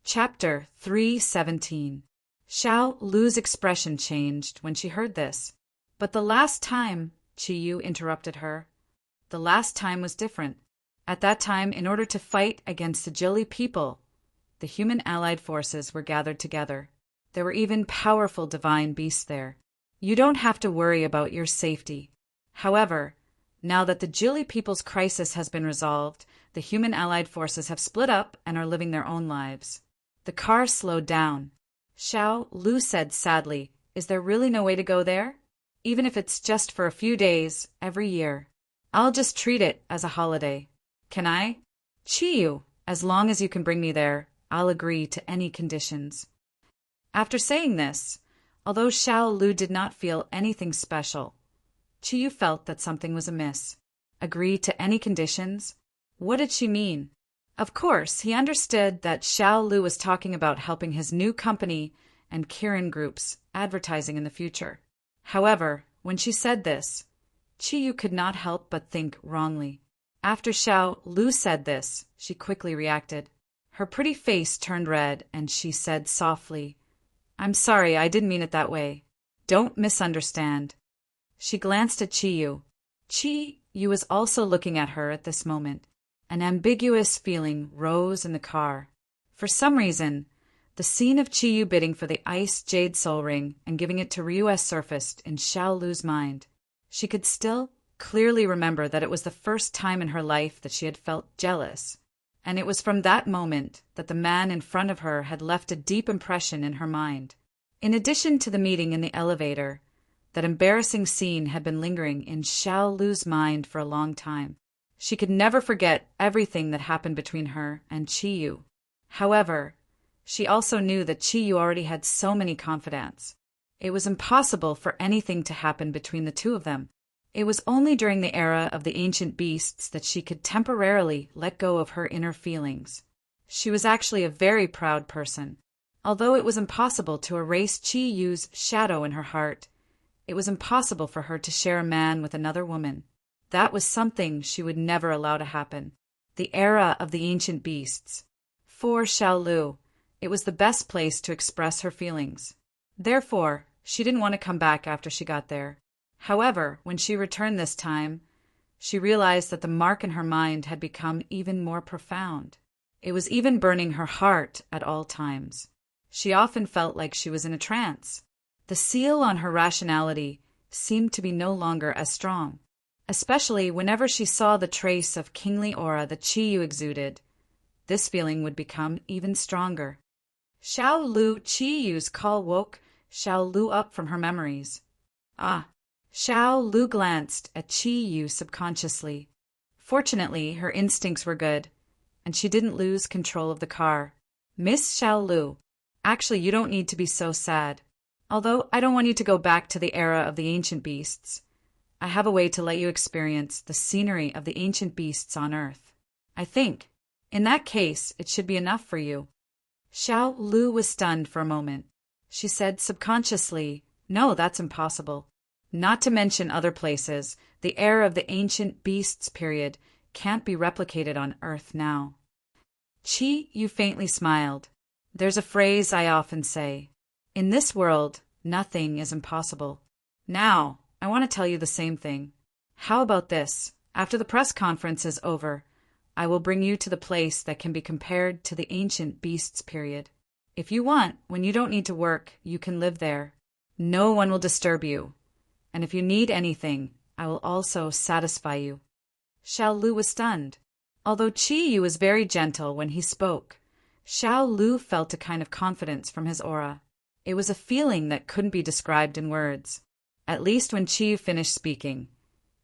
Chapter 317. Xiao Lu's expression changed when she heard this. But the last time, Qiyu interrupted her. The last time was different. At that time, in order to fight against the Jili people, the human allied forces were gathered together. There were even powerful divine beasts there. You don't have to worry about your safety. However, now that the Jili people's crisis has been resolved, the human allied forces have split up and are living their own lives. The car slowed down. Xiao Lu said sadly, "Is there really no way to go there? Even if it's just for a few days, every year. I'll just treat it as a holiday. Can I?" "Qiyu, as long as you can bring me there, I'll agree to any conditions." After saying this, although Xiao Lu did not feel anything special, Qiyu felt that something was amiss. Agree to any conditions? What did she mean? Of course, he understood that Xiao Lu was talking about helping his new company and Kirin Group's advertising in the future. However, when she said this, Qiyu could not help but think wrongly. After Xiao Lu said this, she quickly reacted. Her pretty face turned red and she said softly, "I'm sorry, I didn't mean it that way. Don't misunderstand." She glanced at Qiyu. Qiyu was also looking at her at this moment. An ambiguous feeling rose in the car. For some reason, the scene of Qiyu bidding for the ice jade soul ring and giving it to Ryues surfaced in Xiao Lu's mind. She could still clearly remember that it was the first time in her life that she had felt jealous, and it was from that moment that the man in front of her had left a deep impression in her mind. In addition to the meeting in the elevator, that embarrassing scene had been lingering in Xiao Lu's mind for a long time. She could never forget everything that happened between her and Qiyu. However, she also knew that Qiyu already had so many confidants. It was impossible for anything to happen between the two of them. It was only during the era of the ancient beasts that she could temporarily let go of her inner feelings. She was actually a very proud person. Although it was impossible to erase Qiyu's shadow in her heart, it was impossible for her to share a man with another woman. That was something she would never allow to happen. The era of the ancient beasts. For Xiao Lu, it was the best place to express her feelings. Therefore, she didn't want to come back after she got there. However, when she returned this time, she realized that the mark in her mind had become even more profound. It was even burning her heart at all times. She often felt like she was in a trance. The seal on her rationality seemed to be no longer as strong. Especially whenever she saw the trace of kingly aura that Qiyu exuded, this feeling would become even stronger. Xiao Lu, Qiyu's call woke Xiao Lu up from her memories. Ah! Xiao Lu glanced at Qiyu subconsciously. Fortunately, her instincts were good, and she didn't lose control of the car. "Miss Xiao Lu, actually you don't need to be so sad. Although I don't want you to go back to the era of the ancient beasts. I have a way to let you experience the scenery of the ancient beasts on Earth. I think, in that case, it should be enough for you." Xiao Lu was stunned for a moment. She said subconsciously, "No, that's impossible. Not to mention other places, the era of the ancient beasts period can't be replicated on Earth now." Qiyu faintly smiled. "There's a phrase I often say. In this world, nothing is impossible. Now, I want to tell you the same thing. How about this? After the press conference is over, I will bring you to the place that can be compared to the ancient beasts period. If you want, when you don't need to work, you can live there. No one will disturb you. And if you need anything, I will also satisfy you." Xiao Lu was stunned. Although Qiyu was very gentle when he spoke, Xiao Lu felt a kind of confidence from his aura. It was a feeling that couldn't be described in words. At least when Qiyu finished speaking,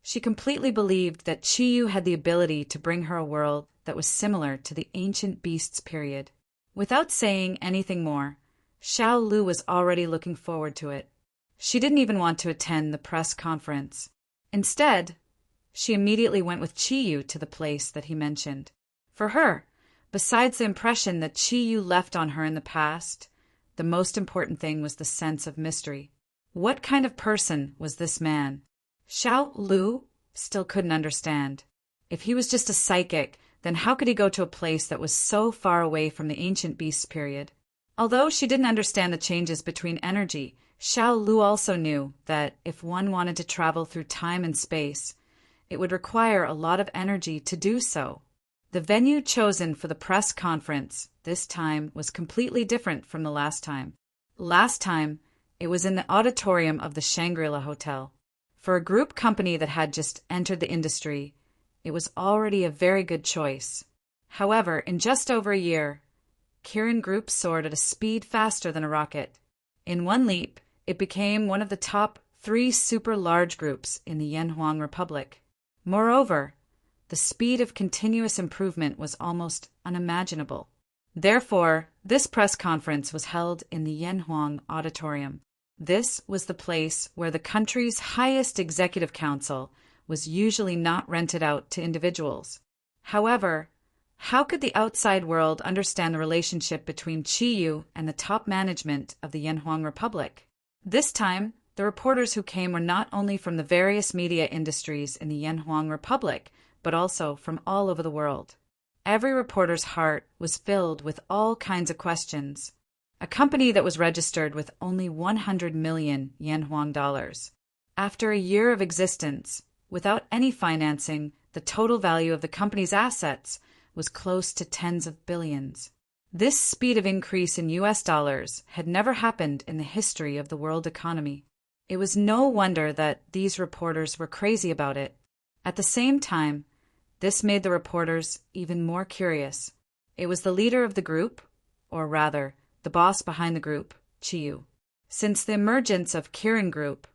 she completely believed that Qiyu had the ability to bring her a world that was similar to the ancient beasts period. Without saying anything more, Xiao Lu was already looking forward to it. She didn't even want to attend the press conference. Instead, she immediately went with Qiyu to the place that he mentioned. For her, besides the impression that Qiyu left on her in the past, the most important thing was the sense of mystery. What kind of person was this man? Xiao Lu still couldn't understand. If he was just a psychic, then how could he go to a place that was so far away from the ancient beasts period? Although she didn't understand the changes between energy, Xiao Lu also knew that if one wanted to travel through time and space, it would require a lot of energy to do so. The venue chosen for the press conference this time was completely different from the last time. Last time, it was in the auditorium of the Shangri-La Hotel. For a group company that had just entered the industry, it was already a very good choice. However, in just over a year, Kirin Group soared at a speed faster than a rocket. In one leap, it became one of the top 3 super large groups in the Yanhuang Republic. Moreover, the speed of continuous improvement was almost unimaginable. Therefore, this press conference was held in the Yanhuang Auditorium. This was the place where the country's highest executive council was usually not rented out to individuals. However, how could the outside world understand the relationship between Qiyu and the top management of the Yanhuang Republic? This time, the reporters who came were not only from the various media industries in the Yanhuang Republic, but also from all over the world. Every reporter's heart was filled with all kinds of questions. A company that was registered with only 100 million Yanhuang dollars. After a year of existence, without any financing, the total value of the company's assets was close to tens of billions. This speed of increase in US dollars had never happened in the history of the world economy. It was no wonder that these reporters were crazy about it. At the same time, this made the reporters even more curious. It was the leader of the group, or rather, the boss behind the group, Qiyu. Since the emergence of Kirin Group,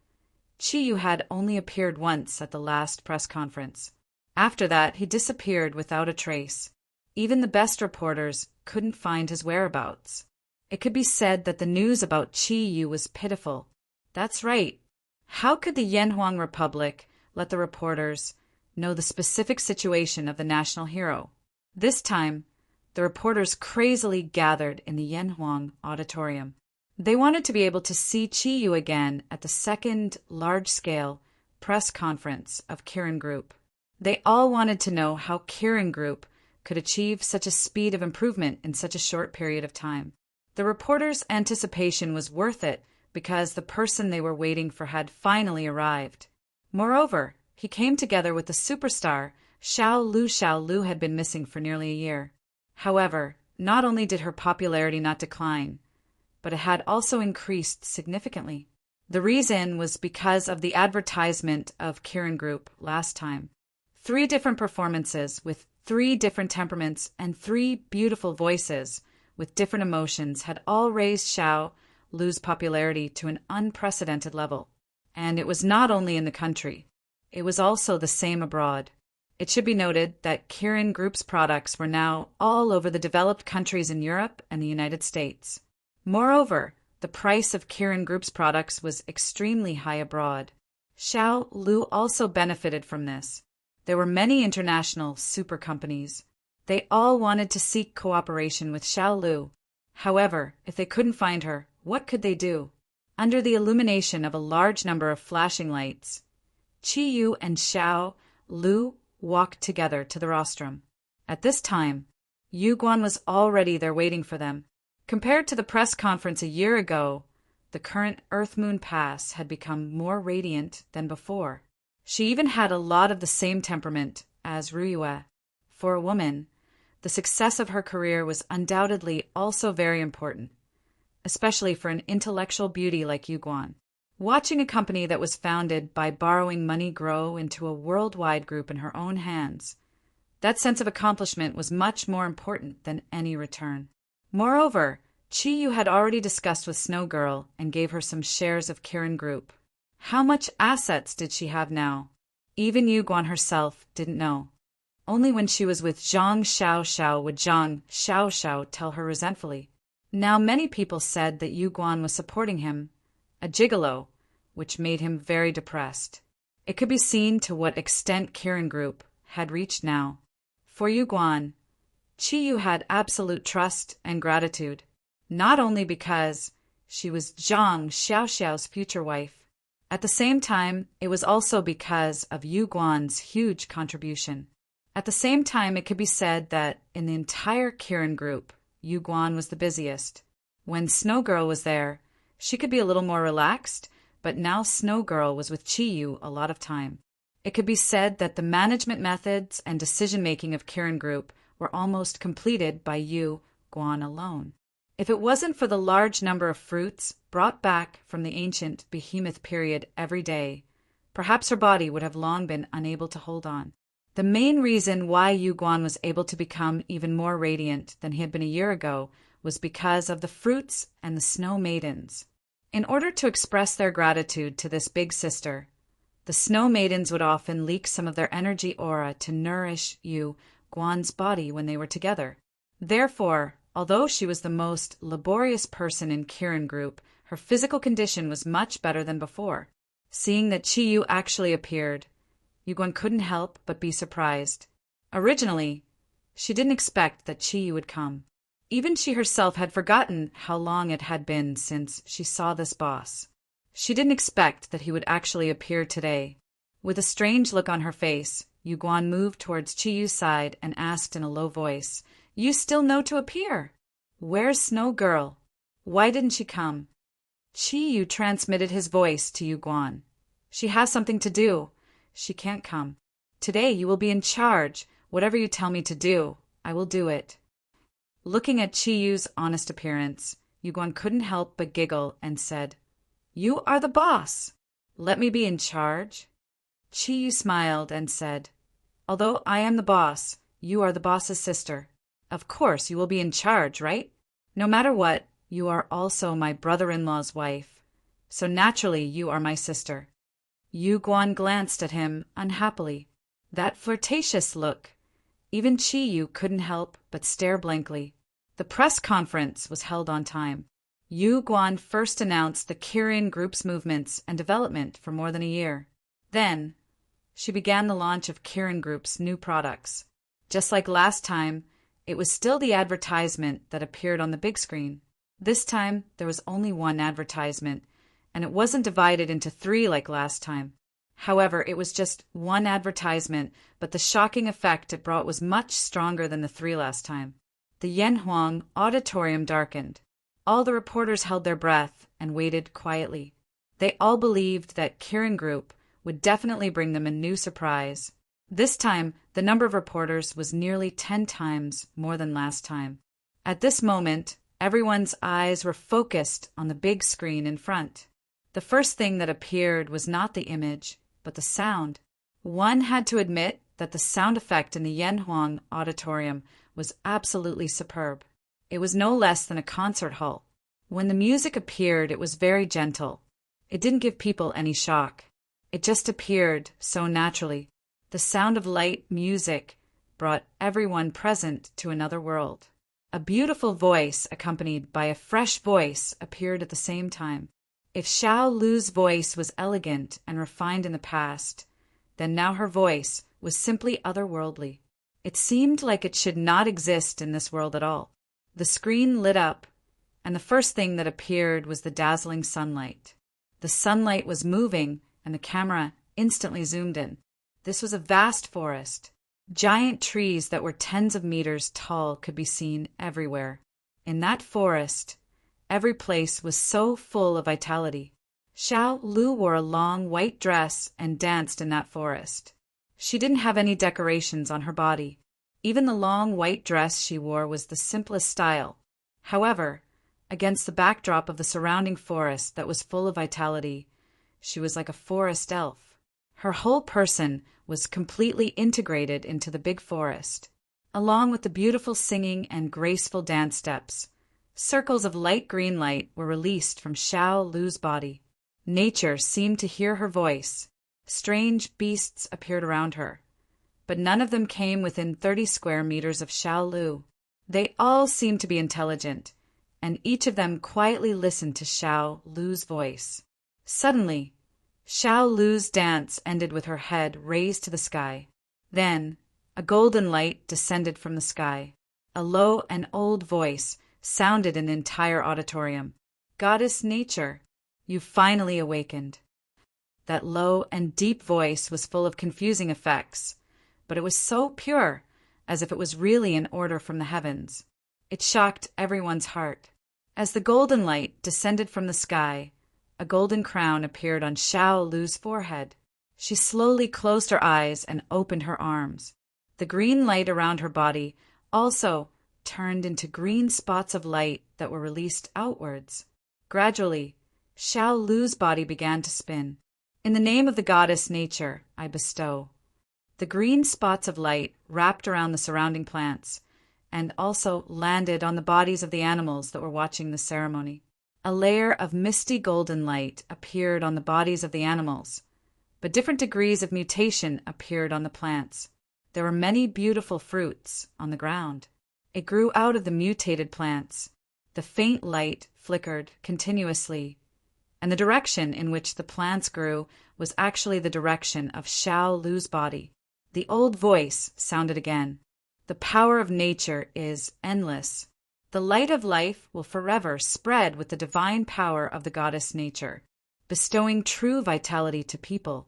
Qiyu had only appeared once at the last press conference. After that, he disappeared without a trace. Even the best reporters couldn't find his whereabouts. It could be said that the news about Qiyu was pitiful. That's right. How could the Yanhuang Republic let the reporters know the specific situation of the national hero? This time, the reporters crazily gathered in the Yanhuang Auditorium. They wanted to be able to see Qiyu again at the second large-scale press conference of Kirin Group. They all wanted to know how Kirin Group could achieve such a speed of improvement in such a short period of time. The reporters' anticipation was worth it because the person they were waiting for had finally arrived. Moreover, he came together with the superstar Xiao Lu. Xiao Lu had been missing for nearly a year. However, not only did her popularity not decline, but it had also increased significantly. The reason was because of the advertisement of Kirin Group last time. 3 different performances with 3 different temperaments and 3 beautiful voices with different emotions had all raised Xiao Lu's popularity to an unprecedented level. And it was not only in the country. It was also the same abroad. It should be noted that Kirin Group's products were now all over the developed countries in Europe and the United States. Moreover, the price of Kirin Group's products was extremely high abroad. Xiao Lu also benefited from this. There were many international super companies. They all wanted to seek cooperation with Xiao Lu. However, if they couldn't find her, what could they do? Under the illumination of a large number of flashing lights, Qiyu and Xiao Lu walked together to the rostrum. At this time, Yu Guan was already there waiting for them. Compared to the press conference a year ago, the current Earth-Moon Pass had become more radiant than before. She even had a lot of the same temperament as Ruyue. For a woman, the success of her career was undoubtedly also very important, especially for an intellectual beauty like Yu Guan. Watching a company that was founded by borrowing money grow into a worldwide group in her own hands, that sense of accomplishment was much more important than any return. Moreover, Qiyu had already discussed with Snow Girl and gave her some shares of Kirin Group. How much assets did she have now? Even Yu Guan herself didn't know. Only when she was with Zhang Xiaoxiao would Zhang Xiaoxiao tell her resentfully. Now many people said that Yu Guan was supporting him, a gigolo, which made him very depressed. It could be seen to what extent Kirin Group had reached now. For Yu Guan, Qiyu had absolute trust and gratitude, not only because she was Zhang Xiaoxiao's future wife. At the same time, it was also because of Yu Guan's huge contribution. At the same time, it could be said that in the entire Kirin group, Yu Guan was the busiest. When Snow Girl was there, she could be a little more relaxed, but now Snow Girl was with Chi Yu a lot of time. It could be said that the management methods and decision-making of Kirin group were almost completed by Yu Guan alone. If it wasn't for the large number of fruits brought back from the ancient behemoth period every day, perhaps her body would have long been unable to hold on. The main reason why Yu Guan was able to become even more radiant than he had been a year ago was because of the fruits and the snow maidens. In order to express their gratitude to this big sister, the snow maidens would often leak some of their energy aura to nourish Yu Guan's body when they were together. Therefore, although she was the most laborious person in Kirin group, her physical condition was much better than before. Seeing that Chi Yu actually appeared, Yu Guan couldn't help but be surprised. Originally, she didn't expect that Chi Yu would come. Even she herself had forgotten how long it had been since she saw this boss. She didn't expect that he would actually appear today. With a strange look on her face, Yu Guan moved towards Chi Yu's side and asked in a low voice, "You still know to appear? Where's Snow Girl? Why didn't she come?" Chi Yu transmitted his voice to Yu Guan. "She has something to do. She can't come. Today you will be in charge. Whatever you tell me to do, I will do it." Looking at Chi Yu's honest appearance, Yu Guan couldn't help but giggle and said, "You are the boss. Let me be in charge." Chi Yu smiled and said, "Although I am the boss, you are the boss's sister. Of course you will be in charge, right? No matter what, you are also my brother-in-law's wife. So naturally you are my sister." Yu Guan glanced at him unhappily. That flirtatious look. Even Chi Yu couldn't help but stare blankly. The press conference was held on time. Yu Guan first announced the Kirin group's movements and development for more than a year. Then, she began the launch of Kirin group's new products. Just like last time, it was still the advertisement that appeared on the big screen. This time, there was only one advertisement, and it wasn't divided into 3 like last time. However, it was just one advertisement, but the shocking effect it brought was much stronger than the 3 last time. The Yanhuang auditorium darkened. All the reporters held their breath and waited quietly. They all believed that Kirin Group would definitely bring them a new surprise. This time, the number of reporters was nearly 10 times more than last time. At this moment, everyone's eyes were focused on the big screen in front. The first thing that appeared was not the image, but the sound. One had to admit that the sound effect in the Yanhuang auditorium was absolutely superb. It was no less than a concert hall. When the music appeared, it was very gentle. It didn't give people any shock. It just appeared so naturally. The sound of light music brought everyone present to another world. A beautiful voice accompanied by a fresh voice appeared at the same time. If Xiao Lu's voice was elegant and refined in the past, then now her voice was simply otherworldly. It seemed like it should not exist in this world at all. The screen lit up, and the first thing that appeared was the dazzling sunlight. The sunlight was moving, and the camera instantly zoomed in. This was a vast forest. Giant trees that were tens of meters tall could be seen everywhere. In that forest, every place was so full of vitality. Xiao Lu wore a long white dress and danced in that forest. She didn't have any decorations on her body. Even the long white dress she wore was the simplest style. However, against the backdrop of the surrounding forest that was full of vitality, she was like a forest elf. Her whole person was completely integrated into the big forest. Along with the beautiful singing and graceful dance steps, circles of light green light were released from Xiao Lu's body. Nature seemed to hear her voice. Strange beasts appeared around her, but none of them came within 30 square meters of Xiao Lu. They all seemed to be intelligent, and each of them quietly listened to Xiao Lu's voice. Suddenly, Xiao Lu's dance ended with her head raised to the sky. Then, a golden light descended from the sky. A low and old voice sounded in the entire auditorium. "Goddess Nature, you finally awakened." That low and deep voice was full of confusing effects, but it was so pure, as if it was really an order from the heavens. It shocked everyone's heart. As the golden light descended from the sky, a golden crown appeared on Xiao Lu's forehead. She slowly closed her eyes and opened her arms. The green light around her body also turned into green spots of light that were released outwards. Gradually, Xiao Lu's body began to spin. In the name of the goddess nature, I bestow. The green spots of light wrapped around the surrounding plants and also landed on the bodies of the animals that were watching the ceremony. A layer of misty golden light appeared on the bodies of the animals, but different degrees of mutation appeared on the plants. There were many beautiful fruits on the ground. It grew out of the mutated plants. The faint light flickered continuously, and the direction in which the plants grew was actually the direction of Xiao Lu's body. The old voice sounded again. The power of nature is endless. The light of life will forever spread with the divine power of the goddess nature, bestowing true vitality to people.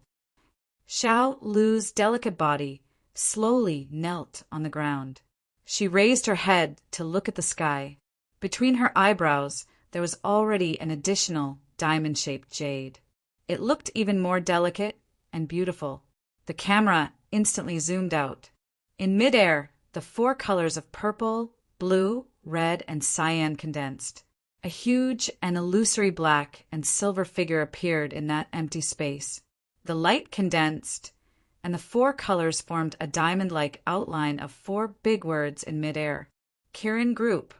Xiao Lu's delicate body slowly knelt on the ground. She raised her head to look at the sky. Between her eyebrows, there was already an additional diamond-shaped jade. It looked even more delicate and beautiful. The camera instantly zoomed out. In midair, the 4 colors of purple, blue, red, and cyan condensed. A huge and illusory black and silver figure appeared in that empty space. The light condensed, and the 4 colors formed a diamond-like outline of 4 big words in midair. Kirin Group.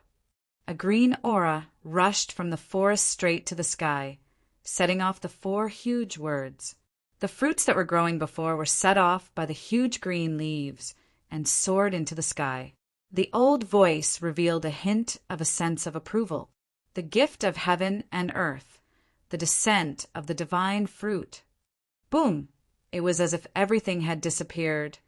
A green aura rushed from the forest straight to the sky, setting off the 4 huge words. The fruits that were growing before were set off by the huge green leaves and soared into the sky. The old voice revealed a hint of a sense of approval. The gift of heaven and earth, the descent of the divine fruit. Boom! It was as if everything had disappeared,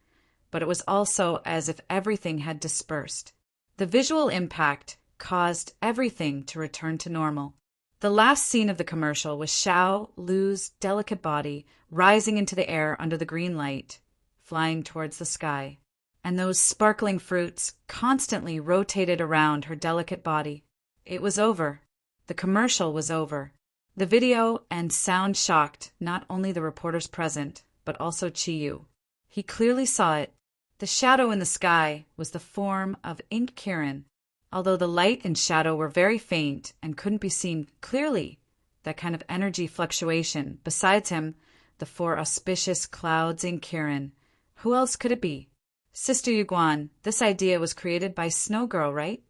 but it was also as if everything had dispersed. The visual impact caused everything to return to normal. The last scene of the commercial was Xiao Lu's delicate body rising into the air under the green light, flying towards the sky, and those sparkling fruits constantly rotated around her delicate body. It was over. The commercial was over. The video and sound shocked not only the reporters present, but also Chiyu. He clearly saw it. The shadow in the sky was the form of Ink Kirin. Although the light and shadow were very faint and couldn't be seen clearly, that kind of energy fluctuation. Besides him, the 4 auspicious clouds in Kirin. Who else could it be? Sister Yuguan, this idea was created by Snow Girl, right?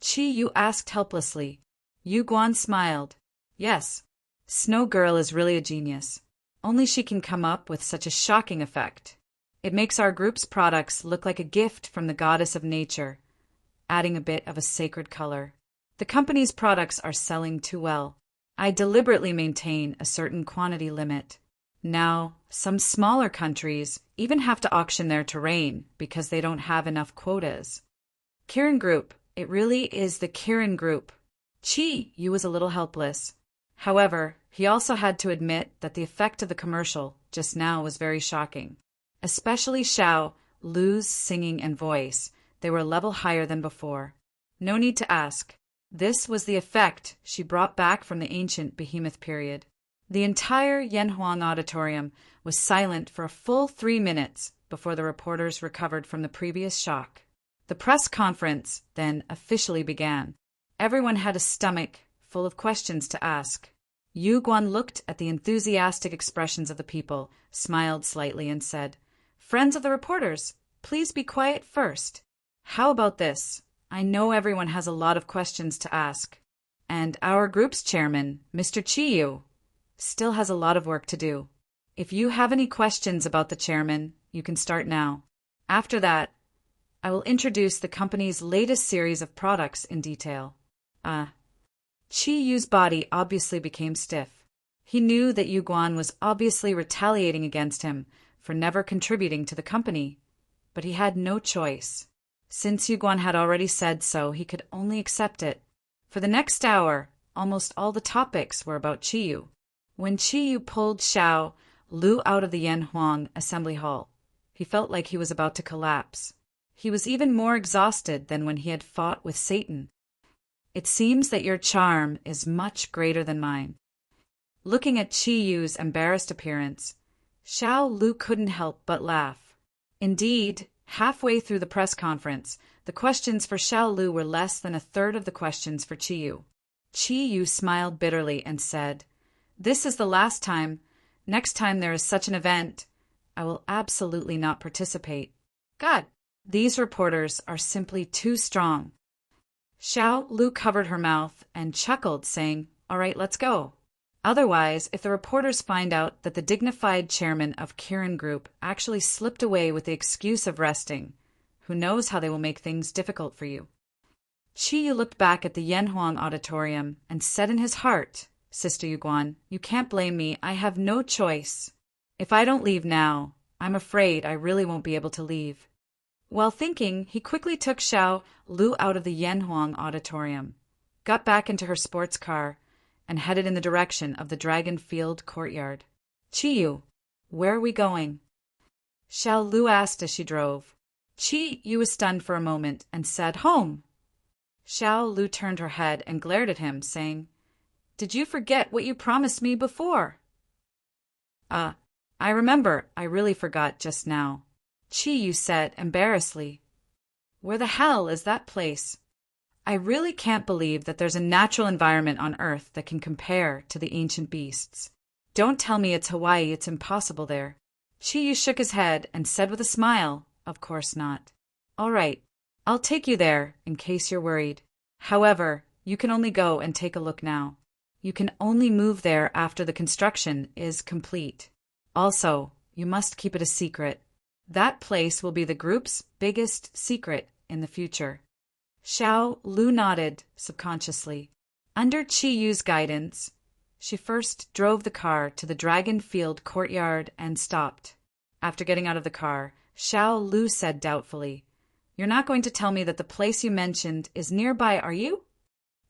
Chi-Yu asked helplessly. Yuguan smiled. Yes, Snow Girl is really a genius. Only she can come up with such a shocking effect. It makes our group's products look like a gift from the goddess of nature, adding a bit of a sacred color. The company's products are selling too well. I deliberately maintain a certain quantity limit. Now, some smaller countries even have to auction their terrain because they don't have enough quotas. Kirin Group, it really is the Kirin Group. Chi-Yu was a little helpless. However, he also had to admit that the effect of the commercial just now was very shocking. Especially Xiao Lu's singing and voice. They were a level higher than before. No need to ask. This was the effect she brought back from the ancient behemoth period. The entire Yanhuang auditorium was silent for a full 3 minutes before the reporters recovered from the previous shock. The press conference then officially began. Everyone had a stomach full of questions to ask. Yu Guan looked at the enthusiastic expressions of the people, smiled slightly, and said, "Friends of the reporters, please be quiet first. How about this? I know everyone has a lot of questions to ask, and our group's chairman, Mr. Chiyu, still has a lot of work to do. If you have any questions about the chairman, you can start now. After that, I will introduce the company's latest series of products in detail." Chiyu's body obviously became stiff. He knew that Yu Guan was obviously retaliating against him for never contributing to the company, but he had no choice. Since Yu Guan had already said so, he could only accept it. For the next hour, almost all the topics were about Chiyu. When Chiyu pulled Xiao Lu out of the Yanhuang Assembly Hall, He felt like he was about to collapse. He was even more exhausted than when he had fought with Satan. It seems that your charm is much greater than mine. Looking at Chi Yu's embarrassed appearance, Xiao Lu couldn't help but laugh. Indeed, halfway through the press conference, the questions for Xiao Lu were less than a third of the questions for Chi Yu. Chi Yu smiled bitterly and said, "This is the last time. Next time there is such an event, I will absolutely not participate. God, these reporters are simply too strong." Xiao Lu covered her mouth and chuckled, saying, "All right, let's go. Otherwise, if the reporters find out that the dignified chairman of Kirin Group actually slipped away with the excuse of resting, who knows how they will make things difficult for you." Chi Yu looked back at the Yanhuang auditorium and said in his heart, "Sister Yuguan, you can't blame me. I have no choice. If I don't leave now, I'm afraid I really won't be able to leave." While thinking, he quickly took Xiao Lu out of the Yanhuang auditorium, got back into her sports car, and headed in the direction of the Dragon Field courtyard. "Chi Yu, where are we going?" Xiao Lu asked as she drove. Chi Yu was stunned for a moment and said, "Home." Xiao Lu turned her head and glared at him, saying, "Did you forget what you promised me before?" I remember. I really forgot just now," Chi Yu said embarrassedly. "Where the hell is that place? I really can't believe that there's a natural environment on Earth that can compare to the ancient beasts. Don't tell me it's Hawaii. It's impossible there." Chi Yu shook his head and said with a smile, "Of course not." "All right, I'll take you there in case you're worried. However, you can only go and take a look now. You can only move there after the construction is complete. Also, you must keep it a secret. That place will be the group's biggest secret in the future." Xiao Lu nodded subconsciously. Under Chi Yu's guidance, she first drove the car to the Dragon Field courtyard and stopped. After getting out of the car, Xiao Lu said doubtfully, "You're not going to tell me that the place you mentioned is nearby, are you?"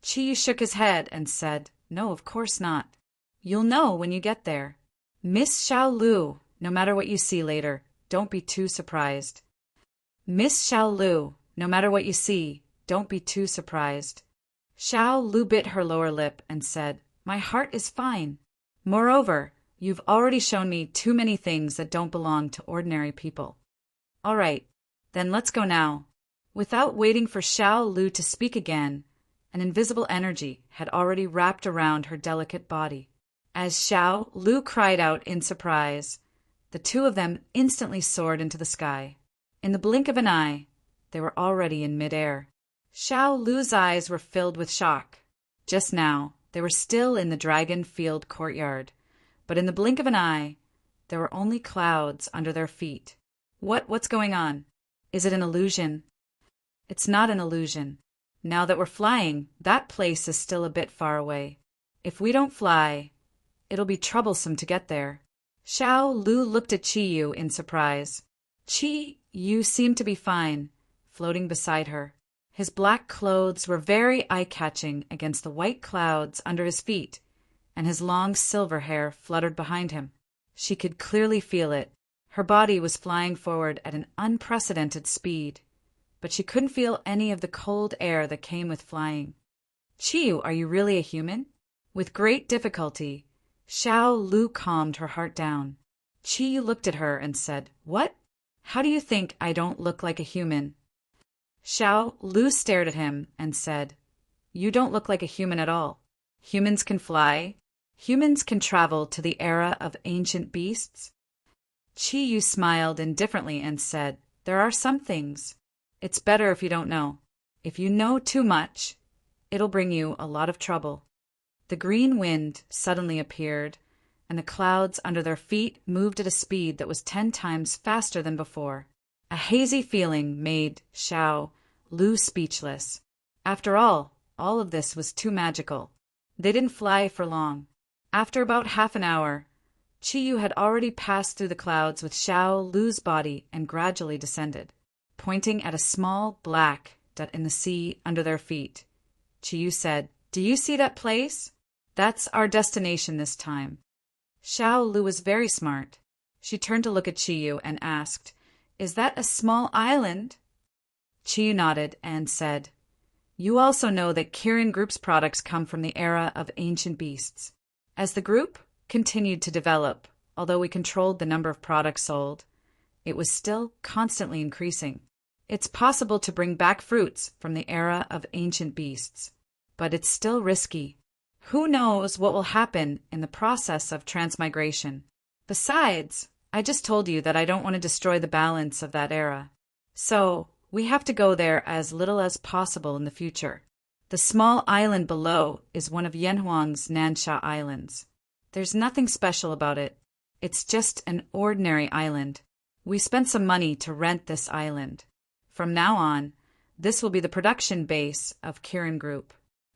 Chi Yu shook his head and said, "No, of course not. You'll know when you get there. Miss Xiao Lu, no matter what you see later, don't be too surprised." "Miss Xiao Lu, no matter what you see, don't be too surprised." Xiao Lu bit her lower lip and said, "My heart is fine. Moreover, you've already shown me too many things that don't belong to ordinary people." "All right, then let's go now." Without waiting for Xiao Lu to speak again, an invisible energy had already wrapped around her delicate body. As Xiao Lu cried out in surprise, the two of them instantly soared into the sky. In the blink of an eye, they were already in midair. Xiao Lu's eyes were filled with shock. Just now, they were still in the Dragon Field courtyard, but in the blink of an eye, there were only clouds under their feet. What's going on? Is it an illusion?" "It's not an illusion. Now that we're flying, that place is still a bit far away. If we don't fly, it'll be troublesome to get there." Xiao Lu looked at Chi Yu in surprise. Chi Yu seemed to be fine, floating beside her. His black clothes were very eye-catching against the white clouds under his feet, and his long silver hair fluttered behind him. She could clearly feel it. Her body was flying forward at an unprecedented speed, but she couldn't feel any of the cold air that came with flying. "Chi Yu, are you really a human?" With great difficulty, Xiao Lu calmed her heart down. Chi Yu looked at her and said, "What? How do you think I don't look like a human?" Xiao Lu stared at him and said, "You don't look like a human at all. Humans can fly. Humans can travel to the era of ancient beasts." Chi Yu smiled indifferently and said, "There are some things. It's better if you don't know. If you know too much, it'll bring you a lot of trouble." The green wind suddenly appeared, and the clouds under their feet moved at a speed that was 10 times faster than before. A hazy feeling made Xiao Lu speechless. After all of this was too magical. They didn't fly for long. After about half an hour, Chi Yu had already passed through the clouds with Xiao Lu's body and gradually descended, pointing at a small black dot in the sea under their feet. Chi Yu said, "Do you see that place? That's our destination this time." Xiao Lu was very smart. She turned to look at Chi Yu and asked, Is that a small island? Chiyu nodded and said, You also know that Kirin Group's products come from the era of ancient beasts. As the group continued to develop, although we controlled the number of products sold, it was still constantly increasing. It's possible to bring back fruits from the era of ancient beasts, but it's still risky. Who knows what will happen in the process of transmigration? Besides, I just told you that I don't want to destroy the balance of that era. So, we have to go there as little as possible in the future. The small island below is one of Yanhuang's Nansha Islands. There's nothing special about it. It's just an ordinary island. We spent some money to rent this island. From now on, this will be the production base of Kirin Group.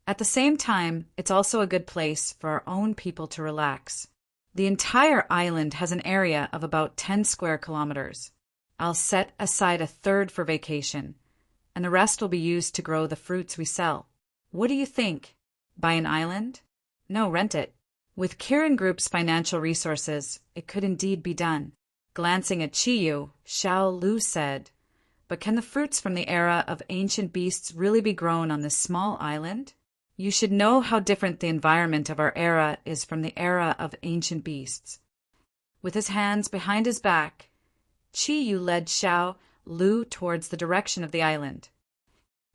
At the same time, it's also a good place for our own people to relax. The entire island has an area of about 10 square kilometers. I'll set aside a third for vacation, and the rest will be used to grow the fruits we sell. What do you think? Buy an island? No, rent it. With Kirin Group's financial resources, it could indeed be done. Glancing at Chiyu, Xiao Lu said, But can the fruits from the era of ancient beasts really be grown on this small island? You should know how different the environment of our era is from the era of ancient beasts. With his hands behind his back, Chiyu led Xiao Lu towards the direction of the island.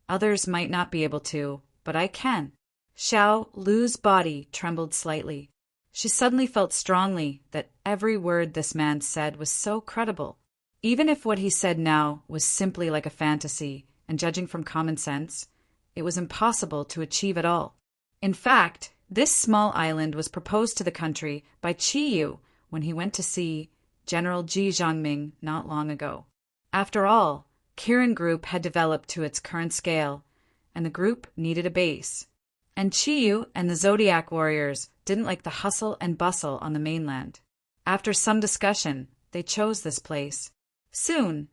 Others might not be able to, but I can. Xiao Lu's body trembled slightly. She suddenly felt strongly that every word this man said was so credible. Even if what he said now was simply like a fantasy, and judging from common sense, it was impossible to achieve at all. In fact, this small island was proposed to the country by Chiyu when he went to see General Ji Zhangming not long ago. After all, Kirin Group had developed to its current scale, and the group needed a base. And Chiyu and the Zodiac warriors didn't like the hustle and bustle on the mainland. After some discussion, they chose this place. Soon,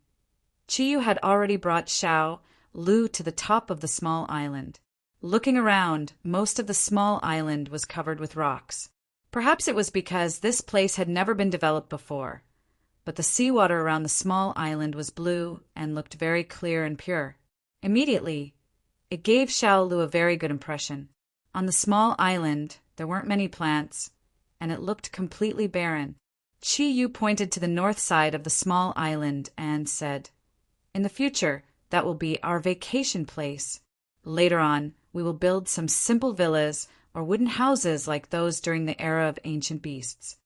Chiyu had already brought Xiao Lu to the top of the small island. Looking around, most of the small island was covered with rocks. Perhaps it was because this place had never been developed before, but the seawater around the small island was blue and looked very clear and pure. Immediately, it gave Xiao Lu a very good impression. On the small island, there weren't many plants, and it looked completely barren. Chiyu pointed to the north side of the small island and said, In the future, that will be our vacation place. Later on, we will build some simple villas or wooden houses like those during the era of ancient beasts.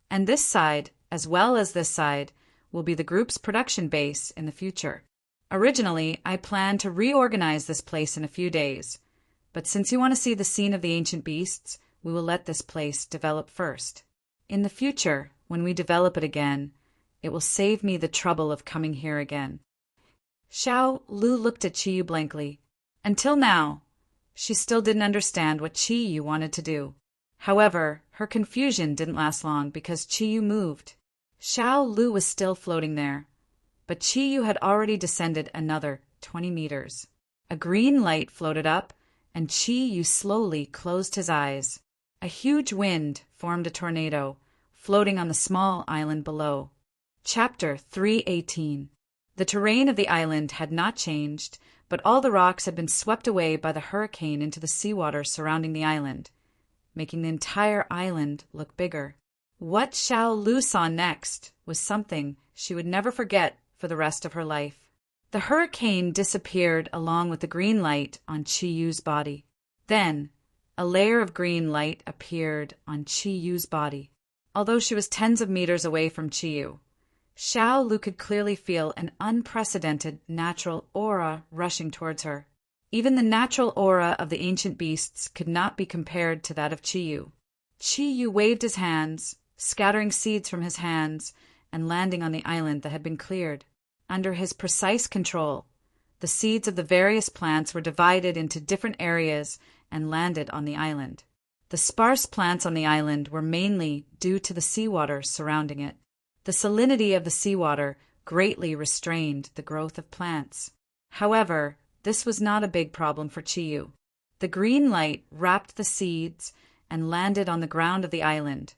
And this side, as well as this side, will be the group's production base in the future. Originally, I planned to reorganize this place in a few days, but since you want to see the scene of the ancient beasts, we will let this place develop first. In the future, when we develop it again, it will save me the trouble of coming here again. Xiao Lu looked at Chiyu blankly. Until now, she still didn't understand what Chiyu wanted to do. However, her confusion didn't last long because Chiyu moved. Xiao Lu was still floating there, but Chiyu had already descended another 20 meters. A green light floated up, and Chiyu slowly closed his eyes. A huge wind formed a tornado, floating on the small island below. Chapter 318. The terrain of the island had not changed, but all the rocks had been swept away by the hurricane into the seawater surrounding the island, making the entire island look bigger. What Xiao Lu saw next was something she would never forget for the rest of her life. The hurricane disappeared along with the green light on Chiyu's body. Then, a layer of green light appeared on Chiyu's body. Although she was tens of meters away from Chiyu, Xiao Lu could clearly feel an unprecedented natural aura rushing towards her. Even the natural aura of the ancient beasts could not be compared to that of Chiyu. Chiyu waved his hands, scattering seeds from his hands and landing on the island that had been cleared. Under his precise control, the seeds of the various plants were divided into different areas and landed on the island. The sparse plants on the island were mainly due to the seawater surrounding it. The salinity of the seawater greatly restrained the growth of plants. However, this was not a big problem for Chiyu. The green light wrapped the seeds and landed on the ground of the island,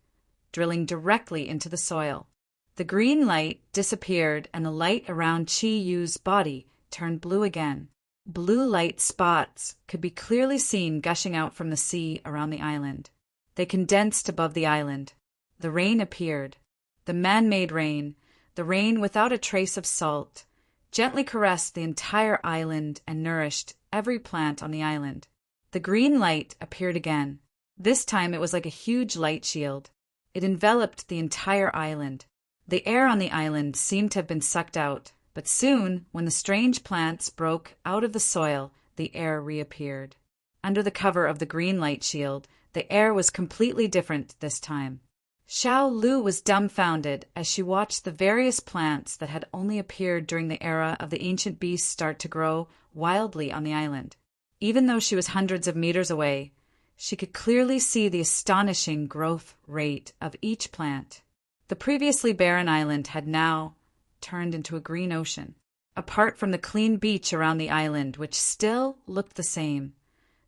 drilling directly into the soil. The green light disappeared and the light around Chi Yu's body turned blue again. Blue light spots could be clearly seen gushing out from the sea around the island. They condensed above the island. The rain appeared. The man-made rain, the rain without a trace of salt, gently caressed the entire island and nourished every plant on the island. The green light appeared again. This time it was like a huge light shield. It enveloped the entire island. The air on the island seemed to have been sucked out, but soon, when the strange plants broke out of the soil, the air reappeared. Under the cover of the green light shield, the air was completely different this time. Xiao Lu was dumbfounded as she watched the various plants that had only appeared during the era of the ancient beasts start to grow wildly on the island. Even though she was hundreds of meters away, she could clearly see the astonishing growth rate of each plant. The previously barren island had now turned into a green ocean. Apart from the clean beach around the island, which still looked the same,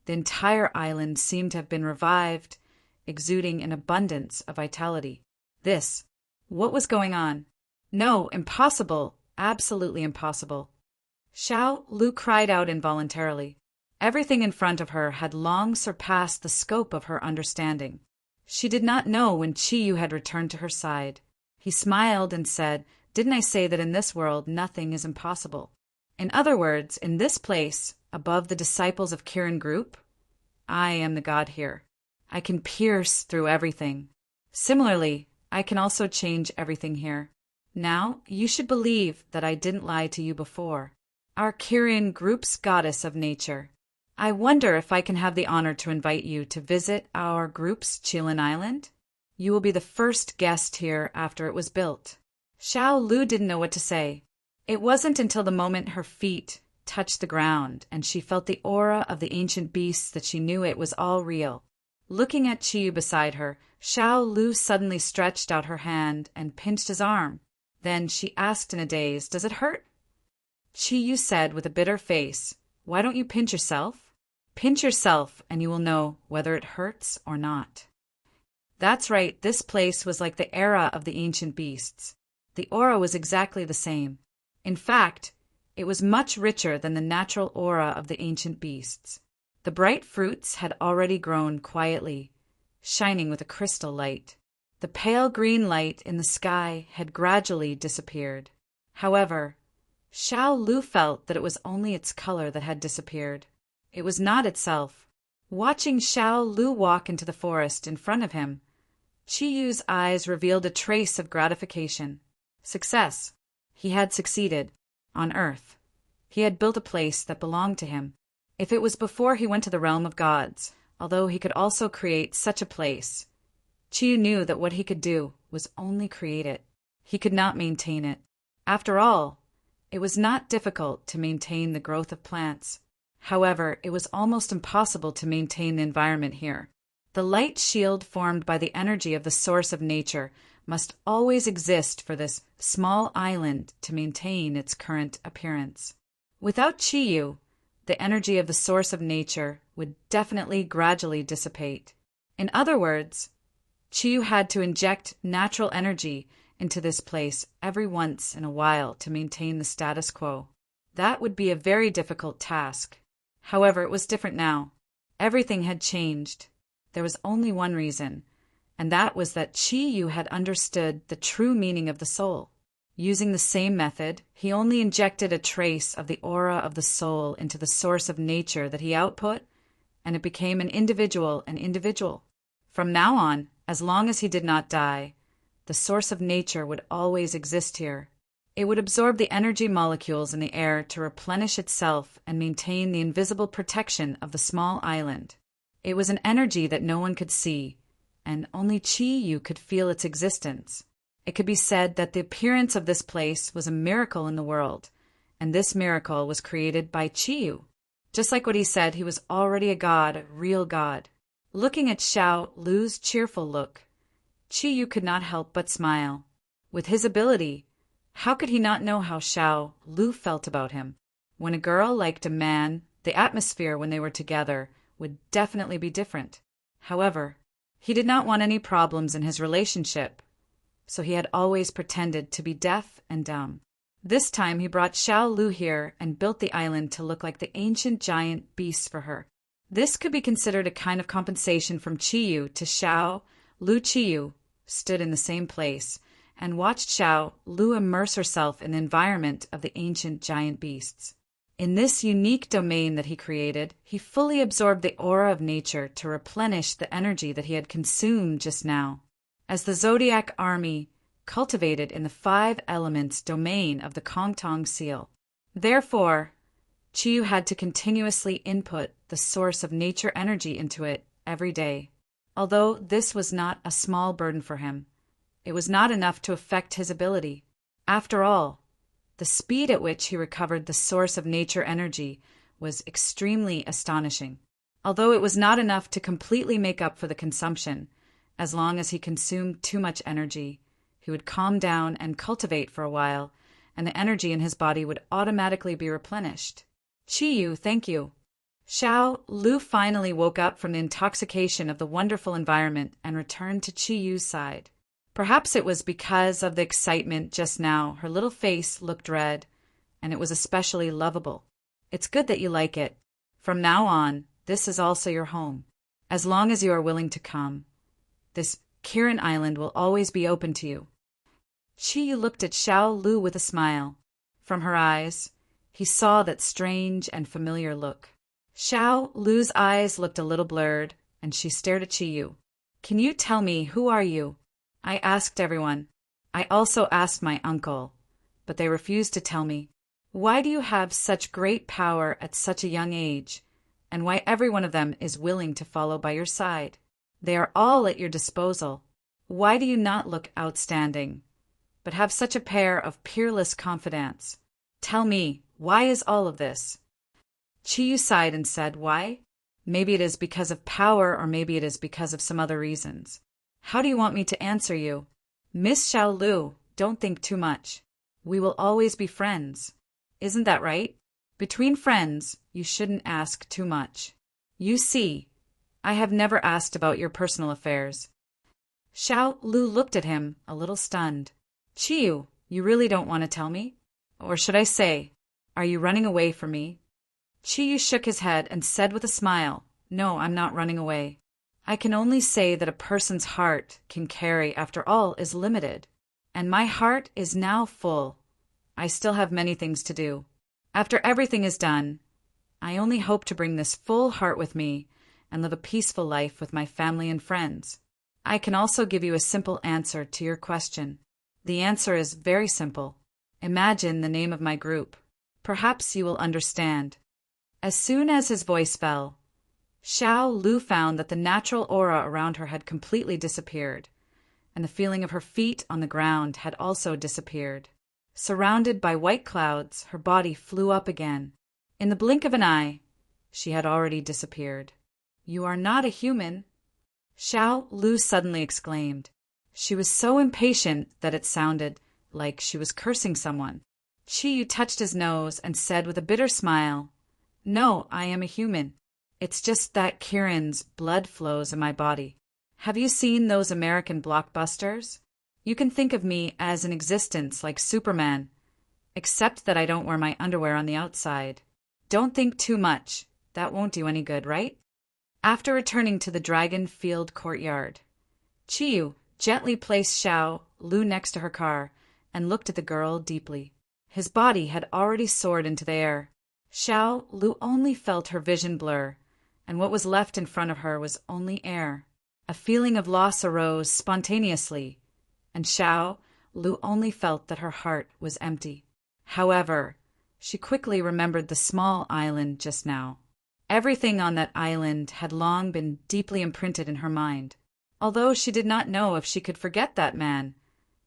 the entire island seemed to have been revived, exuding an abundance of vitality. What was going on? No, impossible, absolutely impossible. Xiao Lu cried out involuntarily. Everything in front of her had long surpassed the scope of her understanding. She did not know when Chiyu had returned to her side. He smiled and said, "Didn't I say that in this world nothing is impossible? In other words, in this place, above the disciples of Kirin Group, I am the God here. I can pierce through everything. Similarly, I can also change everything here. Now, you should believe that I didn't lie to you before. Our Kirin Group's goddess of nature. I wonder if I can have the honor to invite you to visit our group's Chilin Island? You will be the first guest here after it was built." Xiao Lu didn't know what to say. It wasn't until the moment her feet touched the ground and she felt the aura of the ancient beasts that she knew it was all real. Looking at Chiyu beside her, Xiao Lu suddenly stretched out her hand and pinched his arm. Then she asked in a daze, "Does it hurt?" Chiyu said with a bitter face, "Why don't you pinch yourself? Pinch yourself and you will know whether it hurts or not." That's right, this place was like the era of the ancient beasts. The aura was exactly the same. In fact, it was much richer than the natural aura of the ancient beasts. The bright fruits had already grown quietly, shining with a crystal light. The pale green light in the sky had gradually disappeared. However, Xiao Lu felt that it was only its color that had disappeared. It was not itself. Watching Xiao Lu walk into the forest in front of him, Chiyu's eyes revealed a trace of gratification. Success. He had succeeded. On Earth. He had built a place that belonged to him. If it was before he went to the realm of gods, although he could also create such a place, Chiyu knew that what he could do was only create it. He could not maintain it. After all, it was not difficult to maintain the growth of plants. However, it was almost impossible to maintain the environment here. The light shield formed by the energy of the source of nature must always exist for this small island to maintain its current appearance. Without Chiyu, the energy of the source of nature would definitely gradually dissipate. In other words, Chiyu had to inject natural energy into this place every once in a while to maintain the status quo. That would be a very difficult task. However, it was different now. Everything had changed. There was only one reason, and that was that Chiyu had understood the true meaning of the soul. Using the same method, he only injected a trace of the aura of the soul into the source of nature that he output, and it became an individual. From now on, as long as he did not die, the source of nature would always exist here. It would absorb the energy molecules in the air to replenish itself and maintain the invisible protection of the small island. It was an energy that no one could see, and only Chiyu could feel its existence. It could be said that the appearance of this place was a miracle in the world, and this miracle was created by Chiyu. Just like what he said, he was already a god, a real god. Looking at Xiao Lu's cheerful look, Chiyu could not help but smile. With his ability, how could he not know how Xiao Lu felt about him? When a girl liked a man, the atmosphere when they were together would definitely be different. However, he did not want any problems in his relationship. so he had always pretended to be deaf and dumb. This time he brought Xiao Lu here and built the island to look like the ancient giant beasts for her. This could be considered a kind of compensation from Qiyu to Xiao Lu. Qiyu stood in the same place and watched Xiao Lu immerse herself in the environment of the ancient giant beasts. In this unique domain that he created, he fully absorbed the aura of nature to replenish the energy that he had consumed just now. As the Zodiac army cultivated in the 5 elements domain of the Kongtong seal. Therefore, Qiyu had to continuously input the source of nature energy into it every day. Although this was not a small burden for him, it was not enough to affect his ability. After all, the speed at which he recovered the source of nature energy was extremely astonishing. Although it was not enough to completely make up for the consumption, as long as he consumed too much energy, he would calm down and cultivate for a while, and the energy in his body would automatically be replenished. Qiyu, thank you. Xiao Lu finally woke up from the intoxication of the wonderful environment and returned to Qiyu's side. Perhaps it was because of the excitement just now her little face looked red, and it was especially lovable. It's good that you like it. From now on, this is also your home. As long as you are willing to come, this Kirin Island will always be open to you. Qiyu looked at Xiao Lu with a smile. From her eyes, he saw that strange and familiar look. Xiao Lu's eyes looked a little blurred, and she stared at Qiyu. Can you tell me, who are you? I asked everyone. I also asked my uncle, but they refused to tell me. Why do you have such great power at such a young age, and why every one of them is willing to follow by your side? They are all at your disposal. Why do you not look outstanding, but have such a pair of peerless confidants? Tell me, why is all of this? Qiyu sighed and said, why? Maybe it is because of power, or maybe it is because of some other reasons. How do you want me to answer you? Miss Xiao Lu, don't think too much. We will always be friends. Isn't that right? Between friends, you shouldn't ask too much. You see, I have never asked about your personal affairs. Xiao Lu looked at him, a little stunned. Qiyu, you really don't want to tell me? Or should I say, are you running away from me? Qiyu shook his head and said with a smile, no, I'm not running away. I can only say that a person's heart can carry, after all, is limited. And my heart is now full. I still have many things to do. After everything is done, I only hope to bring this full heart with me and live a peaceful life with my family and friends. I can also give you a simple answer to your question. The answer is very simple. Imagine the name of my group. Perhaps you will understand. As soon as his voice fell, Xiao Lu found that the natural aura around her had completely disappeared, and the feeling of her feet on the ground had also disappeared. Surrounded by white clouds, her body flew up again. In the blink of an eye, she had already disappeared. You are not a human, Xiao Lu suddenly exclaimed. She was so impatient that it sounded like she was cursing someone. Qiyu touched his nose and said with a bitter smile, no, I am a human. It's just that Kirin's blood flows in my body. Have you seen those American blockbusters? You can think of me as an existence like Superman, except that I don't wear my underwear on the outside. Don't think too much. That won't do any good, right? After returning to the Dragon Field courtyard, Qiyu gently placed Xiao Lu next to her car and looked at the girl deeply. His body had already soared into the air. Xiao Lu only felt her vision blur, and what was left in front of her was only air. A feeling of loss arose spontaneously, and Xiao Lu only felt that her heart was empty. However, she quickly remembered the small island just now. Everything on that island had long been deeply imprinted in her mind. Although she did not know if she could forget that man,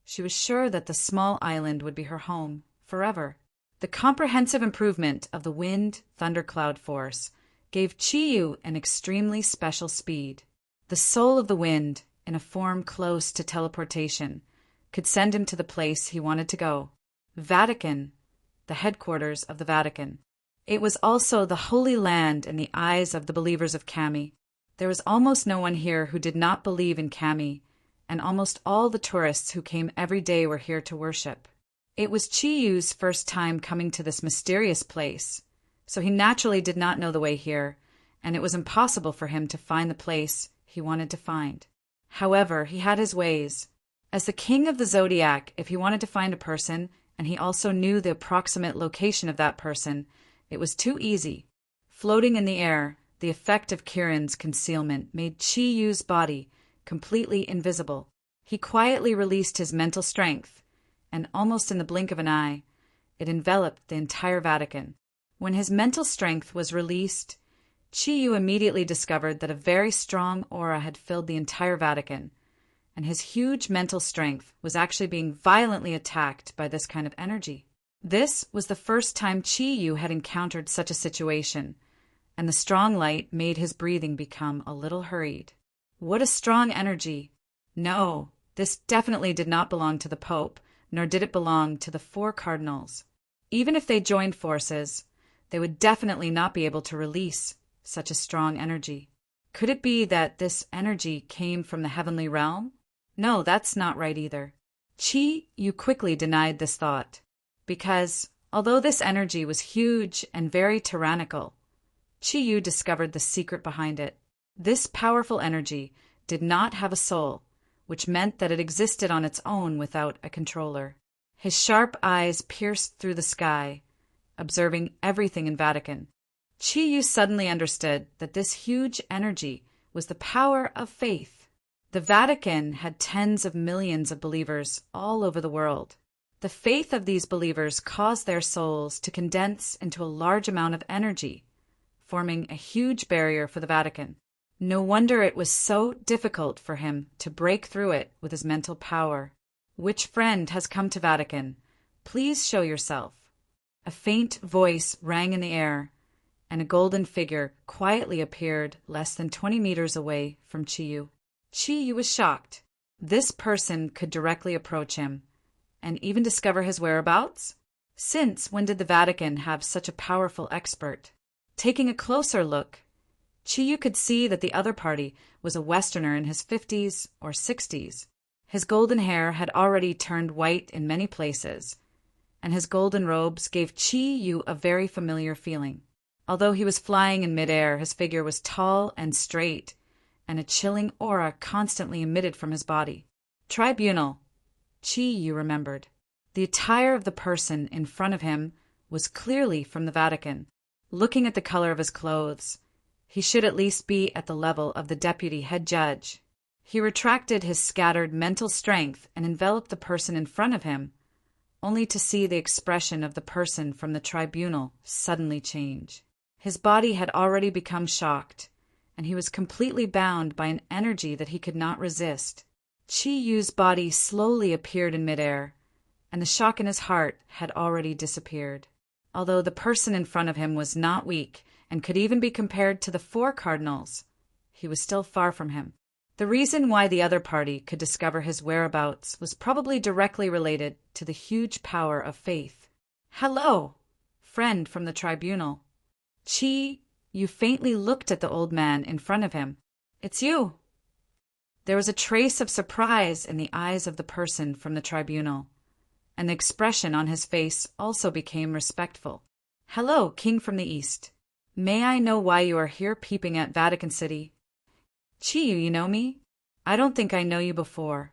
she was sure that the small island would be her home forever. The comprehensive improvement of the wind thundercloud force gave Qiyu an extremely special speed. The soul of the wind, in a form close to teleportation, could send him to the place he wanted to go. Vatican, the headquarters of the Vatican. It was also the holy land in the eyes of the believers of Kami. There was almost no one here who did not believe in Kami and almost all the tourists who came every day were here to worship. It was Chi-Yu's first time coming to this mysterious place, so he naturally did not know the way here, and it was impossible for him to find the place he wanted to find. However, he had his ways. As the king of the Zodiac, if he wanted to find a person, and he also knew the approximate location of that person, it was too easy. Floating in the air, the effect of Kiran's concealment made Chi-Yu's body completely invisible. He quietly released his mental strength, and almost in the blink of an eye, it enveloped the entire Vatican. When his mental strength was released, Chi-Yu immediately discovered that a very strong aura had filled the entire Vatican, and his huge mental strength was actually being violently attacked by this kind of energy. This was the first time Chi-Yu had encountered such a situation, and the strong light made his breathing become a little hurried. What a strong energy! No, this definitely did not belong to the Pope, nor did it belong to the 4 cardinals. Even if they joined forces, they would definitely not be able to release such a strong energy. Could it be that this energy came from the heavenly realm? No, that's not right either. Chi-Yu quickly denied this thought, because, although this energy was huge and very tyrannical, Chi-Yu discovered the secret behind it. This powerful energy did not have a soul, which meant that it existed on its own without a controller. His sharp eyes pierced through the sky, observing everything in Vatican. Chi-Yu suddenly understood that this huge energy was the power of faith. The Vatican had tens of millions of believers all over the world. The faith of these believers caused their souls to condense into a large amount of energy, forming a huge barrier for the Vatican. No wonder it was so difficult for him to break through it with his mental power. Which friend has come to Vatican? Please show yourself. A faint voice rang in the air, and a golden figure quietly appeared less than 20 meters away from Chi-Yu. Chi-Yu was shocked. This person could directly approach him, and even discover his whereabouts? Since when did the Vatican have such a powerful expert? Taking a closer look, Chi-Yu could see that the other party was a Westerner in his 50s or 60s. His golden hair had already turned white in many places, and his golden robes gave Chi-Yu a very familiar feeling. Although he was flying in midair, his figure was tall and straight, and a chilling aura constantly emitted from his body. Tribunal, Chi-Yu remembered. The attire of the person in front of him was clearly from the Vatican. Looking at the color of his clothes, he should at least be at the level of the deputy head judge. He retracted his scattered mental strength and enveloped the person in front of him, only to see the expression of the person from the tribunal suddenly change. His body had already become shocked, and he was completely bound by an energy that he could not resist. Chi-Yu's body slowly appeared in midair, and the shock in his heart had already disappeared. Although the person in front of him was not weak and could even be compared to the 4 cardinals, he was still far from him. The reason why the other party could discover his whereabouts was probably directly related to the huge power of faith. "Hello, friend from the tribunal." Chi-Yu faintly looked at the old man in front of him. "It's you." There was a trace of surprise in the eyes of the person from the tribunal, and the expression on his face also became respectful. "Hello, King from the East. May I know why you are here peeping at Vatican City?" "Chi-Yu, you know me?" "I don't think I know you before."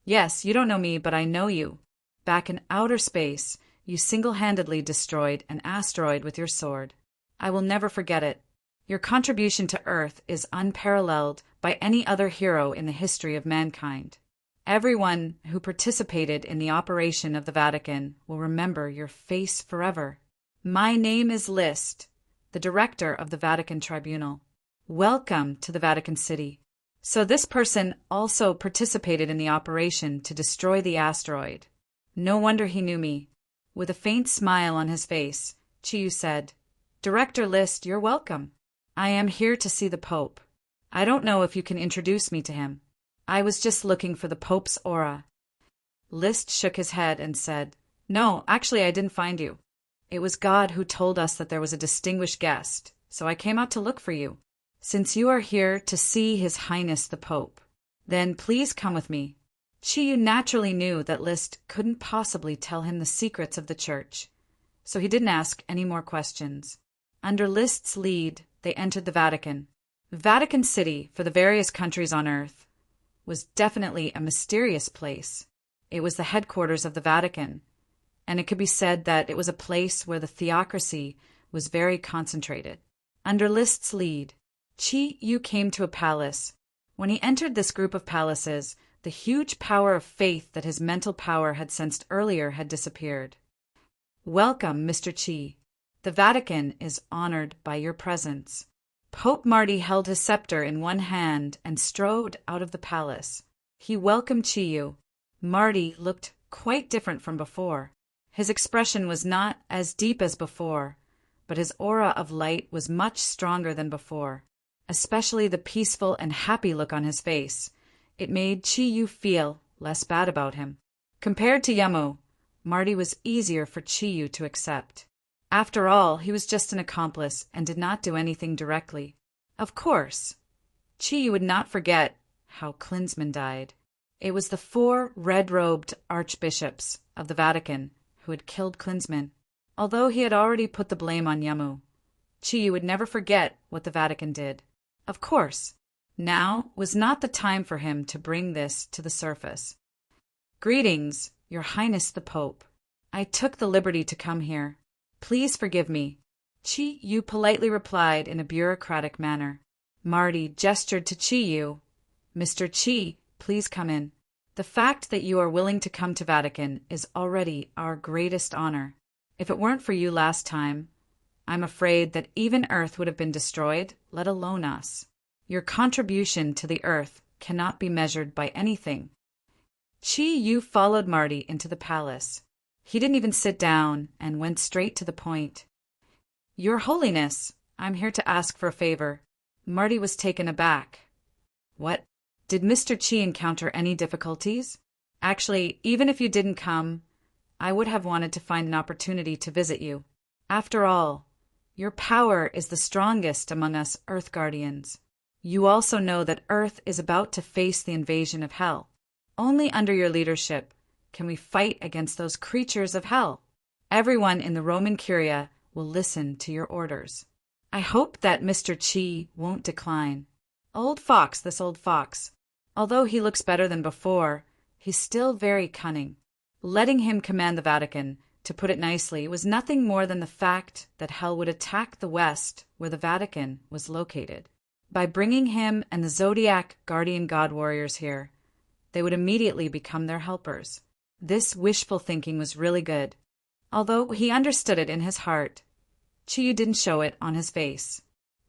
"Yes, you don't know me, but I know you. Back in outer space, you single-handedly destroyed an asteroid with your sword. I will never forget it. Your contribution to Earth is unparalleled by any other hero in the history of mankind. Everyone who participated in the operation of the Vatican will remember your face forever. My name is Liszt, the director of the Vatican Tribunal. Welcome to the Vatican City." So this person also participated in the operation to destroy the asteroid. No wonder he knew me. With a faint smile on his face, Chi-Yu said, "Director Liszt, you're welcome. I am here to see the Pope. I don't know if you can introduce me to him. I was just looking for the Pope's aura." Liszt shook his head and said, "No, actually I didn't find you. It was God who told us that there was a distinguished guest, so I came out to look for you. Since you are here to see His Highness the Pope, Then please come with me. Chiyu naturally knew that Liszt couldn't possibly tell him the secrets of the church, so he didn't ask any more questions. Under Liszt's lead, they entered the Vatican. Vatican City, for the various countries on Earth, was definitely a mysterious place. It was the headquarters of the Vatican, and it could be said that it was a place where the theocracy was very concentrated. Under Liszt's lead, Chi-Yu came to a palace. When he entered this group of palaces, the huge power of faith that his mental power had sensed earlier had disappeared. Welcome, Mr. Chi. The Vatican is honored by your presence. Pope Marty held his scepter in one hand and strode out of the palace. He welcomed Chi-Yu. Marty looked quite different from before. His expression was not as deep as before, but his aura of light was much stronger than before, especially the peaceful and happy look on his face. It made Chi-Yu feel less bad about him. Compared to Yamu, Marty was easier for Chi-Yu to accept. After all, he was just an accomplice and did not do anything directly. Of course, Chi-Yu would not forget how Klinsmann died. It was the 4 red-robed archbishops of the Vatican who had killed Klinsmann. Although he had already put the blame on Yamu, Chi-Yu would never forget what the Vatican did. Of course, now was not the time for him to bring this to the surface. Greetings, Your Highness the Pope. I took the liberty to come here. Please forgive me. Chi-Yu politely replied in a bureaucratic manner. Marty gestured to Chi-Yu. Mr. Chi, please come in. The fact that you are willing to come to Vatican is already our greatest honor. If it weren't for you last time, I'm afraid that even Earth would have been destroyed, let alone us. Your contribution to the Earth cannot be measured by anything. Chi-Yu followed Marty into the palace. He didn't even sit down and went straight to the point. Your Holiness, I'm here to ask for a favor. Marty was taken aback. What? Did Mr. Chi encounter any difficulties? Actually, even if you didn't come, I would have wanted to find an opportunity to visit you. After all, your power is the strongest among us Earth Guardians. You also know that Earth is about to face the invasion of Hell. Only under your leadership can we fight against those creatures of Hell. Everyone in the Roman Curia will listen to your orders. I hope that Mr. Chi won't decline. Old fox, this old fox. Although he looks better than before, he's still very cunning. Letting him command the Vatican, to put it nicely, was nothing more than the fact that Hell would attack the West, where the Vatican was located. By bringing him and the Zodiac guardian god warriors here, they would immediately become their helpers. This wishful thinking was really good. Although he understood it in his heart, Chi-Yu didn't show it on his face.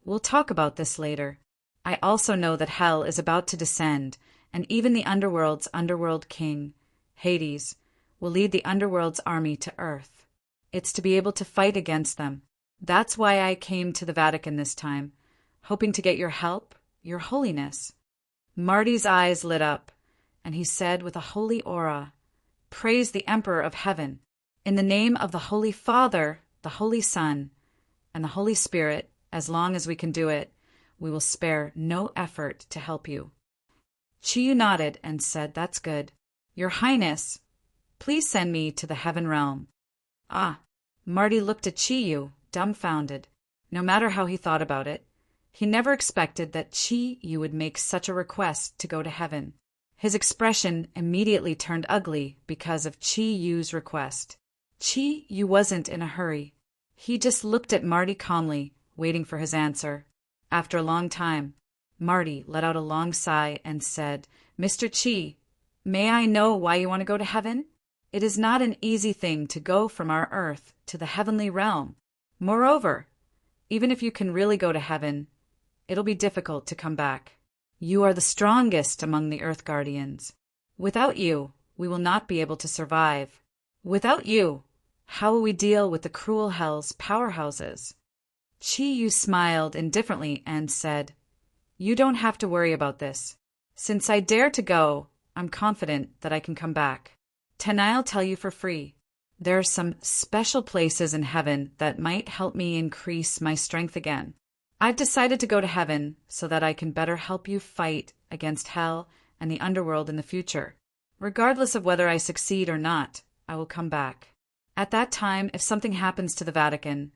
We'll talk about this later. I also know that Hell is about to descend, and even the Underworld's underworld king, Hades, will lead the Underworld's army to Earth. It's to be able to fight against them. That's why I came to the Vatican this time, hoping to get your help, Your Holiness. Marty's eyes lit up, and he said with a holy aura, Praise the Emperor of Heaven. In the name of the Holy Father, the Holy Son, and the Holy Spirit, as long as we can do it, we will spare no effort to help you. Chi-Yu nodded and said, That's good. Your Highness, please send me to the Heaven Realm. Ah, Marty looked at Chi-Yu, dumbfounded. No matter how he thought about it, he never expected that Chi-Yu would make such a request to go to heaven. His expression immediately turned ugly because of Chi-Yu's request. Chi-Yu wasn't in a hurry. He just looked at Marty calmly, waiting for his answer. After a long time, Marty let out a long sigh and said, Mr. Chi, may I know why you want to go to heaven? It is not an easy thing to go from our Earth to the heavenly realm. Moreover, even if you can really go to heaven, it'll be difficult to come back. You are the strongest among the Earth Guardians. Without you, we will not be able to survive. Without you, how will we deal with the cruel Hell's powerhouses? Chi-Yu smiled indifferently and said, You don't have to worry about this. Since I dare to go, I'm confident that I can come back. I'll tell you for free. There are some special places in heaven that might help me increase my strength again. I've decided to go to heaven so that I can better help you fight against Hell and the underworld in the future. Regardless of whether I succeed or not, I will come back. At that time, if something happens to the Vatican,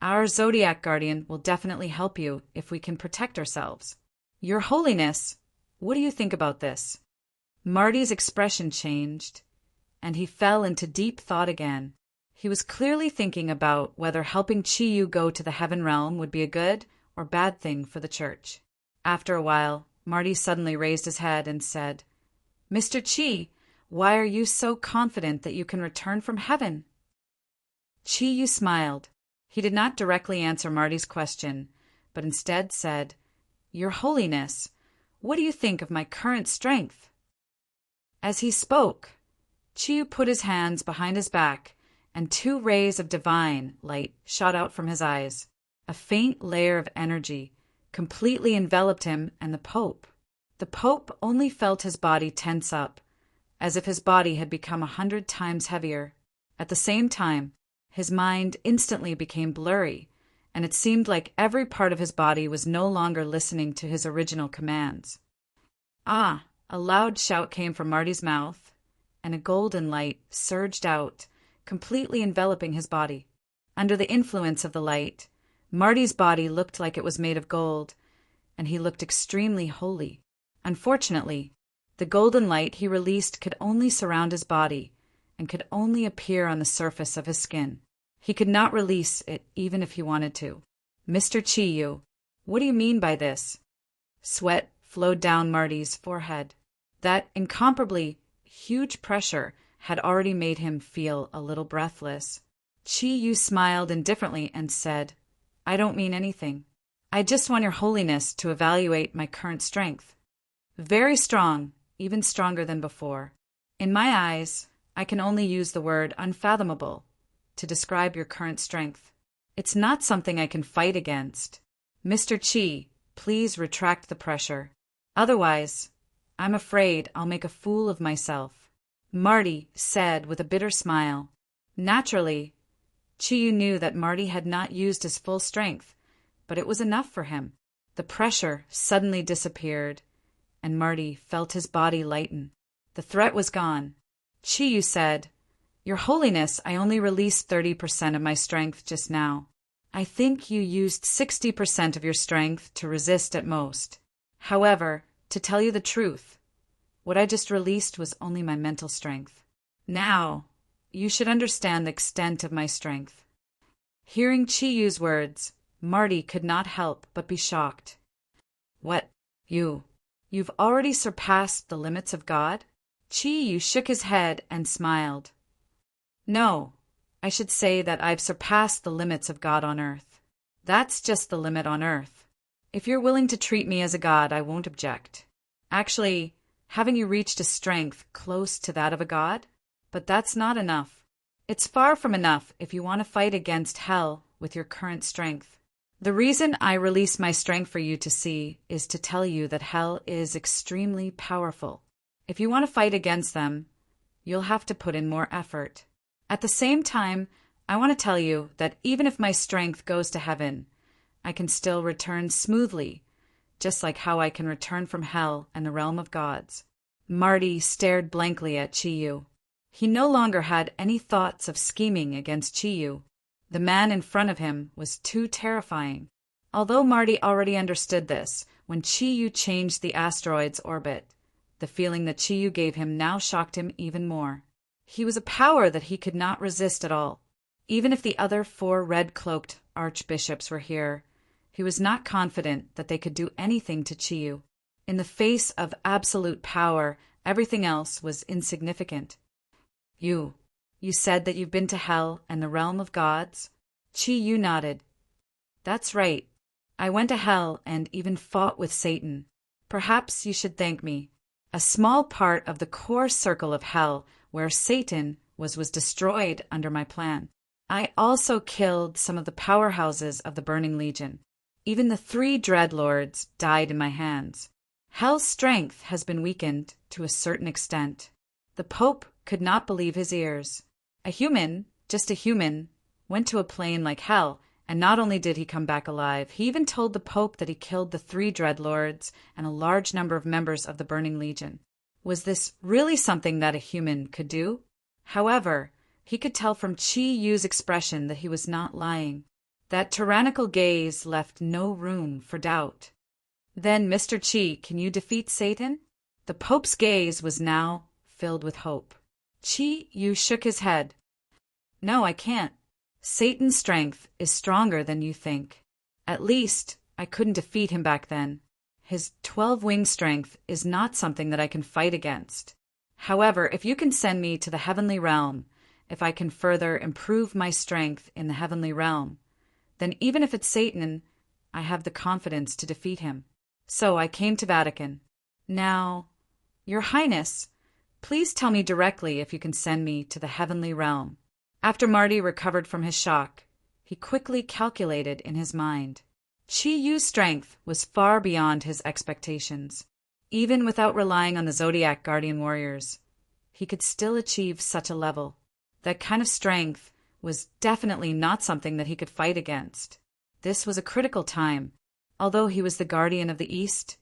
our Zodiac guardian will definitely help you if we can protect ourselves. Your Holiness, what do you think about this? Marty's expression changed, and he fell into deep thought again. He was clearly thinking about whether helping Chi-Yu go to the heaven realm would be a good or bad thing for the church. After a while, Marty suddenly raised his head and said, "Mr. Chi, why are you so confident that you can return from heaven?" Chi-Yu smiled. He did not directly answer Marty's question, but instead said, "Your Holiness, what do you think of my current strength?" As he spoke, Chi-Yu put his hands behind his back, and 2 rays of divine light shot out from his eyes. A faint layer of energy completely enveloped him and the Pope. The Pope only felt his body tense up, as if his body had become 100 times heavier. At the same time, his mind instantly became blurry, and it seemed like every part of his body was no longer listening to his original commands. "Ah!" A loud shout came from Marty's mouth, and a golden light surged out, completely enveloping his body. Under the influence of the light, Marty's body looked like it was made of gold, and he looked extremely holy. Unfortunately, the golden light he released could only surround his body and could only appear on the surface of his skin. He could not release it even if he wanted to. "Mr. Chi-Yu, what do you mean by this?" Sweat flowed down Marty's forehead. That incomparably huge pressure had already made him feel a little breathless. Chi-Yu smiled indifferently and said, "I don't mean anything. I just want your Holiness to evaluate my current strength. Very strong, even stronger than before. In my eyes, I can only use the word unfathomable to describe your current strength. It's not something I can fight against. Mr. Chi, please retract the pressure. Otherwise, I'm afraid I'll make a fool of myself." Marty said with a bitter smile. Naturally, Chi-Yu knew that Marty had not used his full strength, but it was enough for him. The pressure suddenly disappeared, and Marty felt his body lighten. The threat was gone. Chi-Yu said, "Your Holiness, I only released 30% of my strength just now. I think you used 60% of your strength to resist at most. However, to tell you the truth, what I just released was only my mental strength. Now, you should understand the extent of my strength." Hearing Chi-Yu's words, Marty could not help but be shocked. "What? You've already surpassed the limits of God?" Chi-Yu shook his head and smiled. "No, I should say that I've surpassed the limits of God on earth. That's just the limit on earth. If you're willing to treat me as a god, I won't object. Actually, haven't you reached a strength close to that of a god? But that's not enough. It's far from enough if you want to fight against hell with your current strength. The reason I release my strength for you to see is to tell you that hell is extremely powerful. If you want to fight against them, you'll have to put in more effort. At the same time, I want to tell you that even if my strength goes to heaven, I can still return smoothly, just like how I can return from hell and the realm of gods." Marty stared blankly at Chi-Yu. He no longer had any thoughts of scheming against Chi-Yu. The man in front of him was too terrifying. Although Marty already understood this, when Chi-Yu changed the asteroid's orbit, the feeling that Chi-Yu gave him now shocked him even more. He was a power that he could not resist at all. Even if the other 4 red-cloaked archbishops were here, he was not confident that they could do anything to Chi-Yu. In the face of absolute power, everything else was insignificant. You said that you've been to hell and the realm of gods?" Chi-Yu nodded. "That's right. I went to hell and even fought with Satan. Perhaps you should thank me. A small part of the core circle of hell where Satan was destroyed under my plan. I also killed some of the powerhouses of the Burning Legion. Even the 3 Dreadlords died in my hands. Hell's strength has been weakened to a certain extent." The Pope could not believe his ears. A human, just a human, went to a plane like hell And not only did he come back alive, he even told the Pope that he killed the 3 Dreadlords and a large number of members of the Burning Legion. Was this really something that a human could do? However, he could tell from Chi Yu's expression that he was not lying. That tyrannical gaze left no room for doubt. Then, Mr. Chi, can you defeat Satan? The Pope's gaze was now filled with hope. Chi Yu shook his head. No, I can't. Satan's strength is stronger than you think. At least, I couldn't defeat him back then. His 12-wing strength is not something that I can fight against. However, if you can send me to the heavenly realm, if I can further improve my strength in the heavenly realm, then even if it's Satan, I have the confidence to defeat him. So I came to Vatican. Now, Your Highness, please tell me directly if you can send me to the heavenly realm. After Marty recovered from his shock, he quickly calculated in his mind. Chi Yu's strength was far beyond his expectations. Even without relying on the Zodiac Guardian Warriors, he could still achieve such a level. That kind of strength was definitely not something that he could fight against. This was a critical time. Although he was the Guardian of the East,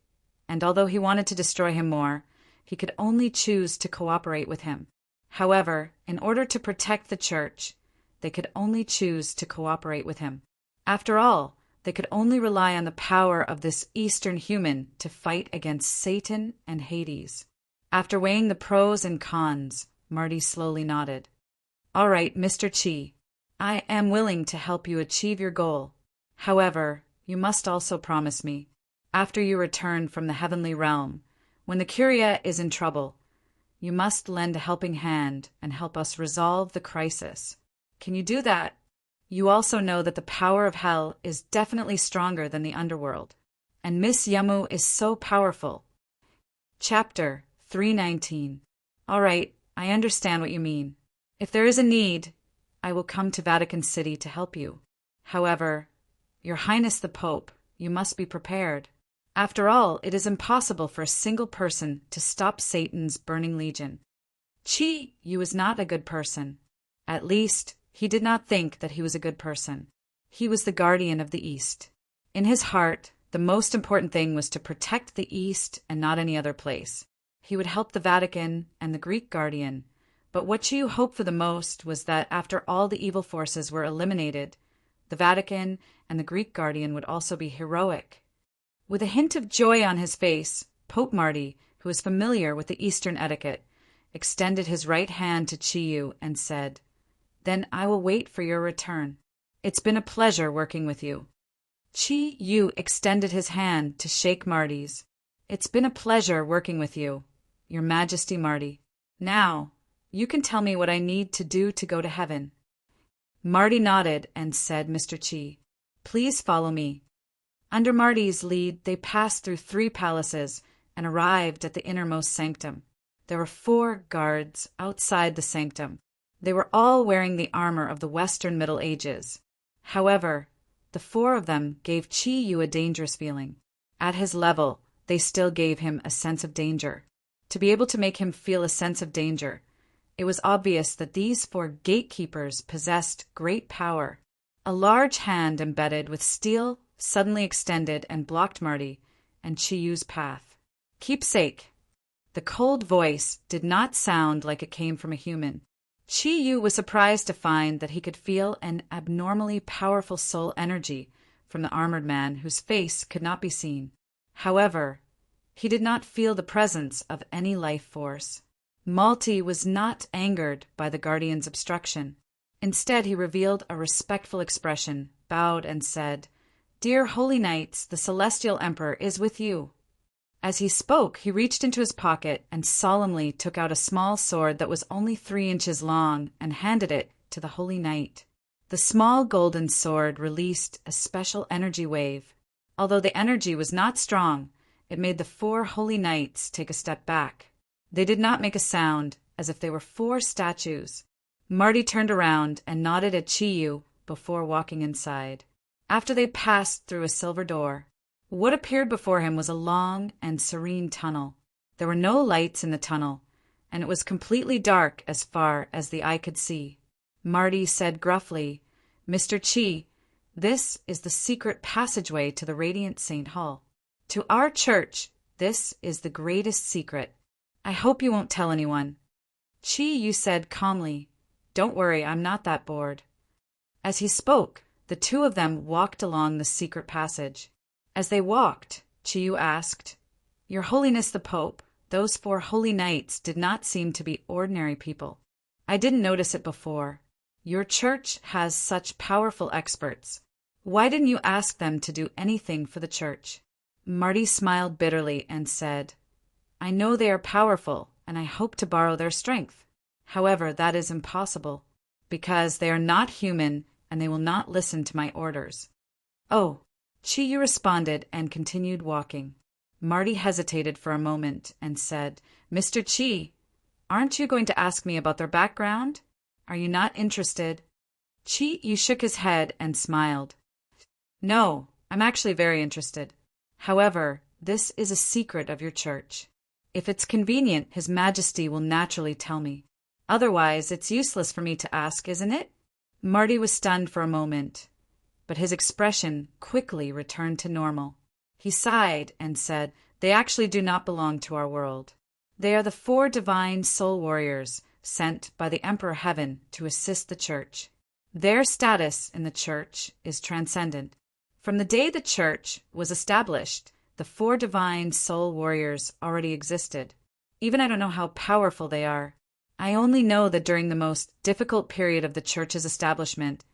and although he wanted to destroy him more, he could only choose to cooperate with him. However, in order to protect the Church, they could only choose to cooperate with him. After all, they could only rely on the power of this Eastern human to fight against Satan and Hades. After weighing the pros and cons, Marty slowly nodded. All right, Mr. Chi, I am willing to help you achieve your goal. However, you must also promise me, after you return from the heavenly realm, when the Curia is in trouble, you must lend a helping hand and help us resolve the crisis. Can you do that? You also know that the power of hell is definitely stronger than the underworld, and Miss Yamu is so powerful. Chapter 319. All right, I understand what you mean. If there is a need, I will come to Vatican City to help you. However, Your Highness the Pope, you must be prepared. After all, it is impossible for a single person to stop Satan's burning legion. Chi Yu is not a good person. At least, he did not think that he was a good person. He was the guardian of the East. In his heart, the most important thing was to protect the East and not any other place. He would help the Vatican and the Greek Guardian, but what Chi Yu hoped for the most was that after all the evil forces were eliminated, the Vatican and the Greek Guardian would also be heroic. With a hint of joy on his face, Pope Marty, who was familiar with the Eastern etiquette, extended his right hand to Chi Yu and said, Then I will wait for your return. It's been a pleasure working with you. Chi Yu extended his hand to shake Marty's. It's been a pleasure working with you, Your Majesty Marty. Now, you can tell me what I need to do to go to heaven. Marty nodded and said, Mr. Chi, please follow me. Under Marty's lead, they passed through 3 palaces and arrived at the innermost sanctum. There were 4 guards outside the sanctum. They were all wearing the armor of the Western Middle Ages. However, the 4 of them gave Chi Yu a dangerous feeling. At his level, they still gave him a sense of danger. To be able to make him feel a sense of danger, it was obvious that these 4 gatekeepers possessed great power. A large hand embedded with steel suddenly extended and blocked Marty and Chi Yu's path. Keepsake. The cold voice did not sound like it came from a human. Chi Yu was surprised to find that he could feel an abnormally powerful soul energy from the armored man whose face could not be seen. However, he did not feel the presence of any life force. Malty was not angered by the Guardian's obstruction. Instead, he revealed a respectful expression, bowed, and said, Dear Holy Knights, the Celestial Emperor is with you. As he spoke, he reached into his pocket and solemnly took out a small sword that was only 3 inches long and handed it to the Holy Knight. The small golden sword released a special energy wave. Although the energy was not strong, it made the 4 Holy Knights take a step back. They did not make a sound, as if they were 4 statues. Marty turned around and nodded at Chi Yu before walking inside. After they passed through a silver door, what appeared before him was a long and serene tunnel. There were no lights in the tunnel, and it was completely dark as far as the eye could see. Marty said gruffly, Mr. Chi, This is the secret passageway to the Radiant Saint Hall. To our church, this is the greatest secret. I hope you won't tell anyone. Chi-Yu said calmly, "Don't worry, I'm not that bored." As he spoke, the two of them walked along the secret passage. As they walked, Chi-Yu asked, "Your Holiness the Pope, those 4 holy knights did not seem to be ordinary people. I didn't notice it before. Your church has such powerful experts. Why didn't you ask them to do anything for the church?" Marty smiled bitterly and said, "I know they are powerful, and I hope to borrow their strength. However, that is impossible, because they are not human and they will not listen to my orders." "Oh," Chi-Yu responded and continued walking. Marty hesitated for a moment and said, "Mr. Chi, aren't you going to ask me about their background? Are you not interested?" Chi-Yu shook his head and smiled. "No, I'm actually very interested. However, this is a secret of your church. If it's convenient, His Majesty will naturally tell me. Otherwise, it's useless for me to ask, isn't it?" Marty was stunned for a moment, but his expression quickly returned to normal. He sighed and said, "They actually do not belong to our world. They are the 4 divine soul warriors sent by the Emperor Heaven to assist the church. Their status in the church is transcendent. From the day the church was established, the 4 divine soul warriors already existed. Even I don't know how powerful they are. I only know that during the most difficult period of the church's establishment,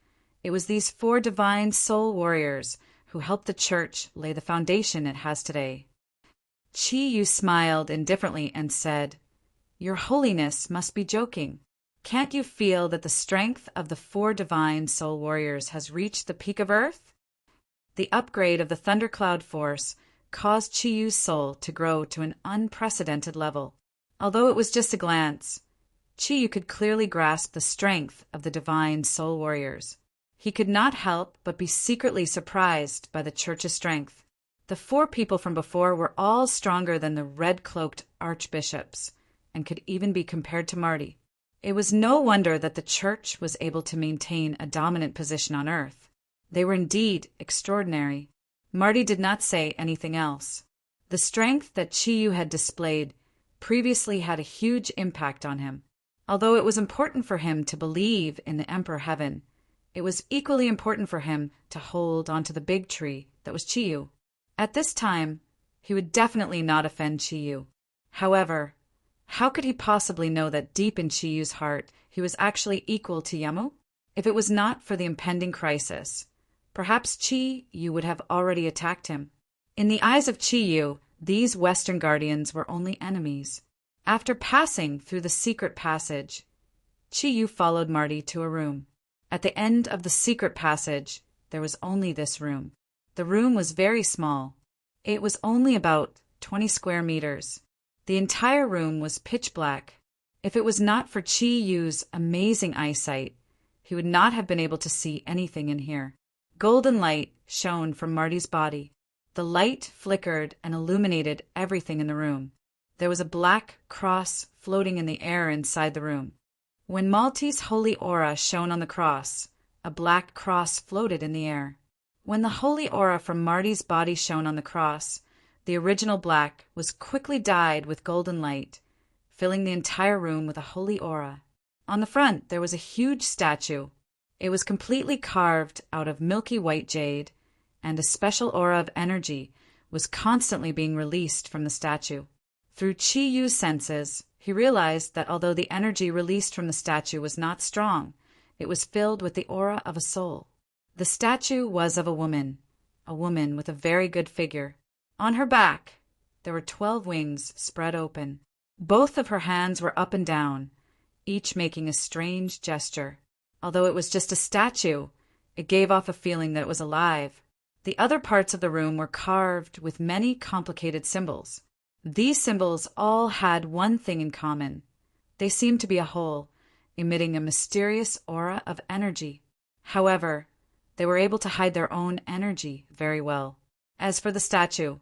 it was these 4 divine soul warriors who helped the church lay the foundation it has today." Chi-Yu smiled indifferently and said, "Your Holiness must be joking. Can't you feel that the strength of the 4 divine soul warriors has reached the peak of Earth?" The upgrade of the Thundercloud Force caused Chi-Yu's soul to grow to an unprecedented level. Although it was just a glance, Chi-Yu could clearly grasp the strength of the divine soul warriors. He could not help but be secretly surprised by the church's strength. The 4 people from before were all stronger than the red-cloaked archbishops, and could even be compared to Marty. It was no wonder that the church was able to maintain a dominant position on Earth. They were indeed extraordinary. Marty did not say anything else. The strength that Chi-Yu had displayed previously had a huge impact on him. Although it was important for him to believe in the Emperor Heaven, it was equally important for him to hold onto the big tree that was Chi-Yu. At this time, he would definitely not offend Chi-Yu. However, how could he possibly know that deep in Chi-Yu's heart he was actually equal to Yamu? If it was not for the impending crisis, perhaps Chi-Yu would have already attacked him. In the eyes of Chi-Yu, these Western Guardians were only enemies. After passing through the secret passage, Chi-Yu followed Marty to a room. At the end of the secret passage, there was only this room. The room was very small. It was only about 20 square meters. The entire room was pitch black. If it was not for Chi-Yu's amazing eyesight, he would not have been able to see anything in here. Golden light shone from Marty's body. The light flickered and illuminated everything in the room. There was a black cross floating in the air inside the room. When Malty's holy aura shone on the cross, a black cross floated in the air. When the holy aura from Marty's body shone on the cross, the original black was quickly dyed with golden light, filling the entire room with a holy aura. On the front, there was a huge statue. It was completely carved out of milky white jade, and a special aura of energy was constantly being released from the statue. Through Chi-Yu's senses, he realized that although the energy released from the statue was not strong, it was filled with the aura of a soul. The statue was of a woman with a very good figure. On her back, there were 12 wings spread open. Both of her hands were up and down, each making a strange gesture. Although it was just a statue, it gave off a feeling that it was alive. The other parts of the room were carved with many complicated symbols. These symbols all had one thing in common. They seemed to be a whole, emitting a mysterious aura of energy. However, they were able to hide their own energy very well. As for the statue,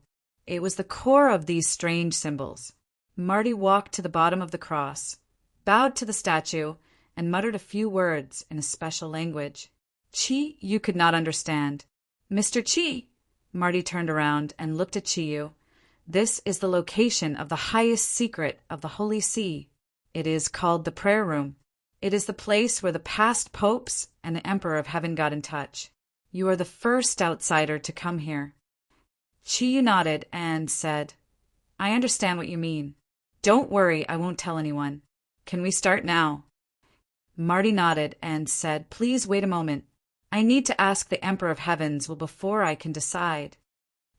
it was the core of these strange symbols. Marty walked to the bottom of the cross, bowed to the statue, and muttered a few words in a special language. Chi-Yu could not understand. Mr. Chi! Marty turned around and looked at Chi-Yu. This is the location of the highest secret of the Holy See. It is called the Prayer Room. It is the place where the past popes and the Emperor of Heaven got in touch. You are the first outsider to come here. Chi-Yu nodded and said, I understand what you mean. Don't worry, I won't tell anyone. Can we start now? Marty nodded and said, Please wait a moment. I need to ask the Emperor of Heavens before I can decide.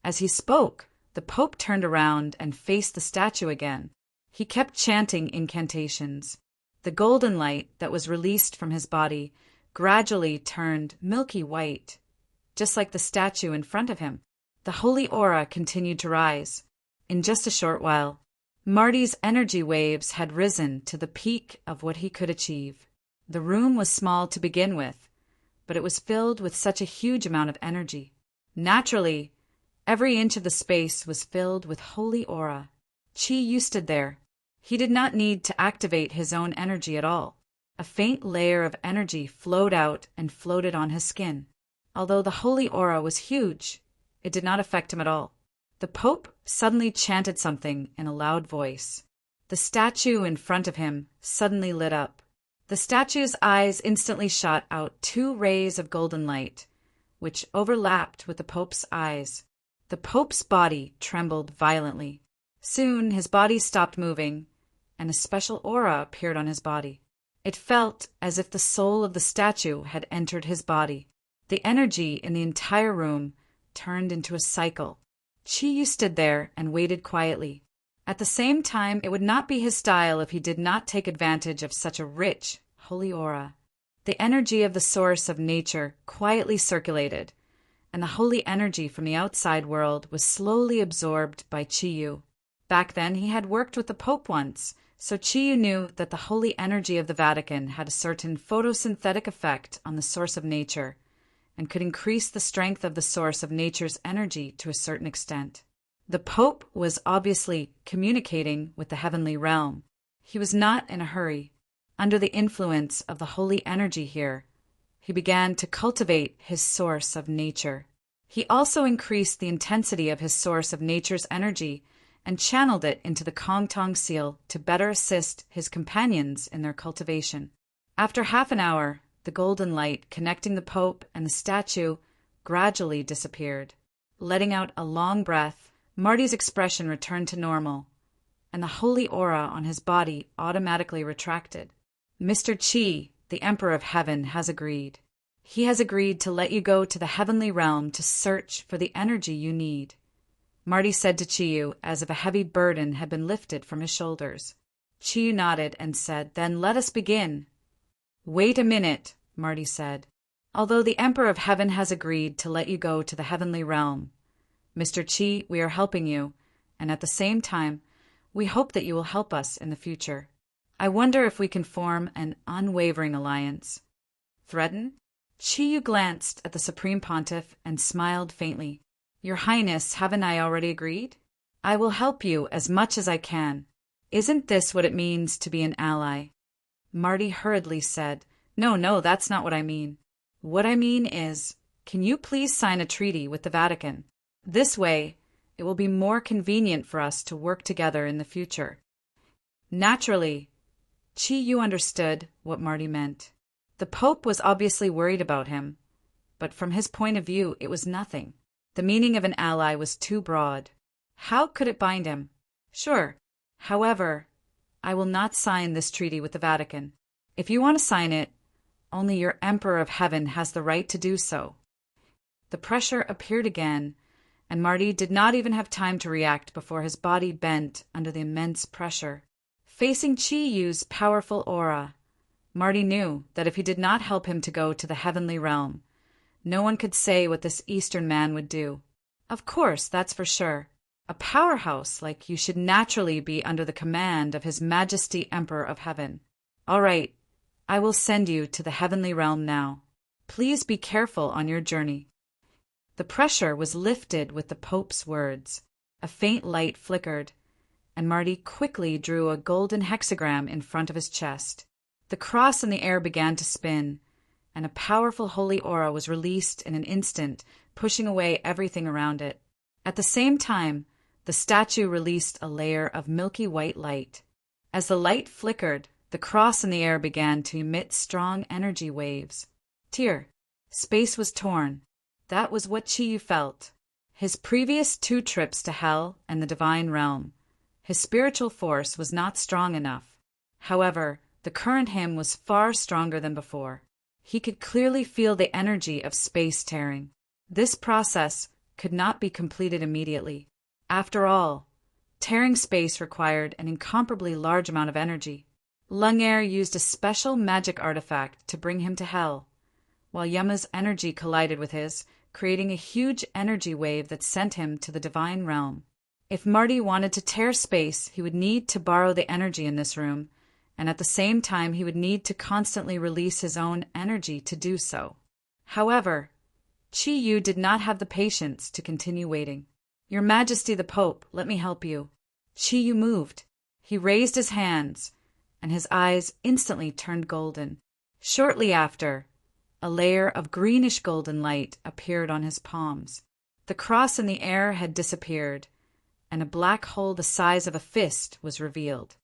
As he spoke, the Pope turned around and faced the statue again. He kept chanting incantations. The golden light that was released from his body gradually turned milky white, just like the statue in front of him. The holy aura continued to rise. In just a short while, Marty's energy waves had risen to the peak of what he could achieve. The room was small to begin with, but it was filled with such a huge amount of energy. Naturally, every inch of the space was filled with holy aura. Chi-Yu stood there. He did not need to activate his own energy at all. A faint layer of energy flowed out and floated on his skin. Although the holy aura was huge, it did not affect him at all. The Pope suddenly chanted something in a loud voice. The statue in front of him suddenly lit up. The statue's eyes instantly shot out 2 rays of golden light, which overlapped with the Pope's eyes. The Pope's body trembled violently. Soon his body stopped moving, and a special aura appeared on his body. It felt as if the soul of the statue had entered his body. The energy in the entire room turned into a cycle. Chi-Yu stood there and waited quietly. At the same time, it would not be his style if he did not take advantage of such a rich, holy aura. The energy of the source of nature quietly circulated, and the holy energy from the outside world was slowly absorbed by Chi-Yu. Back then, he had worked with the Pope once, so Chi-Yu knew that the holy energy of the Vatican had a certain photosynthetic effect on the source of nature, and could increase the strength of the source of nature's energy to a certain extent. The Pope was obviously communicating with the heavenly realm. He was not in a hurry. Under the influence of the holy energy here, he began to cultivate his source of nature. He also increased the intensity of his source of nature's energy and channeled it into the Kong Tong seal to better assist his companions in their cultivation. After half an hour, the golden light connecting the Pope and the statue gradually disappeared. Letting out a long breath, Marty's expression returned to normal, and the holy aura on his body automatically retracted. Mr. Chi, the Emperor of Heaven, has agreed. He has agreed to let you go to the heavenly realm to search for the energy you need, Marty said to Chi-Yu as if a heavy burden had been lifted from his shoulders. Chi-Yu nodded and said, Then let us begin. Wait a minute, Marty said. Although the Emperor of Heaven has agreed to let you go to the heavenly realm, Mr. Chi, we are helping you, and at the same time, we hope that you will help us in the future. I wonder if we can form an unwavering alliance. Threaten? Chi-Yu glanced at the Supreme Pontiff and smiled faintly. Your Highness, haven't I already agreed? I will help you as much as I can. Isn't this what it means to be an ally? Marty hurriedly said, No, that's not what I mean. What I mean is, can you please sign a treaty with the Vatican? This way, it will be more convenient for us to work together in the future. Naturally, Chi-Yu understood what Marty meant. The Pope was obviously worried about him, but from his point of view, it was nothing. The meaning of an ally was too broad. How could it bind him? Sure. However, I will not sign this treaty with the Vatican. If you want to sign it, only your Emperor of Heaven has the right to do so. The pressure appeared again, and Marty did not even have time to react before his body bent under the immense pressure. Facing Chi-Yu's powerful aura, Marty knew that if he did not help him to go to the heavenly realm, no one could say what this Eastern man would do. Of course, that's for sure. A powerhouse like you should naturally be under the command of His Majesty Emperor of Heaven. All right, I will send you to the heavenly realm now. Please be careful on your journey. The pressure was lifted with the Pope's words. A faint light flickered, and Marty quickly drew a golden hexagram in front of his chest. The cross in the air began to spin, and a powerful holy aura was released in an instant, pushing away everything around it. At the same time, the statue released a layer of milky white light. As the light flickered, the cross in the air began to emit strong energy waves. Tear. Space was torn. That was what Chi-Yu felt. His previous 2 trips to hell and the divine realm. His spiritual force was not strong enough. However, the current him was far stronger than before. He could clearly feel the energy of space tearing. This process could not be completed immediately. After all, tearing space required an incomparably large amount of energy. Lungair used a special magic artifact to bring him to hell, while Yama's energy collided with his, creating a huge energy wave that sent him to the divine realm. If Marty wanted to tear space, he would need to borrow the energy in this room, and at the same time he would need to constantly release his own energy to do so. However, Chi-Yu did not have the patience to continue waiting. "Your Majesty the Pope, let me help you." Chi-Yu moved. He raised his hands, and his eyes instantly turned golden. Shortly after, a layer of greenish-golden light appeared on his palms. The cross in the air had disappeared, and a black hole the size of a fist was revealed.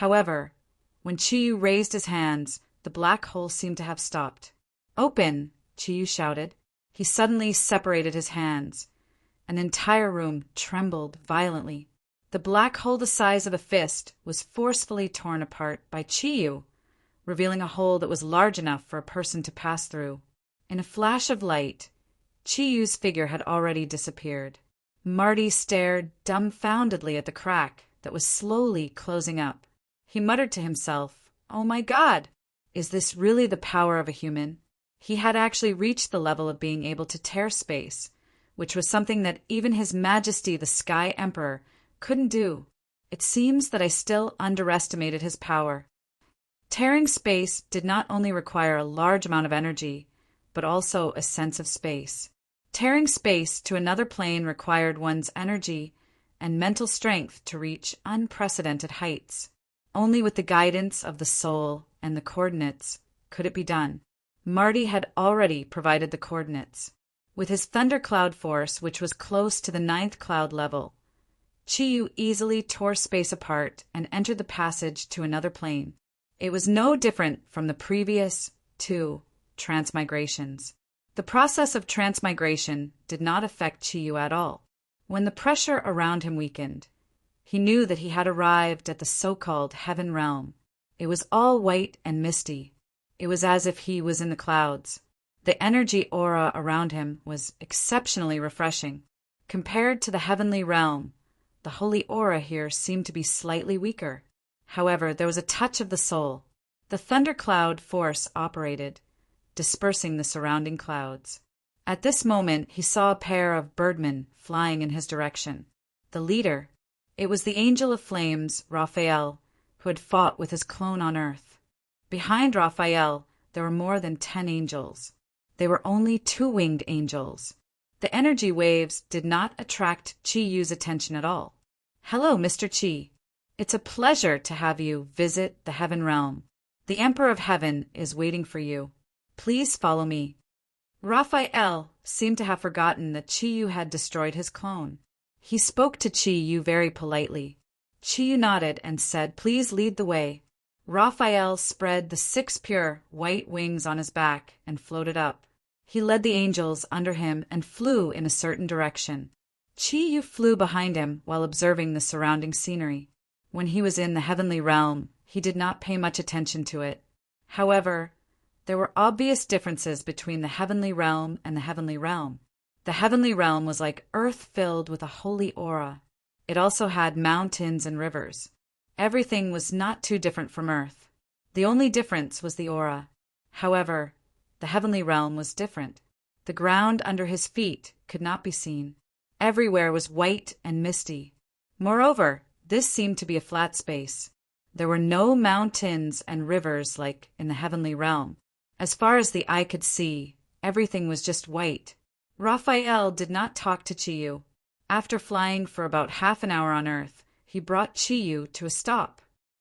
However, when Chi-Yu raised his hands, the black hole seemed to have stopped. "Open!" Chi-Yu shouted. He suddenly separated his hands. An entire room trembled violently. The black hole the size of a fist was forcefully torn apart by Chi-Yu, revealing a hole that was large enough for a person to pass through. In a flash of light, Chi-Yu's figure had already disappeared. Marty stared dumbfoundedly at the crack that was slowly closing up. He muttered to himself, "Oh my God! Is this really the power of a human?" He had actually reached the level of being able to tear space, which was something that even His Majesty the Sky Emperor couldn't do. It seems that I still underestimated his power. Tearing space did not only require a large amount of energy, but also a sense of space. Tearing space to another plane required one's energy and mental strength to reach unprecedented heights. Only with the guidance of the soul and the coordinates could it be done. Marty had already provided the coordinates. With his thundercloud force, which was close to the 9th cloud level, Chi-Yu easily tore space apart and entered the passage to another plane. It was no different from the previous 2 transmigrations. The process of transmigration did not affect Chi-Yu at all. When the pressure around him weakened, he knew that he had arrived at the so-called heaven realm. It was all white and misty. It was as if he was in the clouds. The energy aura around him was exceptionally refreshing. Compared to the heavenly realm, the holy aura here seemed to be slightly weaker. However, there was a touch of the soul. The thundercloud force operated, dispersing the surrounding clouds. At this moment, he saw a pair of birdmen flying in his direction. The leader, it was the Angel of Flames, Raphael, who had fought with his clone on Earth. Behind Raphael, there were more than 10 angels. They were only 2-winged angels. The energy waves did not attract Chi-Yu's attention at all. "Hello, Mr. Chi. It's a pleasure to have you visit the heaven realm. The Emperor of Heaven is waiting for you. Please follow me." Raphael seemed to have forgotten that Chi-Yu had destroyed his clone. He spoke to Chi-Yu very politely. Chi-Yu nodded and said, "Please lead the way." Raphael spread the 6 pure white wings on his back and floated up. He led the angels under him and flew in a certain direction. Chi-Yu flew behind him while observing the surrounding scenery. When he was in the heavenly realm, he did not pay much attention to it. However, there were obvious differences between the heavenly realm and the heavenly realm. The heavenly realm was like earth filled with a holy aura. It also had mountains and rivers. Everything was not too different from Earth. The only difference was the aura. However, the heavenly realm was different. The ground under his feet could not be seen. Everywhere was white and misty. Moreover, this seemed to be a flat space. There were no mountains and rivers like in the heavenly realm. As far as the eye could see, everything was just white. Raphael did not talk to Chi-Yu. After flying for about half an hour on Earth, he brought Chi-Yu to a stop.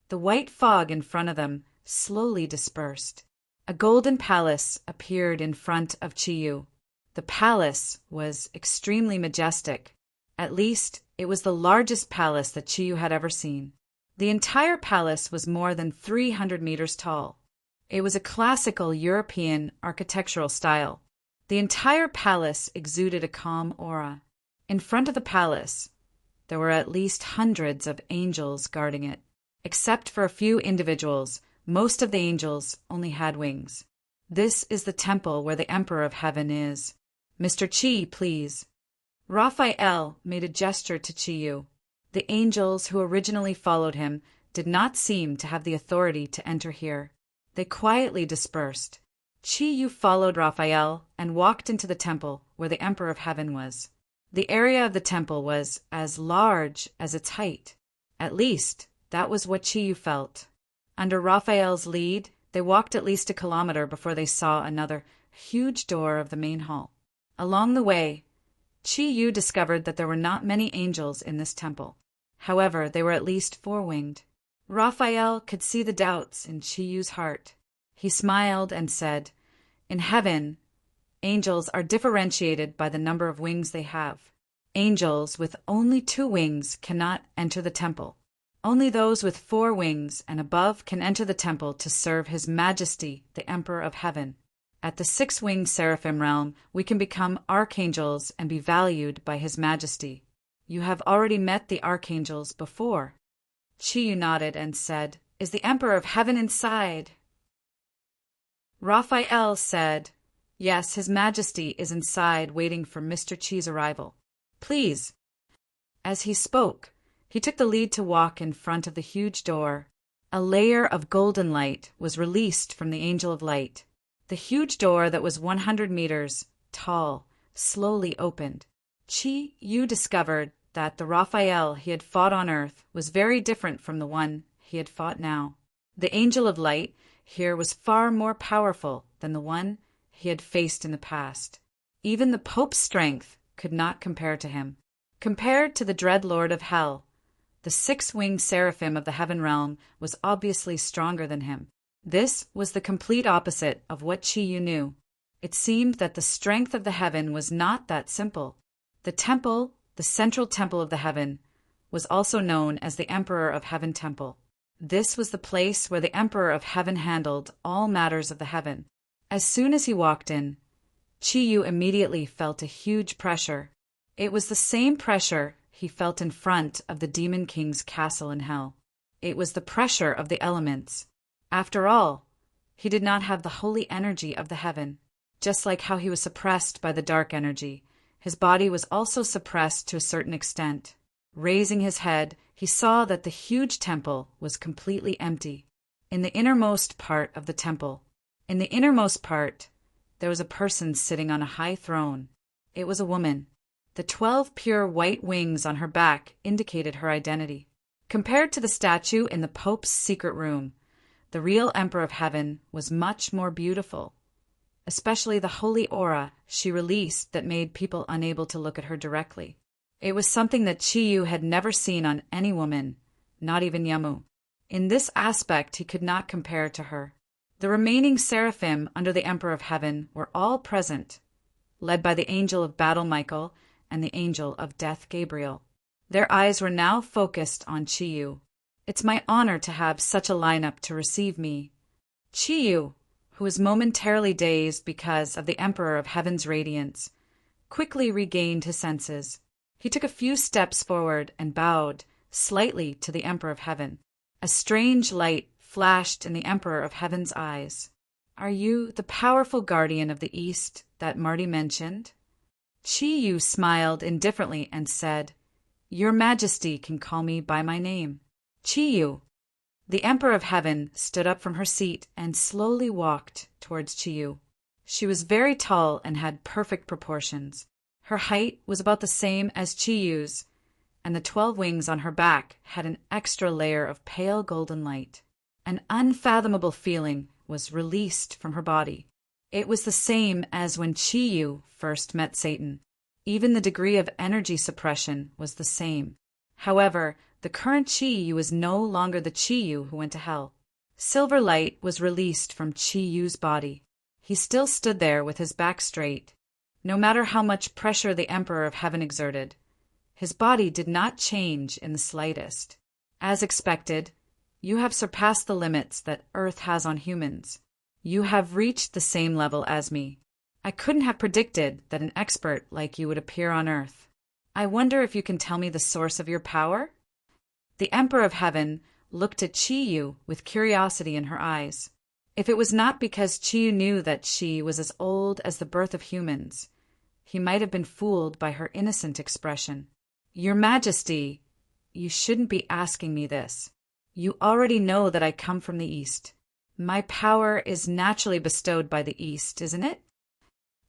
The white fog in front of them slowly dispersed. A golden palace appeared in front of Chi-Yu. The palace was extremely majestic. At least, it was the largest palace that Chi-Yu had ever seen. The entire palace was more than 300 meters tall. It was a classical European architectural style. The entire palace exuded a calm aura. In front of the palace, there were at least hundreds of angels guarding it. Except for a few individuals, most of the angels only had wings. This is the temple where the Emperor of Heaven is. Mr. Chi, please. Raphael made a gesture to Chi-Yu. The angels who originally followed him did not seem to have the authority to enter here. They quietly dispersed. Chi-Yu followed Raphael and walked into the temple where the Emperor of Heaven was. The area of the temple was as large as its height. At least, that was what Chi-Yu felt. Under Raphael's lead, they walked at least a kilometer before they saw another huge door of the main hall. Along the way, Chi-Yu discovered that there were not many angels in this temple. However, they were at least four-winged. Raphael could see the doubts in Chi-Yu's heart. He smiled and said, "In heaven, angels are differentiated by the number of wings they have. Angels with only 2 wings cannot enter the temple. Only those with 4 wings and above can enter the temple to serve His Majesty, the Emperor of Heaven. At the 6-winged seraphim realm, we can become archangels and be valued by His Majesty. You have already met the archangels before." Chi-Yu nodded and said, "Is the Emperor of Heaven inside?" Raphael said, "Yes, His Majesty is inside waiting for Mr. Chi's arrival. Please." As he spoke, he took the lead to walk in front of the huge door. A layer of golden light was released from the Angel of Light. The huge door that was 100 meters tall slowly opened. Chi-Yu discovered that the Raphael he had fought on Earth was very different from the one he had fought now. The Angel of Light here was far more powerful than the one he had faced in the past. Even the Pope's strength could not compare to him. Compared to the dread Lord of Hell, the 6-winged seraphim of the heaven realm was obviously stronger than him. This was the complete opposite of what Chi-Yu knew. It seemed that the strength of the heaven was not that simple. The temple, the central temple of the heaven, was also known as the Emperor of Heaven Temple. This was the place where the Emperor of Heaven handled all matters of the heaven. As soon as he walked in, Chi-Yu immediately felt a huge pressure. It was the same pressure he felt in front of the Demon King's castle in hell. It was the pressure of the elements. After all, he did not have the holy energy of the heaven. Just like how he was suppressed by the dark energy, his body was also suppressed to a certain extent. Raising his head, he saw that the huge temple was completely empty. In the innermost part of the temple, there was a person sitting on a high throne. It was a woman. The 12 pure white wings on her back indicated her identity. Compared to the statue in the Pope's secret room, the real Emperor of Heaven was much more beautiful, especially the holy aura she released that made people unable to look at her directly. It was something that Chi-Yu had never seen on any woman, not even Yamu. In this aspect, he could not compare to her. The remaining seraphim under the Emperor of Heaven were all present, led by the Angel of Battle Michael and the Angel of Death Gabriel. Their eyes were now focused on Chi-Yu. "It's my honor to have such a lineup to receive me." Chi-Yu, who was momentarily dazed because of the Emperor of Heaven's radiance, quickly regained his senses. He took a few steps forward and bowed slightly to the Emperor of Heaven. A strange light flashed in the Emperor of Heaven's eyes. "Are you the powerful guardian of the East that Marty mentioned?" Chi-Yu smiled indifferently and said, "Your Majesty can call me by my name." Chi-Yu. The Emperor of Heaven stood up from her seat and slowly walked towards Chi-Yu. She was very tall and had perfect proportions. Her height was about the same as Chi-Yu's, and the 12 wings on her back had an extra layer of pale golden light. An unfathomable feeling was released from her body. It was the same as when Chi-Yu first met Satan. Even the degree of energy suppression was the same. However, the current Chi-Yu was no longer the Chi-Yu who went to hell. Silver light was released from Chi Yu's body. He still stood there with his back straight. No matter how much pressure the Emperor of Heaven exerted, his body did not change in the slightest. As expected, you have surpassed the limits that Earth has on humans. You have reached the same level as me. I couldn't have predicted that an expert like you would appear on Earth. I wonder if you can tell me the source of your power? The Emperor of Heaven looked at Chi Yu with curiosity in her eyes. If it was not because Chi Yu knew that she was as old as the birth of humans, he might have been fooled by her innocent expression. Your Majesty, you shouldn't be asking me this. You already know that I come from the East. My power is naturally bestowed by the East, isn't it?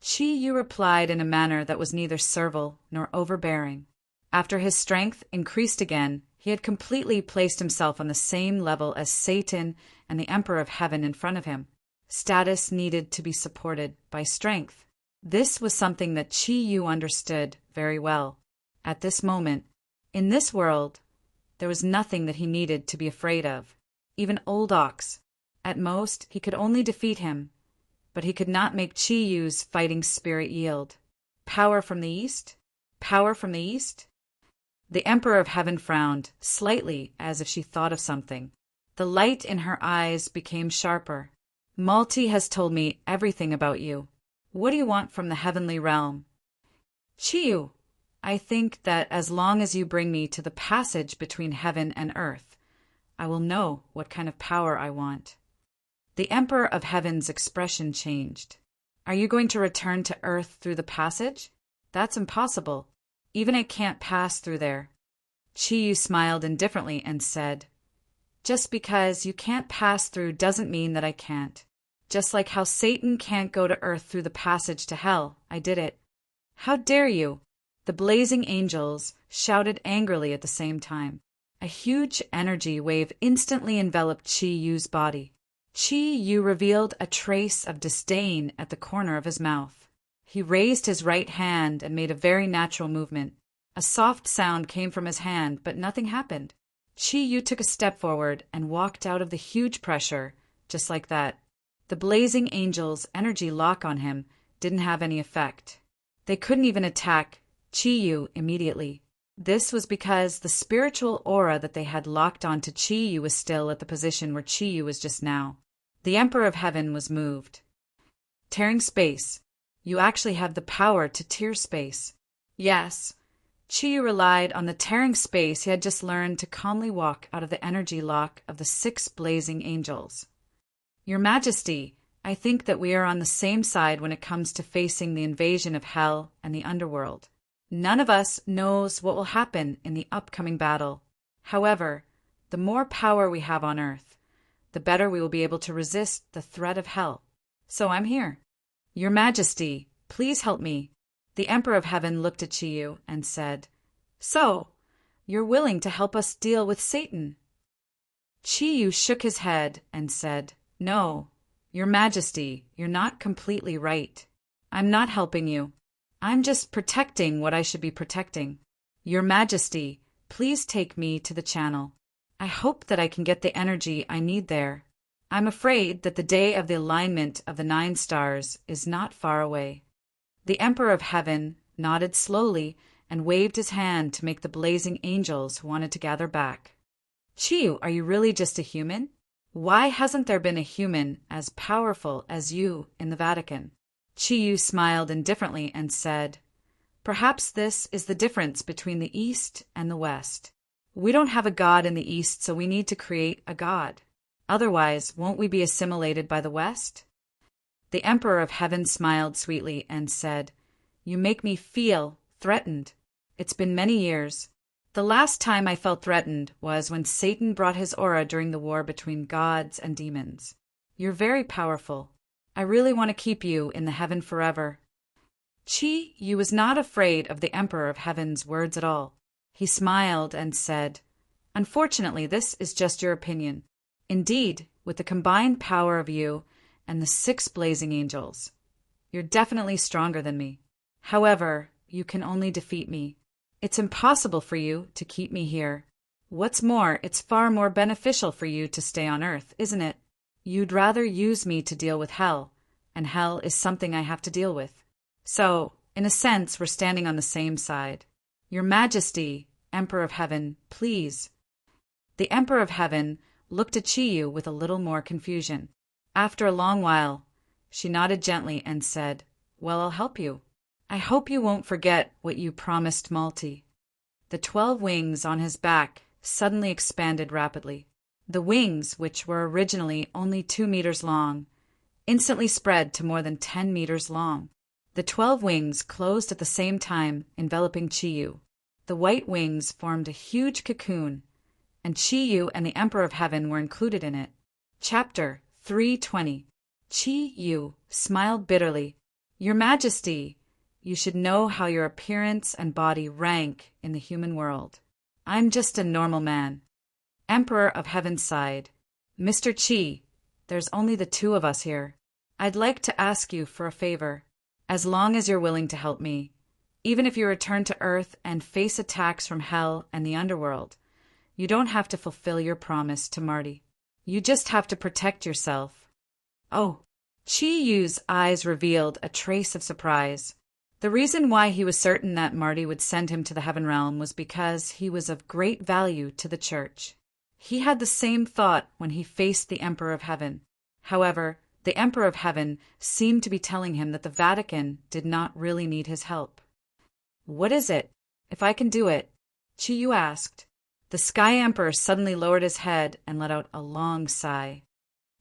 Chi Yu replied in a manner that was neither servile nor overbearing. After his strength increased again, he had completely placed himself on the same level as Satan and the Emperor of Heaven in front of him. Status needed to be supported by strength. This was something that Chi Yu understood very well. At this moment, in this world, there was nothing that he needed to be afraid of. Even Old Ox. At most, he could only defeat him, but he could not make Chi Yu's fighting spirit yield. Power from the East? Power from the East? The Emperor of Heaven frowned, slightly as if she thought of something. The light in her eyes became sharper. Malti has told me everything about you. What do you want from the heavenly realm? Chi Yu, I think that as long as you bring me to the passage between heaven and earth, I will know what kind of power I want. The Emperor of Heaven's expression changed. Are you going to return to Earth through the passage? That's impossible. Even I can't pass through there. Chi Yu smiled indifferently and said, Just because you can't pass through doesn't mean that I can't. Just like how Satan can't go to Earth through the passage to hell, I did it. How dare you? The blazing angels shouted angrily at the same time. A huge energy wave instantly enveloped Chi Yu's body. Chi Yu revealed a trace of disdain at the corner of his mouth. He raised his right hand and made a very natural movement. A soft sound came from his hand, but nothing happened. Chi Yu took a step forward and walked out of the huge pressure, just like that. The blazing angels' energy lock on him didn't have any effect. They couldn't even attack Chi Yu immediately. This was because the spiritual aura that they had locked onto Chi Yu was still at the position where Chi Yu was just now. The Emperor of Heaven was moved. Tearing space. You actually have the power to tear space. Yes. Chi Yu relied on the tearing space he had just learned to calmly walk out of the energy lock of the 6 blazing angels. Your Majesty, I think that we are on the same side when it comes to facing the invasion of hell and the underworld. None of us knows what will happen in the upcoming battle. However, the more power we have on Earth, the better we will be able to resist the threat of hell. So I'm here. Your Majesty, please help me. The Emperor of Heaven looked at Chi Yu and said, So, you're willing to help us deal with Satan? Chi Yu shook his head and said, No, Your Majesty, you're not completely right. I'm not helping you. I'm just protecting what I should be protecting. Your Majesty, please take me to the channel. I hope that I can get the energy I need there. I'm afraid that the day of the alignment of the 9 stars is not far away. The Emperor of Heaven nodded slowly and waved his hand to make the blazing angels who wanted to gather back. Chi Yu, are you really just a human? Why hasn't there been a human as powerful as you in the Vatican? Chi Yu smiled indifferently and said, Perhaps this is the difference between the East and the West. We don't have a god in the East, so we need to create a god. Otherwise, won't we be assimilated by the West? The Emperor of Heaven smiled sweetly and said, You make me feel threatened. It's been many years. The last time I felt threatened was when Satan brought his aura during the war between gods and demons. You're very powerful. I really want to keep you in the heaven forever. Chi Yu was not afraid of the Emperor of Heaven's words at all. He smiled and said, Unfortunately, this is just your opinion. Indeed, with the combined power of you and the 6 blazing angels, you're definitely stronger than me. However, you can only defeat me. It's impossible for you to keep me here. What's more, it's far more beneficial for you to stay on Earth, isn't it? You'd rather use me to deal with hell, and hell is something I have to deal with. So, in a sense, we're standing on the same side. Your Majesty, Emperor of Heaven, please. The Emperor of Heaven looked at Chiyu with a little more confusion. After a long while, she nodded gently and said, "Well, I'll help you. I hope you won't forget what you promised Malti." The 12 wings on his back suddenly expanded rapidly. The wings, which were originally only 2 meters long, instantly spread to more than 10 meters long. The 12 wings closed at the same time, enveloping Chiyu. The white wings formed a huge cocoon, and Chiyu and the Emperor of Heaven were included in it. Chapter 320. Chiyu smiled bitterly. "Your Majesty, you should know how your appearance and body rank in the human world. I'm just a normal man." Emperor of Heaven sighed. "Mr. Chi, there's only the two of us here. I'd like to ask you for a favor. As long as you're willing to help me, even if you return to Earth and face attacks from Hell and the Underworld, you don't have to fulfill your promise to Marty. You just have to protect yourself." Oh, Chi-Yu's eyes revealed a trace of surprise. The reason why he was certain that Marty would send him to the Heaven Realm was because he was of great value to the Church. He had the same thought when he faced the Emperor of Heaven. However, the Emperor of Heaven seemed to be telling him that the Vatican did not really need his help. "What is it? If I can do it?" Chiyu asked. The Sky Emperor suddenly lowered his head and let out a long sigh.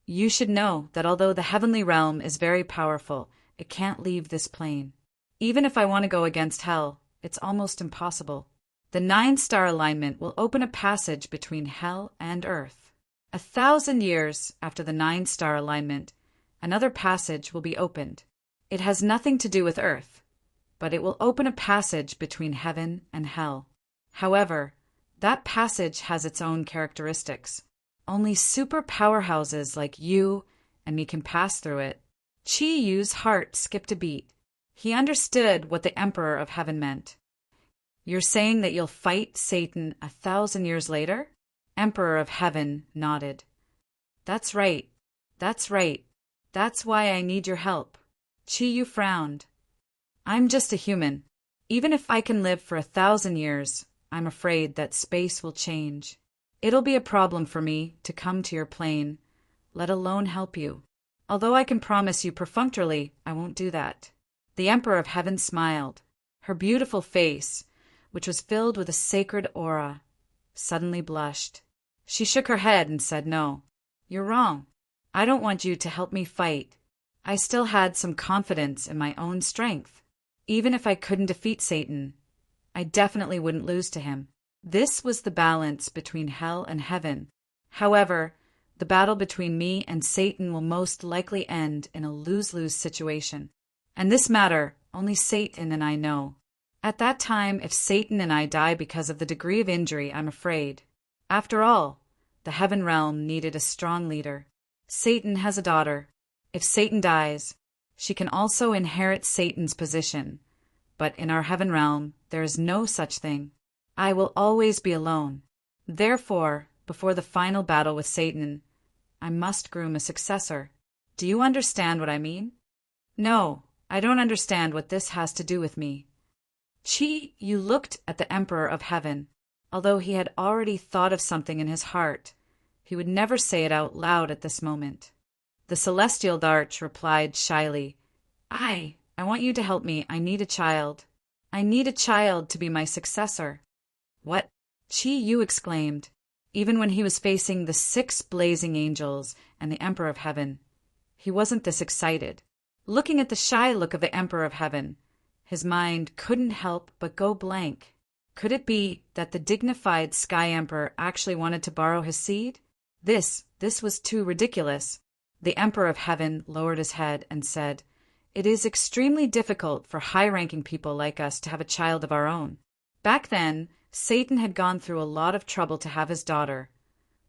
"You should know that although the heavenly realm is very powerful, it can't leave this plane. Even if I want to go against Hell, it's almost impossible. The 9-star alignment will open a passage between Hell and Earth. 1,000 years after the 9-star alignment, another passage will be opened. It has nothing to do with Earth, but it will open a passage between Heaven and Hell. However, that passage has its own characteristics. Only super powerhouses like you and me can pass through it." Chi-Yu's heart skipped a beat. He understood what the Emperor of Heaven meant. "You're saying that you'll fight Satan 1,000 years later?" Emperor of Heaven nodded. That's right. That's why I need your help." Chi-Yu frowned. "I'm just a human. Even if I can live for 1,000 years, I'm afraid that space will change. It'll be a problem for me to come to your plane, let alone help you. Although I can promise you perfunctorily I won't do that." The Emperor of Heaven smiled. Her beautiful face, which was filled with a sacred aura, suddenly blushed. She shook her head and said, "No, you're wrong. I don't want you to help me fight. I still had some confidence in my own strength. Even if I couldn't defeat Satan, I definitely wouldn't lose to him." This was the balance between Hell and Heaven. However, the battle between me and Satan will most likely end in a lose-lose situation. And this matter, only Satan and I know. At that time, if Satan and I die because of the degree of injury, I'm afraid. After all, the Heaven Realm needed a strong leader. Satan has a daughter. If Satan dies, she can also inherit Satan's position. But in our Heaven Realm, there is no such thing. I will always be alone. Therefore, before the final battle with Satan, I must groom a successor. Do you understand what I mean? No, I don't understand what this has to do with me. Chi-Yu looked at the Emperor of Heaven. Although he had already thought of something in his heart, he would never say it out loud at this moment. The Celestial Darch replied shyly, I want you to help me. I need a child. I need a child to be my successor." "What?" Chi-Yu exclaimed, even when he was facing the 6 blazing angels and the Emperor of Heaven. He wasn't this excited. Looking at the shy look of the Emperor of Heaven, his mind couldn't help but go blank. Could it be that the dignified Sky Emperor actually wanted to borrow his seed? This was too ridiculous. The Emperor of Heaven lowered his head and said, "It is extremely difficult for high-ranking people like us to have a child of our own. Back then, Satan had gone through a lot of trouble to have his daughter,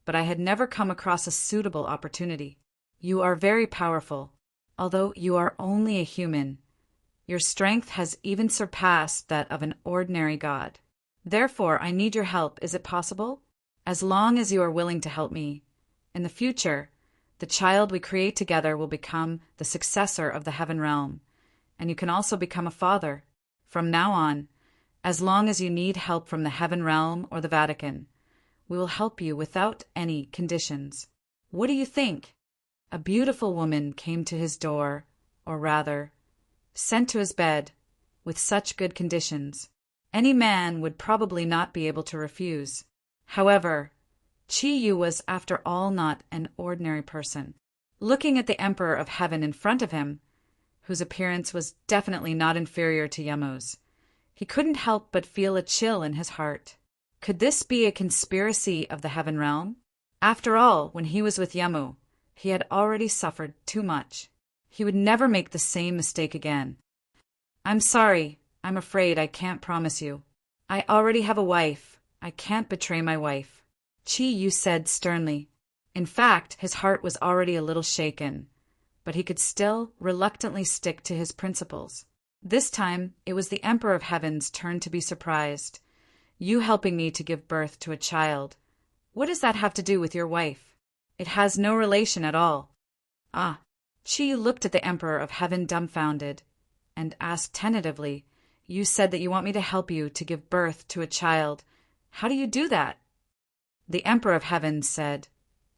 but I had never come across a suitable opportunity. You are very powerful, although you are only a human. Your strength has even surpassed that of an ordinary god. Therefore, I need your help. Is it possible? As long as you are willing to help me. In the future, The child we create together will become the successor of the heaven realm, and you can also become a father. From now on, as long as you need help from the heaven realm or the Vatican, we will help you without any conditions. What do you think? A beautiful woman came to his door, or rather, sent to his bed, with such good conditions. Any man would probably not be able to refuse. However, Chi-Yu was after all not an ordinary person. Looking at the Emperor of Heaven in front of him, whose appearance was definitely not inferior to Yamu's, he couldn't help but feel a chill in his heart. Could this be a conspiracy of the heaven realm? After all, when he was with Yamu, he had already suffered too much. He would never make the same mistake again. I'm sorry. I'm afraid I can't promise you. I already have a wife. I can't betray my wife, Chi-Yu said sternly. In fact, his heart was already a little shaken, but he could still reluctantly stick to his principles. This time, it was the Emperor of Heaven's turn to be surprised. You helping me to give birth to a child. What does that have to do with your wife? It has no relation at all. Ah. Chi-Yu looked at the Emperor of Heaven dumbfounded, and asked tentatively, You said that you want me to help you to give birth to a child. How do you do that? The Emperor of Heaven said,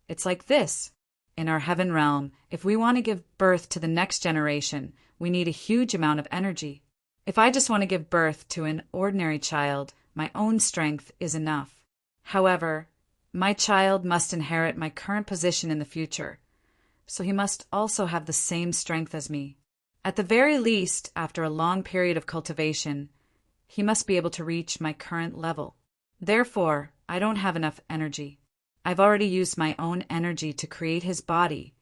It's like this. In our heaven realm, if we want to give birth to the next generation, we need a huge amount of energy. If I just want to give birth to an ordinary child, my own strength is enough. However, my child must inherit my current position in the future, so he must also have the same strength as me. At the very least, after a long period of cultivation, he must be able to reach my current level. Therefore, I don't have enough energy. I've already used my own energy to create his body,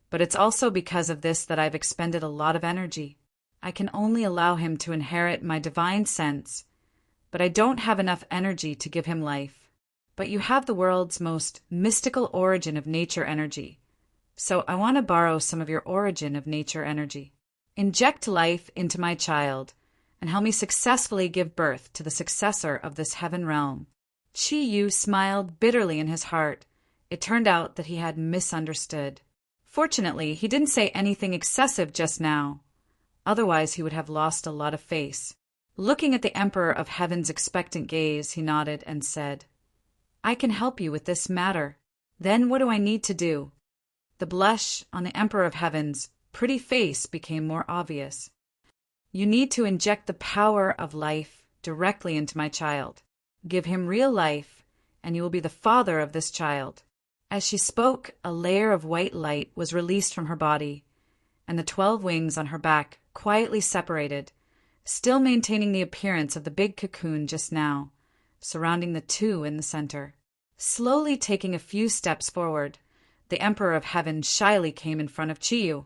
but it's also because of this that I've expended a lot of energy. I can only allow him to inherit my divine sense, but I don't have enough energy to give him life. But you have the world's most mystical origin of nature energy, so I want to borrow some of your origin of nature energy. Inject life into my child, and help me successfully give birth to the successor of this heaven realm. Chi-Yu smiled bitterly in his heart. It turned out that he had misunderstood. Fortunately, he didn't say anything excessive just now. Otherwise, he would have lost a lot of face. Looking at the Emperor of Heaven's expectant gaze, he nodded and said, I can help you with this matter. Then what do I need to do? The blush on the Emperor of Heaven's pretty face became more obvious. You need to inject the power of life directly into my child. Give him real life, and you will be the father of this child. As she spoke, a layer of white light was released from her body, and the 12 wings on her back quietly separated, still maintaining the appearance of the big cocoon just now, surrounding the 2 in the center. Slowly taking a few steps forward, the Emperor of Heaven shyly came in front of Chi-Yu.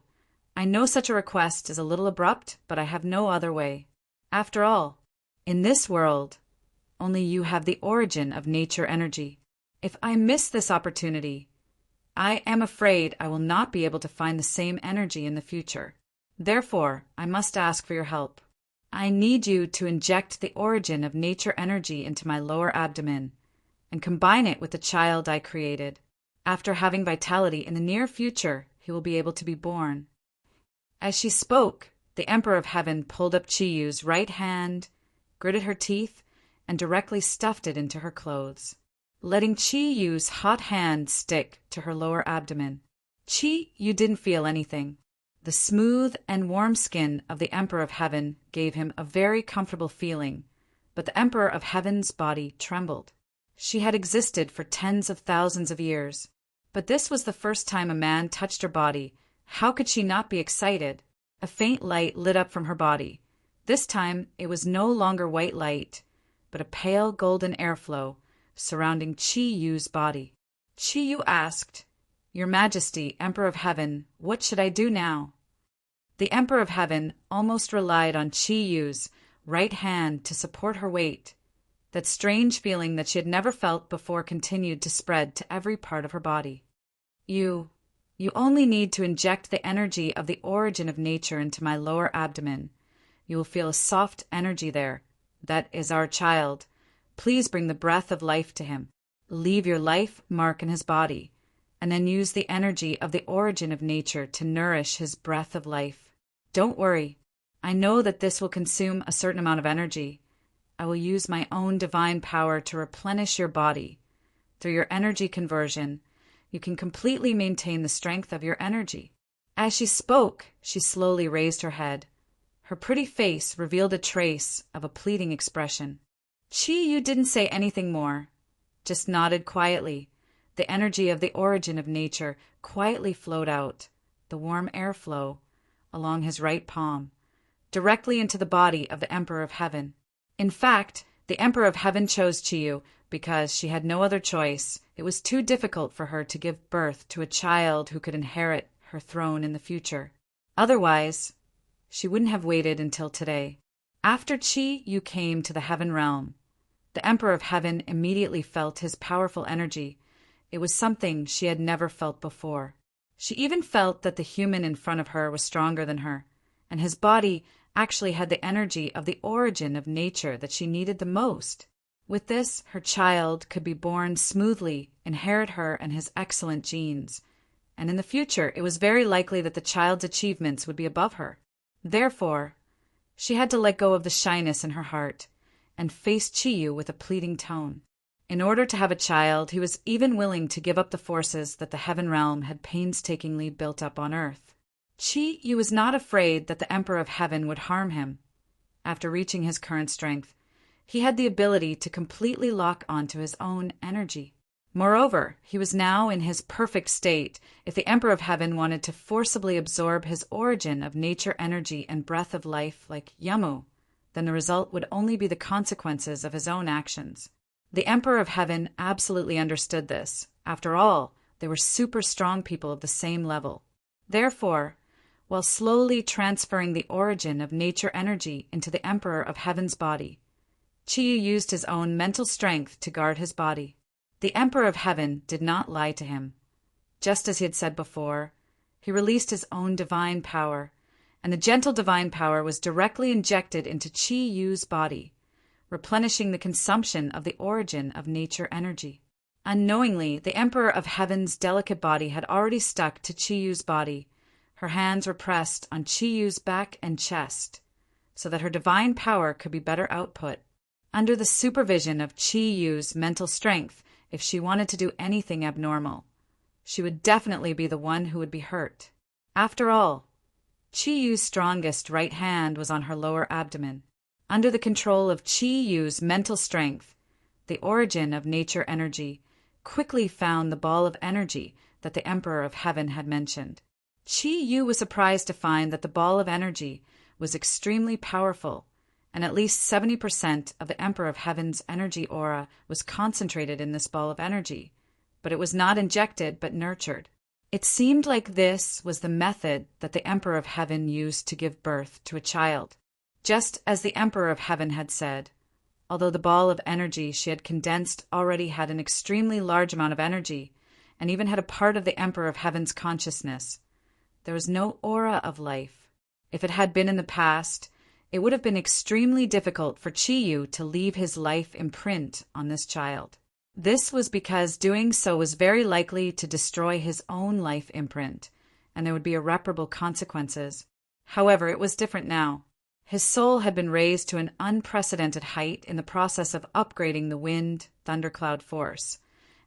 I know such a request is a little abrupt, but I have no other way. After all, in this world, only you have the origin of nature energy. If I miss this opportunity, I am afraid I will not be able to find the same energy in the future. Therefore, I must ask for your help. I need you to inject the origin of nature energy into my lower abdomen and combine it with the child I created. After having vitality in the near future, he will be able to be born. As she spoke, the Emperor of Heaven pulled up Chi-Yu's right hand, gritted her teeth, and directly stuffed it into her clothes, letting Chi-Yu's hot hand stick to her lower abdomen. Chi-Yu didn't feel anything. The smooth and warm skin of the Emperor of Heaven gave him a very comfortable feeling, but the Emperor of Heaven's body trembled. She had existed for tens of thousands of years, but this was the first time a man touched her body. How could she not be excited? A faint light lit up from her body. This time it was no longer white light, but a pale golden airflow surrounding Chi-Yu's body. Chi-Yu asked, Your Majesty, Emperor of Heaven, what should I do now? The Emperor of Heaven almost relied on Chi-Yu's right hand to support her weight. That strange feeling that she had never felt before continued to spread to every part of her body. You only need to inject the energy of the origin of nature into my lower abdomen. You will feel a soft energy there. That is our child. Please bring the breath of life to him. Leave your life mark in his body, and then use the energy of the origin of nature to nourish his breath of life. Don't worry. I know that this will consume a certain amount of energy. I will use my own divine power to replenish your body. Through your energy conversion, you can completely maintain the strength of your energy. As she spoke, she slowly raised her head. Her pretty face revealed a trace of a pleading expression. Chi-Yu didn't say anything more, just nodded quietly. The energy of the origin of nature quietly flowed out, the warm airflow, along his right palm, directly into the body of the Emperor of Heaven. In fact, the Emperor of Heaven chose Chi-Yu because she had no other choice. It was too difficult for her to give birth to a child who could inherit her throne in the future. Otherwise, she wouldn't have waited until today. After Chi-Yu came to the Heaven Realm, the Emperor of Heaven immediately felt his powerful energy. It was something she had never felt before. She even felt that the human in front of her was stronger than her, and his body actually had the energy of the origin of nature that she needed the most. With this, her child could be born smoothly, inherit her and his excellent genes, and in the future it was very likely that the child's achievements would be above her. Therefore, she had to let go of the shyness in her heart and face Chi-Yu with a pleading tone. In order to have a child, he was even willing to give up the forces that the Heaven Realm had painstakingly built up on Earth. Chi-Yu was not afraid that the Emperor of Heaven would harm him. After reaching his current strength, he had the ability to completely lock onto his own energy. Moreover, he was now in his perfect state. If the Emperor of Heaven wanted to forcibly absorb his origin of nature energy and breath of life like Yamu, then the result would only be the consequences of his own actions. The Emperor of Heaven absolutely understood this. After all, they were super strong people of the same level. Therefore, while slowly transferring the origin of nature energy into the Emperor of Heaven's body, Chi-Yu used his own mental strength to guard his body. The Emperor of Heaven did not lie to him. Just as he had said before, he released his own divine power, and the gentle divine power was directly injected into Chi-Yu's body, replenishing the consumption of the origin of nature energy. Unknowingly, the Emperor of Heaven's delicate body had already stuck to Chi-Yu's body. Her hands were pressed on Chi-Yu's back and chest, so that her divine power could be better output. Under the supervision of Chi-Yu's mental strength, if she wanted to do anything abnormal, she would definitely be the one who would be hurt. After all, Chi-Yu's strongest right hand was on her lower abdomen. Under the control of Chi-Yu's mental strength, the origin of nature energy quickly found the ball of energy that the Emperor of Heaven had mentioned. Chi-Yu was surprised to find that the ball of energy was extremely powerful, and at least 70% of the Emperor of Heaven's energy aura was concentrated in this ball of energy, but it was not injected but nurtured. It seemed like this was the method that the Emperor of Heaven used to give birth to a child. Just as the Emperor of Heaven had said, although the ball of energy she had condensed already had an extremely large amount of energy, and even had a part of the Emperor of Heaven's consciousness, there was no aura of life. If it had been in the past, it would have been extremely difficult for Chi-Yu to leave his life imprint on this child. This was because doing so was very likely to destroy his own life imprint, and there would be irreparable consequences. However, it was different now. His soul had been raised to an unprecedented height in the process of upgrading the wind thundercloud force,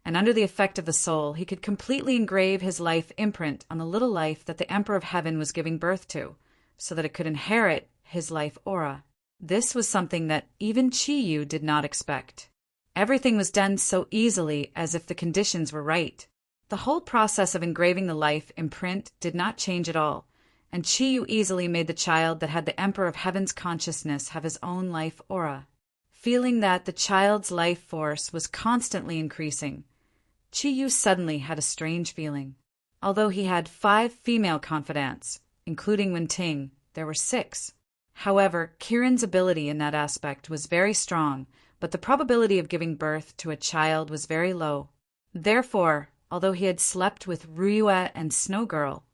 and under the effect of the soul, he could completely engrave his life imprint on the little life that the Emperor of Heaven was giving birth to, so that it could inherit his life aura. This was something that even Chi-Yu did not expect. Everything was done so easily as if the conditions were right. The whole process of engraving the life imprint did not change at all, and Chi-Yu easily made the child that had the Emperor of Heaven's consciousness have his own life aura. Feeling that the child's life force was constantly increasing, Chi-Yu suddenly had a strange feeling. Although he had 5 female confidants, including Wen-Ting, there were 6. However, Kirin's ability in that aspect was very strong, but the probability of giving birth to a child was very low. Therefore, although he had slept with Ryue and Snow Girl,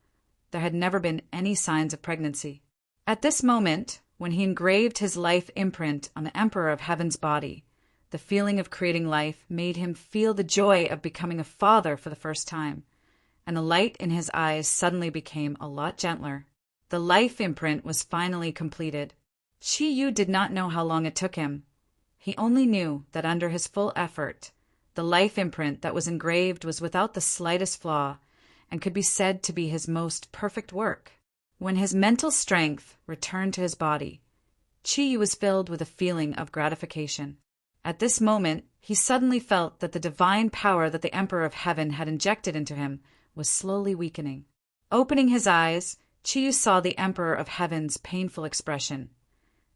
there had never been any signs of pregnancy. At this moment, when he engraved his life imprint on the Emperor of Heaven's body, the feeling of creating life made him feel the joy of becoming a father for the first time. and the light in his eyes suddenly became a lot gentler. The life imprint was finally completed. Chi-Yu did not know how long it took him. He only knew that under his full effort, the life imprint that was engraved was without the slightest flaw and could be said to be his most perfect work. When his mental strength returned to his body, Chi-Yu was filled with a feeling of gratification. At this moment, he suddenly felt that the divine power that the Emperor of Heaven had injected into him was slowly weakening. Opening his eyes, Chi-Yu saw the Emperor of Heaven's painful expression.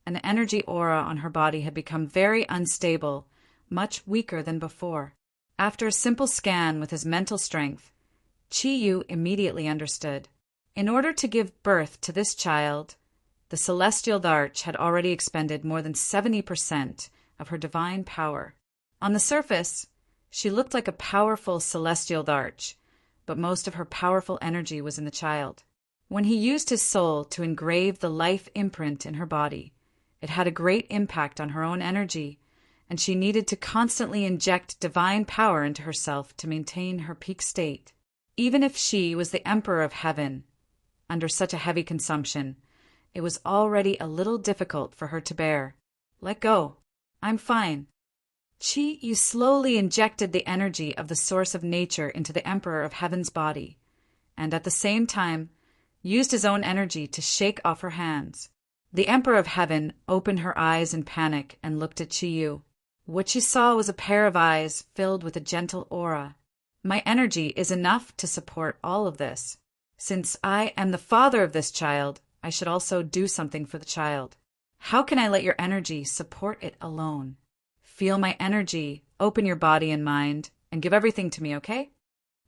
An energy aura on her body had become very unstable, much weaker than before. After a simple scan with his mental strength, Chi-Yu immediately understood. In order to give birth to this child, the Celestial Darch had already expended more than 70% of her divine power. On the surface, she looked like a powerful Celestial Darch, but most of her powerful energy was in the child. When he used his soul to engrave the life imprint in her body, it had a great impact on her own energy, and she needed to constantly inject divine power into herself to maintain her peak state. Even if she was the Emperor of Heaven, under such a heavy consumption, it was already a little difficult for her to bear. Let go. I'm fine. Chi-Yu slowly injected the energy of the source of nature into the Emperor of Heaven's body, and at the same time used his own energy to shake off her hands. The Emperor of Heaven opened her eyes in panic and looked at Chi-Yu. What she saw was a pair of eyes filled with a gentle aura. My energy is enough to support all of this. Since I am the father of this child, I should also do something for the child. How can I let your energy support it alone? Feel my energy, open your body and mind, and give everything to me, okay?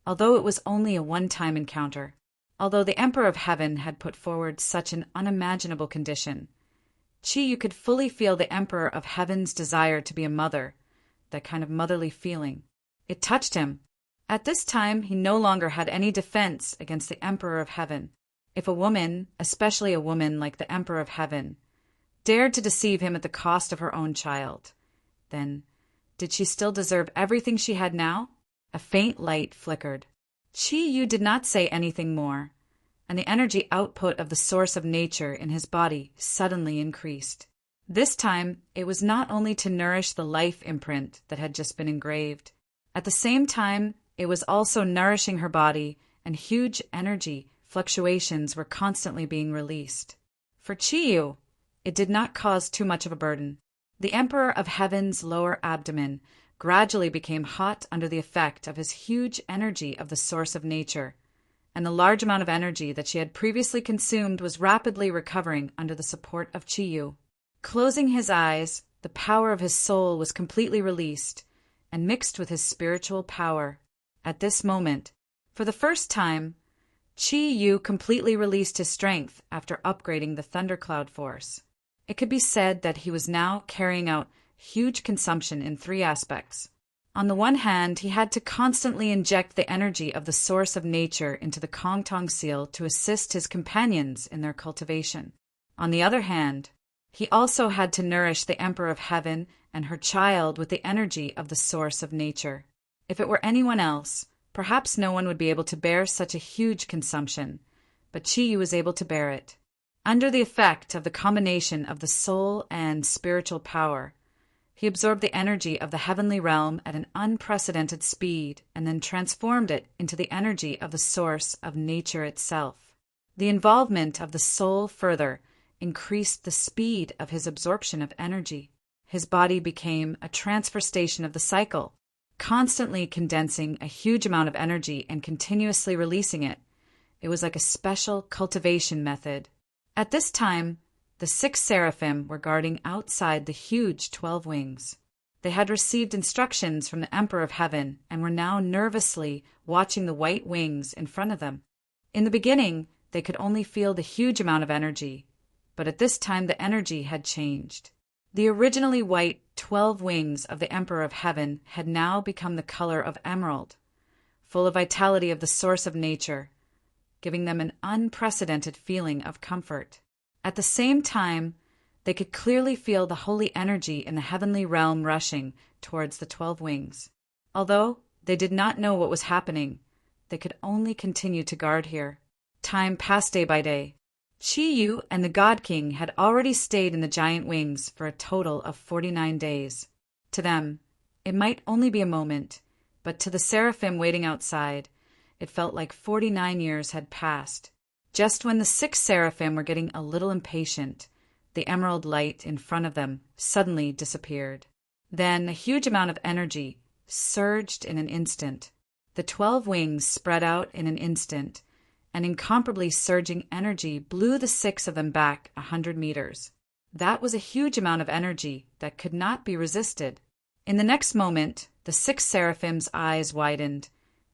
Although it was only a one-time encounter, although the Emperor of Heaven had put forward such an unimaginable condition, Chi-Yu could fully feel the Emperor of Heaven's desire to be a mother, that kind of motherly feeling. It touched him. At this time, he no longer had any defense against the Emperor of Heaven. If a woman, especially a woman like the Emperor of Heaven, dared to deceive him at the cost of her own child, then did she still deserve everything she had now? A faint light flickered. Chi-Yu did not say anything more, and the energy output of the source of nature in his body suddenly increased. This time, it was not only to nourish the life imprint that had just been engraved. At the same time, it was also nourishing her body, and huge energy fluctuations were constantly being released. For Chi-Yu, it did not cause too much of a burden. The Emperor of Heaven's lower abdomen gradually became hot under the effect of his huge energy of the source of nature, and the large amount of energy that she had previously consumed was rapidly recovering under the support of Chi-Yu. Closing his eyes, the power of his soul was completely released and mixed with his spiritual power. At this moment, for the first time, Chi-Yu completely released his strength after upgrading the Thundercloud Force. It could be said that he was now carrying out huge consumption in three aspects. On the one hand, he had to constantly inject the energy of the source of nature into the Kongtong seal to assist his companions in their cultivation. On the other hand, he also had to nourish the Emperor of Heaven and her child with the energy of the source of nature. If it were anyone else, perhaps no one would be able to bear such a huge consumption, but Chi-Yu was able to bear it. Under the effect of the combination of the soul and spiritual power, he absorbed the energy of the heavenly realm at an unprecedented speed and then transformed it into the energy of the source of nature itself. The involvement of the soul further increased the speed of his absorption of energy. His body became a transfer station of the cycle, constantly condensing a huge amount of energy and continuously releasing it. It was like a special cultivation method. At this time, the 6 seraphim were guarding outside the huge 12 wings. They had received instructions from the Emperor of Heaven and were now nervously watching the white wings in front of them. In the beginning, they could only feel the huge amount of energy, but at this time the energy had changed. The originally white 12 wings of the Emperor of Heaven had now become the color of emerald, full of vitality of the source of nature, giving them an unprecedented feeling of comfort. At the same time, they could clearly feel the holy energy in the heavenly realm rushing towards the 12 wings. Although they did not know what was happening, they could only continue to guard here. Time passed day by day. Chi-Yu and the God King had already stayed in the giant wings for a total of 49 days. To them, it might only be a moment, but to the seraphim waiting outside, it felt like 49 years had passed. Just when the 6 seraphim were getting a little impatient, the emerald light in front of them suddenly disappeared. Then a huge amount of energy surged in an instant. The 12 wings spread out in an instant, and incomparably surging energy blew the 6 of them back 100 meters. That was a huge amount of energy that could not be resisted. In the next moment, the 6 seraphims' eyes widened,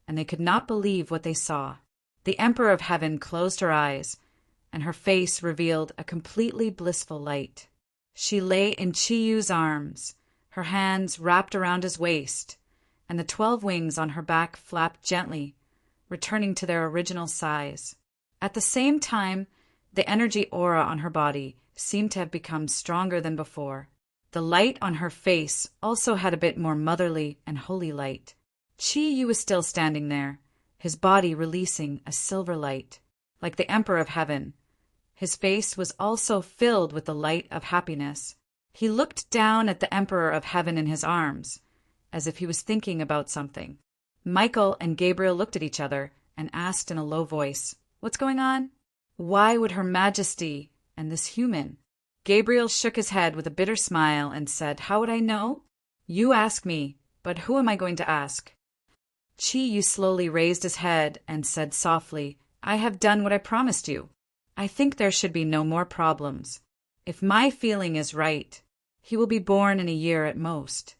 and they could not believe what they saw. The Emperor of Heaven closed her eyes, and her face revealed a completely blissful light. She lay in Chi-Yu's arms, her hands wrapped around his waist, and the 12 wings on her back flapped gently, returning to their original size. At the same time, the energy aura on her body seemed to have become stronger than before. The light on her face also had a bit more motherly and holy light. Chi-Yu was still standing there, his body releasing a silver light. Like the Emperor of Heaven, his face was also filled with the light of happiness. He looked down at the Emperor of Heaven in his arms, as if he was thinking about something. Michael and Gabriel looked at each other and asked in a low voice, "What's going on? Why would Her Majesty and this human?" Gabriel shook his head with a bitter smile and said, "How would I know? You ask me, but who am I going to ask?" Chi-Yu slowly raised his head and said softly, "I have done what I promised you. I think there should be no more problems. If my feeling is right, he will be born in a year at most."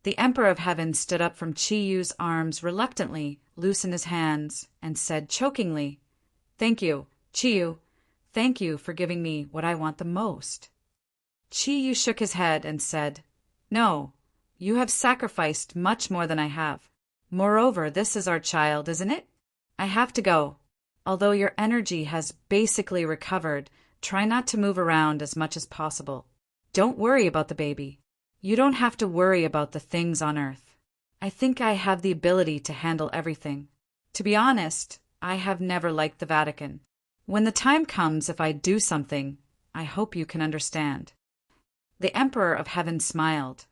The Emperor of Heaven stood up from Chi-Yu's arms reluctantly, loosened his hands, and said chokingly, "Thank you, Chi-Yu. Thank you for giving me what I want the most." Chi-Yu shook his head and said, "No, you have sacrificed much more than I have. Moreover, this is our child, isn't it? I have to go. Although your energy has basically recovered, try not to move around as much as possible. Don't worry about the baby. You don't have to worry about the things on Earth. I think I have the ability to handle everything. To be honest, I have never liked the Vatican. When the time comes, if I do something, I hope you can understand." The Emperor of Heaven smiled.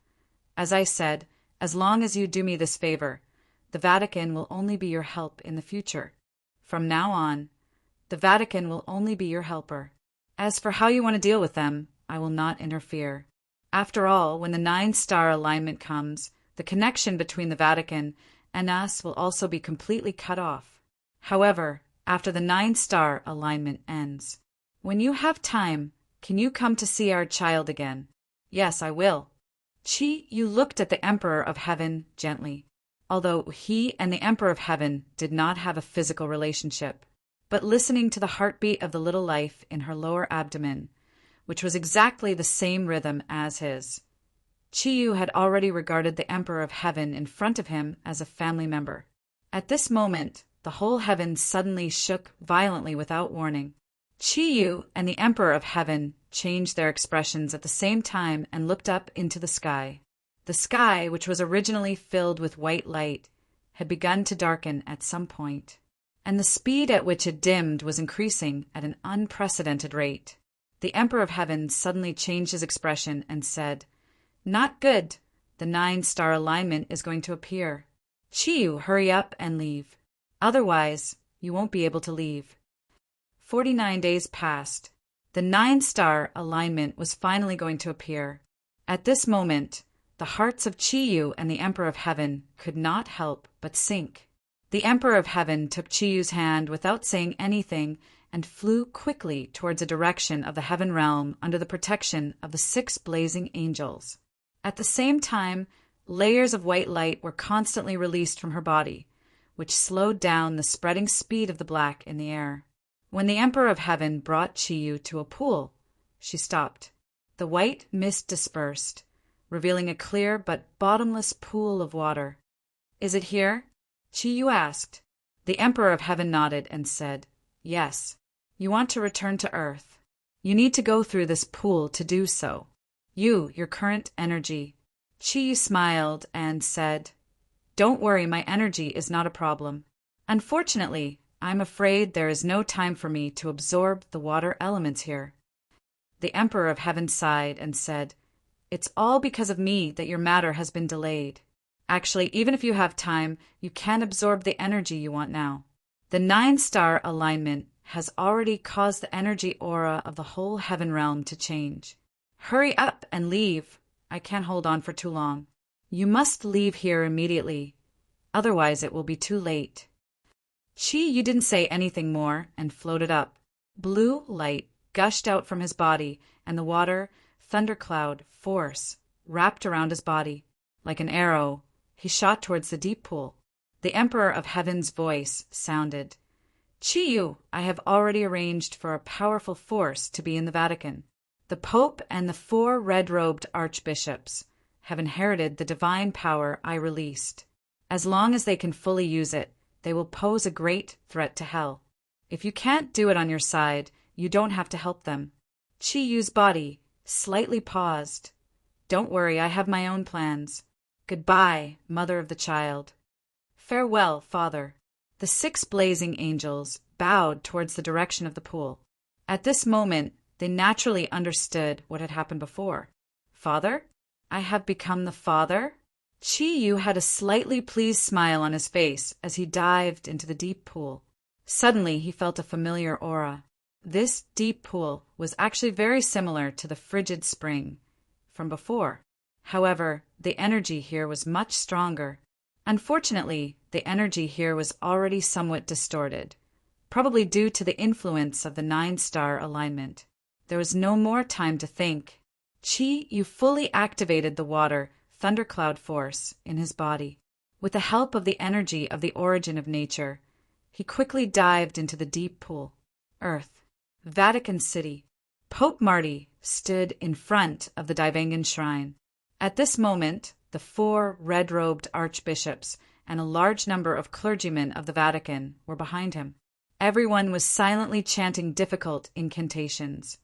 "As I said, as long as you do me this favor, the Vatican will only be your help in the future. From now on, the Vatican will only be your helper. As for how you want to deal with them, I will not interfere. After all, when the 9-star alignment comes, the connection between the Vatican and us will also be completely cut off. However, after the 9-star alignment ends, when you have time, can you come to see our child again?" "Yes, I will." Chi-Yu looked at the Emperor of Heaven gently, although he and the Emperor of Heaven did not have a physical relationship. But listening to the heartbeat of the little life in her lower abdomen, which was exactly the same rhythm as his, Chi-Yu had already regarded the Emperor of Heaven in front of him as a family member. At this moment, the whole heaven suddenly shook violently without warning. Chi-Yu and the Emperor of Heaven changed their expressions at the same time and looked up into the sky. The sky, which was originally filled with white light, had begun to darken at some point, and the speed at which it dimmed was increasing at an unprecedented rate. The Emperor of Heaven suddenly changed his expression and said, "Not good. The 9-star alignment is going to appear. Chi-Yu, hurry up and leave. Otherwise, you won't be able to leave." 49 days passed. The 9-star alignment was finally going to appear. At this moment, the hearts of Chi-Yu and the Emperor of Heaven could not help but sink. The Emperor of Heaven took Chi-Yu's hand without saying anything and flew quickly towards a direction of the heaven realm under the protection of the 6 blazing angels. At the same time, layers of white light were constantly released from her body, which slowed down the spreading speed of the black in the air. When the Emperor of Heaven brought Chi-Yu to a pool, she stopped. The white mist dispersed, revealing a clear but bottomless pool of water. "Is it here?" Chi-Yu asked. The Emperor of Heaven nodded and said, "Yes. You want to return to Earth. You need to go through this pool to do so. Your current energy." Chi-Yu smiled and said, "Don't worry, my energy is not a problem. Unfortunately, I'm afraid there is no time for me to absorb the water elements here. The Emperor of Heaven sighed and said, "It's all because of me that your matter has been delayed. Actually, even if you have time, you can't absorb the energy you want now. The 9-star alignment has already caused the energy aura of the whole heaven realm to change. Hurry up and leave. I can't hold on for too long. You must leave here immediately. Otherwise it will be too late." You didn't say anything more and floated up. Blue light gushed out from his body, and the water, thundercloud, force, wrapped around his body. Like an arrow, he shot towards the deep pool. The Emperor of Heaven's voice sounded, I have already arranged for a powerful force to be in the Vatican. The Pope and the 4 red-robed archbishops have inherited the divine power I released. As long as they can fully use it, they will pose a great threat to hell. If you can't do it on your side, you don't have to help them. Yu's body slightly paused. Don't worry, I have my own plans. Goodbye, mother of the child. Farewell, father. The 6 blazing angels bowed towards the direction of the pool. At this moment, they naturally understood what had happened before. Father? I have become the father? Yu had a slightly pleased smile on his face as he dived into the deep pool. Suddenly, he felt a familiar aura. This deep pool was actually very similar to the frigid spring from before. However, the energy here was much stronger. Unfortunately, the energy here was already somewhat distorted, probably due to the influence of the 9-star alignment. There was no more time to think. Yu fully activated the water thundercloud force in his body. With the help of the energy of the origin of nature, he quickly dived into the deep pool. Earth. Vatican City. Pope Marty stood in front of the Divangan shrine. At this moment, the 4 red-robed archbishops and a large number of clergymen of the Vatican were behind him. Everyone was silently chanting difficult incantations,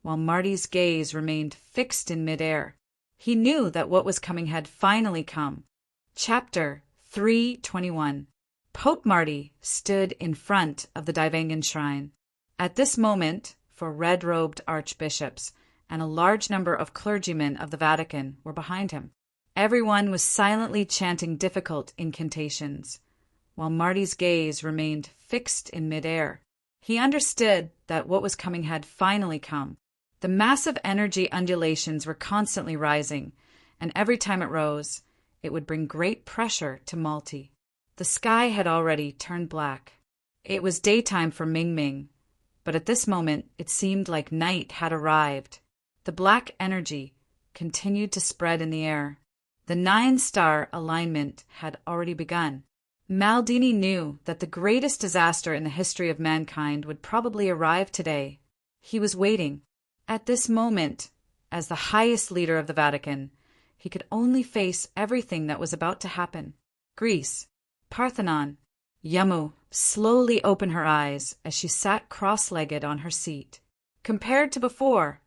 while Marty's gaze remained fixed in midair. He knew that what was coming had finally come. Chapter 321. Pope Marty stood in front of the Divangan shrine. At this moment, 4 red-robed archbishops and a large number of clergymen of the Vatican were behind him. Everyone was silently chanting difficult incantations, while Marty's gaze remained fixed in midair. He understood that what was coming had finally come. The massive energy undulations were constantly rising, and every time it rose, it would bring great pressure to Malti. The sky had already turned black. It was daytime for Ming Ming, but at this moment it seemed like night had arrived. The black energy continued to spread in the air. The 9-star alignment had already begun. Maldini knew that the greatest disaster in the history of mankind would probably arrive today. He was waiting. At this moment, as the highest leader of the Vatican, he could only face everything that was about to happen. Greece, Parthenon. Yamu slowly opened her eyes as she sat cross-legged on her seat. Compared to before,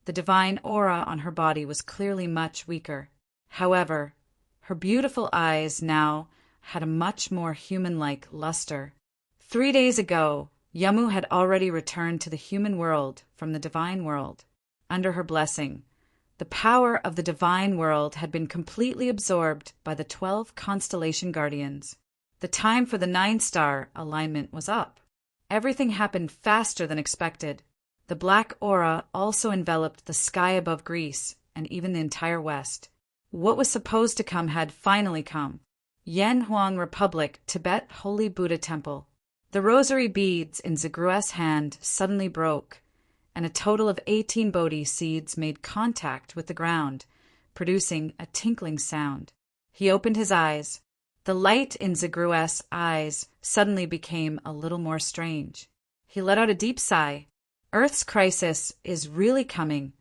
the divine aura on her body was clearly much weaker. However, her beautiful eyes now had a much more human-like luster. 3 days ago, Yamu had already returned to the human world from the divine world. Under her blessing, the power of the divine world had been completely absorbed by the 12 constellation guardians. The time for the 9-star alignment was up. Everything happened faster than expected. The black aura also enveloped the sky above Greece and even the entire West. What was supposed to come had finally come. Yanhuang Republic, Tibet Holy Buddha Temple. The rosary beads in Zagrua's hand suddenly broke, and a total of 18 Bodhi seeds made contact with the ground, producing a tinkling sound. He opened his eyes. The light in Zagrua's eyes suddenly became a little more strange. He let out a deep sigh. Earth's crisis is really coming,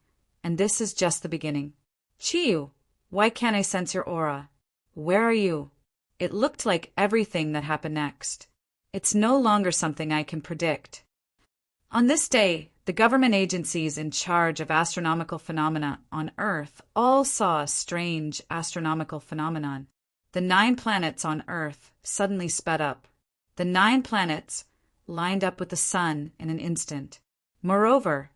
and this is just the beginning. Chiyu, why can't I sense your aura? Where are you? It looked like everything that happened next. It's no longer something I can predict. On this day, the government agencies in charge of astronomical phenomena on Earth all saw a strange astronomical phenomenon. The 9 planets on Earth suddenly sped up. The 9 planets lined up with the sun in an instant. Moreover,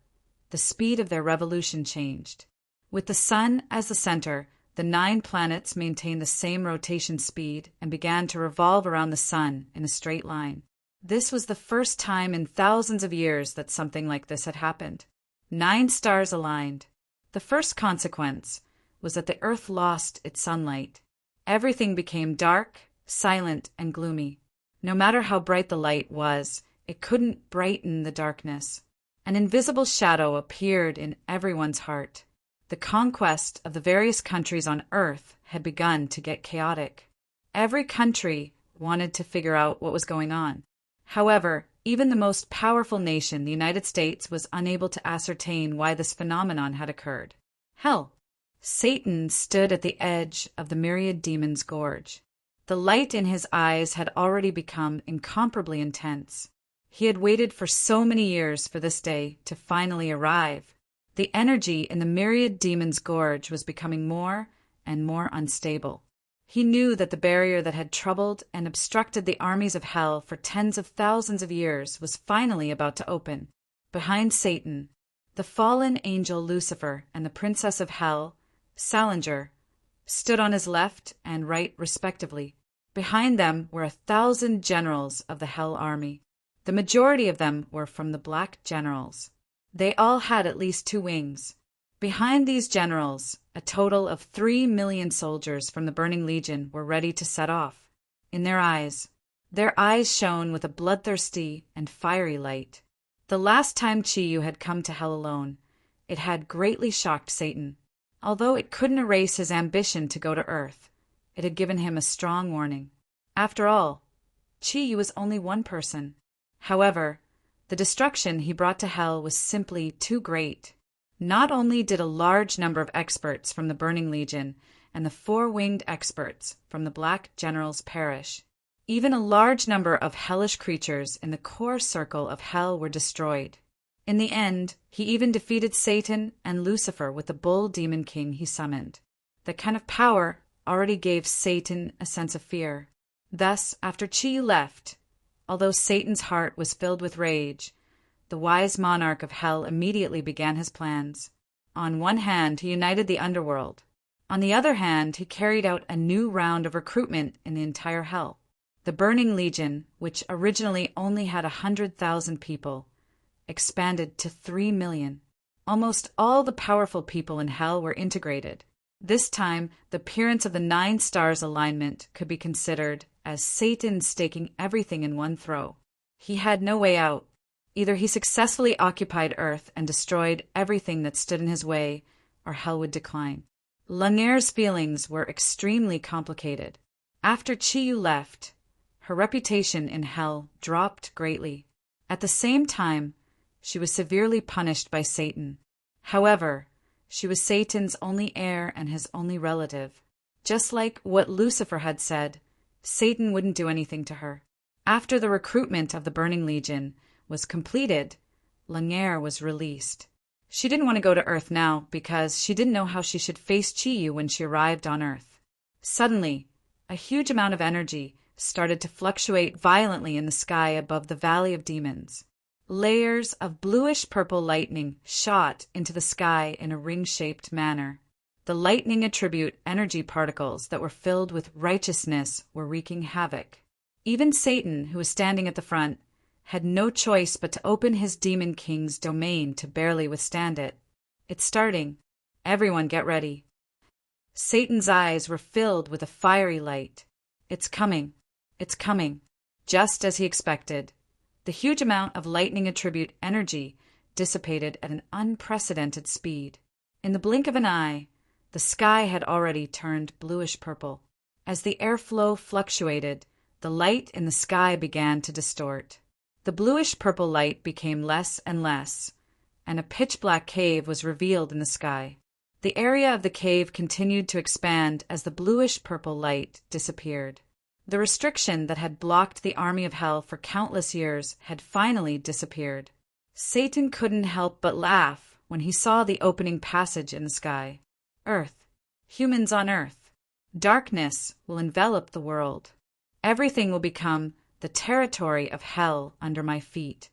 the speed of their revolution changed. With the sun as the center, the 9 planets maintained the same rotation speed and began to revolve around the sun in a straight line. This was the first time in thousands of years that something like this had happened. 9 stars aligned. The first consequence was that the Earth lost its sunlight. Everything became dark, silent, and gloomy. No matter how bright the light was, it couldn't brighten the darkness. An invisible shadow appeared in everyone's heart. The conquest of the various countries on Earth had begun to get chaotic. Every country wanted to figure out what was going on. However, even the most powerful nation, the United States, was unable to ascertain why this phenomenon had occurred. Hell. Satan stood at the edge of the myriad demons' gorge. The light in his eyes had already become incomparably intense. He had waited for so many years for this day to finally arrive. The energy in the myriad demons' gorge was becoming more and more unstable. He knew that the barrier that had troubled and obstructed the armies of hell for tens of thousands of years was finally about to open. Behind Satan, the fallen angel Lucifer and the princess of hell, Salinger, stood on his left and right respectively. Behind them were 1,000 generals of the hell army. The majority of them were from the black generals. They all had at least 2 wings. Behind these generals, a total of 3 million soldiers from the Burning Legion were ready to set off. In their eyes shone with a bloodthirsty and fiery light. The last time Chi-Yu had come to hell alone, it had greatly shocked Satan. Although it couldn't erase his ambition to go to Earth, it had given him a strong warning. After all, Chi-Yu was only one person. However, the destruction he brought to hell was simply too great. Not only did a large number of experts from the Burning Legion and the 4-winged experts from the Black Generals perish, even a large number of hellish creatures in the core circle of hell were destroyed. In the end, he even defeated Satan and Lucifer with the bull demon king he summoned. That kind of power already gave Satan a sense of fear. Thus, after Chi-Yu left, although Satan's heart was filled with rage, the wise monarch of hell immediately began his plans. On one hand, he united the underworld. On the other hand, he carried out a new round of recruitment in the entire hell. The Burning Legion, which originally only had 100,000 people, expanded to 3 million. Almost all the powerful people in hell were integrated. This time, the appearance of the 9 stars alignment could be considered as Satan staking everything in one throw. He had no way out. Either he successfully occupied Earth and destroyed everything that stood in his way, or hell would decline. Langaire's feelings were extremely complicated. After Chi-Yu left, her reputation in hell dropped greatly. At the same time, she was severely punished by Satan. However, she was Satan's only heir and his only relative. Just like what Lucifer had said, Satan wouldn't do anything to her. After the recruitment of the Burning Legion was completed, Langaire was released. She didn't want to go to Earth now because she didn't know how she should face Chi-Yu when she arrived on Earth. Suddenly, a huge amount of energy started to fluctuate violently in the sky above the Valley of Demons. Layers of bluish-purple lightning shot into the sky in a ring-shaped manner. The lightning attribute energy particles that were filled with righteousness were wreaking havoc. Even Satan, who was standing at the front, had no choice but to open his demon king's domain to barely withstand it. It's starting. Everyone get ready. Satan's eyes were filled with a fiery light. It's coming. It's coming. Just as he expected. The huge amount of lightning attribute energy dissipated at an unprecedented speed. In the blink of an eye, the sky had already turned bluish-purple. As the airflow fluctuated, the light in the sky began to distort. The bluish-purple light became less and less, and a pitch-black cave was revealed in the sky. The area of the cave continued to expand as the bluish-purple light disappeared. The restriction that had blocked the army of hell for countless years had finally disappeared. Satan couldn't help but laugh when he saw the opening passage in the sky. Earth. Humans on Earth. Darkness will envelop the world. Everything will become the territory of hell under my feet."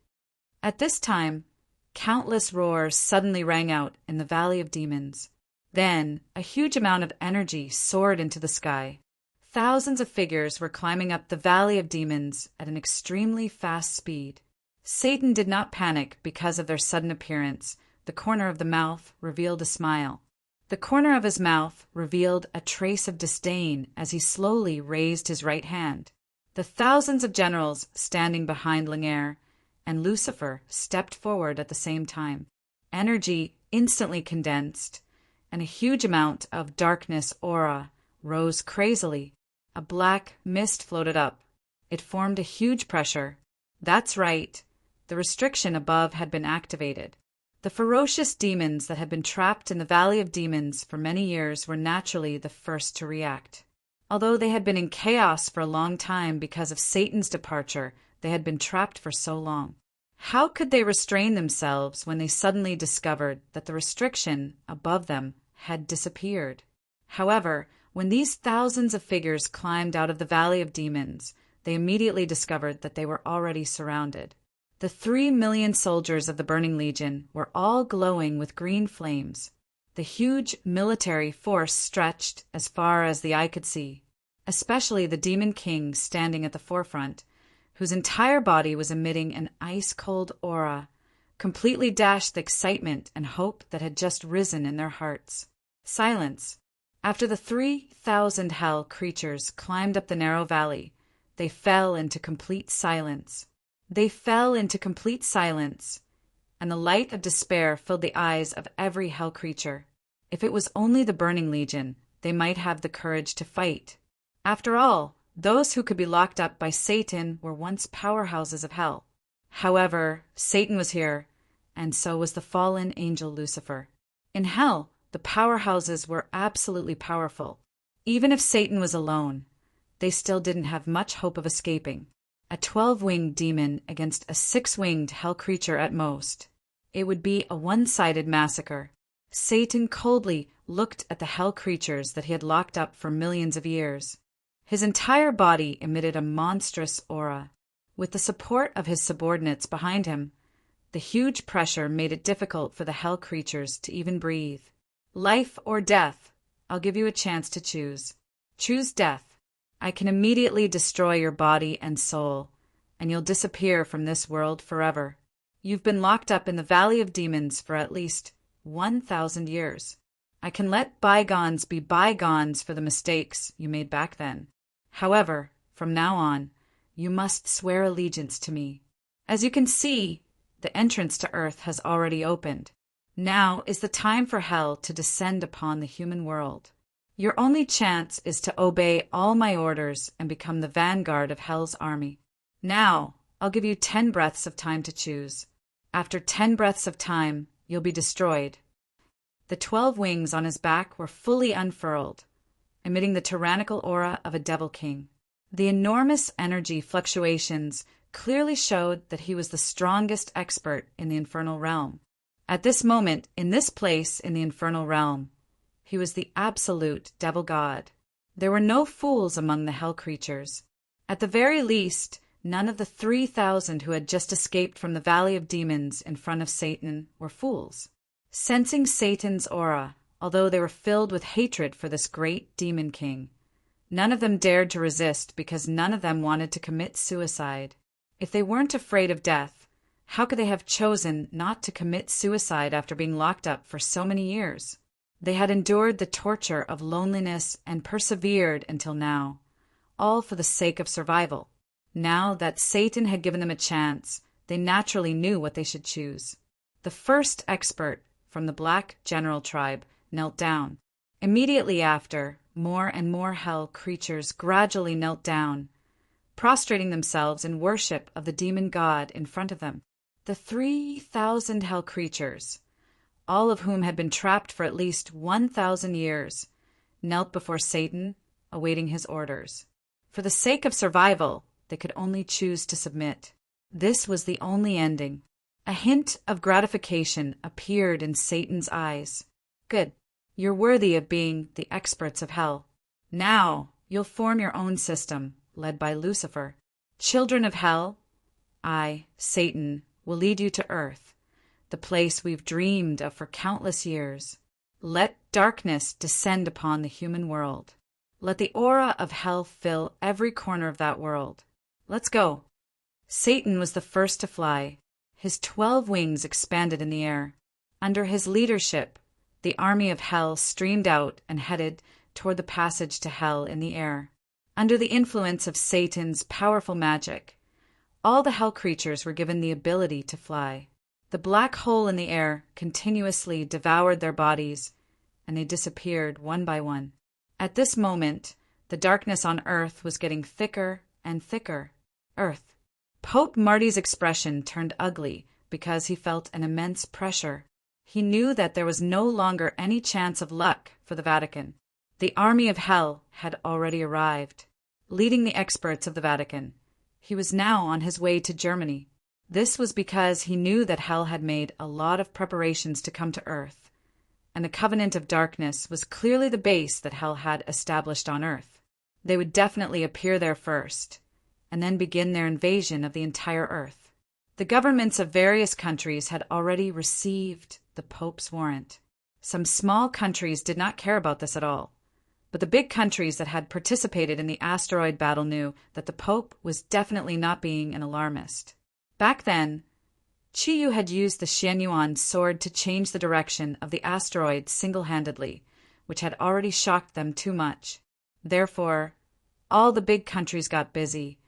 At this time, countless roars suddenly rang out in the Valley of Demons. Then, a huge amount of energy soared into the sky. Thousands of figures were climbing up the Valley of Demons at an extremely fast speed. Satan did not panic because of their sudden appearance. The corner of the mouth revealed a smile. The corner of his mouth revealed a trace of disdain as he slowly raised his right hand. The thousands of generals standing behind Lumiere and Lucifer stepped forward at the same time. Energy instantly condensed, and a huge amount of darkness aura rose crazily. A black mist floated up. It formed a huge pressure. That's right. The restriction above had been activated. The ferocious demons that had been trapped in the Valley of Demons for many years were naturally the first to react. Although they had been in chaos for a long time because of Satan's departure, they had been trapped for so long. How could they restrain themselves when they suddenly discovered that the restriction above them had disappeared? However, when these thousands of figures climbed out of the Valley of Demons, they immediately discovered that they were already surrounded. The 3 million soldiers of the Burning Legion were all glowing with green flames. The huge military force stretched as far as the eye could see, especially the Demon King standing at the forefront, whose entire body was emitting an ice-cold aura, completely dashed the excitement and hope that had just risen in their hearts. Silence. After the 3,000 hell creatures climbed up the narrow valley, they fell into complete silence. They fell into complete silence, and the light of despair filled the eyes of every hell creature. If it was only the Burning Legion, they might have the courage to fight. After all, those who could be locked up by Satan were once powerhouses of hell. However, Satan was here, and so was the fallen angel Lucifer. In hell, the powerhouses were absolutely powerful. Even if Satan was alone, they still didn't have much hope of escaping. A 12-winged demon against a 6-winged hell creature at most. It would be a one-sided massacre. Satan coldly looked at the hell creatures that he had locked up for millions of years. His entire body emitted a monstrous aura. With the support of his subordinates behind him, the huge pressure made it difficult for the hell creatures to even breathe. Life or death, I'll give you a chance to choose. Choose death. I can immediately destroy your body and soul, and you'll disappear from this world forever. You've been locked up in the Valley of Demons for at least 1,000 years. I can let bygones be bygones for the mistakes you made back then. However, from now on, you must swear allegiance to me. As you can see, the entrance to Earth has already opened. Now is the time for hell to descend upon the human world. Your only chance is to obey all my orders and become the vanguard of hell's army. Now, I'll give you 10 breaths of time to choose. After 10 breaths of time, you'll be destroyed. The 12 wings on his back were fully unfurled, emitting the tyrannical aura of a devil king. The enormous energy fluctuations clearly showed that he was the strongest expert in the infernal realm. At this moment, in this place in the infernal realm, he was the absolute devil god. There were no fools among the hell creatures. At the very least, none of the 3,000 who had just escaped from the Valley of Demons in front of Satan were fools. Sensing Satan's aura, although they were filled with hatred for this great demon king, none of them dared to resist because none of them wanted to commit suicide. If they weren't afraid of death, how could they have chosen not to commit suicide after being locked up for so many years? They had endured the torture of loneliness and persevered until now, all for the sake of survival. Now that Satan had given them a chance, they naturally knew what they should choose. The first expert from the Black General tribe knelt down. Immediately after, more and more hell creatures gradually knelt down, prostrating themselves in worship of the demon god in front of them. The 3,000 hell creatures, all of whom had been trapped for at least 1,000 years, knelt before Satan, awaiting his orders. For the sake of survival, they could only choose to submit. This was the only ending. A hint of gratification appeared in Satan's eyes. Good. You're worthy of being the experts of hell. Now, you'll form your own system, led by Lucifer. Children of hell, I, Satan, will lead you to earth, the place we've dreamed of for countless years. Let darkness descend upon the human world. Let the aura of hell fill every corner of that world. Let's go. Satan was the first to fly. His 12 wings expanded in the air. Under his leadership, the army of hell streamed out and headed toward the passage to hell in the air. Under the influence of Satan's powerful magic, all the hell creatures were given the ability to fly. The black hole in the air continuously devoured their bodies, and they disappeared one by one. At this moment, the darkness on Earth was getting thicker and thicker. Earth. Pope Marty's expression turned ugly because he felt an immense pressure. He knew that there was no longer any chance of luck for the Vatican. The army of hell had already arrived. Leading the experts of the Vatican, he was now on his way to Germany. This was because he knew that hell had made a lot of preparations to come to Earth, and the covenant of darkness was clearly the base that hell had established on Earth. They would definitely appear there first, and then begin their invasion of the entire Earth. The governments of various countries had already received the Pope's warrant. Some small countries did not care about this at all, but the big countries that had participated in the asteroid battle knew that the Pope was definitely not being an alarmist. Back then, Qiyu had used the Xianyuan sword to change the direction of the asteroid single-handedly, which had already shocked them too much. Therefore, all the big countries got busy,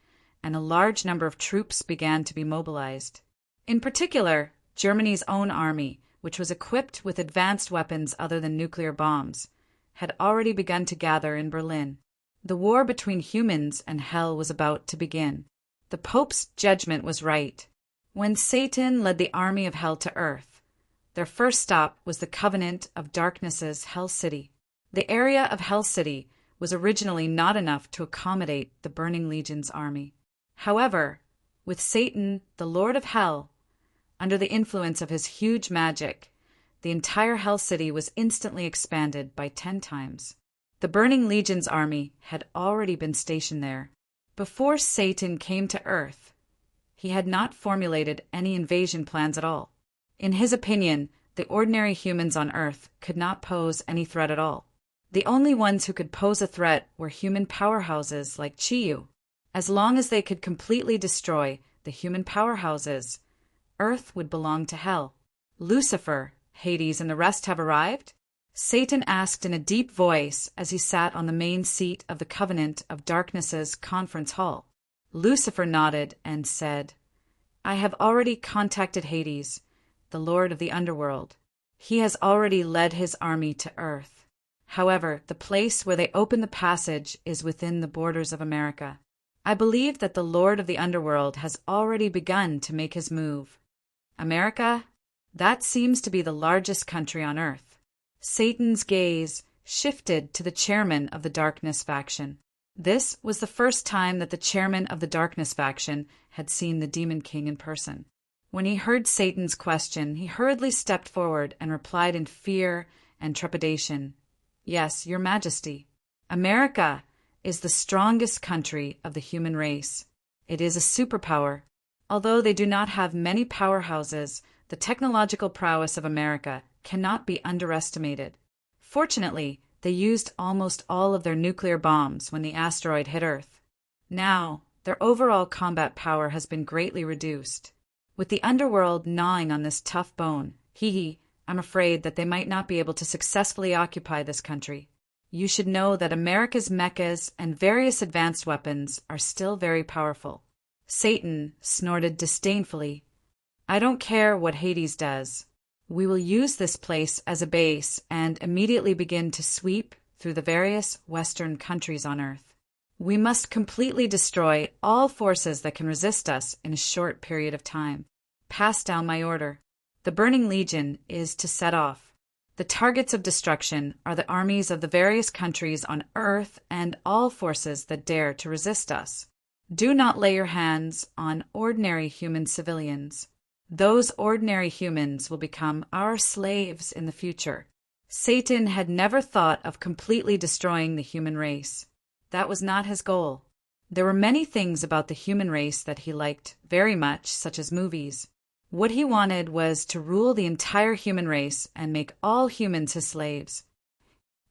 and a large number of troops began to be mobilized. In particular, Germany's own army, which was equipped with advanced weapons other than nuclear bombs, had already begun to gather in Berlin. The war between humans and hell was about to begin. The Pope's judgment was right. When Satan led the army of hell to Earth, their first stop was the Covenant of Darkness's Hell City. The area of Hell City was originally not enough to accommodate the Burning Legion's army. However, with Satan, the Lord of Hell, under the influence of his huge magic, the entire Hell City was instantly expanded by 10 times. The Burning Legion's army had already been stationed there. Before Satan came to Earth, he had not formulated any invasion plans at all. In his opinion, the ordinary humans on Earth could not pose any threat at all. The only ones who could pose a threat were human powerhouses like Qiyu. As long as they could completely destroy the human powerhouses, Earth would belong to hell. Lucifer, Hades, and the rest have arrived? Satan asked in a deep voice as he sat on the main seat of the Covenant of Darkness's conference hall. Lucifer nodded and said, I have already contacted Hades, the Lord of the Underworld. He has already led his army to Earth. However, the place where they open the passage is within the borders of America. I believe that the Lord of the Underworld has already begun to make his move. America? That seems to be the largest country on Earth. Satan's gaze shifted to the chairman of the Darkness faction. This was the first time that the chairman of the Darkness faction had seen the Demon King in person. When he heard Satan's question, he hurriedly stepped forward and replied in fear and trepidation, Yes, Your Majesty. America is the strongest country of the human race. It is a superpower. Although they do not have many powerhouses, the technological prowess of America cannot be underestimated. Fortunately, they used almost all of their nuclear bombs when the asteroid hit Earth. Now, their overall combat power has been greatly reduced. With the underworld gnawing on this tough bone, I'm afraid that they might not be able to successfully occupy this country. You should know that America's mechas and various advanced weapons are still very powerful. Satan snorted disdainfully. I don't care what Hades does. We will use this place as a base and immediately begin to sweep through the various Western countries on Earth. We must completely destroy all forces that can resist us in a short period of time. Pass down my order. The Burning Legion is to set off. The targets of destruction are the armies of the various countries on Earth and all forces that dare to resist us. Do not lay your hands on ordinary human civilians. Those ordinary humans will become our slaves in the future. Satan had never thought of completely destroying the human race. That was not his goal. There were many things about the human race that he liked very much, such as movies. What he wanted was to rule the entire human race and make all humans his slaves.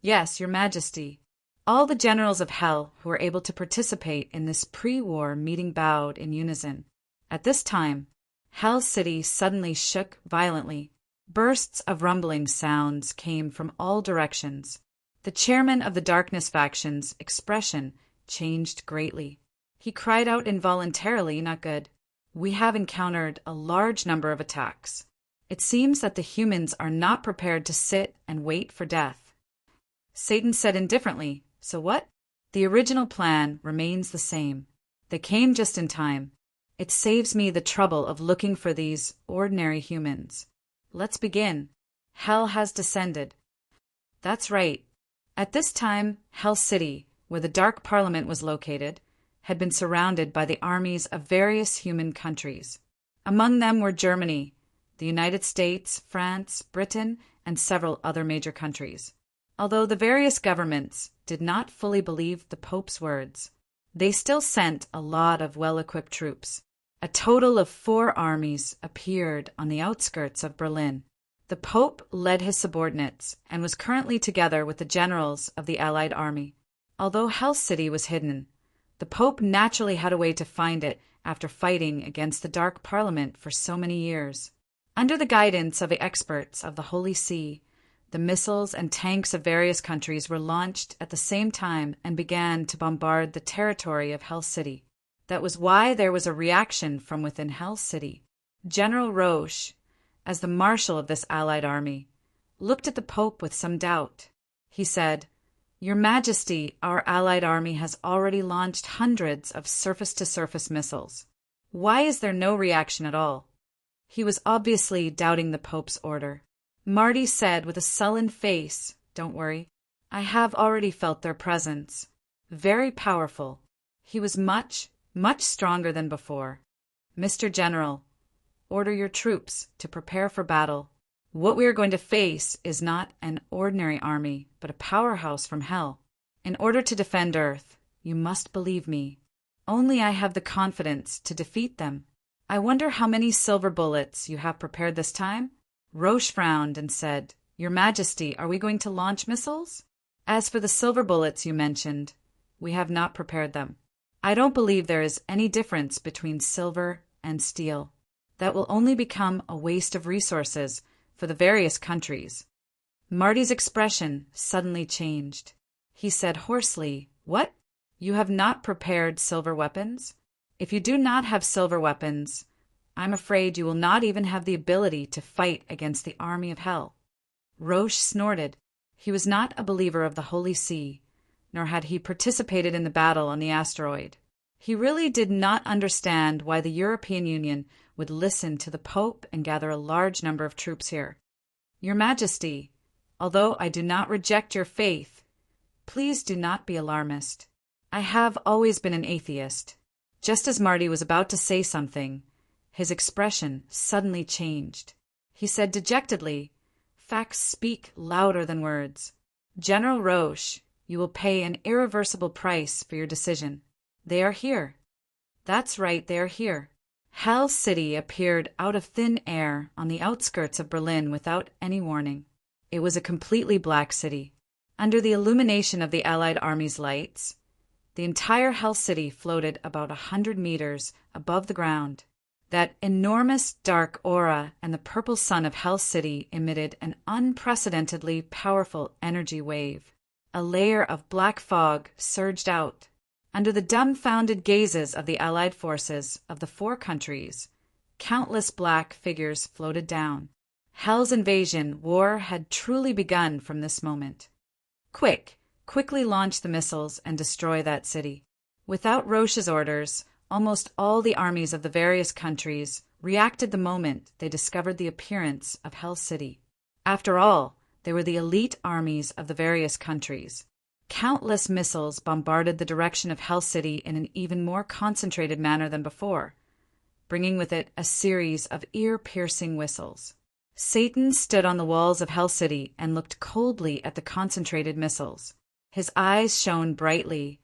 Yes, Your Majesty. All the generals of Hell who were able to participate in this pre-war meeting bowed in unison. At this time, Hell City suddenly shook violently. Bursts of rumbling sounds came from all directions. The chairman of the Darkness faction's expression changed greatly. He cried out involuntarily, "Not good. We have encountered a large number of attacks. It seems that the humans are not prepared to sit and wait for death." Satan said indifferently, "So what? The original plan remains the same. They came just in time. It saves me the trouble of looking for these ordinary humans. Let's begin. Hell has descended." That's right. At this time, Hell City, where the Dark Parliament was located, had been surrounded by the armies of various human countries. Among them were Germany, the United States, France, Britain, and several other major countries. Although the various governments did not fully believe the Pope's words, they still sent a lot of well-equipped troops. A total of 4 armies appeared on the outskirts of Berlin. The Pope led his subordinates and was currently together with the generals of the Allied army. Although Hell City was hidden, the Pope naturally had a way to find it after fighting against the Dark Parliament for so many years. Under the guidance of the experts of the Holy See, the missiles and tanks of various countries were launched at the same time and began to bombard the territory of Hell City. That was why there was a reaction from within Hell City. General Roche, as the marshal of this allied army, looked at the Pope with some doubt. He said, "Your Majesty, our allied army has already launched hundreds of surface-to-surface missiles. Why is there no reaction at all?" He was obviously doubting the Pope's order. Marty said with a sullen face, "Don't worry. I have already felt their presence. Very powerful." He was much stronger than before. "Mr. General, order your troops to prepare for battle. What we are going to face is not an ordinary army, but a powerhouse from hell. In order to defend Earth, you must believe me. Only I have the confidence to defeat them. I wonder how many silver bullets you have prepared this time?" Roche frowned and said, "Your Majesty, are we going to launch missiles? As for the silver bullets you mentioned, we have not prepared them. I don't believe there is any difference between silver and steel. That will only become a waste of resources for the various countries." Marty's expression suddenly changed. He said hoarsely, "What? You have not prepared silver weapons? If you do not have silver weapons, I'm afraid you will not even have the ability to fight against the army of hell." Roche snorted. He was not a believer of the Holy See, nor had he participated in the battle on the asteroid. He really did not understand why the European Union would listen to the Pope and gather a large number of troops here. "Your Majesty, although I do not reject your faith, please do not be alarmist. I have always been an atheist." Just as Marty was about to say something, his expression suddenly changed. He said dejectedly, "Facts speak louder than words. General Roche, you will pay an irreversible price for your decision. They are here." That's right, they are here. Hell City appeared out of thin air on the outskirts of Berlin without any warning. It was a completely black city. Under the illumination of the Allied Army's lights, the entire Hell City floated about 100 meters above the ground. That enormous dark aura and the purple sun of Hell City emitted an unprecedentedly powerful energy wave. A layer of black fog surged out. Under the dumbfounded gazes of the Allied forces of the 4 countries, countless black figures floated down. Hell's invasion war had truly begun from this moment. Quickly launch the missiles and destroy that city. Without Roche's orders, almost all the armies of the various countries reacted the moment they discovered the appearance of Hell City. After all, they were the elite armies of the various countries. Countless missiles bombarded the direction of Hell City in an even more concentrated manner than before, bringing with it a series of ear-piercing whistles. Satan stood on the walls of Hell City and looked coldly at the concentrated missiles. His eyes shone brightly,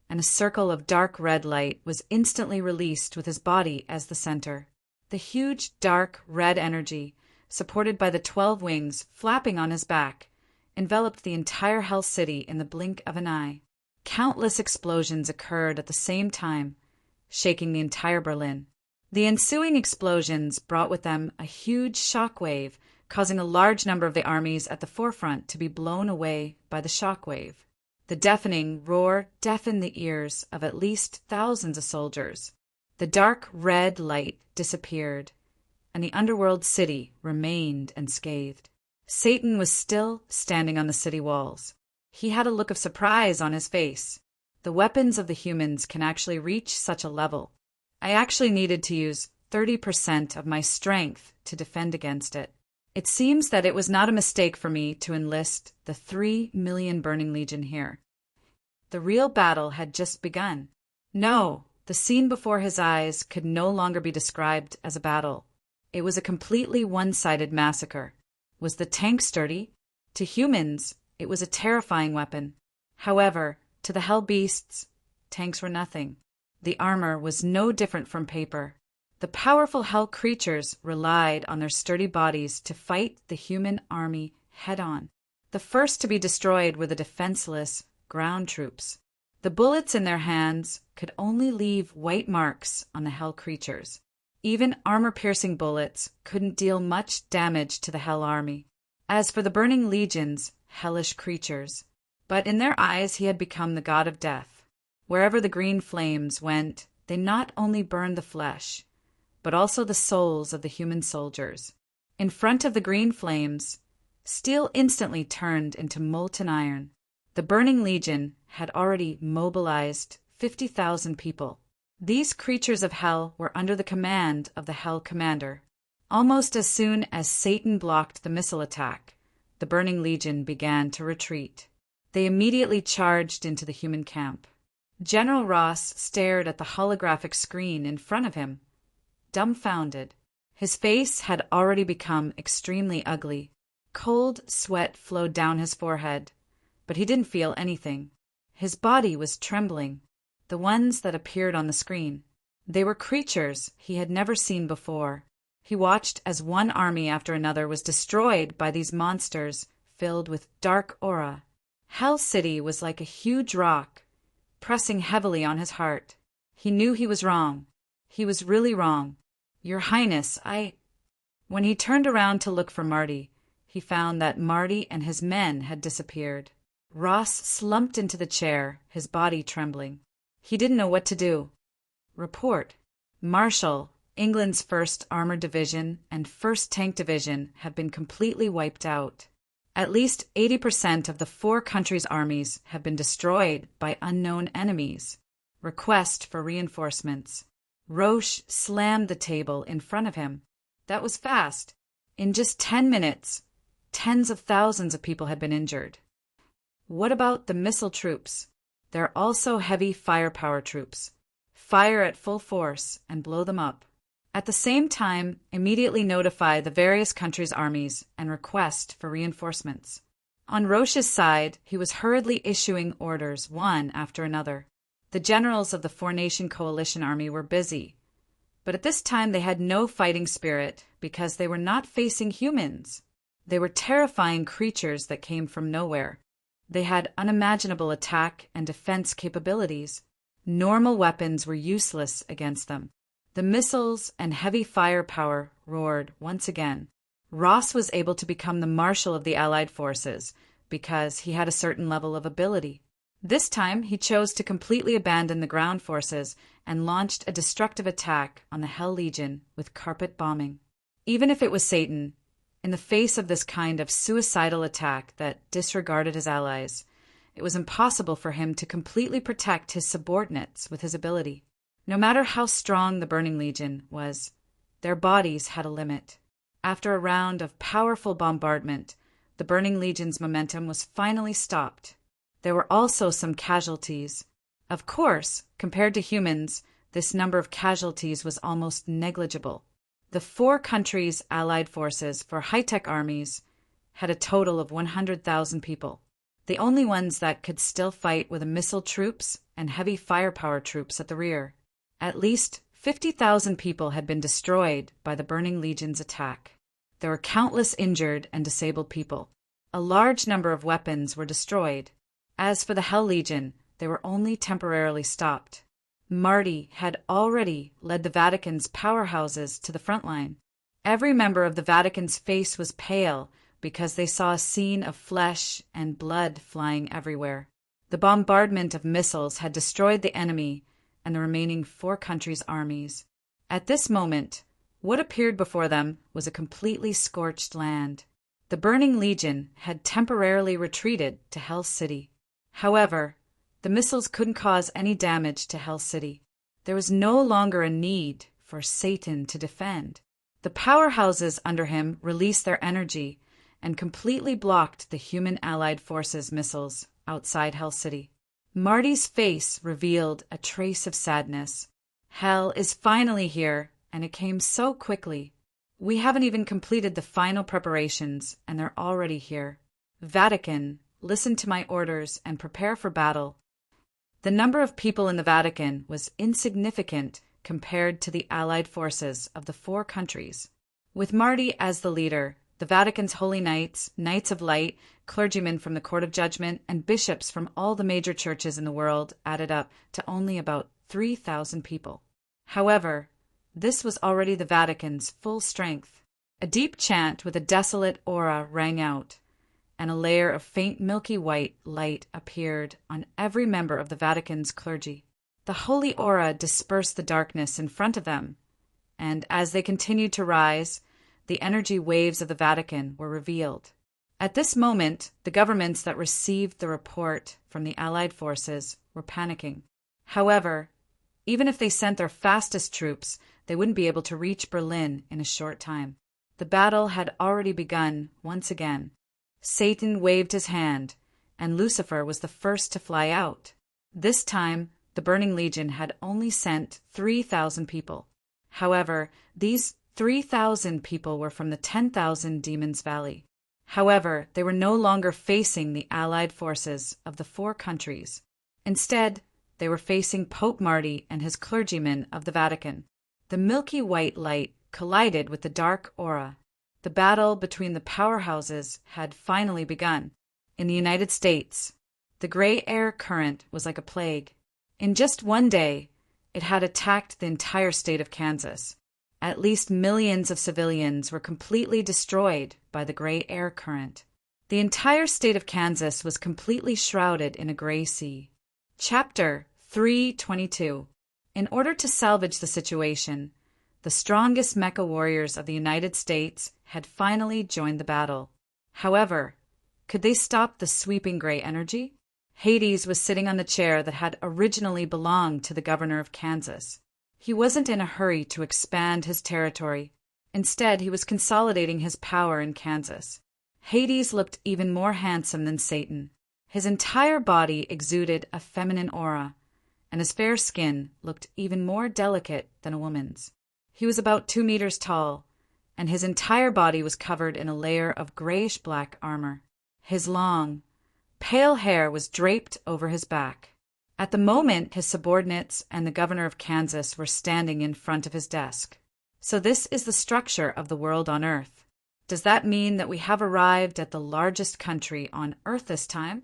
and a circle of dark red light was instantly released with his body as the center. The huge, dark, red energy, supported by the 12 wings flapping on his back, enveloped the entire Hell City in the blink of an eye. Countless explosions occurred at the same time, shaking the entire Berlin. The ensuing explosions brought with them a huge shock wave, causing a large number of the armies at the forefront to be blown away by the shock wave. The deafening roar deafened the ears of at least thousands of soldiers. The dark red light disappeared, and the underworld city remained unscathed. Satan was still standing on the city walls. He had a look of surprise on his face. The weapons of the humans can actually reach such a level. I actually needed to use 30% of my strength to defend against it. It seems that it was not a mistake for me to enlist the 3 million Burning Legion here. The real battle had just begun. No, the scene before his eyes could no longer be described as a battle. It was a completely one-sided massacre. Was the tank sturdy? To humans, it was a terrifying weapon. However, to the hell beasts, tanks were nothing. The armor was no different from paper. The powerful hell creatures relied on their sturdy bodies to fight the human army head-on. The first to be destroyed were the defenseless ground troops. The bullets in their hands could only leave white marks on the hell creatures. Even armor-piercing bullets couldn't deal much damage to the hell army. As for the Burning Legions, hellish creatures, but in their eyes he had become the god of death. Wherever the green flames went, they not only burned the flesh, but also the souls of the human soldiers. In front of the green flames, steel instantly turned into molten iron. The Burning Legion had already mobilized 50,000 people. These creatures of hell were under the command of the Hell Commander. Almost as soon as Satan blocked the missile attack, the Burning Legion began to retreat. They immediately charged into the human camp. General Ross stared at the holographic screen in front of him, dumbfounded. His face had already become extremely ugly. Cold sweat flowed down his forehead, but he didn't feel anything. His body was trembling. The ones that appeared on the screen. They were creatures he had never seen before. He watched as one army after another was destroyed by these monsters filled with dark aura. Hell City was like a huge rock, pressing heavily on his heart. He knew he was wrong. He was really wrong. Your Highness, When he turned around to look for Marty, he found that Marty and his men had disappeared. Ross slumped into the chair, his body trembling. He didn't know what to do. Report. Marshall, England's 1st Armored Division and 1st Tank Division have been completely wiped out. At least 80% of the 4 countries' armies have been destroyed by unknown enemies. Request for reinforcements. Roche slammed the table in front of him. That was fast. In just 10 minutes, tens of thousands of people had been injured. What about the missile troops? They're also heavy firepower troops. Fire at full force and blow them up. At the same time, immediately notify the various countries' armies and request for reinforcements. On Roche's side, he was hurriedly issuing orders one after another. The generals of the four-nation coalition army were busy, but at this time they had no fighting spirit because they were not facing humans. They were terrifying creatures that came from nowhere. They had unimaginable attack and defense capabilities. Normal weapons were useless against them. The missiles and heavy firepower roared once again. Ross was able to become the marshal of the Allied forces because he had a certain level of ability. This time, he chose to completely abandon the ground forces and launched a destructive attack on the Hell Legion with carpet bombing. Even if it was Satan, in the face of this kind of suicidal attack that disregarded his allies, it was impossible for him to completely protect his subordinates with his ability. No matter how strong the Burning Legion was, their bodies had a limit. After a round of powerful bombardment, the Burning Legion's momentum was finally stopped. There were also some casualties. Of course, compared to humans, this number of casualties was almost negligible. The 4 countries' allied forces for high-tech armies had a total of 100,000 people. The only ones that could still fight were the missile troops and heavy firepower troops at the rear. At least 50,000 people had been destroyed by the Burning Legion's attack. There were countless injured and disabled people. A large number of weapons were destroyed. As for the Hell Legion, they were only temporarily stopped. Marty had already led the Vatican's powerhouses to the front line. Every member of the Vatican's face was pale because they saw a scene of flesh and blood flying everywhere. The bombardment of missiles had destroyed the enemy and the remaining 4 countries' armies. At this moment, what appeared before them was a completely scorched land. The Burning Legion had temporarily retreated to Hell City. However, the missiles couldn't cause any damage to Hell City. There was no longer a need for Satan to defend. The powerhouses under him released their energy and completely blocked the human allied forces' missiles outside Hell City. Marty's face revealed a trace of sadness. Hell is finally here, and it came so quickly. We haven't even completed the final preparations, and they're already here. Vatican, listen to my orders and prepare for battle. The number of people in the Vatican was insignificant compared to the allied forces of the 4 countries. With Marty as the leader, the Vatican's holy knights, knights of light, clergymen from the Court of Judgment, and bishops from all the major churches in the world added up to only about 3,000 people. However, this was already the Vatican's full strength. A deep chant with a desolate aura rang out, and a layer of faint milky white light appeared on every member of the Vatican's clergy. The holy aura dispersed the darkness in front of them, and as they continued to rise, the energy waves of the Vatican were revealed. At this moment, the governments that received the report from the Allied forces were panicking. However, even if they sent their fastest troops, they wouldn't be able to reach Berlin in a short time. The battle had already begun once again. Satan waved his hand, and Lucifer was the first to fly out. This time, the Burning Legion had only sent 3,000 people. However, these 3,000 people were from the 10,000 Demons Valley. However, they were no longer facing the allied forces of the 4 countries. Instead, they were facing Pope Marty and his clergymen of the Vatican. The milky white light collided with the dark aura. The battle between the powerhouses had finally begun. In the United States, the gray air current was like a plague. In just one day, it had attacked the entire state of Kansas. At least millions of civilians were completely destroyed by the gray air current. The entire state of Kansas was completely shrouded in a gray sea. Chapter 322. In order to salvage the situation, the strongest mecha warriors of the United States had finally joined the battle. However, could they stop the sweeping gray energy? Hades was sitting on the chair that had originally belonged to the governor of Kansas. He wasn't in a hurry to expand his territory. Instead, he was consolidating his power in Kansas. Hades looked even more handsome than Satan. His entire body exuded a feminine aura, and his fair skin looked even more delicate than a woman's. He was about 2 meters tall, and his entire body was covered in a layer of grayish-black armor. His long, pale hair was draped over his back. At the moment, his subordinates and the governor of Kansas were standing in front of his desk. So this is the structure of the world on Earth. Does that mean that we have arrived at the largest country on Earth this time?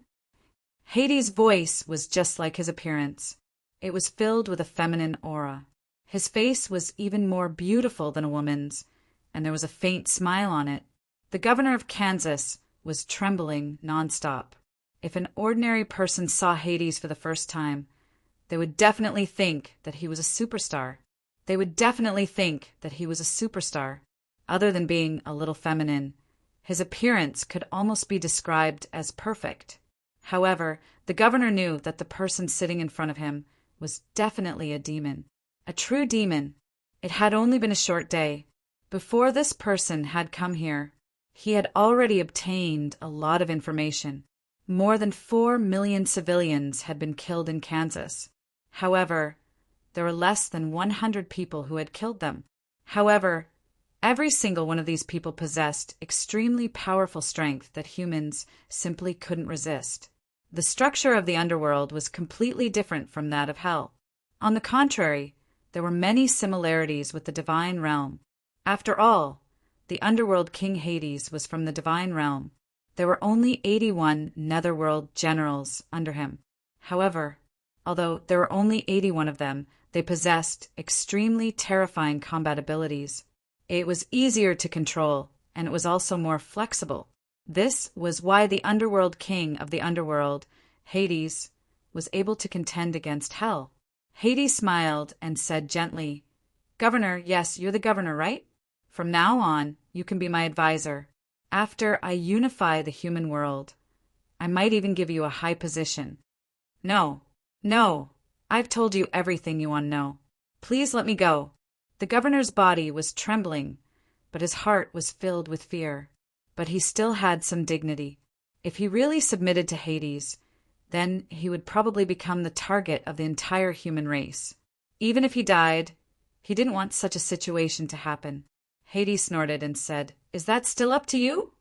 Hades' voice was just like his appearance. It was filled with a feminine aura. His face was even more beautiful than a woman's, and there was a faint smile on it. The governor of Kansas was trembling nonstop. If an ordinary person saw Hades for the first time, they would definitely think that he was a superstar. Other than being a little feminine, his appearance could almost be described as perfect. However, the governor knew that the person sitting in front of him was definitely a demon. A true demon. It had only been a short day. Before this person had come here, he had already obtained a lot of information. More than 4 million civilians had been killed in Kansas. However, there were less than 100 people who had killed them. However, every single one of these people possessed extremely powerful strength that humans simply couldn't resist. The structure of the underworld was completely different from that of hell. On the contrary, there were many similarities with the divine realm. After all, the underworld king Hades was from the divine realm. There were only 81 netherworld generals under him. However, although there were only 81 of them, they possessed extremely terrifying combat abilities. It was easier to control, and it was also more flexible. This was why the underworld king of the underworld, Hades, was able to contend against hell. Hades smiled and said gently, "Governor, yes, you're the governor, right? From now on, you can be my advisor. After I unify the human world, I might even give you a high position." No, I've told you everything you want to know. Please let me go." The governor's body was trembling, but his heart was filled with fear. But he still had some dignity. If he really submitted to Hades, then he would probably become the target of the entire human race. Even if he died, he didn't want such a situation to happen. Hades snorted and said, "Is that still up to you?"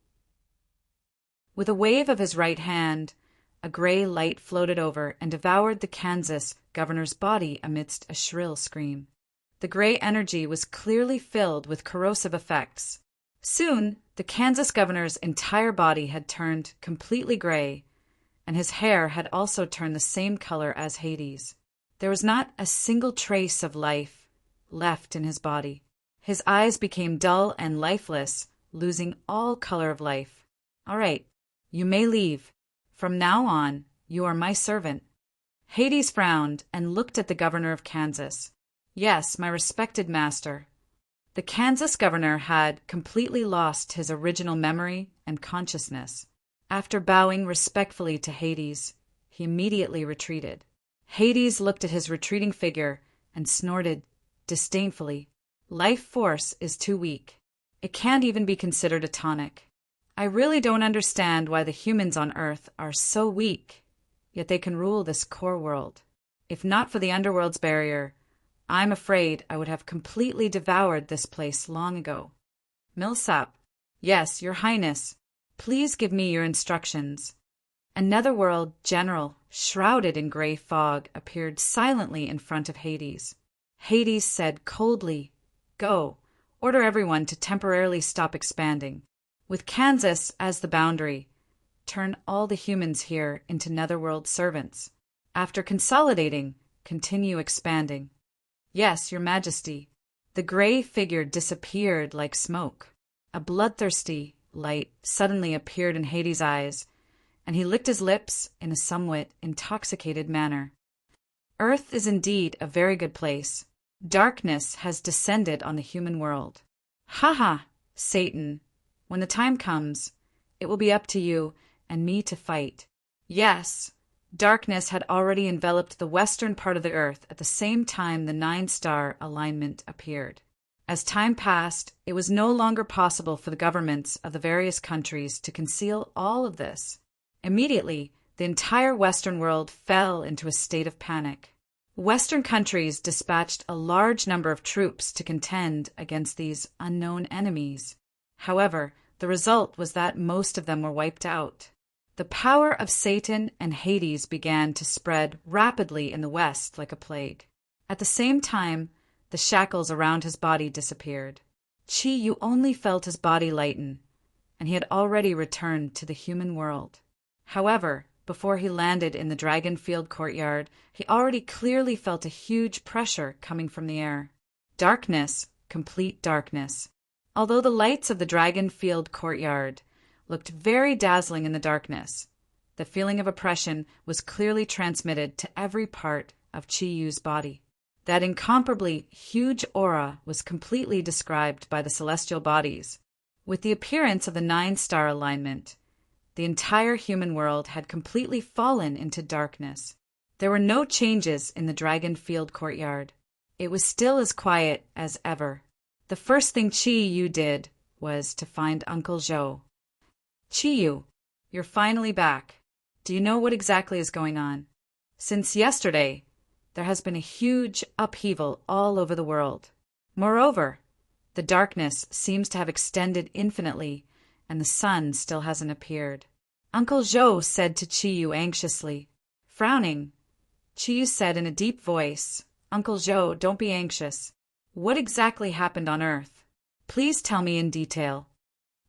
With a wave of his right hand, a gray light floated over and devoured the Kansas governor's body amidst a shrill scream. The gray energy was clearly filled with corrosive effects. Soon, the Kansas governor's entire body had turned completely gray, and his hair had also turned the same color as Hades. There was not a single trace of life left in his body. His eyes became dull and lifeless, losing all color of life. "All right, you may leave. From now on, you are my servant." Hades frowned and looked at the governor of Kansas. "Yes, my respected master." The Kansas governor had completely lost his original memory and consciousness. After bowing respectfully to Hades, he immediately retreated. Hades looked at his retreating figure and snorted disdainfully. "Life force is too weak. It can't even be considered a tonic. I really don't understand why the humans on Earth are so weak, yet they can rule this core world. If not for the underworld's barrier, I'm afraid I would have completely devoured this place long ago." "Millsap." "Yes, Your Highness. Please give me your instructions." A netherworld general, shrouded in gray fog, appeared silently in front of Hades. Hades said coldly, "Go. Order everyone to temporarily stop expanding. With Kansas as the boundary, turn all the humans here into netherworld servants. After consolidating, continue expanding." "Yes, Your Majesty." The gray figure disappeared like smoke. A bloodthirsty light suddenly appeared in Hades' eyes, and he licked his lips in a somewhat intoxicated manner. "Earth is indeed a very good place. Darkness has descended on the human world. Ha ha, Satan. When the time comes, it will be up to you and me to fight." Yes, darkness had already enveloped the western part of the earth at the same time the 9-star alignment appeared. As time passed, it was no longer possible for the governments of the various countries to conceal all of this. Immediately, the entire Western world fell into a state of panic. Western countries dispatched a large number of troops to contend against these unknown enemies. However, the result was that most of them were wiped out. The power of Satan and Hades began to spread rapidly in the West like a plague. At the same time, the shackles around his body disappeared. Chi-Yu only felt his body lighten, and he had already returned to the human world. However, before he landed in the Dragon Field courtyard, he already clearly felt a huge pressure coming from the air. Darkness, complete darkness. Although the lights of the Dragon Field courtyard looked very dazzling in the darkness, the feeling of oppression was clearly transmitted to every part of Chi-Yu's body. That incomparably huge aura was completely described by the celestial bodies. With the appearance of the 9-star alignment, the entire human world had completely fallen into darkness. There were no changes in the Dragon Field courtyard. It was still as quiet as ever. The first thing Chi-Yu did was to find Uncle Zhou. "Chi-Yu, you're finally back. Do you know what exactly is going on? Since yesterday, there has been a huge upheaval all over the world. Moreover, the darkness seems to have extended infinitely, and the sun still hasn't appeared. Uncle Zhou said to Chiyu anxiously. Frowning, Chiyu said in a deep voice, Uncle Zhou, don't be anxious. What exactly happened on Earth? Please tell me in detail.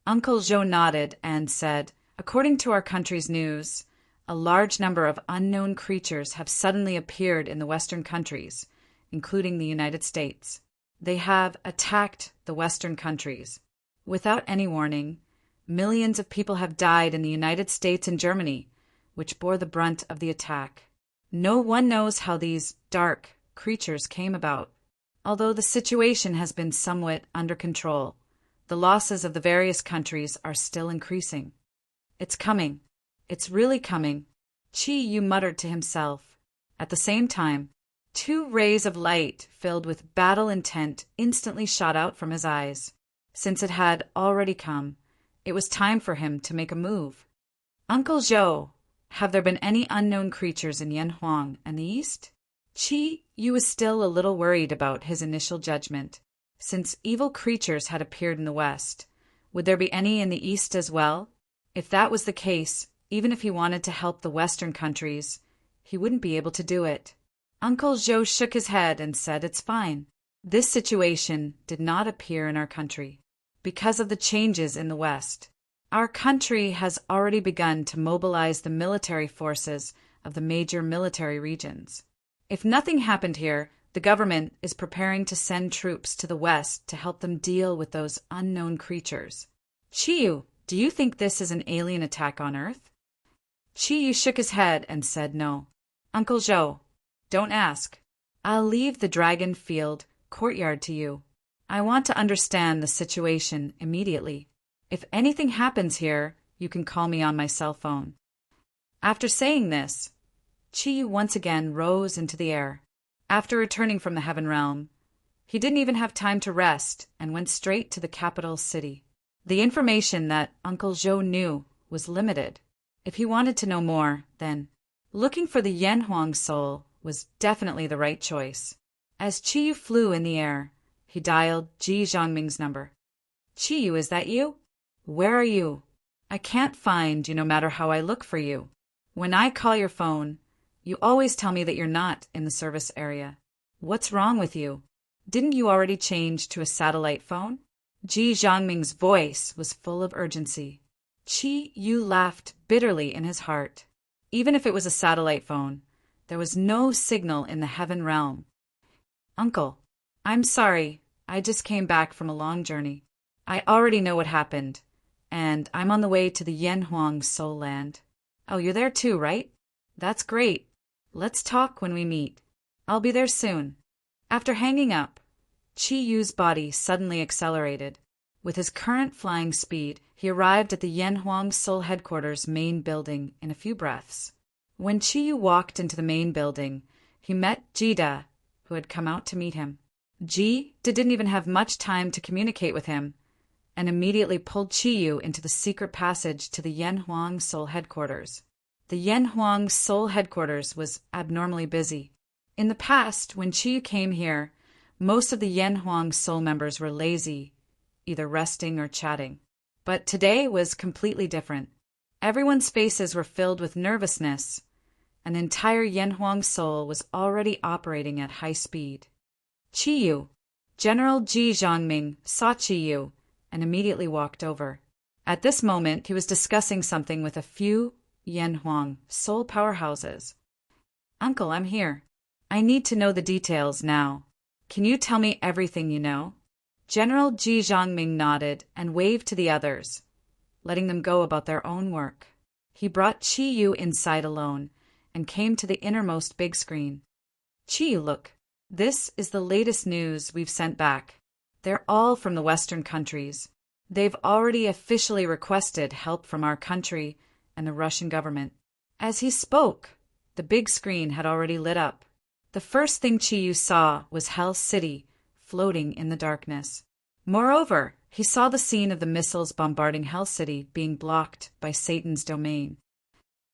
Uncle Zhou nodded and said, according to our country's news, a large number of unknown creatures have suddenly appeared in the Western countries, including the United States. They have attacked the Western countries. Without any warning, millions of people have died in the United States and Germany, which bore the brunt of the attack. No one knows how these dark creatures came about. Although the situation has been somewhat under control, the losses of the various countries are still increasing. It's coming. It's really coming, Chiyu muttered to himself. At the same time, 2 rays of light filled with battle intent instantly shot out from his eyes. Since it had already come, it was time for him to make a move. Uncle Zhou, have there been any unknown creatures in Yanhuang and the East? Chiyu was still a little worried about his initial judgment. Since evil creatures had appeared in the West, would there be any in the East as well? If that was the case, even if he wanted to help the Western countries, he wouldn't be able to do it. Uncle Zhou shook his head and said, it's fine. This situation did not appear in our country. Because of the changes in the West, our country has already begun to mobilize the military forces of the major military regions. If nothing happened here, the government is preparing to send troops to the West to help them deal with those unknown creatures. Chiyu, do you think this is an alien attack on Earth? Chiyu shook his head and said no. Uncle Zhou, don't ask. I'll leave the Dragon Field courtyard to you. I want to understand the situation immediately. If anything happens here, you can call me on my cell phone. After saying this, Chiyu once again rose into the air. After returning from the Heaven Realm, he didn't even have time to rest and went straight to the capital city. The information that Uncle Zhou knew was limited. If he wanted to know more, then looking for the Yanhuang soul was definitely the right choice. As Chiyu flew in the air, he dialed Ji Zhongming's number. Chiyu, is that you? Where are you? I can't find you no matter how I look for you. When I call your phone, you always tell me that you're not in the service area. What's wrong with you? Didn't you already change to a satellite phone? Ji Zhongming's voice was full of urgency. Chiyu laughed bitterly in his heart. Even if it was a satellite phone, there was no signal in the Heaven Realm. Uncle, I'm sorry. I just came back from a long journey. I already know what happened, and I'm on the way to the Yanhuang Soul Land. Oh, you're there too, right? That's great. Let's talk when we meet. I'll be there soon. After hanging up, Chiyu's body suddenly accelerated. With his current flying speed, he arrived at the Yanhuang Soul Headquarters main building in a few breaths. When Chiyu walked into the main building, he met Jida, who had come out to meet him. Jida didn't even have much time to communicate with him, and immediately pulled Chiyu into the secret passage to the Yanhuang Soul Headquarters. The Yanhuang Soul Headquarters was abnormally busy. In the past, when Chiyu came here, most of the Yanhuang Soul members were lazy, either resting or chatting. But today was completely different. Everyone's faces were filled with nervousness. An entire Yanhuang Soul was already operating at high speed. Chiyu, General Ji Zhongming, saw Chiyu and immediately walked over. At this moment, he was discussing something with a few Yanhuang Soul powerhouses. Uncle, I'm here. I need to know the details now. Can you tell me everything you know? General Ji Zhongming nodded and waved to the others, letting them go about their own work. He brought Chiyu inside alone and came to the innermost big screen. Chiyu, look. This is the latest news we've sent back. They're all from the Western countries. They've already officially requested help from our country and the Russian government. As he spoke, the big screen had already lit up. The first thing Chiyu saw was Hell City floating in the darkness. Moreover, he saw the scene of the missiles bombarding Hell City being blocked by Satan's domain.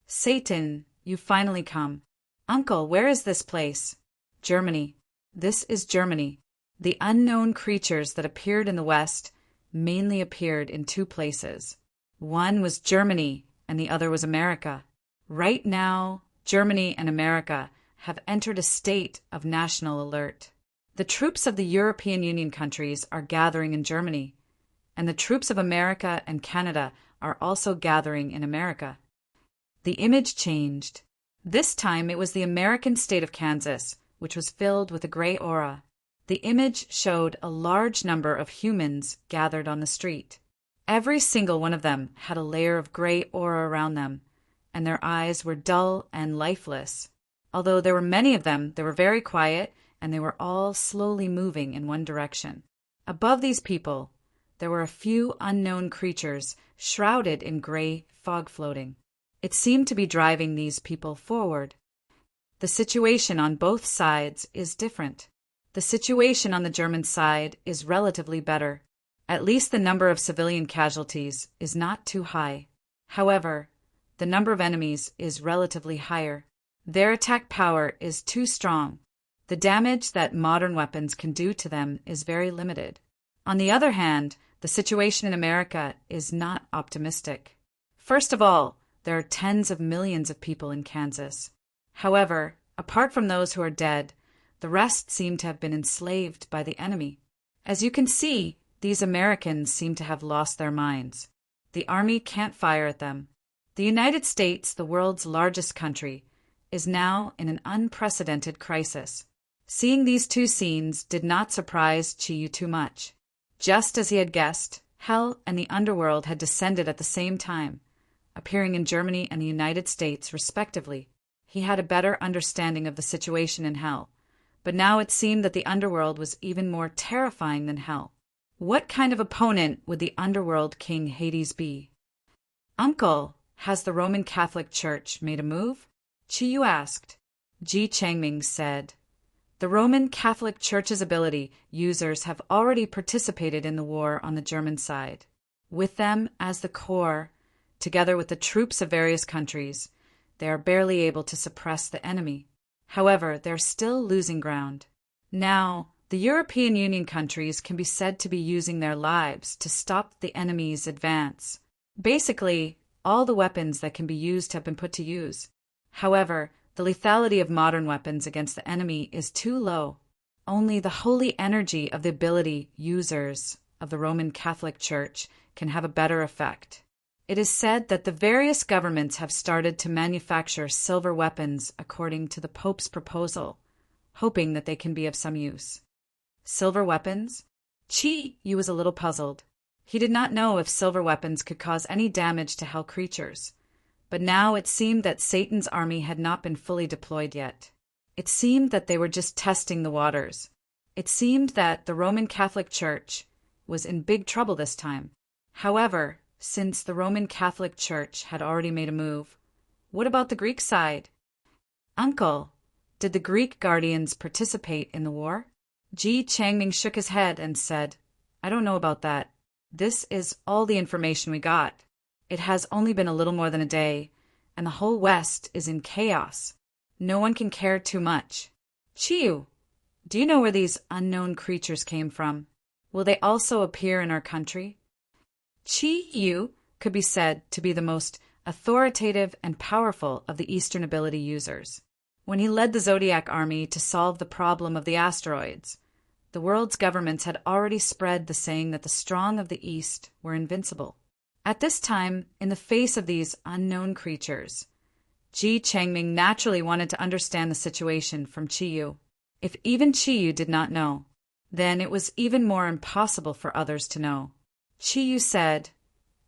Satan, you've finally come. Uncle, where is this place? Germany. This is Germany. The unknown creatures that appeared in the West mainly appeared in 2 places. One was Germany, and the other was America. Right now, Germany and America have entered a state of national alert. The troops of the European Union countries are gathering in Germany, and the troops of America and Canada are also gathering in America. The image changed. This time it was the American state of Kansas, which was filled with a gray aura. The image showed a large number of humans gathered on the street. Every single one of them had a layer of gray aura around them, and their eyes were dull and lifeless. Although there were many of them, they were very quiet, and they were all slowly moving in one direction. Above these people, there were a few unknown creatures shrouded in gray fog floating. It seemed to be driving these people forward. The situation on both sides is different. The situation on the German side is relatively better. At least the number of civilian casualties is not too high. However, the number of enemies is relatively higher. Their attack power is too strong. The damage that modern weapons can do to them is very limited. On the other hand, the situation in America is not optimistic. First of all, there are tens of millions of people in Kansas. However, apart from those who are dead, the rest seem to have been enslaved by the enemy. As you can see, these Americans seem to have lost their minds. The army can't fire at them. The United States, the world's largest country, is now in an unprecedented crisis. Seeing these two scenes did not surprise Chiyu too much. Just as he had guessed, hell and the underworld had descended at the same time, appearing in Germany and the United States respectively. He had a better understanding of the situation in hell, but now it seemed that the underworld was even more terrifying than hell. What kind of opponent would the underworld king Hades be? Uncle, has the Roman Catholic Church made a move? Chiyu asked. Ji Changming said, the Roman Catholic Church's ability users have already participated in the war on the German side. With them as the core, together with the troops of various countries, they are barely able to suppress the enemy. However, they're still losing ground. Now, the European Union countries can be said to be using their lives to stop the enemy's advance. Basically, all the weapons that can be used have been put to use. However, the lethality of modern weapons against the enemy is too low. Only the holy energy of the ability users of the Roman Catholic Church can have a better effect. It is said that the various governments have started to manufacture silver weapons according to the Pope's proposal, hoping that they can be of some use. Silver weapons? Chi-Yu was a little puzzled. He did not know if silver weapons could cause any damage to hell creatures. But now it seemed that Satan's army had not been fully deployed yet. It seemed that they were just testing the waters. It seemed that the Roman Catholic Church was in big trouble this time. However, since the Roman Catholic Church had already made a move, what about the Greek side? Uncle, did the Greek guardians participate in the war? Ji Changming shook his head and said, I don't know about that. This is all the information we got. It has only been a little more than a day, and the whole West is in chaos. No one can care too much. Chiyu, do you know where these unknown creatures came from? Will they also appear in our country? Chiyu could be said to be the most authoritative and powerful of the Eastern ability users. When he led the Zodiac army to solve the problem of the asteroids, the world's governments had already spread the saying that the strong of the East were invincible. At this time, in the face of these unknown creatures, Ji Changming naturally wanted to understand the situation from Chiyu. If even Chiyu did not know, then it was even more impossible for others to know. Chiyu said,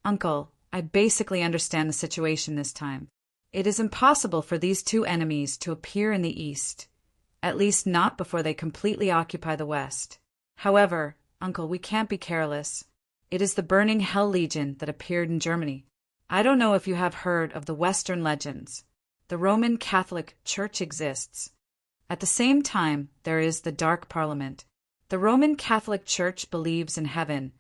Uncle, I basically understand the situation this time. It is impossible for these two enemies to appear in the East, at least not before they completely occupy the West. However, Uncle, we can't be careless. It is the burning Hell Legion that appeared in Germany. I don't know if you have heard of the Western legends. The Roman Catholic Church exists. At the same time, there is the Dark Parliament. The Roman Catholic Church believes in heaven,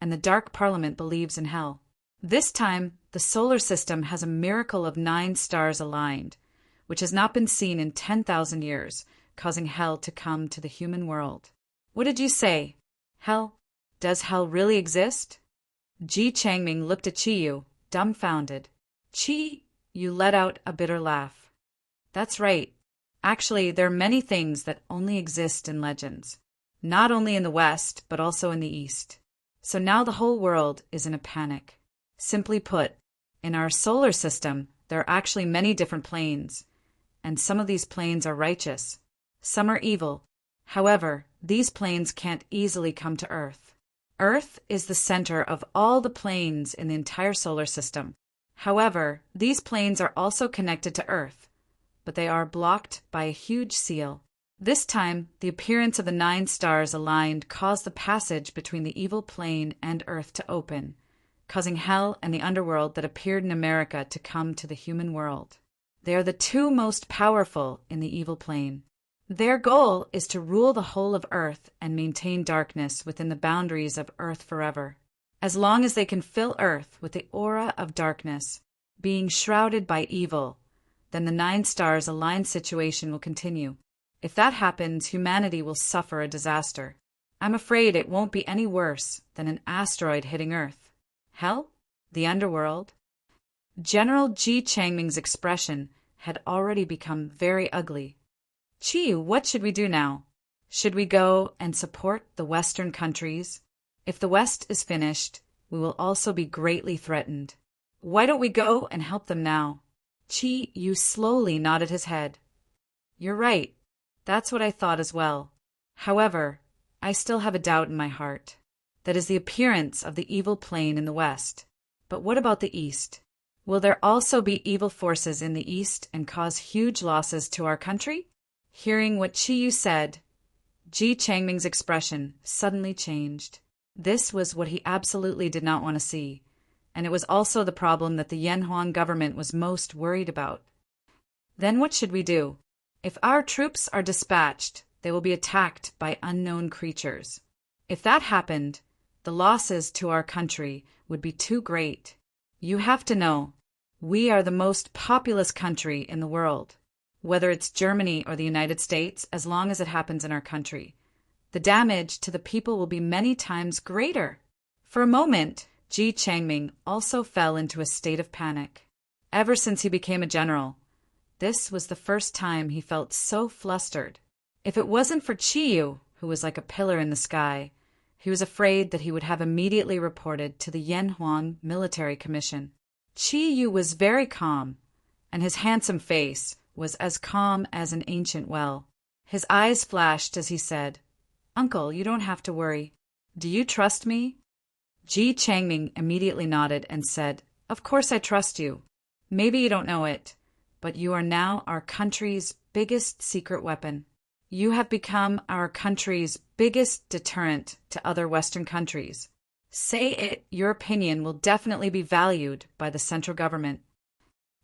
and the Dark Parliament believes in hell. This time, the solar system has a miracle of 9 stars aligned, which has not been seen in 10,000 years, causing hell to come to the human world. What did you say? Hell? Does hell really exist? Ji Changming looked at Chiyu, dumbfounded. Chi, you let out a bitter laugh. That's right. Actually, there are many things that only exist in legends. Not only in the West, but also in the East. So now the whole world is in a panic. Simply put, in our solar system, there are actually many different planes, and some of these planes are righteous. Some are evil. However, these planes can't easily come to Earth. Earth is the center of all the planes in the entire solar system. However, these planes are also connected to Earth, but they are blocked by a huge seal. This time, the appearance of the 9 stars aligned caused the passage between the evil plane and Earth to open, causing hell and the underworld that appeared in America to come to the human world. They are the 2 most powerful in the evil plane. Their goal is to rule the whole of Earth and maintain darkness within the boundaries of Earth forever. As long as they can fill Earth with the aura of darkness, being shrouded by evil, then the 9 stars aligned situation will continue. If that happens, humanity will suffer a disaster. I'm afraid it won't be any worse than an asteroid hitting Earth. Hell? The underworld? General Ji Changming's expression had already become very ugly. Chi, what should we do now? Should we go and support the Western countries? If the West is finished, we will also be greatly threatened. Why don't we go and help them now? Chi Yu slowly nodded his head. You're right. That's what I thought as well. However, I still have a doubt in my heart. That is the appearance of the evil plane in the West. But what about the East? Will there also be evil forces in the East and cause huge losses to our country? Hearing what Chi Yu said, Ji Changming's expression suddenly changed. This was what he absolutely did not want to see, and it was also the problem that the Yanhuang government was most worried about. Then what should we do? If our troops are dispatched, they will be attacked by unknown creatures. If that happened, the losses to our country would be too great. You have to know, we are the most populous country in the world. Whether it's Germany or the United States, as long as it happens in our country, the damage to the people will be many times greater. For a moment, Ji Changming also fell into a state of panic. Ever since he became a general, this was the first time he felt so flustered. If it wasn't for Chi Yu, who was like a pillar in the sky, he was afraid that he would have immediately reported to the Yanhuang Military Commission. Chi Yu was very calm, and his handsome face was as calm as an ancient well. His eyes flashed as he said, "Uncle, you don't have to worry. Do you trust me?" Ji Changming immediately nodded and said, "Of course I trust you. Maybe you don't know it, but you are now our country's biggest secret weapon. You have become our country's biggest deterrent to other Western countries. Say it, your opinion will definitely be valued by the central government."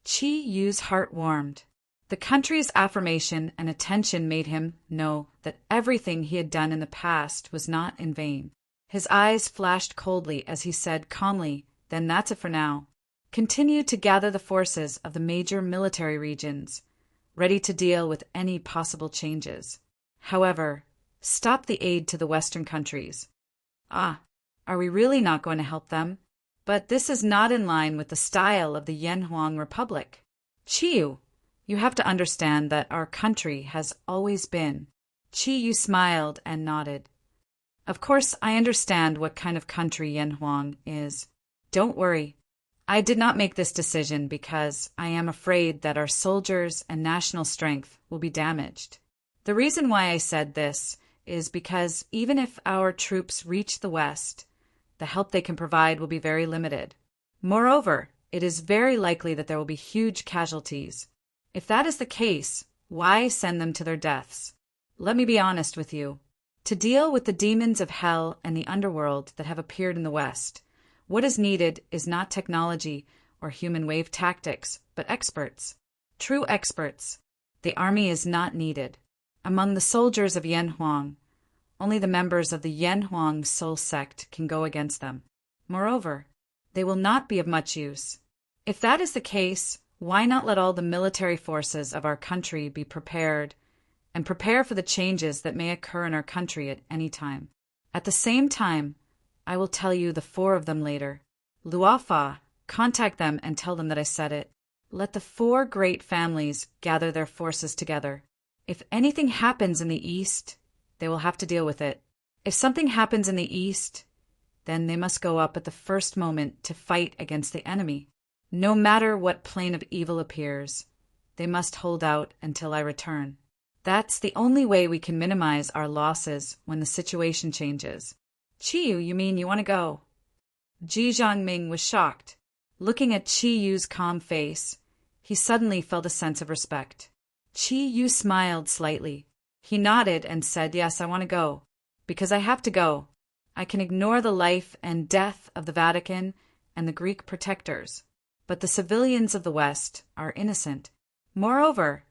Chi Yu's heart warmed. The country's affirmation and attention made him know that everything he had done in the past was not in vain. His eyes flashed coldly as he said calmly, "Then that's it for now. Continue to gather the forces of the major military regions, ready to deal with any possible changes. However, stop the aid to the Western countries." Ah, are we really not going to help them? But this is not in line with the style of the Yanhuang Republic. Chi Yu, you have to understand that our country has always been. Chi Yu smiled and nodded. Of course, I understand what kind of country Yanhuang is. Don't worry. I did not make this decision because I am afraid that our soldiers and national strength will be damaged. The reason why I said this is because even if our troops reach the West, the help they can provide will be very limited. Moreover, it is very likely that there will be huge casualties. If that is the case, why send them to their deaths? Let me be honest with you. To deal with the demons of hell and the underworld that have appeared in the West, what is needed is not technology or human wave tactics, but experts. True experts. The army is not needed. Among the soldiers of Yanhuang, only the members of the Yanhuang soul sect can go against them. Moreover, they will not be of much use. If that is the case, why not let all the military forces of our country be prepared and prepare for the changes that may occur in our country at any time? At the same time, I will tell you the 4 of them later. Luofa, Contact them and tell them that I said it. Let the 4 great families gather their forces together. If anything happens in the east, they will have to deal with it. If something happens in the east, then they must go up at the first moment to fight against the enemy. No matter what plane of evil appears, they must hold out until I return. That's the only way we can minimize our losses when the situation changes. Qiyu, you mean you want to go? Ji Zhongming was shocked. Looking at Qiyu's calm face, he suddenly felt a sense of respect. Qiyu smiled slightly. He nodded and said, "Yes, I want to go. Because I have to go. I can ignore the life and death of the Vatican and the Greek protectors. But the civilians of the West are innocent. Moreover,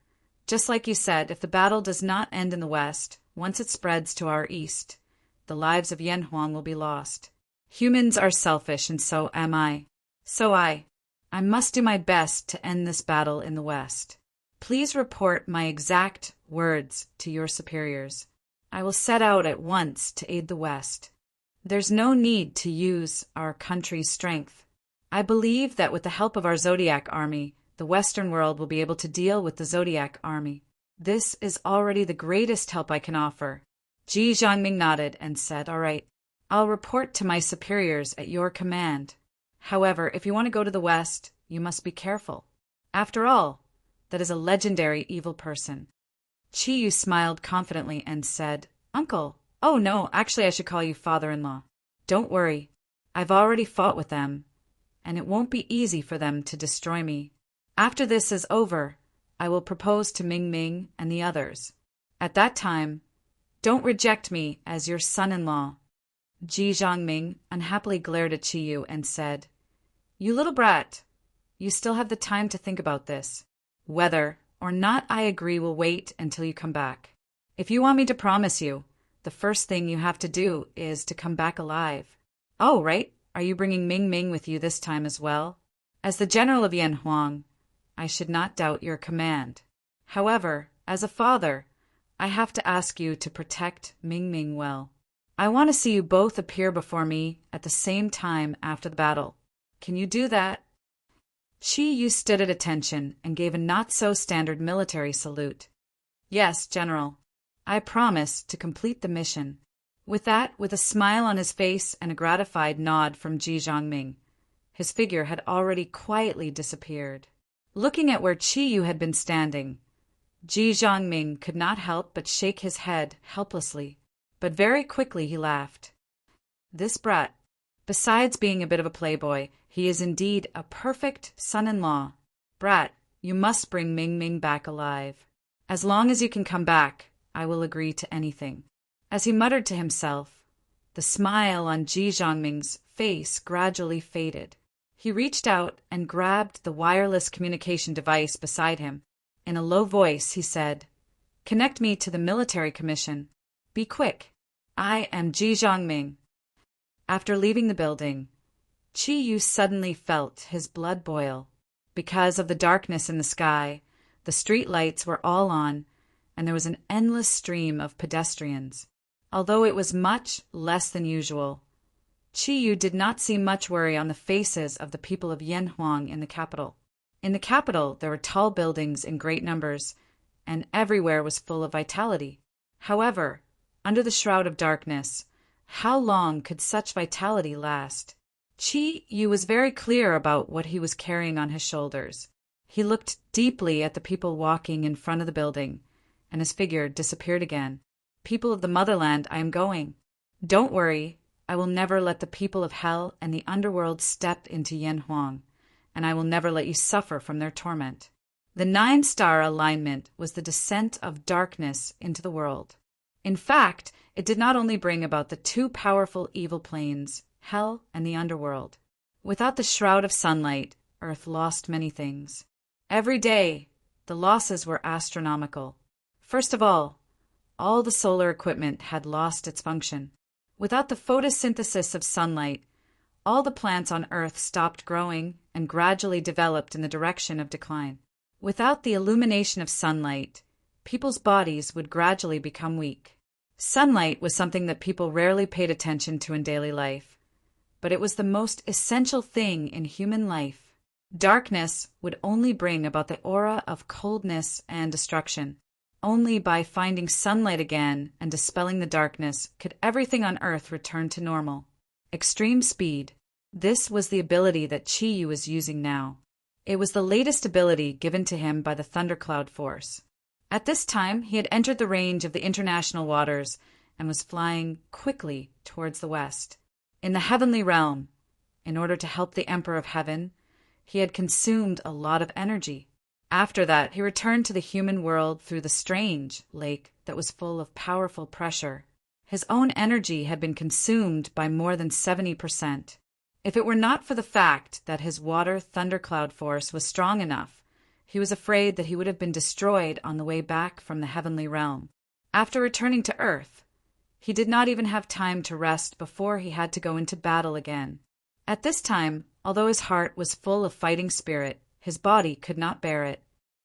just like you said, if the battle does not end in the West, once it spreads to our east, the lives of Yanhuang will be lost. Humans are selfish, and so am I. So I must do my best to end this battle in the West. Please report my exact words to your superiors. I will set out at once to aid the West. There's no need to use our country's strength. I believe that with the help of our Zodiac army, the Western world will be able to deal with the Zodiac army. This is already the greatest help I can offer." Ji Zhongming nodded and said, "All right, I'll report to my superiors at your command. However, if you want to go to the West, you must be careful. After all, that is a legendary evil person." Qiyu smiled confidently and said, "Uncle, oh no, actually I should call you father-in-law. Don't worry, I've already fought with them, and it won't be easy for them to destroy me. After this is over, I will propose to Ming Ming and the others. At that time, don't reject me as your son-in-law." Ji Zhongming unhappily glared at Qiyu and said, "You little brat, you still have the time to think about this. Whether or not I agree will wait until you come back. If you want me to promise you, the first thing you have to do is to come back alive. Oh, right, are you bringing Ming Ming with you this time as well? As the general of Yanhuang, I should not doubt your command. However, as a father, I have to ask you to protect Ming Ming well. I want to see you both appear before me at the same time after the battle. Can you do that?" Qiyu stood at attention and gave a not-so-standard military salute. "Yes, General. I promise to complete the mission." With that, with a smile on his face and a gratified nod from Ji Zhongming, his figure had already quietly disappeared. Looking at where Qiyu had been standing, Ji Zhongming could not help but shake his head helplessly, but very quickly he laughed. "This brat, besides being a bit of a playboy, he is indeed a perfect son-in-law. Brat, you must bring Ming Ming back alive. As long as you can come back, I will agree to anything." As he muttered to himself, the smile on Ji Zhongming's face gradually faded. He reached out and grabbed the wireless communication device beside him. In a low voice, he said, "Connect me to the military commission. Be quick. I am Ji Zhongming." After leaving the building, Qiyu suddenly felt his blood boil. Because of the darkness in the sky, the street lights were all on, and there was an endless stream of pedestrians. Although it was much less than usual, Qiyu did not see much worry on the faces of the people of Yanhuang in the capital. In the capital, there were tall buildings in great numbers, and everywhere was full of vitality. However, under the shroud of darkness, how long could such vitality last? Qiyu was very clear about what he was carrying on his shoulders. He looked deeply at the people walking in front of the building, and his figure disappeared again. "People of the motherland, I am going. Don't worry, I will never let the people of hell and the underworld step into Yanhuang, and I will never let you suffer from their torment." The 9-star alignment was the descent of darkness into the world. In fact, it did not only bring about the 2 powerful evil planes, hell and the underworld. Without the shroud of sunlight, Earth lost many things. Every day, the losses were astronomical. First of all the solar equipment had lost its function. Without the photosynthesis of sunlight, all the plants on Earth stopped growing and gradually developed in the direction of decline. Without the illumination of sunlight, people's bodies would gradually become weak. Sunlight was something that people rarely paid attention to in daily life, but it was the most essential thing in human life. Darkness would only bring about the aura of coldness and destruction. Only by finding sunlight again and dispelling the darkness could everything on Earth return to normal. Extreme speed. This was the ability that Chi-Yu was using now. It was the latest ability given to him by the Thundercloud Force. At this time, he had entered the range of the international waters and was flying quickly towards the west. In the heavenly realm, in order to help the Emperor of Heaven, he had consumed a lot of energy. After that, he returned to the human world through the strange lake that was full of powerful pressure. His own energy had been consumed by more than 70%. If it were not for the fact that his water thundercloud force was strong enough, he was afraid that he would have been destroyed on the way back from the heavenly realm. After returning to Earth, he did not even have time to rest before he had to go into battle again. At this time, although his heart was full of fighting spirit, his body could not bear it,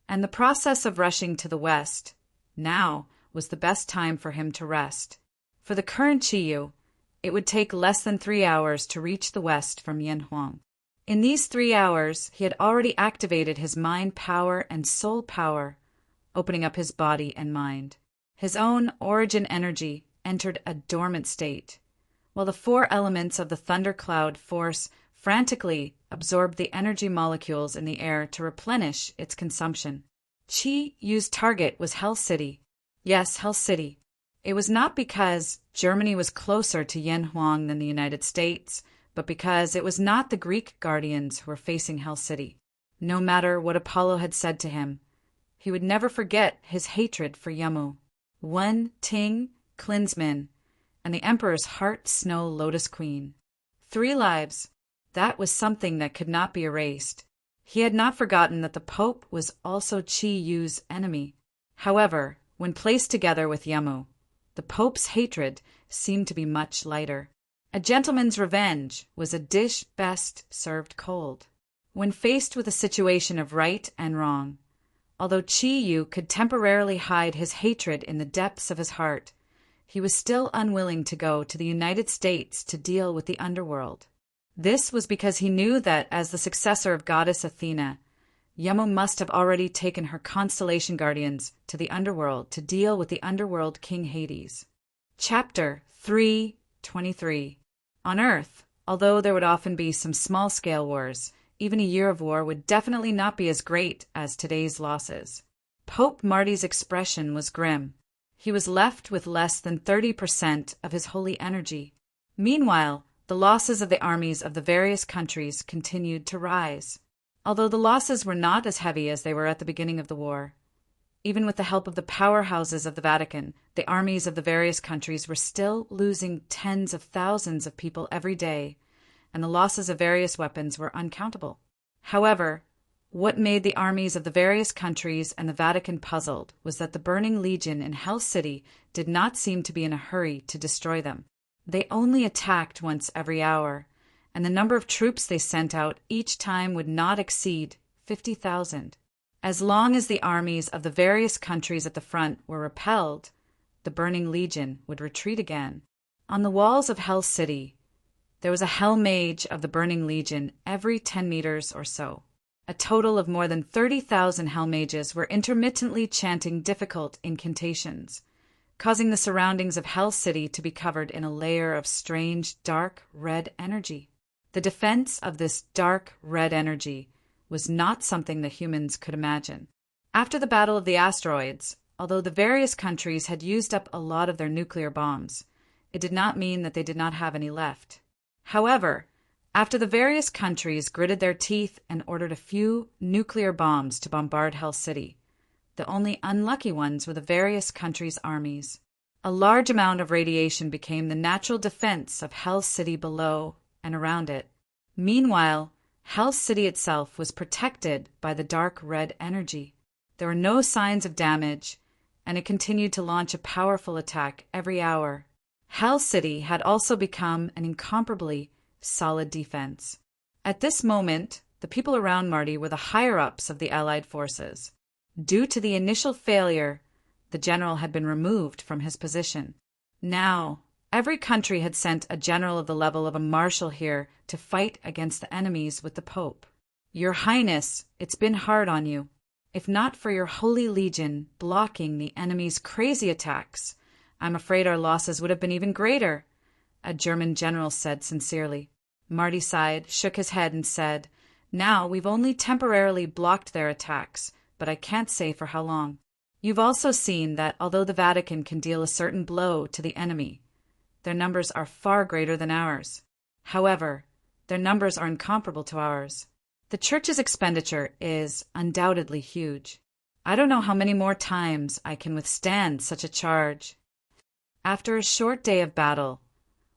and the process of rushing to the west now was the best time for him to rest. For the current Chi-Yu, it would take less than 3 hours to reach the west from Yanhuang. In these 3 hours, he had already activated his mind power and soul power, opening up his body and mind. His own origin energy entered a dormant state, while the 4 elements of the thundercloud force frantically absorbed the energy molecules in the air to replenish its consumption. Chi-Yu's target was Hell City. Yes, Hell City. It was not because Germany was closer to Yanhuang than the United States, but because it was not the Greek guardians who were facing Hell City. No matter what Apollo had said to him, he would never forget his hatred for Yamu, Wen Ting Klinsmann, and the Emperor's Heart Snow Lotus Queen. 3 lives. That was something that could not be erased. He had not forgotten that the Pope was also Chi-Yu's enemy. However, when placed together with Yamu, the Pope's hatred seemed to be much lighter. A gentleman's revenge was a dish best served cold. When faced with a situation of right and wrong, although Chi-Yu could temporarily hide his hatred in the depths of his heart, he was still unwilling to go to the United States to deal with the underworld. This was because he knew that, as the successor of Goddess Athena, Yamu must have already taken her constellation guardians to the underworld to deal with the underworld King Hades. Chapter 3:23. On Earth, although there would often be some small-scale wars, even a year of war would definitely not be as great as today's losses. Pope Marty's expression was grim. He was left with less than 30% of his holy energy. Meanwhile, the losses of the armies of the various countries continued to rise. Although the losses were not as heavy as they were at the beginning of the war, even with the help of the powerhouses of the Vatican, the armies of the various countries were still losing tens of thousands of people every day, and the losses of various weapons were uncountable. However, what made the armies of the various countries and the Vatican puzzled was that the Burning Legion in Hell City did not seem to be in a hurry to destroy them. They only attacked once every hour, and the number of troops they sent out each time would not exceed 50,000. As long as the armies of the various countries at the front were repelled, the Burning Legion would retreat again. On the walls of Hell City, there was a Hell Mage of the Burning Legion every 10 meters or so. A total of more than 30,000 Hell Mages were intermittently chanting difficult incantations, causing the surroundings of Hell City to be covered in a layer of strange, dark, red energy. The defense of this dark, red energy was not something that humans could imagine. After the Battle of the Asteroids, although the various countries had used up a lot of their nuclear bombs, it did not mean that they did not have any left. However, after the various countries gritted their teeth and ordered a few nuclear bombs to bombard Hell City, the only unlucky ones were the various countries' armies. A large amount of radiation became the natural defense of Hell City below and around it. Meanwhile, Hell City itself was protected by the dark red energy. There were no signs of damage, and it continued to launch a powerful attack every hour. Hell City had also become an incomparably solid defense. At this moment, the people around Marty were the higher-ups of the Allied forces. Due to the initial failure, the general had been removed from his position. Now, Every country had sent a general of the level of a marshal here to fight against the enemies with the Pope. Your Highness, it's been hard on you. If not for your Holy Legion blocking the enemy's crazy attacks, I'm afraid our losses would have been even greater, a German general said sincerely. Marty sighed, shook his head, and said, Now we've only temporarily blocked their attacks, but I can't say for how long. You've also seen that although the Vatican can deal a certain blow to the enemy, their numbers are far greater than ours. However, their numbers are incomparable to ours. The Church's expenditure is undoubtedly huge. I don't know how many more times I can withstand such a charge. After a short day of battle,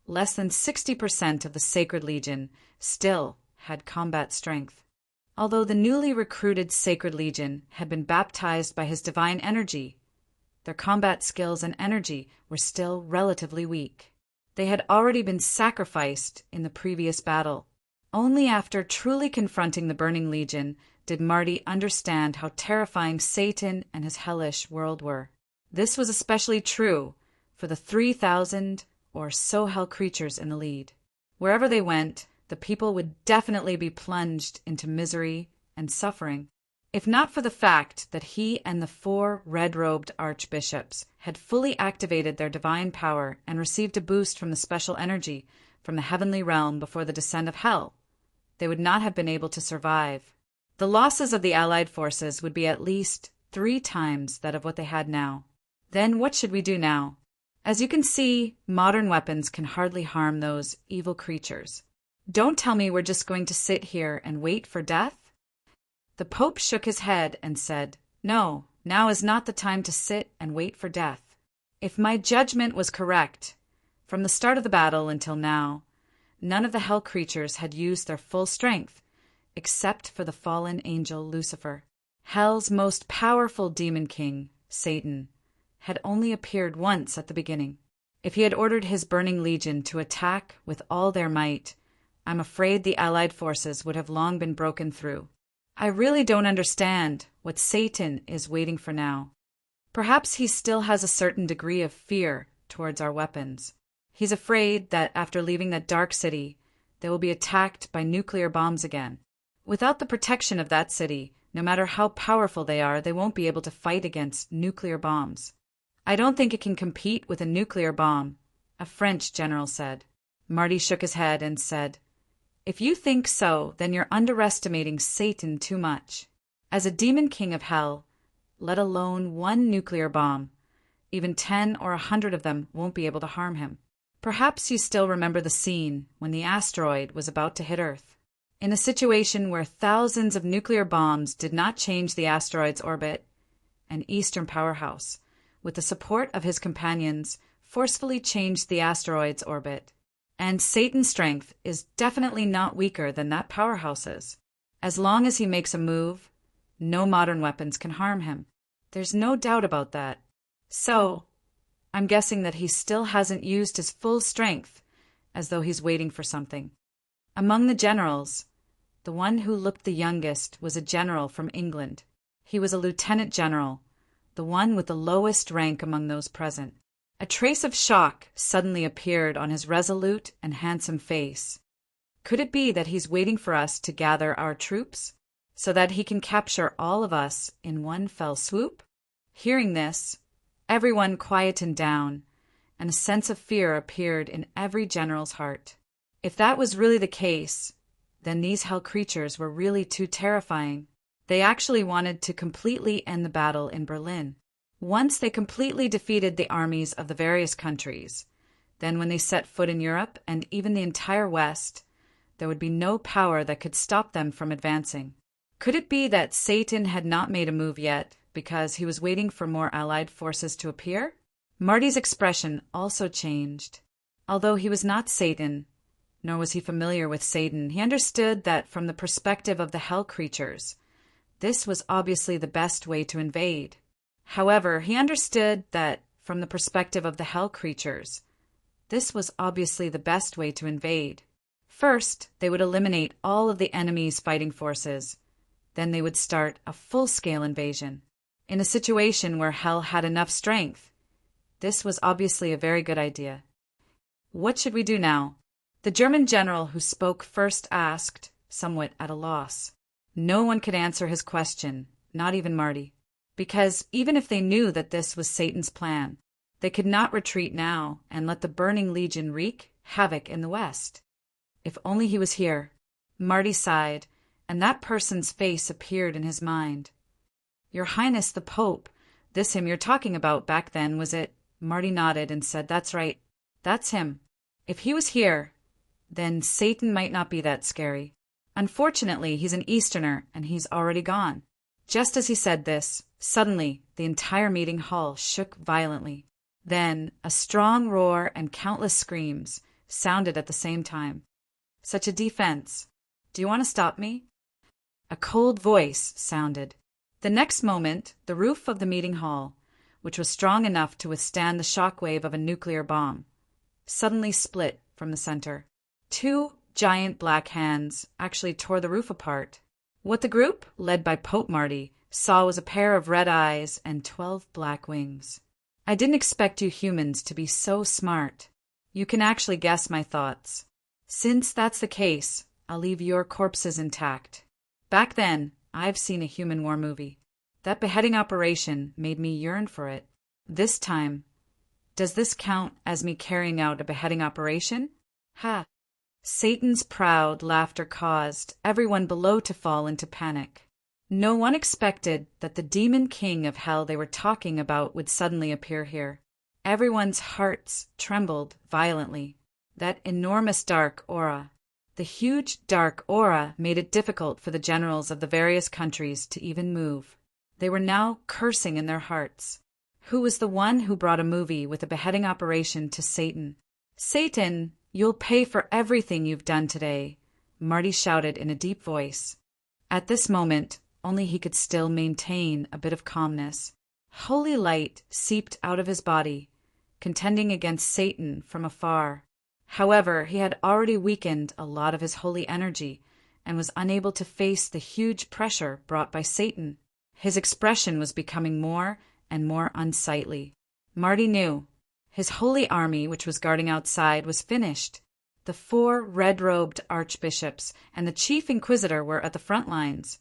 less than 60% of the Sacred Legion still had combat strength. Although the newly recruited Sacred Legion had been baptized by his divine energy, their combat skills and energy were still relatively weak. They had already been sacrificed in the previous battle. Only after truly confronting the Burning Legion did Marty understand how terrifying Satan and his hellish world were. This was especially true for the 3,000 or so hell creatures in the lead. Wherever they went, the people would definitely be plunged into misery and suffering. If not for the fact that he and the 4 red-robed archbishops had fully activated their divine power and received a boost from the special energy from the heavenly realm before the descent of hell, they would not have been able to survive. The losses of the Allied forces would be at least 3 times that of what they had now. Then what should we do now? As you can see, modern weapons can hardly harm those evil creatures. Don't tell me we're just going to sit here and wait for death? The Pope shook his head and said, No, now is not the time to sit and wait for death. If my judgment was correct, from the start of the battle until now, none of the hell creatures had used their full strength, except for the fallen angel Lucifer. Hell's most powerful demon king, Satan, had only appeared once at the beginning. If he had ordered his burning legion to attack with all their might, I'm afraid the Allied forces would have long been broken through. I really don't understand what Satan is waiting for now. Perhaps he still has a certain degree of fear towards our weapons. He's afraid that after leaving that dark city, they will be attacked by nuclear bombs again. Without the protection of that city, no matter how powerful they are, they won't be able to fight against nuclear bombs. I don't think it can compete with a nuclear bomb, a French general said. Marty shook his head and said, If you think so, then you're underestimating Satan too much. As a demon king of hell, let alone 1 nuclear bomb, even 10 or 100 of them won't be able to harm him. Perhaps you still remember the scene when the asteroid was about to hit Earth. In a situation where thousands of nuclear bombs did not change the asteroid's orbit, an Eastern powerhouse, with the support of his companions, forcefully changed the asteroid's orbit. And Satan's strength is definitely not weaker than that powerhouse's. As long as he makes a move, no modern weapons can harm him. There's no doubt about that. So, I'm guessing that he still hasn't used his full strength, as though he's waiting for something. Among the generals, the one who looked the youngest was a general from England. He was a lieutenant general, the one with the lowest rank among those present. A trace of shock suddenly appeared on his resolute and handsome face. Could it be that he's waiting for us to gather our troops, so that he can capture all of us in one fell swoop? Hearing this, everyone quietened down, and a sense of fear appeared in every general's heart. If that was really the case, then these hell creatures were really too terrifying. They actually wanted to completely end the battle in Berlin. Once they completely defeated the armies of the various countries, then when they set foot in Europe and even the entire West, there would be no power that could stop them from advancing. Could it be that Satan had not made a move yet because he was waiting for more Allied forces to appear? Marty's expression also changed. Although he was not Satan, nor was he familiar with Satan, he understood that from the perspective of the hell creatures, this was obviously the best way to invade. However, he understood that from the perspective of the hell creatures, this was obviously the best way to invade. First, they would eliminate all of the enemy's fighting forces. Then they would start a full-scale invasion. In a situation where hell had enough strength, this was obviously a very good idea. What should we do now? The German general who spoke first asked, somewhat at a loss. No one could answer his question, not even Marty. Because even if they knew that this was Satan's plan, they could not retreat now and let the burning legion wreak havoc in the west. If only he was here. Marty sighed, and that person's face appeared in his mind. Your Highness the Pope, this him you're talking about back then, was it? Marty nodded and said, That's right. That's him. If he was here, then Satan might not be that scary. Unfortunately, he's an Easterner, and he's already gone. Just as he said this, suddenly the entire meeting hall shook violently. Then a strong roar and countless screams sounded at the same time. Such a defense. Do you want to stop me? A cold voice sounded. The next moment, the roof of the meeting hall, which was strong enough to withstand the shock wave of a nuclear bomb, suddenly split from the center. Two giant black hands actually tore the roof apart. What the group, led by Pope Marty, saw was a pair of red eyes and 12 black wings. I didn't expect you humans to be so smart. You can actually guess my thoughts. Since that's the case, I'll leave your corpses intact. Back then, I've seen a human war movie. That beheading operation made me yearn for it. This time, does this count as me carrying out a beheading operation? Ha! Satan's proud laughter caused everyone below to fall into panic. No one expected that the demon king of hell they were talking about would suddenly appear here. Everyone's hearts trembled violently. That enormous dark aura. The huge dark aura made it difficult for the generals of the various countries to even move. They were now cursing in their hearts. Who was the one who brought a movie with a beheading operation to Satan? Satan, you'll pay for everything you've done today, Marty shouted in a deep voice. At this moment, only he could still maintain a bit of calmness. Holy light seeped out of his body, contending against Satan from afar. However, he had already weakened a lot of his holy energy and was unable to face the huge pressure brought by Satan. His expression was becoming more and more unsightly. Marty knew. His holy army, which was guarding outside, was finished. The 4 red-robed archbishops and the chief inquisitor were at the front lines,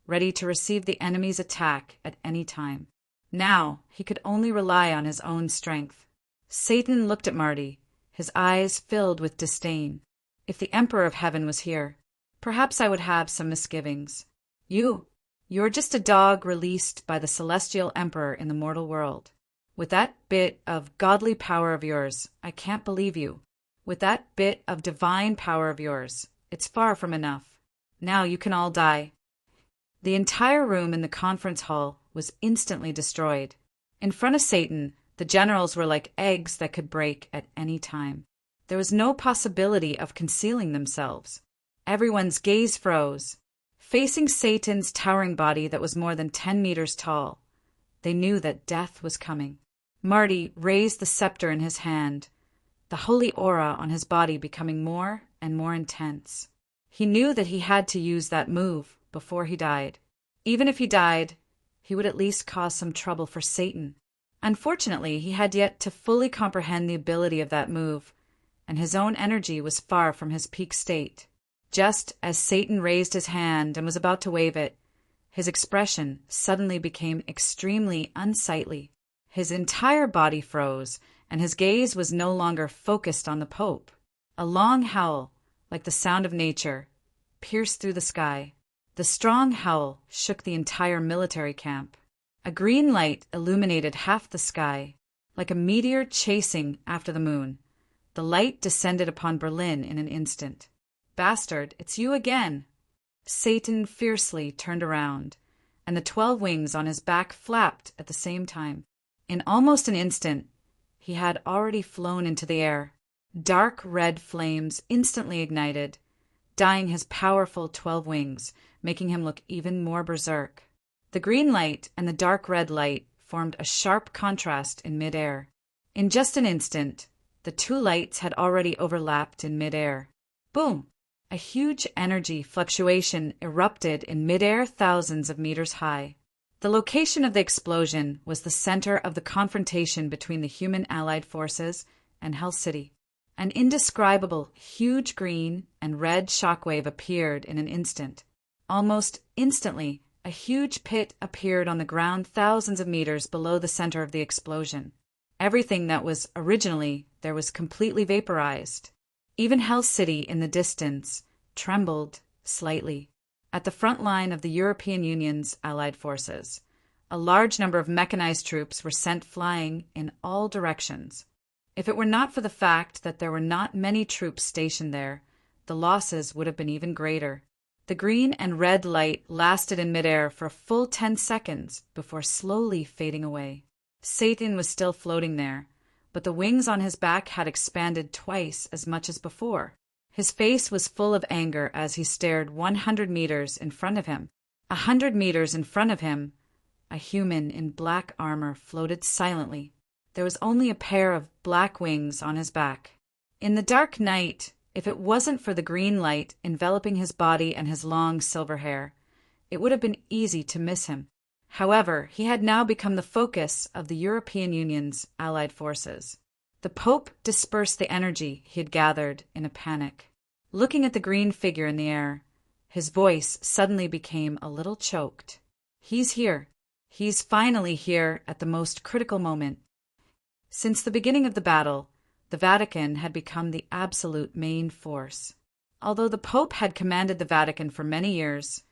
ready to receive the enemy's attack at any time. Now he could only rely on his own strength. Satan looked at Marty, his eyes filled with disdain. If the Emperor of Heaven was here, perhaps I would have some misgivings. You're just a dog released by the celestial emperor in the mortal world. With that bit of godly power of yours, I can't believe you. With that bit of divine power of yours, it's far from enough. Now you can all die. The entire room in the conference hall was instantly destroyed. In front of Satan, the generals were like eggs that could break at any time. There was no possibility of concealing themselves. Everyone's gaze froze. Facing Satan's towering body that was more than 10 meters tall, they knew that death was coming. Marty raised the scepter in his hand, the holy aura on his body becoming more and more intense. He knew that he had to use that move before he died. Even if he died, he would at least cause some trouble for Satan. Unfortunately, he had yet to fully comprehend the ability of that move, and his own energy was far from his peak state. Just as Satan raised his hand and was about to wave it, his expression suddenly became extremely unsightly. His entire body froze, and his gaze was no longer focused on the Pope. A long howl, like the sound of nature, pierced through the sky. The strong howl shook the entire military camp. A green light illuminated half the sky, like a meteor chasing after the moon. The light descended upon Berlin in an instant. Bastard, it's you again! Satan fiercely turned around, and the 12 wings on his back flapped at the same time. In almost an instant, he had already flown into the air. Dark red flames instantly ignited, dyeing his powerful 12 wings, making him look even more berserk. The green light and the dark red light formed a sharp contrast in midair. In just an instant, the 2 lights had already overlapped in midair. Boom! A huge energy fluctuation erupted in midair thousands of meters high. The location of the explosion was the center of the confrontation between the human allied forces and Hell City. An indescribable, huge green and red shockwave appeared in an instant. Almost instantly, a huge pit appeared on the ground thousands of meters below the center of the explosion. Everything that was originally there was completely vaporized. Even Hell City in the distance trembled slightly. At the front line of the European Union's Allied forces, a large number of mechanized troops were sent flying in all directions. If it were not for the fact that there were not many troops stationed there, the losses would have been even greater. The green and red light lasted in midair for a full 10 seconds before slowly fading away. Satan was still floating there, but the wings on his back had expanded twice as much as before. His face was full of anger as he stared 100 meters in front of him. 100 meters in front of him, a human in black armor floated silently. There was only a pair of black wings on his back. In the dark night, if it wasn't for the green light enveloping his body and his long silver hair, it would have been easy to miss him. However, he had now become the focus of the European Union's Allied forces. The Pope dispersed the energy he had gathered in a panic. Looking at the green figure in the air, his voice suddenly became a little choked. He's here. He's finally here at the most critical moment. Since the beginning of the battle, the Vatican had become the absolute main force. Although the Pope had commanded the Vatican for many years,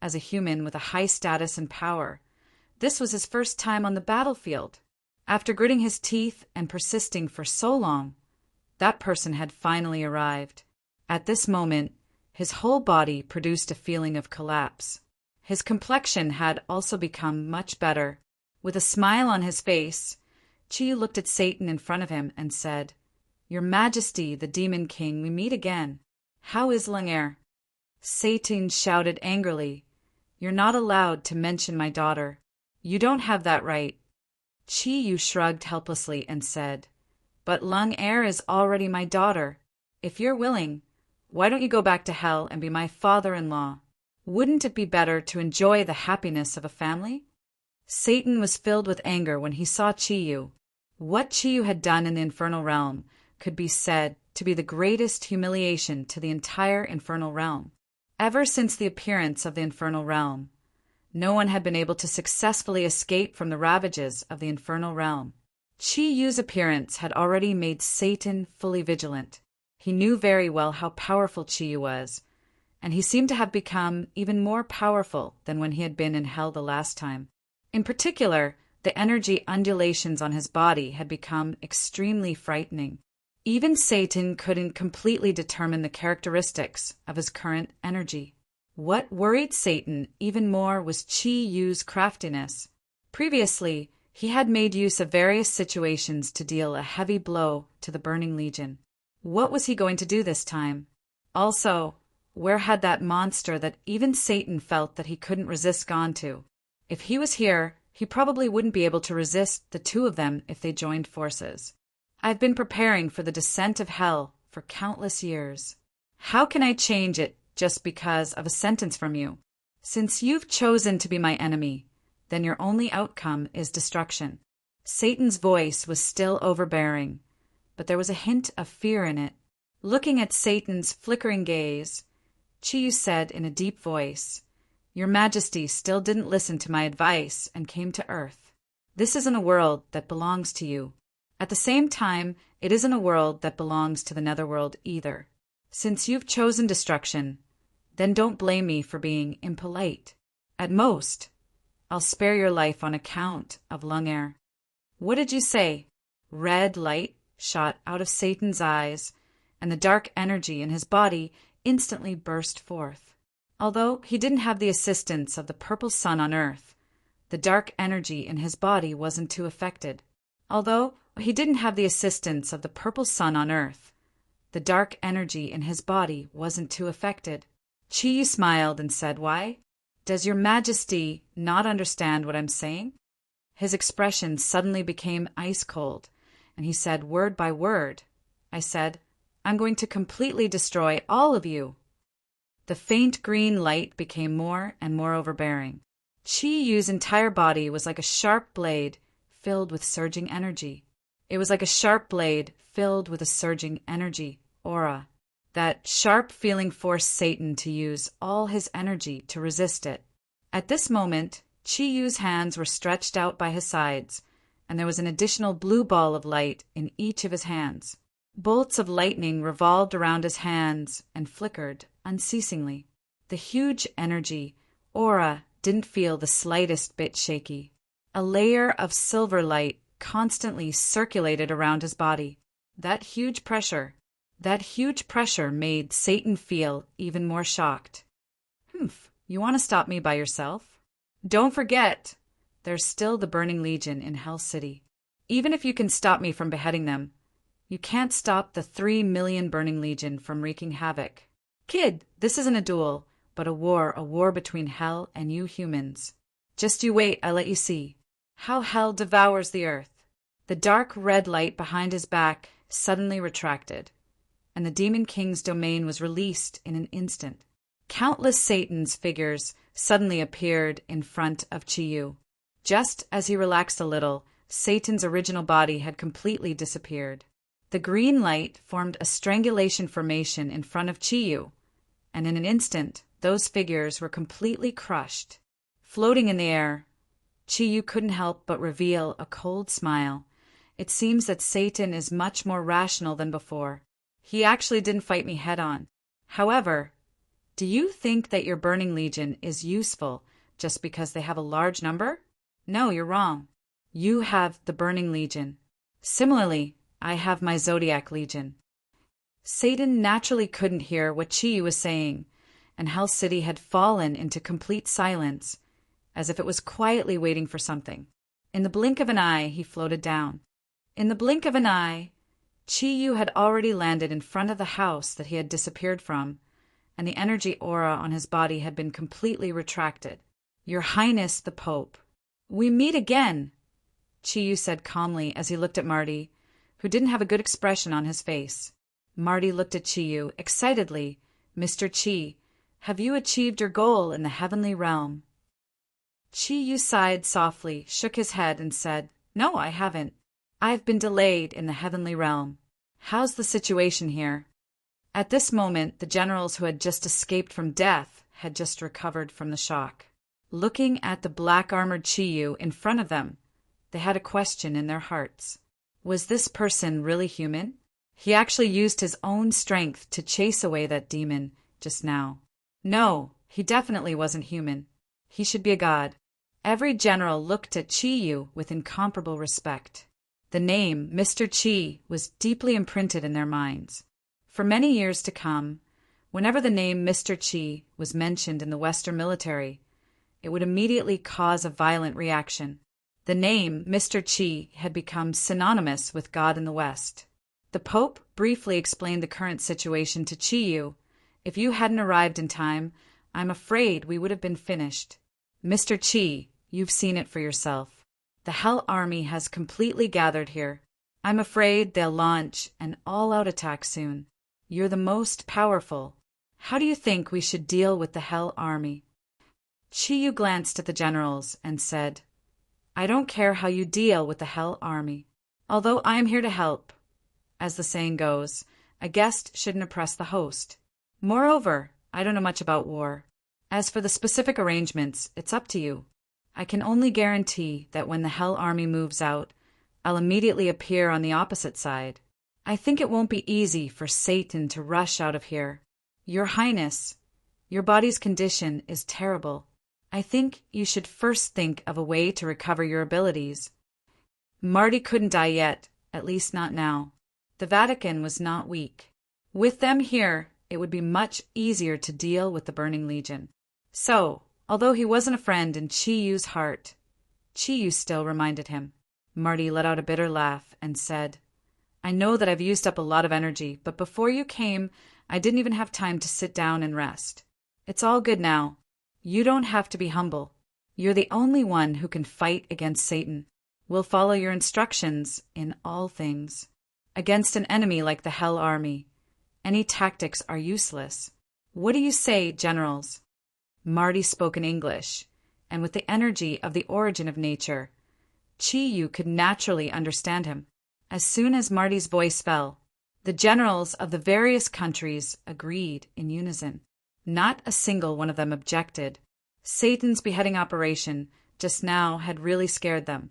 as a human with a high status and power, this was his first time on the battlefield. After gritting his teeth and persisting for so long, that person had finally arrived. At this moment, his whole body produced a feeling of collapse. His complexion had also become much better. With a smile on his face, Chi looked at Satan in front of him and said, "Your Majesty, the Demon King, we meet again. How is Lang'er?" Satan shouted angrily, "You're not allowed to mention my daughter. You don't have that right." Chi shrugged helplessly and said, "But Lang'er is already my daughter. If you're willing, why don't you go back to hell and be my father-in-law? Wouldn't it be better to enjoy the happiness of a family?" Satan was filled with anger when he saw Chi. What Chi had done in the infernal realm could be said to be the greatest humiliation to the entire infernal realm. Ever since the appearance of the infernal realm, no one had been able to successfully escape from the ravages of the infernal realm. Chi-Yu's appearance had already made Satan fully vigilant. He knew very well how powerful Chi-Yu was, and he seemed to have become even more powerful than when he had been in hell the last time. In particular, the energy undulations on his body had become extremely frightening. Even Satan couldn't completely determine the characteristics of his current energy. What worried Satan even more was Chi-Yu's craftiness. Previously, he had made use of various situations to deal a heavy blow to the Burning Legion. What was he going to do this time? Also, where had that monster that even Satan felt that he couldn't resist gone to? If he was here, he probably wouldn't be able to resist the two of them if they joined forces. I've been preparing for the descent of hell for countless years. How can I change it just because of a sentence from you? Since you've chosen to be my enemy, then your only outcome is destruction. Satan's voice was still overbearing, but there was a hint of fear in it. Looking at Satan's flickering gaze, Chi said in a deep voice, "Your Majesty still didn't listen to my advice and came to Earth. This isn't a world that belongs to you. At the same time, it isn't a world that belongs to the netherworld either. Since you've chosen destruction, then don't blame me for being impolite. At most, I'll spare your life on account of Lang'er." "What did you say?" Red light shot out of Satan's eyes, and the dark energy in his body instantly burst forth. Although he didn't have the assistance of the purple sun on Earth, the dark energy in his body wasn't too affected. Although he didn't have the assistance of the purple sun on Earth, the dark energy in his body wasn't too affected. Chi smiled and said, "Why? Does your Majesty not understand what I'm saying?" His expression suddenly became ice cold, and he said word by word, I said, "I'm going to completely destroy all of you." The faint green light became more and more overbearing. Chi-Yu's entire body was like a sharp blade filled with surging energy. It was like a sharp blade filled with a surging energy, aura. That sharp feeling forced Satan to use all his energy to resist it. At this moment, Chi-Yu's hands were stretched out by his sides, and there was an additional blue ball of light in each of his hands. Bolts of lightning revolved around his hands and flickered unceasingly. The huge energy, aura, didn't feel the slightest bit shaky. A layer of silver light constantly circulated around his body. That huge pressure made Satan feel even more shocked. You want to stop me by yourself? Don't forget, there's still the Burning Legion in Hell City. Even if you can stop me from beheading them, you can't stop the 3 million Burning Legion from wreaking havoc. Kid, this isn't a duel, but a war between Hell and you humans. Just you wait, I'll let you see how Hell devours the earth. The dark red light behind his back suddenly retracted, and the Demon King's domain was released in an instant. Countless Satan's figures suddenly appeared in front of Chi-Yu. Just as he relaxed a little, Satan's original body had completely disappeared. The green light formed a strangulation formation in front of Chi-Yu, and in an instant, those figures were completely crushed. Floating in the air, Chi-Yu couldn't help but reveal a cold smile. It seems that Satan is much more rational than before. He actually didn't fight me head-on. However, do you think that your Burning Legion is useful just because they have a large number? No, you're wrong. You have the Burning Legion. Similarly, I have my Zodiac Legion. Satan naturally couldn't hear what Chi-Yu was saying, and Hell City had fallen into complete silence, as if it was quietly waiting for something. In the blink of an eye, he floated down. In the blink of an eye, Chi-Yu had already landed in front of the house that he had disappeared from, and the energy aura on his body had been completely retracted. Your Highness the Pope. We meet again, Chi-Yu said calmly as he looked at Marty, who didn't have a good expression on his face. Marty looked at Chi-Yu excitedly. Mr. Chi, have you achieved your goal in the heavenly realm? Chi-Yu sighed softly, shook his head, and said, No, I haven't. I've been delayed in the heavenly realm. How's the situation here? At this moment, the generals who had just escaped from death had just recovered from the shock. Looking at the black-armored Chi-Yu in front of them, they had a question in their hearts. Was this person really human? He actually used his own strength to chase away that demon just now. No, he definitely wasn't human. He should be a god. Every general looked at Chi-Yu with incomparable respect. The name Mr. Chi was deeply imprinted in their minds. For many years to come, whenever the name Mr. Chi was mentioned in the Western military, it would immediately cause a violent reaction. The name Mr. Chi had become synonymous with God in the West. The Pope briefly explained the current situation to Chi-Yu. If you hadn't arrived in time, I'm afraid we would have been finished. Mr. Chi, you've seen it for yourself. The Hell Army has completely gathered here. I'm afraid they'll launch an all-out attack soon. You're the most powerful. How do you think we should deal with the Hell Army? Chi-Yu glanced at the generals and said, I don't care how you deal with the Hell Army. Although I am here to help. As the saying goes, a guest shouldn't oppress the host. Moreover, I don't know much about war. As for the specific arrangements, it's up to you. I can only guarantee that when the Hell Army moves out, I'll immediately appear on the opposite side. I think it won't be easy for Satan to rush out of here. Your Highness, your body's condition is terrible. I think you should first think of a way to recover your abilities. Marty couldn't die yet, at least not now. The Vatican was not weak. With them here, it would be much easier to deal with the Burning Legion. So, although he wasn't a friend in Chi-Yu's heart, Chi-Yu still reminded him. Marty let out a bitter laugh and said, I know that I've used up a lot of energy, but before you came, I didn't even have time to sit down and rest. It's all good now. You don't have to be humble. You're the only one who can fight against Satan. We'll follow your instructions in all things. Against an enemy like the Hell Army, any tactics are useless. What do you say, generals? Marty spoke in English, and with the energy of the origin of nature, Chi-Yu could naturally understand him. As soon as Marty's voice fell, the generals of the various countries agreed in unison. Not a single one of them objected. Satan's beheading operation just now had really scared them.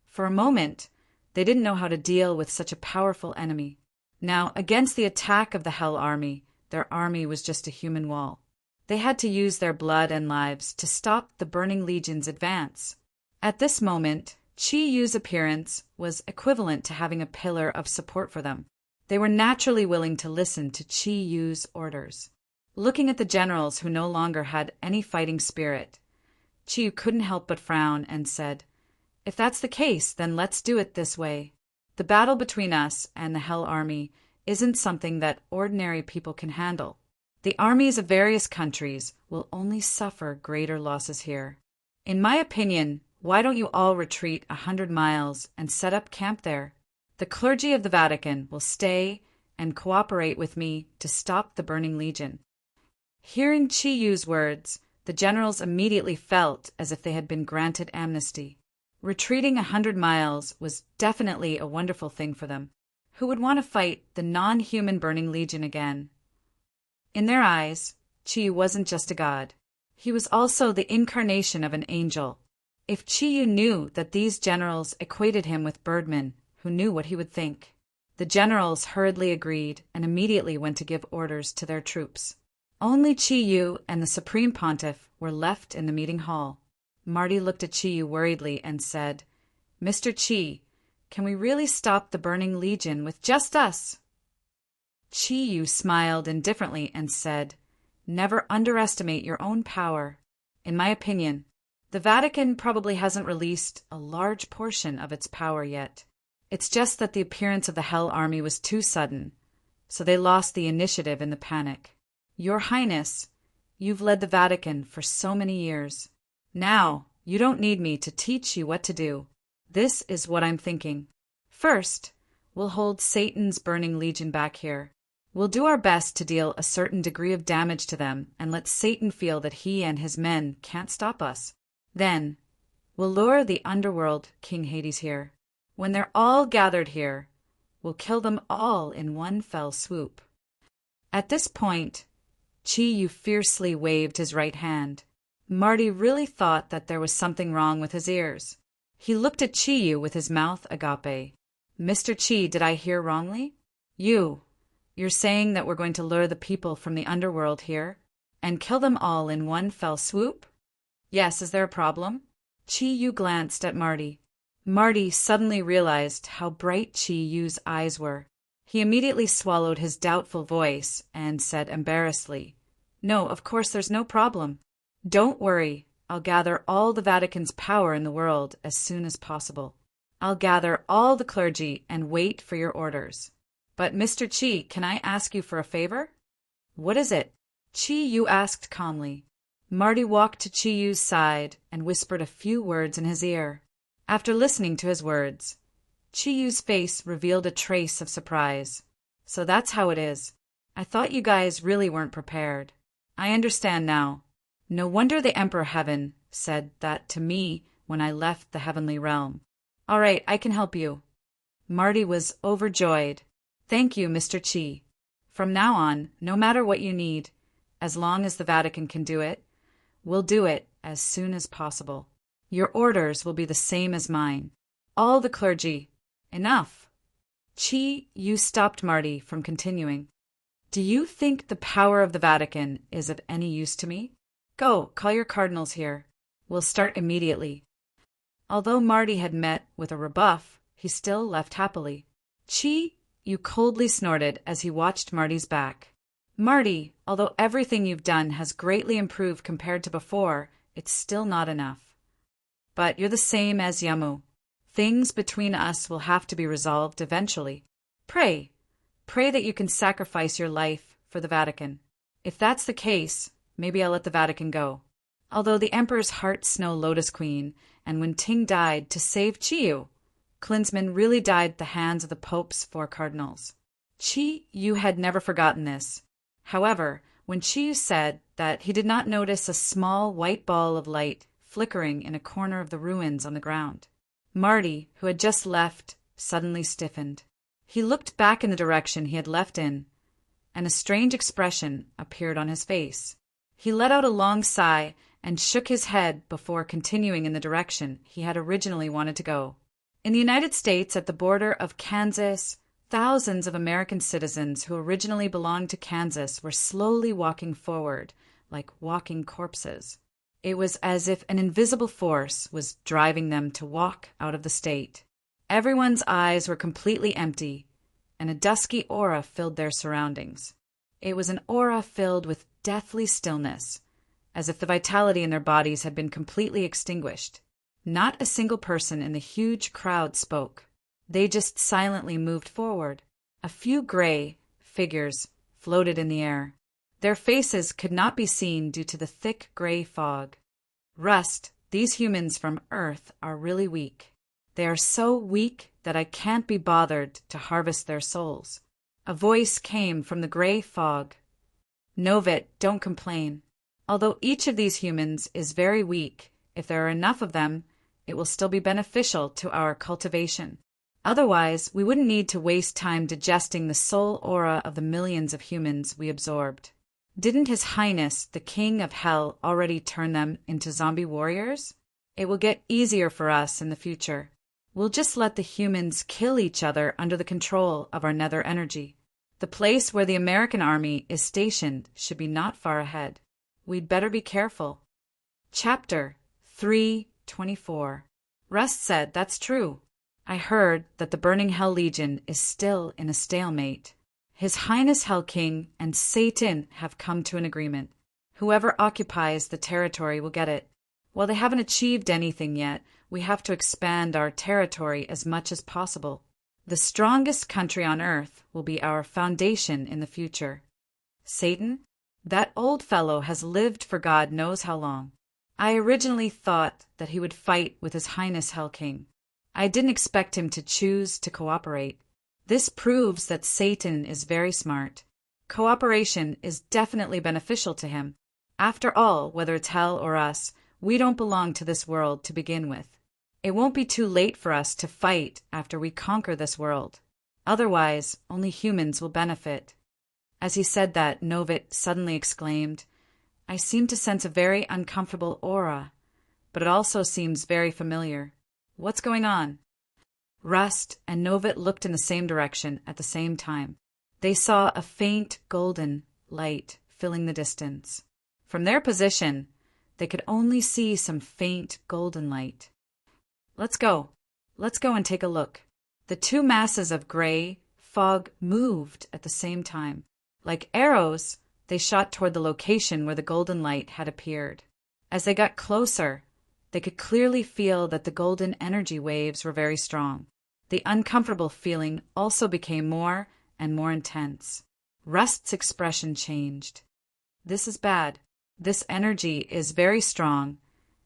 For a moment, they didn't know how to deal with such a powerful enemy. Now, against the attack of the Hell Army, their army was just a human wall. They had to use their blood and lives to stop the Burning Legion's advance. At this moment, Chi Yu's appearance was equivalent to having a pillar of support for them. They were naturally willing to listen to Chi Yu's orders. Looking at the generals who no longer had any fighting spirit, Chi Yu couldn't help but frown and said, "If that's the case, then let's do it this way. The battle between us and the Hell Army isn't something that ordinary people can handle. The armies of various countries will only suffer greater losses here. In my opinion, why don't you all retreat 100 miles and set up camp there? The clergy of the Vatican will stay and cooperate with me to stop the Burning Legion." Hearing Chi Yu's words, the generals immediately felt as if they had been granted amnesty. Retreating 100 miles was definitely a wonderful thing for them. Who would want to fight the non-human Burning Legion again? In their eyes, Chi Yu wasn't just a god. He was also the incarnation of an angel. If Chi Yu knew that these generals equated him with Birdman, who knew what he would think? The generals hurriedly agreed and immediately went to give orders to their troops. Only Chi Yu and the Supreme Pontiff were left in the meeting hall. Marty looked at Chi Yu worriedly and said, "Mr. Chi, can we really stop the Burning Legion with just us?" Chi Yu smiled indifferently and said, "Never underestimate your own power. In my opinion, the Vatican probably hasn't released a large portion of its power yet. It's just that the appearance of the Hell Army was too sudden, so they lost the initiative in the panic. Your Highness, you've led the Vatican for so many years. Now, you don't need me to teach you what to do. This is what I'm thinking. First, we'll hold Satan's Burning Legion back here. We'll do our best to deal a certain degree of damage to them and let Satan feel that he and his men can't stop us. Then, we'll lure the underworld King Hades here. When they're all gathered here, we'll kill them all in one fell swoop." At this point, Chi Yu fiercely waved his right hand. Marty really thought that there was something wrong with his ears. He looked at Chi Yu with his mouth agape. "Mr. Chi, did I hear wrongly? You're saying that we're going to lure the people from the underworld here and kill them all in one fell swoop?" "Yes, is there a problem?" Chi Yu glanced at Marty. Marty suddenly realized how bright Chi Yu's eyes were. He immediately swallowed his doubtful voice and said embarrassedly, "No, of course there's no problem. Don't worry, I'll gather all the Vatican's power in the world as soon as possible. I'll gather all the clergy and wait for your orders. But Mr. Chi, can I ask you for a favor?" "What is it?" Chi Yu asked calmly. Marty walked to Chi Yu's side and whispered a few words in his ear. After listening to his words, Chi Yu's face revealed a trace of surprise. "So that's how it is. I thought you guys really weren't prepared. I understand now. No wonder the Emperor Heaven said that to me when I left the heavenly realm. All right, I can help you." Marty was overjoyed. "Thank you, Mr. Chi. From now on, no matter what you need, as long as the Vatican can do it, we'll do it as soon as possible. Your orders will be the same as mine. All the clergy." "Enough." Chi Yu stopped Marty from continuing. "Do you think the power of the Vatican is of any use to me? Go, call your cardinals here. We'll start immediately." Although Marty had met with a rebuff, he still left happily. Chi Yu coldly snorted as he watched Marty's back. "Marty, although everything you've done has greatly improved compared to before, it's still not enough. But you're the same as Yamu. Things between us will have to be resolved eventually. Pray that you can sacrifice your life for the Vatican. If that's the case, maybe I'll let the Vatican go. Although the Emperor's Heart Snow Lotus Queen and when Ting died to save Chi Yu, Klinsmann really died at the hands of the Pope's 4 cardinals." Chi Yu had never forgotten this. However, when Chi Yu said that he did not notice a small white ball of light flickering in a corner of the ruins on the ground, Marty, who had just left suddenly stiffened. He looked back in the direction he had left in, and a strange expression appeared on his face. He let out a long sigh and shook his head before continuing in the direction he had originally wanted to go. In the United States, at the border of Kansas, thousands of American citizens who originally belonged to Kansas were slowly walking forward, like walking corpses. It was as if an invisible force was driving them to walk out of the state. Everyone's eyes were completely empty, and a dusky aura filled their surroundings. It was an aura filled with deathly stillness, as if the vitality in their bodies had been completely extinguished. Not a single person in the huge crowd spoke. They just silently moved forward. A few gray figures floated in the air. Their faces could not be seen due to the thick gray fog. Rust, these humans from Earth are really weak. They are so weak that I can't be bothered to harvest their souls. A voice came from the gray fog. Novit, don't complain. Although each of these humans is very weak, if there are enough of them, it will still be beneficial to our cultivation. Otherwise, we wouldn't need to waste time digesting the soul aura of the millions of humans we absorbed. Didn't His Highness, the King of Hell, already turn them into zombie warriors? It will get easier for us in the future. We'll just let the humans kill each other under the control of our nether energy. The place where the American army is stationed should be not far ahead. We'd better be careful. Chapter 3:24. Rust said, "That's true. I heard that the Burning Hell Legion is still in a stalemate. His Highness Hell King and Satan have come to an agreement. Whoever occupies the territory will get it. While they haven't achieved anything yet, we have to expand our territory as much as possible. The strongest country on Earth will be our foundation in the future. Satan? That old fellow has lived for God knows how long. I originally thought that he would fight with His Highness Hell King. I didn't expect him to choose to cooperate. This proves that Satan is very smart. Cooperation is definitely beneficial to him. After all, whether it's hell or us, we don't belong to this world to begin with. It won't be too late for us to fight after we conquer this world. Otherwise, only humans will benefit." As he said that, Novit suddenly exclaimed, "I seem to sense a very uncomfortable aura, but it also seems very familiar. What's going on?" Rust and Novit looked in the same direction at the same time. They saw a faint golden light filling the distance. From their position, they could only see some faint golden light. Let's go and take a look." The two masses of gray fog moved at the same time. Like arrows, they shot toward the location where the golden light had appeared. As they got closer, they could clearly feel that the golden energy waves were very strong. The uncomfortable feeling also became more and more intense. Rust's expression changed. "This is bad. This energy is very strong,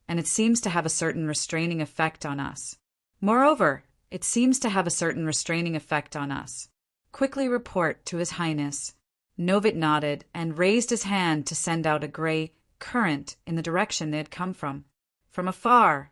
and it seems to have a certain restraining effect on us. Moreover, it seems to have a certain restraining effect on us. Quickly report to His Highness." Novit nodded and raised his hand to send out a gray current in the direction they had come from. From afar,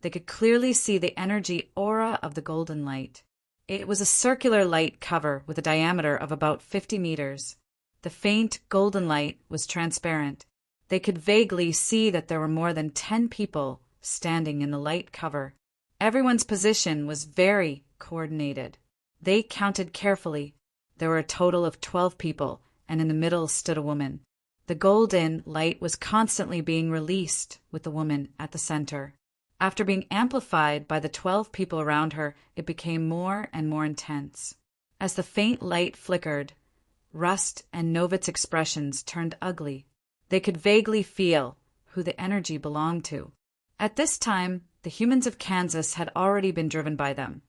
they could clearly see the energy aura of the golden light. It was a circular light cover with a diameter of about 50 meters. The faint golden light was transparent. They could vaguely see that there were more than 10 people standing in the light cover. Everyone's position was very coordinated. They counted carefully. There were a total of 12 people, and in the middle stood a woman. The golden light was constantly being released with the woman at the center. After being amplified by the 12 people around her, it became more and more intense. As the faint light flickered, Rust and Novit's expressions turned ugly. They could vaguely feel who the energy belonged to. At this time, the humans of Kansas had already been driven by them,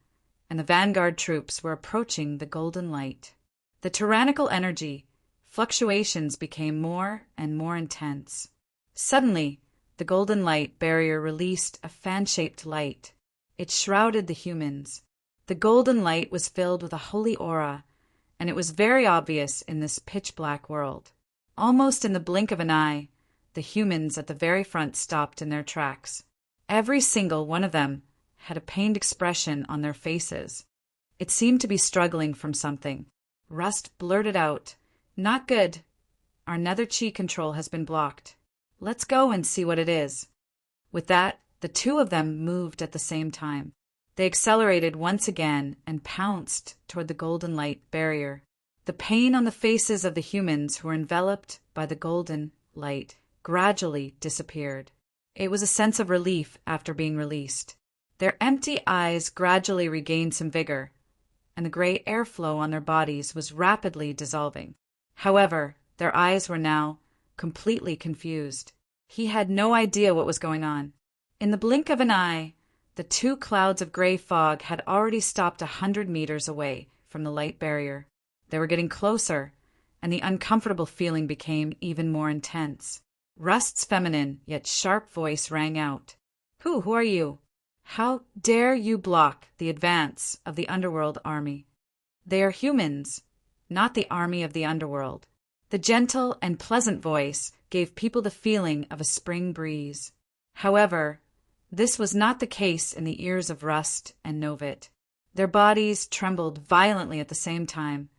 and the vanguard troops were approaching the golden light. The tyrannical energy fluctuations became more and more intense. Suddenly, the golden light barrier released a fan-shaped light. It shrouded the humans. The golden light was filled with a holy aura, and it was very obvious in this pitch-black world. Almost in the blink of an eye, the humans at the very front stopped in their tracks. Every single one of them had a pained expression on their faces. It seemed to be struggling from something. Rust blurted out, "Not good. Our nether chi control has been blocked. Let's go and see what it is." With that, the two of them moved at the same time. They accelerated once again and pounced toward the golden light barrier. The pain on the faces of the humans who were enveloped by the golden light gradually disappeared. It was a sense of relief after being released. Their empty eyes gradually regained some vigor, and the gray airflow on their bodies was rapidly dissolving. However, their eyes were now completely confused. He had no idea what was going on. In the blink of an eye, the two clouds of gray fog had already stopped 100 meters away from the light barrier. They were getting closer, and the uncomfortable feeling became even more intense. Rust's feminine yet sharp voice rang out. Who are you? How dare you block the advance of the underworld army? They are humans, not the army of the underworld. The gentle and pleasant voice gave people the feeling of a spring breeze. However, this was not the case in the ears of Rust and Novit. Their bodies trembled violently at the same time,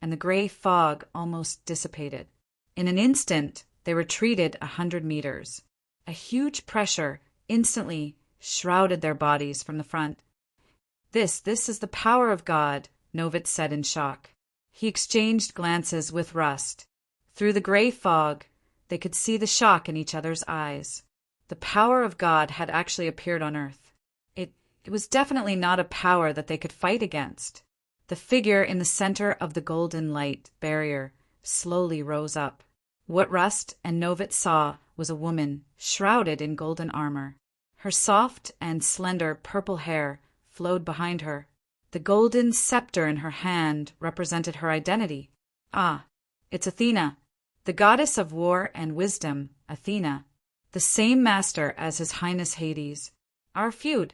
and the gray fog almost dissipated. In an instant, they retreated 100 meters. A huge pressure instantly shrouded their bodies from the front. This is the power of God, Novit said in shock. He exchanged glances with Rust. Through the gray fog, they could see the shock in each other's eyes. The power of God had actually appeared on Earth. It was definitely not a power that they could fight against. The figure in the center of the golden light barrier slowly rose up. What Rust and Novit saw was a woman shrouded in golden armor. Her soft and slender purple hair flowed behind her. The golden scepter in her hand represented her identity. Ah, it's Athena, the goddess of war and wisdom, Athena, the same master as His Highness Hades. Our feud.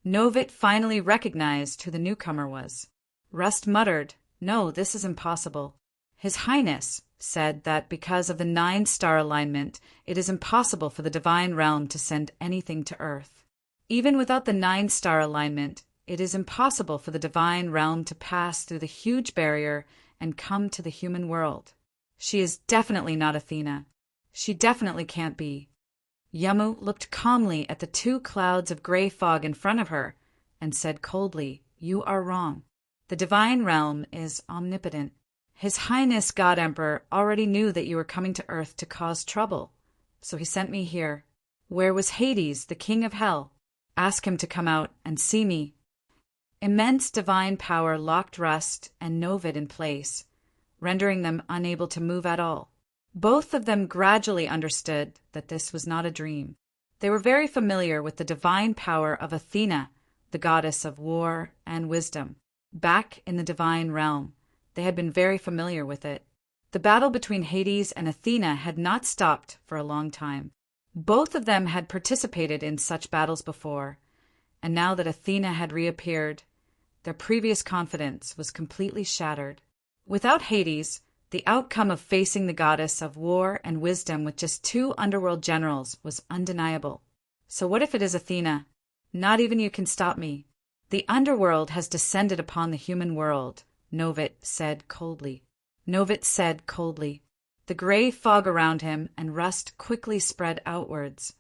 Novit finally recognized who the newcomer was. Rust muttered, "No, this is impossible." His Highness said that because of the 9-star alignment, it is impossible for the divine realm to send anything to Earth. Even without the 9-star alignment, it is impossible for the divine realm to pass through the huge barrier and come to the human world. She is definitely not Athena. She definitely can't be. Yamu looked calmly at the two clouds of gray fog in front of her and said coldly, "You are wrong. The divine realm is omnipotent. His Highness God Emperor already knew that you were coming to Earth to cause trouble, so he sent me here. Where was Hades, the king of hell? Ask him to come out and see me." Immense divine power locked Rust and Novit in place, rendering them unable to move at all. Both of them gradually understood that this was not a dream. They were very familiar with the divine power of Athena, the goddess of war and wisdom. Back in the divine realm, they had been very familiar with it. The battle between Hades and Athena had not stopped for a long time. Both of them had participated in such battles before, and now that Athena had reappeared, their previous confidence was completely shattered. Without Hades, the outcome of facing the goddess of war and wisdom with just 2 underworld generals was undeniable. So what if it is Athena? Not even you can stop me. The underworld has descended upon the human world, Novit said coldly. The gray fog around him and Rust quickly spread outwards,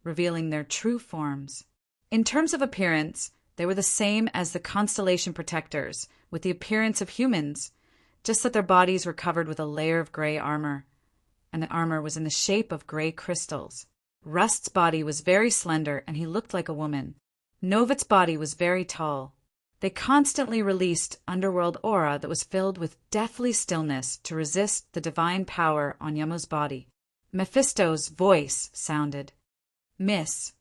revealing their true forms. In terms of appearance, they were the same as the constellation protectors, with the appearance of humans, just that their bodies were covered with a layer of gray armor, and the armor was in the shape of gray crystals. Rust's body was very slender, and he looked like a woman. Novit's body was very tall. They constantly released underworld aura that was filled with deathly stillness to resist the divine power on Yamu's body. Mephisto's voice sounded. "Miss,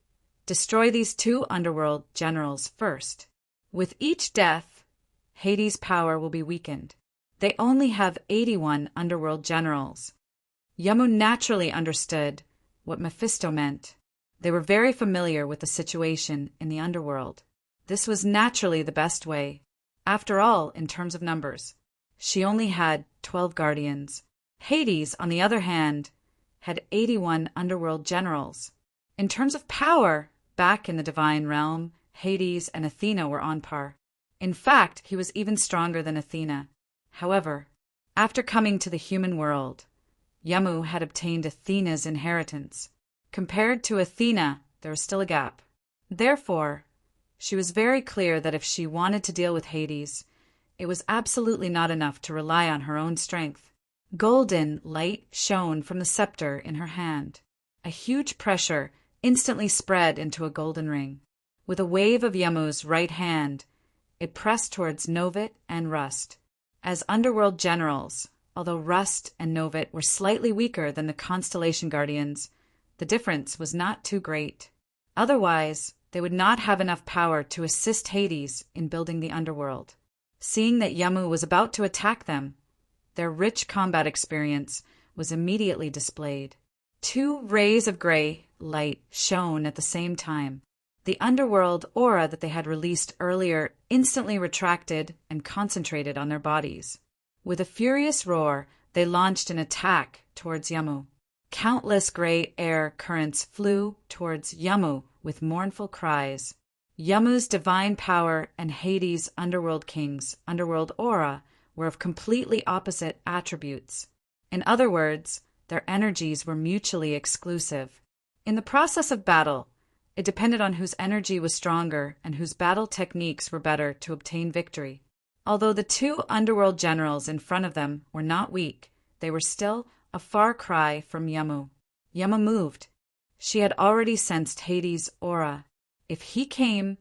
destroy these 2 underworld generals first. With each death, Hades' power will be weakened. They only have 81 underworld generals." Yamu naturally understood what Mephisto meant. They were very familiar with the situation in the underworld. This was naturally the best way. After all, in terms of numbers, she only had 12 guardians. Hades, on the other hand, had 81 underworld generals. In terms of power, back in the divine realm, Hades and Athena were on par. In fact, he was even stronger than Athena. However, after coming to the human world, Yamu had obtained Athena's inheritance. Compared to Athena, there was still a gap. Therefore, she was very clear that if she wanted to deal with Hades, it was absolutely not enough to rely on her own strength. Golden light shone from the scepter in her hand. A huge pressure instantly spread into a golden ring. With a wave of Yamu's right hand, it pressed towards Novit and Rust. As underworld generals, although Rust and Novit were slightly weaker than the Constellation Guardians, the difference was not too great. Otherwise, they would not have enough power to assist Hades in building the underworld. Seeing that Yamu was about to attack them, their rich combat experience was immediately displayed. 2 rays of gray light shone at the same time. The underworld aura that they had released earlier instantly retracted and concentrated on their bodies. With a furious roar, they launched an attack towards Yamu. Countless gray air currents flew towards Yamu with mournful cries. Yamu's divine power and Hades' underworld king's underworld aura were of completely opposite attributes. In other words, their energies were mutually exclusive. In the process of battle, it depended on whose energy was stronger and whose battle techniques were better to obtain victory. Although the 2 underworld generals in front of them were not weak, they were still a far cry from Yamu. Yamu moved. She had already sensed Hades' aura. If he came,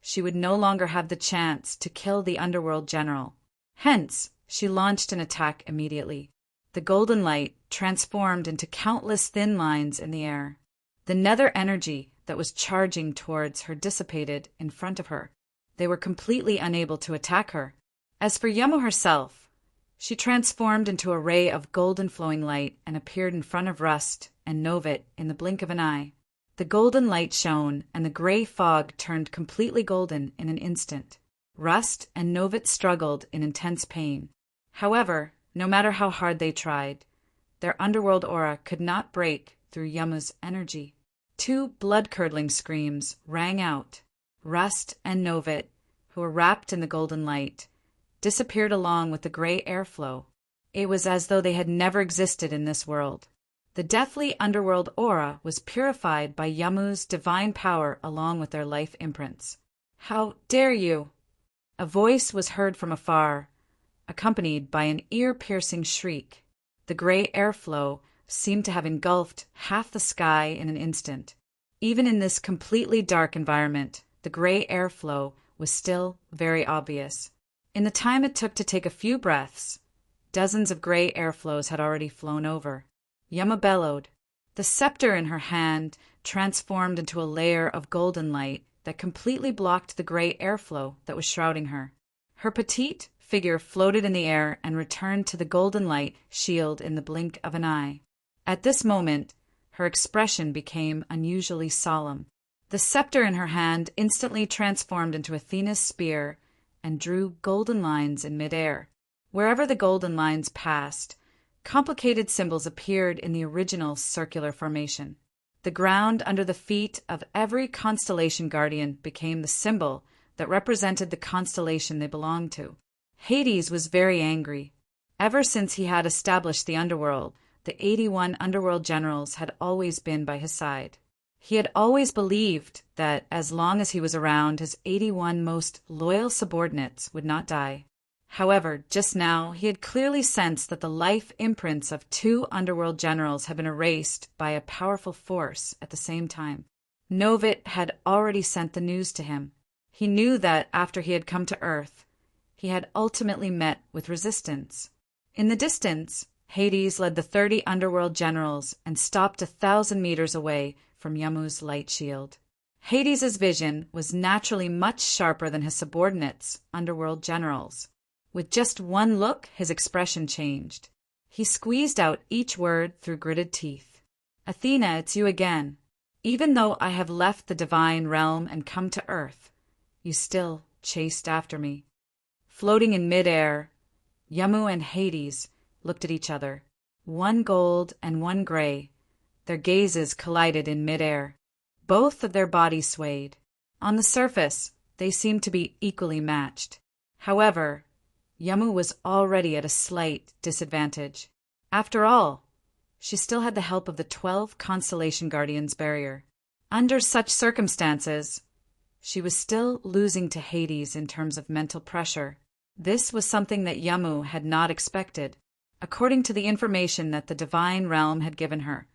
she would no longer have the chance to kill the underworld general. Hence, she launched an attack immediately. The golden light transformed into countless thin lines in the air. The nether energy that was charging towards her dissipated in front of her. They were completely unable to attack her. As for Yamu herself, she transformed into a ray of golden flowing light and appeared in front of Rust and Novit in the blink of an eye. The golden light shone, and the gray fog turned completely golden in an instant. Rust and Novit struggled in intense pain. However, no matter how hard they tried, their underworld aura could not break through Yamu's energy. 2 blood-curdling screams rang out. Rust and Novit, who were wrapped in the golden light, disappeared along with the gray airflow. It was as though they had never existed in this world. The deathly underworld aura was purified by Yamu's divine power along with their life imprints. "How dare you!" A voice was heard from afar, accompanied by an ear-piercing shriek. The gray airflow seemed to have engulfed half the sky in an instant. Even in this completely dark environment, the gray airflow was still very obvious. In the time it took to take a few breaths, dozens of gray airflows had already flown over. Yamu bellowed. The scepter in her hand transformed into a layer of golden light that completely blocked the gray airflow that was shrouding her. Her petite figure floated in the air and returned to the golden light shield in the blink of an eye. At this moment, her expression became unusually solemn. The scepter in her hand instantly transformed into Athena's spear and drew golden lines in midair. Wherever the golden lines passed, complicated symbols appeared in the original circular formation. The ground under the feet of every constellation guardian became the symbol that represented the constellation they belonged to. Hades was very angry. Ever since he had established the underworld, the 81 underworld generals had always been by his side. He had always believed that as long as he was around, his 81 most loyal subordinates would not die. However, just now he had clearly sensed that the life imprints of 2 underworld generals had been erased by a powerful force at the same time. Novit had already sent the news to him. He knew that after he had come to Earth, he had ultimately met with resistance. In the distance, Hades led the 30 underworld generals and stopped 1,000 meters away from Yamu's light shield. Hades' vision was naturally much sharper than his subordinates, underworld generals. With just one look, his expression changed. He squeezed out each word through gritted teeth. "Athena, it's you again. Even though I have left the divine realm and come to Earth, you still chased after me." Floating in midair, Yamu and Hades looked at each other, one gold and one gray. Their gazes collided in midair. Both of their bodies swayed. On the surface, They seemed to be equally matched. However, Yamu was already at a slight disadvantage. After all, she still had the help of the 12 Constellation Guardians barrier. Under such circumstances, she was still losing to Hades in terms of mental pressure. This was something that Yamu had not expected. According to the information that the divine realm had given her,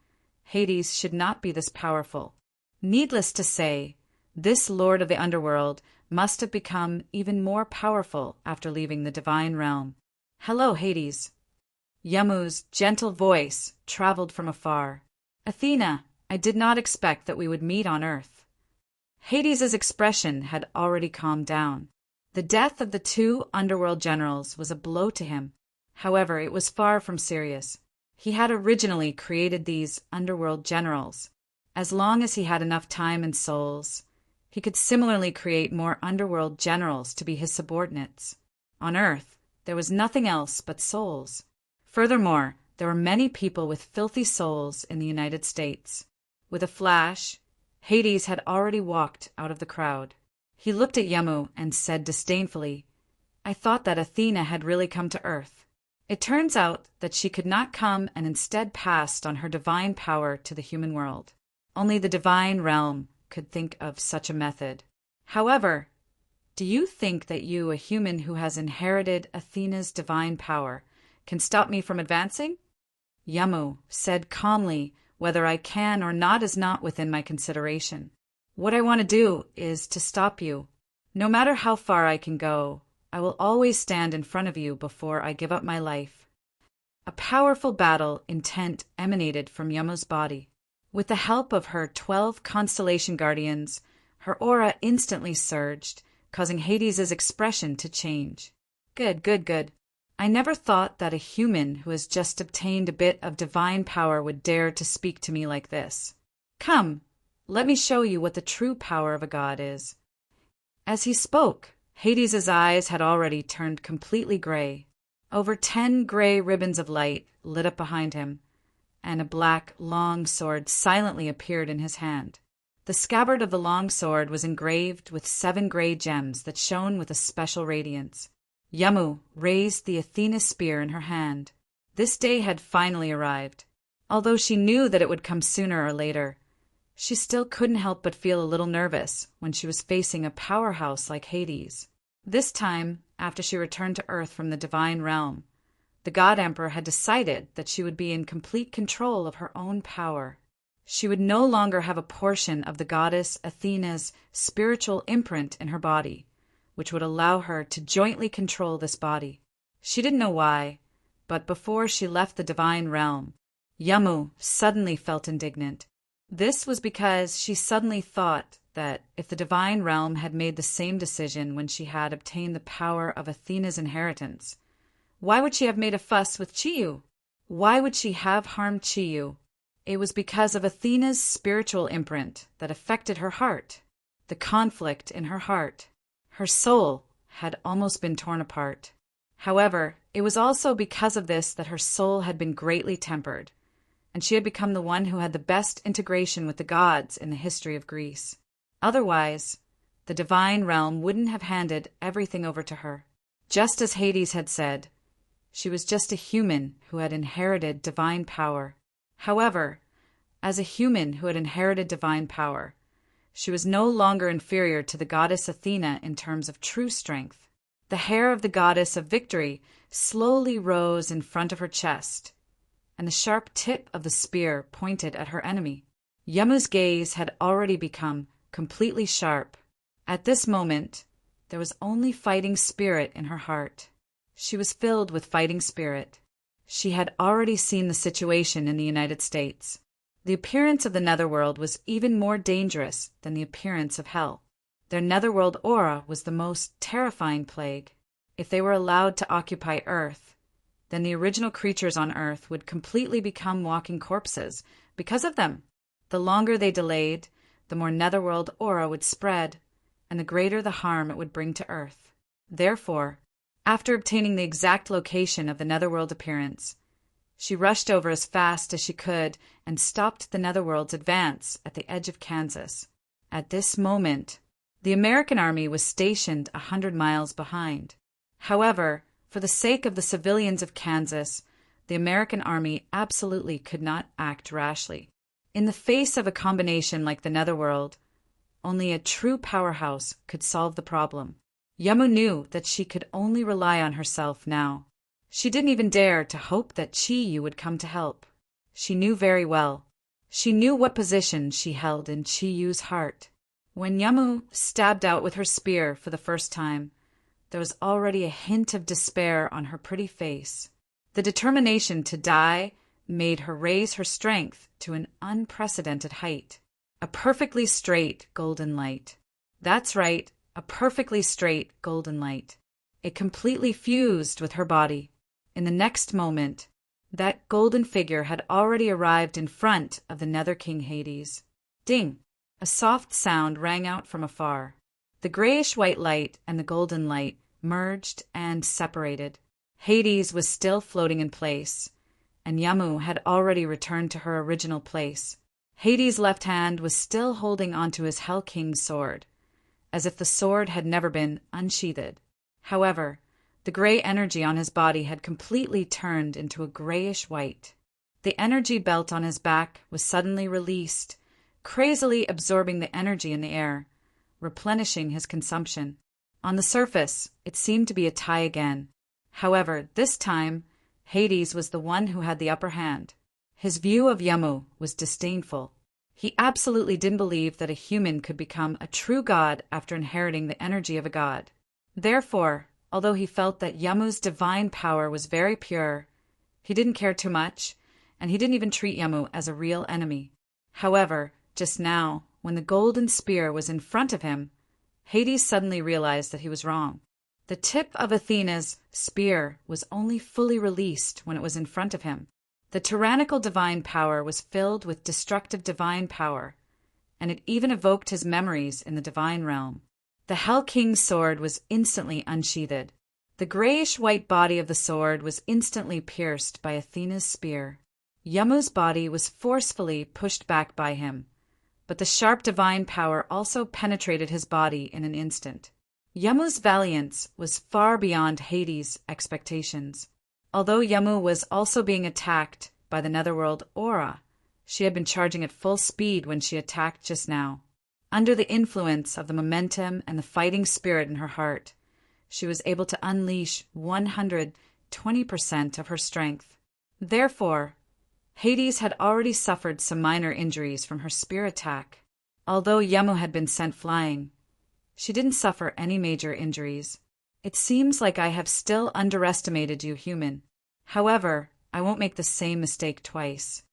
Hades should not be this powerful. Needless to say, this lord of the underworld must have become even more powerful after leaving the divine realm. "Hello, Hades." Yamu's gentle voice traveled from afar. "Athena, I did not expect that we would meet on Earth." Hades's expression had already calmed down. The death of the 2 underworld generals was a blow to him. However, it was far from serious. He had originally created these underworld generals. As long as he had enough time and souls, he could similarly create more underworld generals to be his subordinates. On Earth, there was nothing else but souls. Furthermore, there were many people with filthy souls in the United States. With a flash, Hades had already walked out of the crowd. He looked at Yamu and said disdainfully, "I thought that Athena had really come to Earth. It turns out that she could not come and instead passed on her divine power to the human world. Only the divine realm could think of such a method. However, do you think that you, a human who has inherited Athena's divine power, can stop me from advancing?" Yamu said calmly, "Whether I can or not is not within my consideration. What I want to do is to stop you. No matter how far I can go, I will always stand in front of you before I give up my life." A powerful battle intent emanated from Yamu's body. With the help of her 12 Constellation Guardians, her aura instantly surged, causing Hades's expression to change. "Good, good, good. I never thought that a human who has just obtained a bit of divine power would dare to speak to me like this. Come, let me show you what the true power of a god is." As he spoke, Hades's eyes had already turned completely gray. Over 10 gray ribbons of light lit up behind him, and a black, long sword silently appeared in his hand. The scabbard of the long sword was engraved with 7 gray gems that shone with a special radiance. Yamu raised the Athena spear in her hand. This day had finally arrived. Although she knew that it would come sooner or later, she still couldn't help but feel a little nervous when she was facing a powerhouse like Hades. This time, after she returned to Earth from the divine realm, the God Emperor had decided that she would be in complete control of her own power. She would no longer have a portion of the goddess Athena's spiritual imprint in her body, which would allow her to jointly control this body. She didn't know why, but before she left the divine realm, Yamu suddenly felt indignant. This was because she suddenly thought that if the divine realm had made the same decision when she had obtained the power of Athena's inheritance, why would she have made a fuss with Chiyu? Why would she have harmed Chiyu? It was because of Athena's spiritual imprint that affected her heart, the conflict in her heart. Her soul had almost been torn apart. However, it was also because of this that her soul had been greatly tempered, and she had become the one who had the best integration with the gods in the history of Greece. Otherwise, the divine realm wouldn't have handed everything over to her. Just as Hades had said, she was just a human who had inherited divine power. However, as a human who had inherited divine power, she was no longer inferior to the goddess Athena in terms of true strength. The hair of the goddess of victory slowly rose in front of her chest, and the sharp tip of the spear pointed at her enemy. Yamu's gaze had already become completely sharp. At this moment, there was only fighting spirit in her heart. She was filled with fighting spirit. She had already seen the situation in the United States. The appearance of the Netherworld was even more dangerous than the appearance of hell. Their Netherworld aura was the most terrifying plague. If they were allowed to occupy Earth, then the original creatures on Earth would completely become walking corpses because of them. The longer they delayed, the more Netherworld aura would spread, and the greater the harm it would bring to Earth. Therefore, after obtaining the exact location of the Netherworld appearance, she rushed over as fast as she could and stopped the Netherworld's advance at the edge of Kansas. At this moment, The American army was stationed 100 miles behind. However, for the sake of the civilians of Kansas, the American army absolutely could not act rashly. In the face of a combination like the Netherworld, only a true powerhouse could solve the problem. Yamu knew that she could only rely on herself now. She didn't even dare to hope that Chi-Yu would come to help. She knew very well. She knew what position she held in Chi-Yu's heart. When Yamu stabbed out with her spear for the first time, there was already a hint of despair on her pretty face. The determination to die made her raise her strength to an unprecedented height. A perfectly straight golden light. That's right, a perfectly straight golden light. It completely fused with her body. In the next moment, that golden figure had already arrived in front of the Nether King Hades. Ding! A soft sound rang out from afar. The grayish-white light and the golden light merged and separated. Hades was still floating in place, and Yamu had already returned to her original place. Hades' left hand was still holding onto his Hell King's sword, as if the sword had never been unsheathed. However, the gray energy on his body had completely turned into a grayish-white. The energy belt on his back was suddenly released, crazily absorbing the energy in the air, replenishing his consumption. On the surface, it seemed to be a tie again. However, this time, Hades was the one who had the upper hand. His view of Yamu was disdainful. He absolutely didn't believe that a human could become a true god after inheriting the energy of a god. Therefore, although he felt that Yamu's divine power was very pure, he didn't care too much, and he didn't even treat Yamu as a real enemy. However, just now, when the golden spear was in front of him, Hades suddenly realized that he was wrong. The tip of Athena's spear was only fully released when it was in front of him. The tyrannical divine power was filled with destructive divine power, and it even evoked his memories in the divine realm. The Hell King's sword was instantly unsheathed. The grayish-white body of the sword was instantly pierced by Athena's spear. Yamu's body was forcefully pushed back by him, but the sharp divine power also penetrated his body in an instant. Yamu's valiance was far beyond Hades' expectations. Although Yamu was also being attacked by the Netherworld aura, she had been charging at full speed when she attacked just now. Under the influence of the momentum and the fighting spirit in her heart, she was able to unleash 120% of her strength. Therefore, Hades had already suffered some minor injuries from her spear attack. Although Yamu had been sent flying, she didn't suffer any major injuries. It seems like I have still underestimated you, human. However, I won't make the same mistake twice.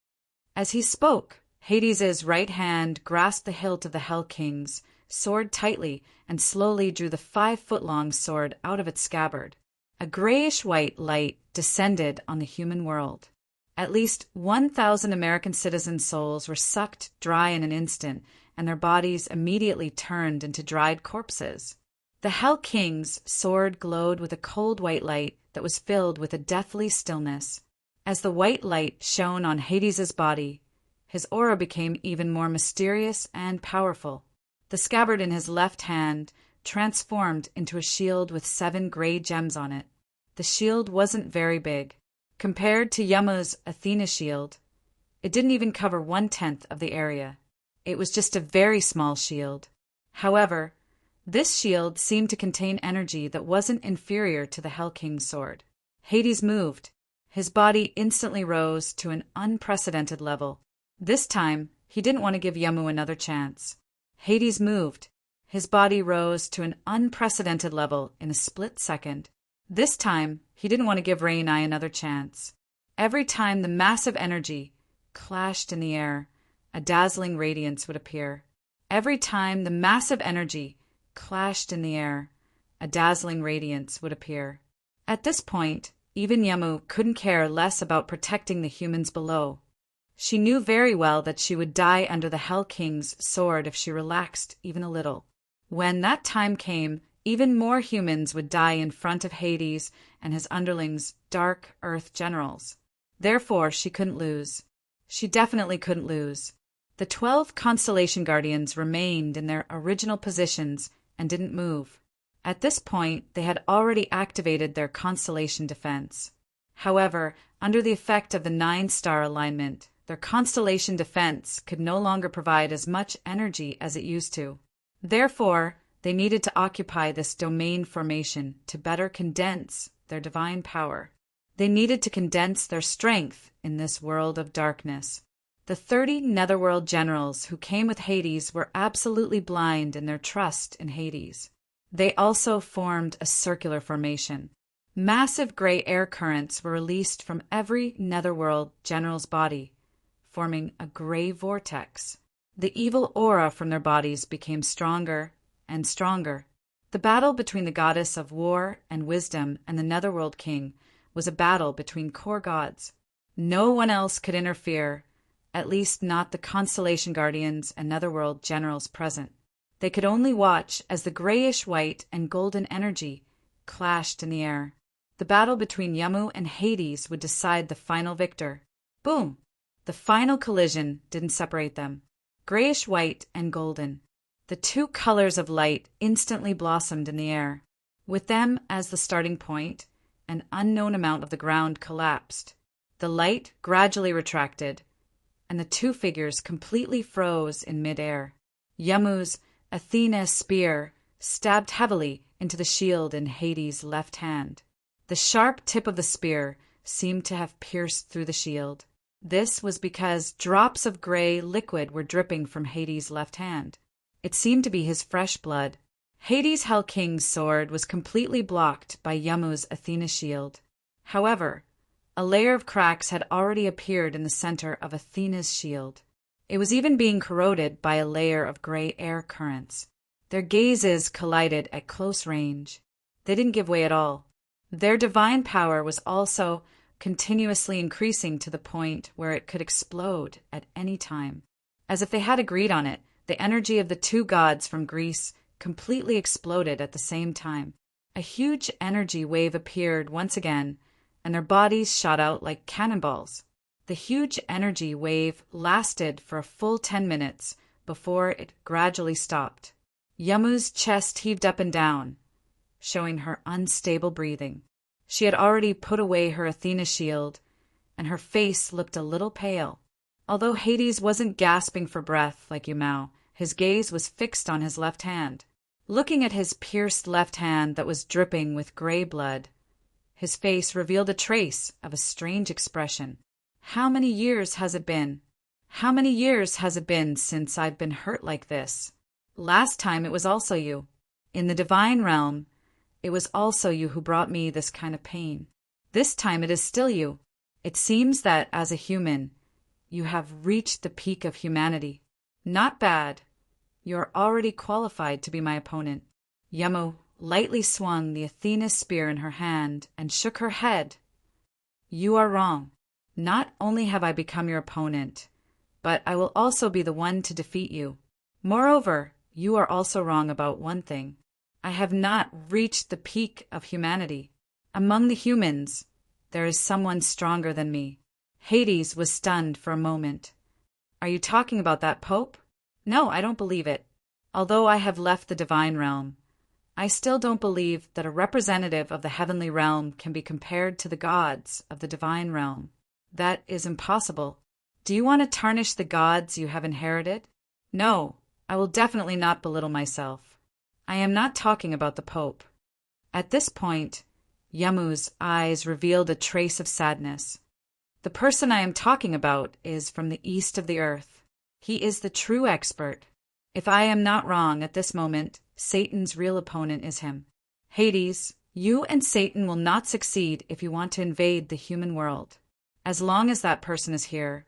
As he spoke, Hades' right hand grasped the hilt of the Hell King's sword tightly and slowly drew the 5-foot-long sword out of its scabbard. A grayish-white light descended on the human world. At least 1,000 American citizen souls were sucked dry in an instant, and their bodies immediately turned into dried corpses. The Hell King's sword glowed with a cold white light that was filled with a deathly stillness. As the white light shone on Hades' body, his aura became even more mysterious and powerful. The scabbard in his left hand transformed into a shield with 7 gray gems on it. The shield wasn't very big. Compared to Yamu's Athena shield, it didn't even cover 1/10 of the area. It was just a very small shield. However, this shield seemed to contain energy that wasn't inferior to the Hell King's sword. Hades moved. His body instantly rose to an unprecedented level. This time, he didn't want to give Yamu another chance. Hades moved. His body rose to an unprecedented level in a split second. This time, he didn't want to give Rainai another chance. Every time the massive energy clashed in the air, a dazzling radiance would appear. Every time the massive energy clashed in the air, a dazzling radiance would appear. At this point, even Yamu couldn't care less about protecting the humans below. She knew very well that she would die under the Hell King's sword if she relaxed even a little. When that time came, even more humans would die in front of Hades and his underlings' dark earth generals. Therefore, she couldn't lose. She definitely couldn't lose. The 12 constellation guardians remained in their original positions and didn't move. At this point, they had already activated their constellation defense. However, under the effect of the 9-star alignment, their constellation defense could no longer provide as much energy as it used to. Therefore, they needed to occupy this domain formation to better condense their divine power. They needed to condense their strength in this world of darkness. The 30 netherworld generals who came with Hades were absolutely blind in their trust in Hades. They also formed a circular formation. Massive gray air currents were released from every netherworld general's body, forming a gray vortex. The evil aura from their bodies became stronger and stronger. The battle between the goddess of war and wisdom and the netherworld king was a battle between core gods. No one else could interfere, at least not the constellation guardians and netherworld generals present. They could only watch as the grayish-white and golden energy clashed in the air. The battle between Yamu and Hades would decide the final victor. Boom! The final collision didn't separate them. Grayish-white and golden. The two colors of light instantly blossomed in the air. With them as the starting point, an unknown amount of the ground collapsed. The light gradually retracted, and the two figures completely froze in midair. Yamu's Athena's spear stabbed heavily into the shield in Hades' left hand. The sharp tip of the spear seemed to have pierced through the shield. This was because drops of gray liquid were dripping from Hades' left hand. It seemed to be his fresh blood. Hades' Hell King's sword was completely blocked by Yamu's Athena shield. However, a layer of cracks had already appeared in the center of Athena's shield. It was even being corroded by a layer of gray air currents. Their gazes collided at close range. They didn't give way at all. Their divine power was also continuously increasing to the point where it could explode at any time. As if they had agreed on it, the energy of the two gods from Greece completely exploded at the same time. A huge energy wave appeared once again, and their bodies shot out like cannonballs. The huge energy wave lasted for a full 10 minutes before it gradually stopped. Yamu's chest heaved up and down, showing her unstable breathing. She had already put away her Athena shield, and her face looked a little pale. Although Hades wasn't gasping for breath like Yumao, his gaze was fixed on his left hand. Looking at his pierced left hand that was dripping with gray blood, his face revealed a trace of a strange expression. How many years has it been? How many years has it been since I've been hurt like this? Last time it was also you. In the divine realm, it was also you who brought me this kind of pain. This time it is still you. It seems that as a human, you have reached the peak of humanity. Not bad. You are already qualified to be my opponent. Yamu lightly swung the Athena spear in her hand and shook her head. You are wrong. Not only have I become your opponent, but I will also be the one to defeat you. Moreover, you are also wrong about one thing. I have not reached the peak of humanity. Among the humans, there is someone stronger than me. Hades was stunned for a moment. Are you talking about that Pope? No, I don't believe it. Although I have left the divine realm, I still don't believe that a representative of the heavenly realm can be compared to the gods of the divine realm. That is impossible. Do you want to tarnish the gods you have inherited? No, I will definitely not belittle myself. I am not talking about the Pope. At this point, Yamu's eyes revealed a trace of sadness. The person I am talking about is from the east of the earth. He is the true expert. If I am not wrong at this moment, Satan's real opponent is him. Hades, you and Satan will not succeed if you want to invade the human world. As long as that person is here,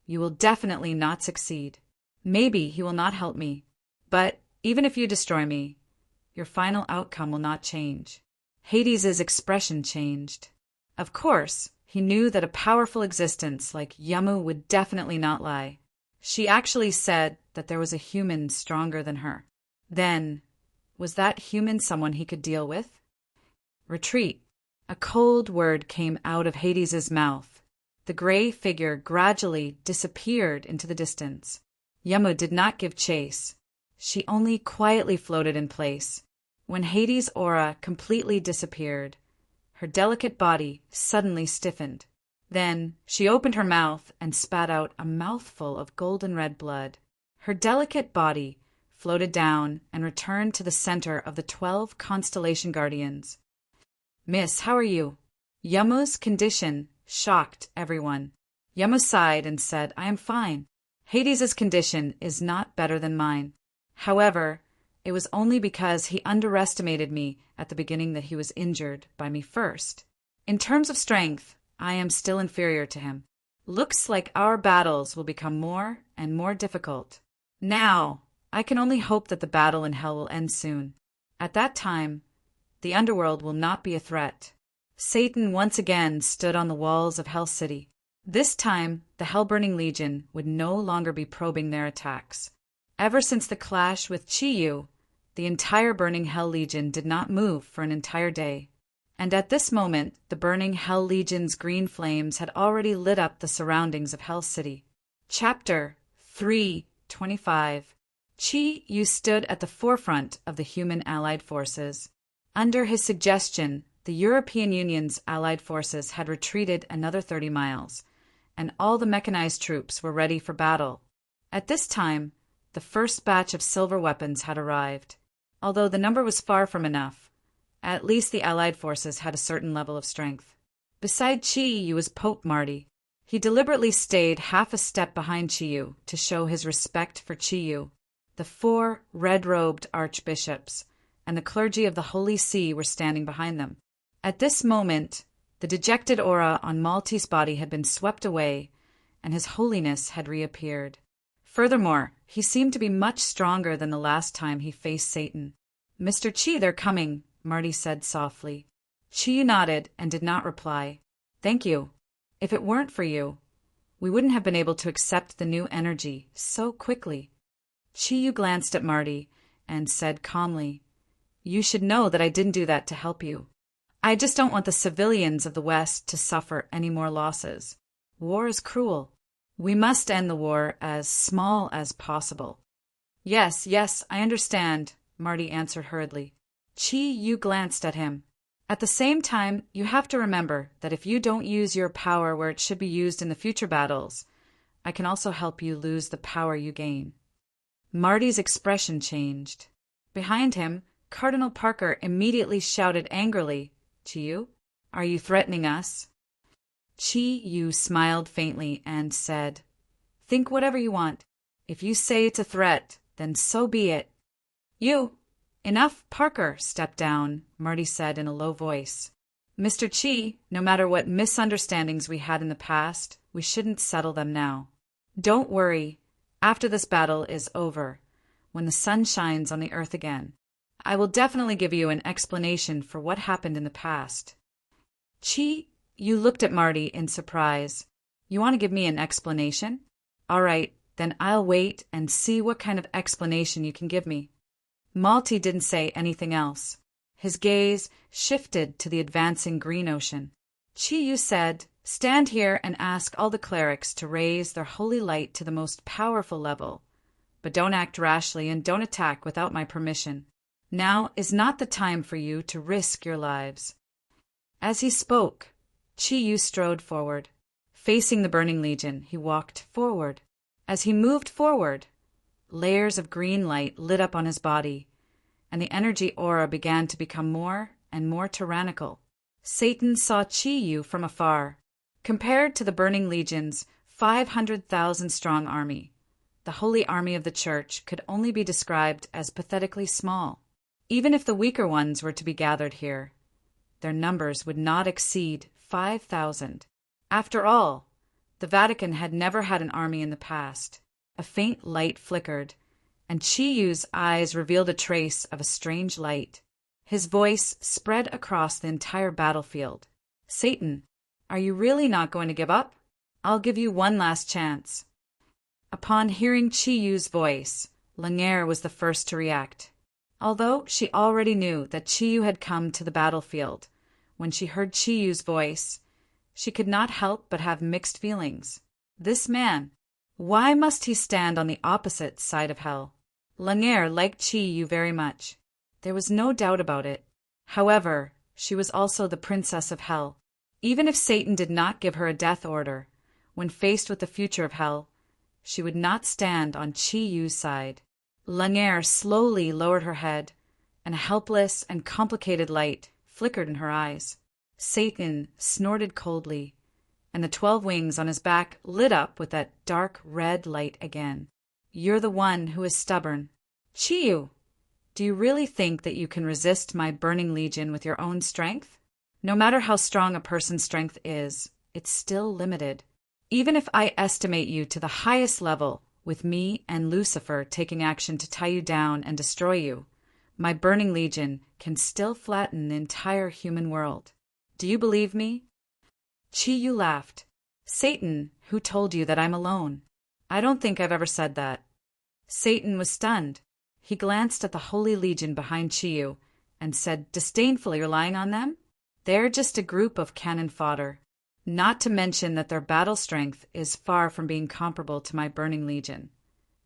you will definitely not succeed. Maybe he will not help me, but even if you destroy me, your final outcome will not change. Hades' expression changed. Of course, he knew that a powerful existence like Yamu would definitely not lie. She actually said that there was a human stronger than her. Then, was that human someone he could deal with? Retreat. A cold word came out of Hades' mouth. The gray figure gradually disappeared into the distance. Yamu did not give chase. She only quietly floated in place. When Hades' aura completely disappeared, her delicate body suddenly stiffened. Then she opened her mouth and spat out a mouthful of golden red blood. Her delicate body floated down and returned to the center of the 12 constellation guardians. "Miss, how are you?" Yamu's condition shocked everyone. Yamu sighed and said, "I am fine. Hades' condition is not better than mine. However, it was only because he underestimated me at the beginning that he was injured by me first. In terms of strength, I am still inferior to him. Looks like our battles will become more and more difficult. Now, I can only hope that the battle in hell will end soon. At that time, the underworld will not be a threat." Satan once again stood on the walls of Hell City. This time, the Hell-Burning Legion would no longer be probing their attacks. Ever since the clash with Chi-Yu, the entire Burning Hell Legion did not move for an entire day. And at this moment, the Burning Hell Legion's green flames had already lit up the surroundings of Hell City. Chapter 3:25. Chi-Yu stood at the forefront of the human allied forces. Under his suggestion, the European Union's allied forces had retreated another 30 miles, and all the mechanized troops were ready for battle. At this time, the first batch of silver weapons had arrived. Although the number was far from enough, at least the allied forces had a certain level of strength. Beside Chi-Yu was Pope Marty. He deliberately stayed half a step behind Chi-Yu to show his respect for Chi-Yu. The 4 red-robed archbishops and the clergy of the Holy See were standing behind them. At this moment, the dejected aura on Malty's body had been swept away, and his holiness had reappeared. Furthermore, he seemed to be much stronger than the last time he faced Satan. "Mr. Chi, they're coming," Marty said softly. Chi nodded and did not reply. "Thank you. If it weren't for you, we wouldn't have been able to accept the new energy so quickly." Chi glanced at Marty and said calmly, "You should know that I didn't do that to help you. I just don't want the civilians of the West to suffer any more losses. War is cruel. We must end the war as small as possible." Yes, I understand," Marty answered hurriedly. Chi glanced at him. "At the same time, you have to remember that if you don't use your power where it should be used in the future battles, I can also help you lose the power you gain." Marty's expression changed. Behind him, Cardinal Parker immediately shouted angrily, "Chi-Yu, are you threatening us?" Chi-Yu smiled faintly and said, "Think whatever you want. If you say it's a threat, then so be it." "Enough, Parker, step down," Marty said in a low voice. "Mr. Chi, no matter what misunderstandings we had in the past, we shouldn't settle them now. Don't worry, after this battle is over, when the sun shines on the earth again, I will definitely give you an explanation for what happened in the past." Chi looked at Marty in surprise. "You want to give me an explanation? All right, then I'll wait and see what kind of explanation you can give me." Malty didn't say anything else. His gaze shifted to the advancing green ocean. Chi said, "Stand here and ask all the clerics to raise their holy light to the most powerful level. But don't act rashly and don't attack without my permission. Now is not the time for you to risk your lives." As he spoke, Chi strode forward. Facing the Burning Legion, he walked forward. As he moved forward, layers of green light lit up on his body, and the energy aura began to become more and more tyrannical. Satan saw Chi from afar. Compared to the Burning Legion's 500,000-strong army, the Holy Army of the Church could only be described as pathetically small. Even if the weaker ones were to be gathered here, their numbers would not exceed 5,000. After all, the Vatican had never had an army in the past. A faint light flickered, and Chi-Yu's eyes revealed a trace of a strange light. His voice spread across the entire battlefield. "Satan, are you really not going to give up? I'll give you one last chance." Upon hearing Chi-Yu's voice, Langer was the first to react. Although she already knew that Chi-Yu had come to the battlefield, when she heard Chi-Yu's voice, she could not help but have mixed feelings. This man, Why must he stand on the opposite side of hell? Langere liked Chi Yu very much. There was no doubt about it. However, she was also the princess of hell. Even if Satan did not give her a death order, when faced with the future of hell, she would not stand on Chi Yu's side. Langere slowly lowered her head, and a helpless and complicated light flickered in her eyes. Satan snorted coldly, and the 12 wings on his back lit up with that dark red light again. You're the one who is stubborn. Chi Yu, do you really think that you can resist my burning legion with your own strength? No matter how strong a person's strength is, it's still limited. Even if I estimate you to the highest level, with me and Lucifer taking action to tie you down and destroy you, my burning legion can still flatten the entire human world. Do you believe me? Chi Yu laughed. Satan, who told you that I'm alone? I don't think I've ever said that. Satan was stunned. He glanced at the Holy Legion behind Chi Yu and said disdainfully, relying on them? They're just a group of cannon fodder. Not to mention that their battle strength is far from being comparable to my burning legion.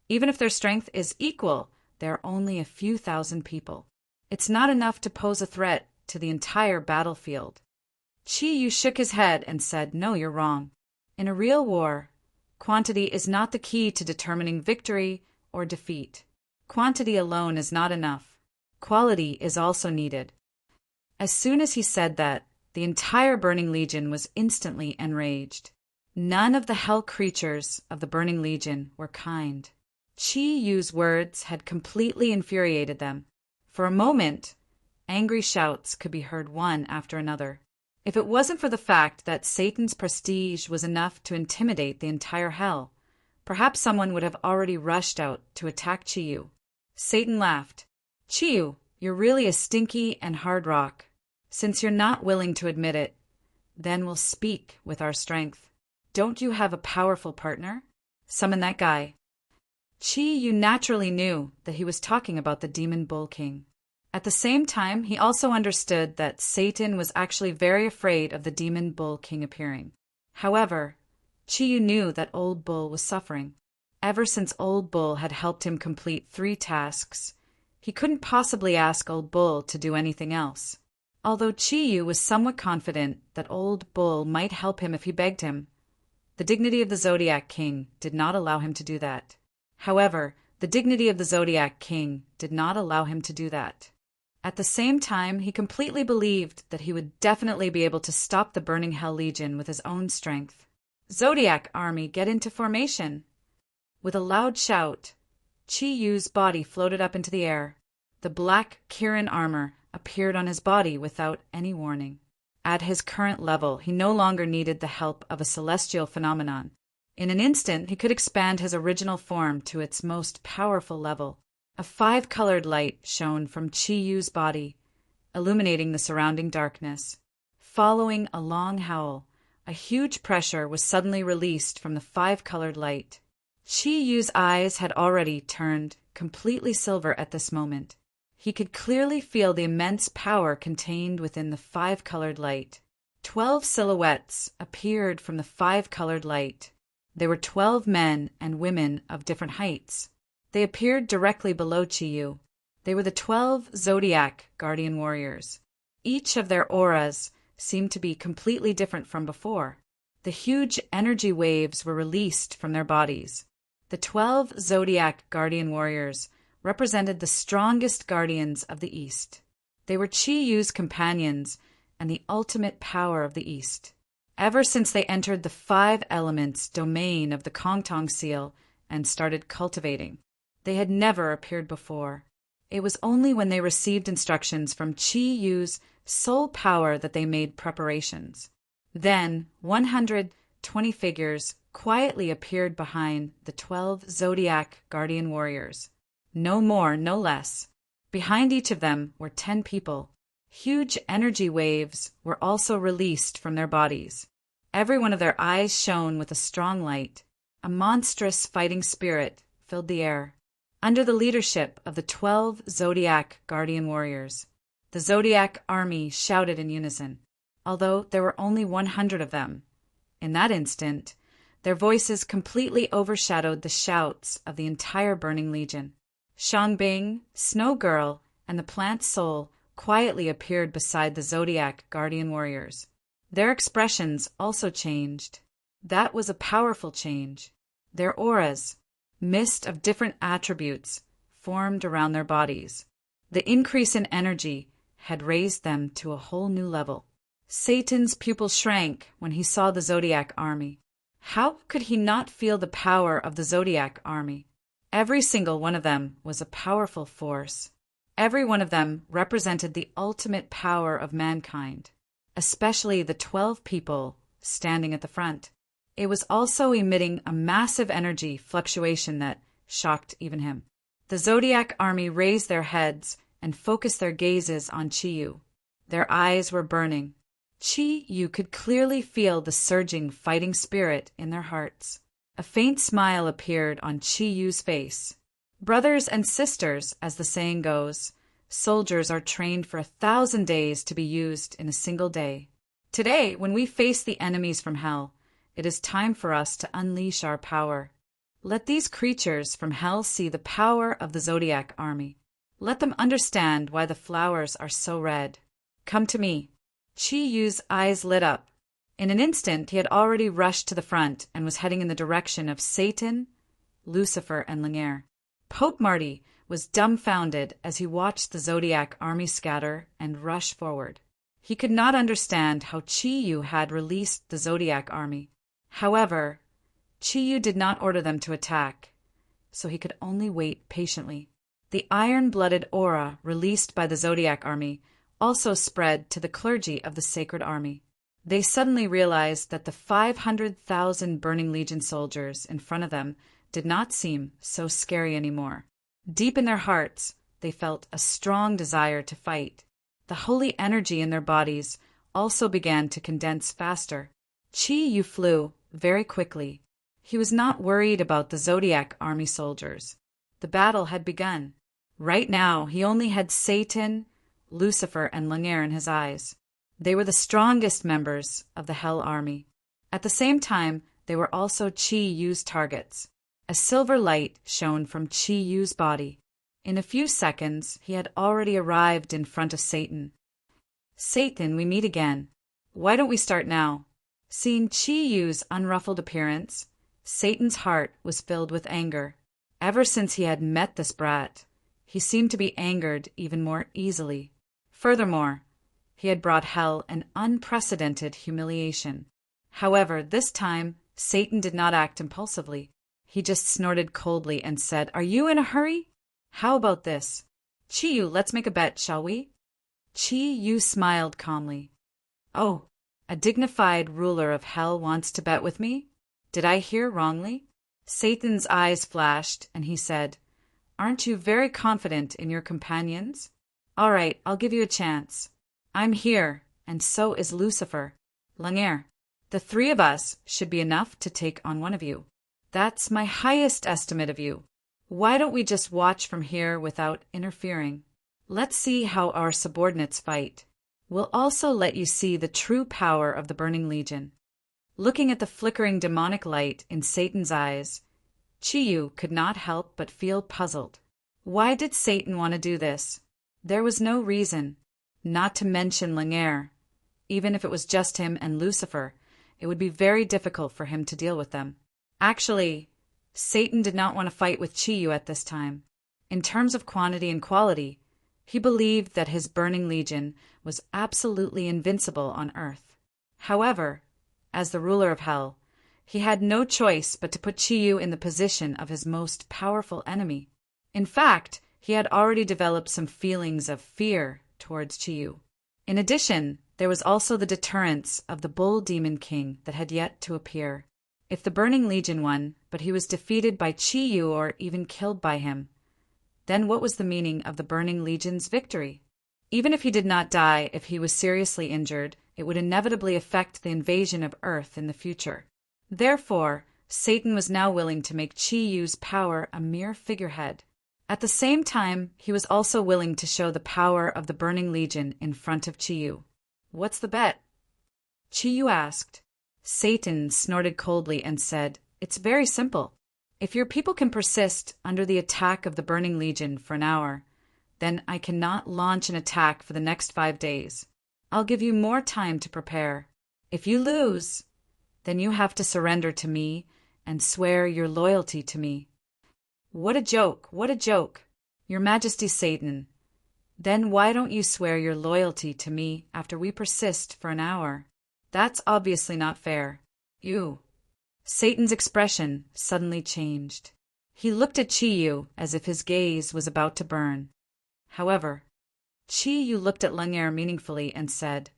Even if their strength is equal, there are only a few thousand people. It's not enough to pose a threat to the entire battlefield. Chi Yu shook his head and said, no, you're wrong. In a real war, quantity is not the key to determining victory or defeat. Quantity alone is not enough. Quality is also needed. As soon as he said that, the entire Burning Legion was instantly enraged. None of the hell creatures of the Burning Legion were kind. Chi Yu's words had completely infuriated them. For a moment, angry shouts could be heard one after another. If it wasn't for the fact that Satan's prestige was enough to intimidate the entire hell, perhaps someone would have already rushed out to attack Chi Yu. Satan laughed. Chi Yu, you're really a stinky and hard rock. Since you're not willing to admit it, then we'll speak with our strength. Don't you have a powerful partner? Summon that guy. Chi Yu naturally knew that he was talking about the Demon Bull King. At the same time, he also understood that Satan was actually very afraid of the Demon Bull King appearing. However, Chi Yu knew that Old Bull was suffering. Ever since Old Bull had helped him complete 3 tasks, he couldn't possibly ask Old Bull to do anything else. Although Chi Yu was somewhat confident that Old Bull might help him if he begged him, the dignity of the Zodiac King did not allow him to do that. However, the dignity of the Zodiac King did not allow him to do that. At the same time, he completely believed that he would definitely be able to stop the Burning Hell Legion with his own strength. Zodiac Army, get into formation! With a loud shout, Chi Yu's body floated up into the air. The black Kirin armor appeared on his body without any warning. At his current level, he no longer needed the help of a celestial phenomenon. In an instant, he could expand his original form to its most powerful level. A 5-colored light shone from Chi Yu's body, illuminating the surrounding darkness. Following a long howl, a huge pressure was suddenly released from the 5-colored light. Chi Yu's eyes had already turned completely silver at this moment. He could clearly feel the immense power contained within the 5-colored light. 12 silhouettes appeared from the 5-colored light. They were 12 men and women of different heights. They appeared directly below Chi Yu. They were the 12 Zodiac Guardian Warriors. Each of their auras seemed to be completely different from before. The huge energy waves were released from their bodies. The 12 Zodiac Guardian Warriors represented the strongest guardians of the East. They were Chi Yu's companions and the ultimate power of the East. Ever since they entered the 5 elements domain of the Kongtong seal and started cultivating, they had never appeared before. It was only when they received instructions from Chi Yu's soul power that they made preparations. Then 120 figures quietly appeared behind the 12 Zodiac Guardian Warriors. No more, no less. Behind each of them were 10 people. Huge energy waves were also released from their bodies. Every one of their eyes shone with a strong light. A monstrous fighting spirit filled the air. Under the leadership of the 12 Zodiac Guardian Warriors, the Zodiac Army shouted in unison, although there were only 100 of them. In that instant, Their voices completely overshadowed the shouts of the entire Burning Legion. Shanbing, Snow Girl, and the Plant Soul quietly appeared beside the Zodiac Guardian Warriors. Their expressions also changed. That was a powerful change. Their auras, mist of different attributes, formed around their bodies. The increase in energy had raised them to a whole new level. Satan's pupils shrank when he saw the Zodiac army. How could he not feel the power of the Zodiac army? Every single one of them was a powerful force. Every one of them represented the ultimate power of mankind, especially the 12 people standing at the front. It was also emitting a massive energy fluctuation that shocked even him. The Zodiac army raised their heads and focused their gazes on Chi-Yu. Their eyes were burning. Chi-Yu could clearly feel the surging fighting spirit in their hearts. A faint smile appeared on Chi-Yu's face. Brothers and sisters, as the saying goes, soldiers are trained for 1,000 days to be used in a single day. Today, when we face the enemies from hell, it is time for us to unleash our power. Let these creatures from hell see the power of the Zodiac army. Let them understand why the flowers are so red. Come to me. Chi-Yu's eyes lit up. In an instant, he had already rushed to the front and was heading in the direction of Satan, Lucifer, and Langer. Pope Marty was dumbfounded as he watched the Zodiac army scatter and rush forward. He could not understand how Chi-Yu had released the Zodiac army. However, Chi-Yu did not order them to attack, so he could only wait patiently. The iron-blooded aura released by the Zodiac army also spread to the clergy of the Sacred Army. They suddenly realized that the 500,000 Burning Legion soldiers in front of them did not seem so scary anymore. Deep in their hearts, they felt a strong desire to fight. The holy energy in their bodies also began to condense faster. Chi-Yu flew very quickly. He was not worried about the Zodiac army soldiers. The battle had begun. Right now, he only had Satan, Lucifer, and Langer in his eyes. They were the strongest members of the Hell Army. At the same time, they were also Chi-Yu's targets. A silver light shone from Chi-Yu's body. In a few seconds, he had already arrived in front of Satan. Satan, we meet again. Why don't we start now? Seeing Chi-Yu's unruffled appearance, Satan's heart was filled with anger. Ever since he had met this brat, he seemed to be angered even more easily. Furthermore, he had brought hell an unprecedented humiliation. However, this time, Satan did not act impulsively. He just snorted coldly and said, "Are you in a hurry? How about this? Chi-Yu, let's make a bet, shall we?" Chi-Yu smiled calmly. "Oh, a dignified ruler of hell wants to bet with me? Did I hear wrongly?" Satan's eyes flashed, and he said, "Aren't you very confident in your companions? All right, I'll give you a chance. I'm here, and so is Lucifer. Langer, the 3 of us should be enough to take on one of you. That's my highest estimate of you. Why don't we just watch from here without interfering? Let's see how our subordinates fight. We'll also let you see the true power of the Burning Legion." Looking at the flickering demonic light in Satan's eyes, Chi-Yu could not help but feel puzzled. Why did Satan want to do this? There was no reason. Not to mention Langer. Even if it was just him and Lucifer, it would be very difficult for him to deal with them. Actually, Satan did not want to fight with Chi-Yu at this time. In terms of quantity and quality, he believed that his Burning Legion was absolutely invincible on Earth. However, as the ruler of hell, he had no choice but to put Chi-Yu in the position of his most powerful enemy. In fact, he had already developed some feelings of fear towards Chi-Yu. In addition, there was also the deterrence of the Bull Demon King that had yet to appear. If the Burning Legion won, but he was defeated by Chi-Yu or even killed by him, then what was the meaning of the Burning Legion's victory? Even if he did not die, if he was seriously injured, it would inevitably affect the invasion of Earth in the future. Therefore, Satan was now willing to make Chi-Yu's power a mere figurehead. At the same time, he was also willing to show the power of the Burning Legion in front of Chi-Yu. "What's the bet?" Chi-Yu asked. Satan snorted coldly and said, "It's very simple. If your people can persist under the attack of the Burning Legion for an hour, then I cannot launch an attack for the next 5 days. I'll give you more time to prepare. If you lose, then you have to surrender to me and swear your loyalty to me." "What a joke! What a joke! Your Majesty Satan. Then why don't you swear your loyalty to me after we persist for an hour? That's obviously not fair. You." Satan's expression suddenly changed. He looked at Chi-Yu as if his gaze was about to burn. However, Chi-Yu looked at Leng'er meaningfully and said,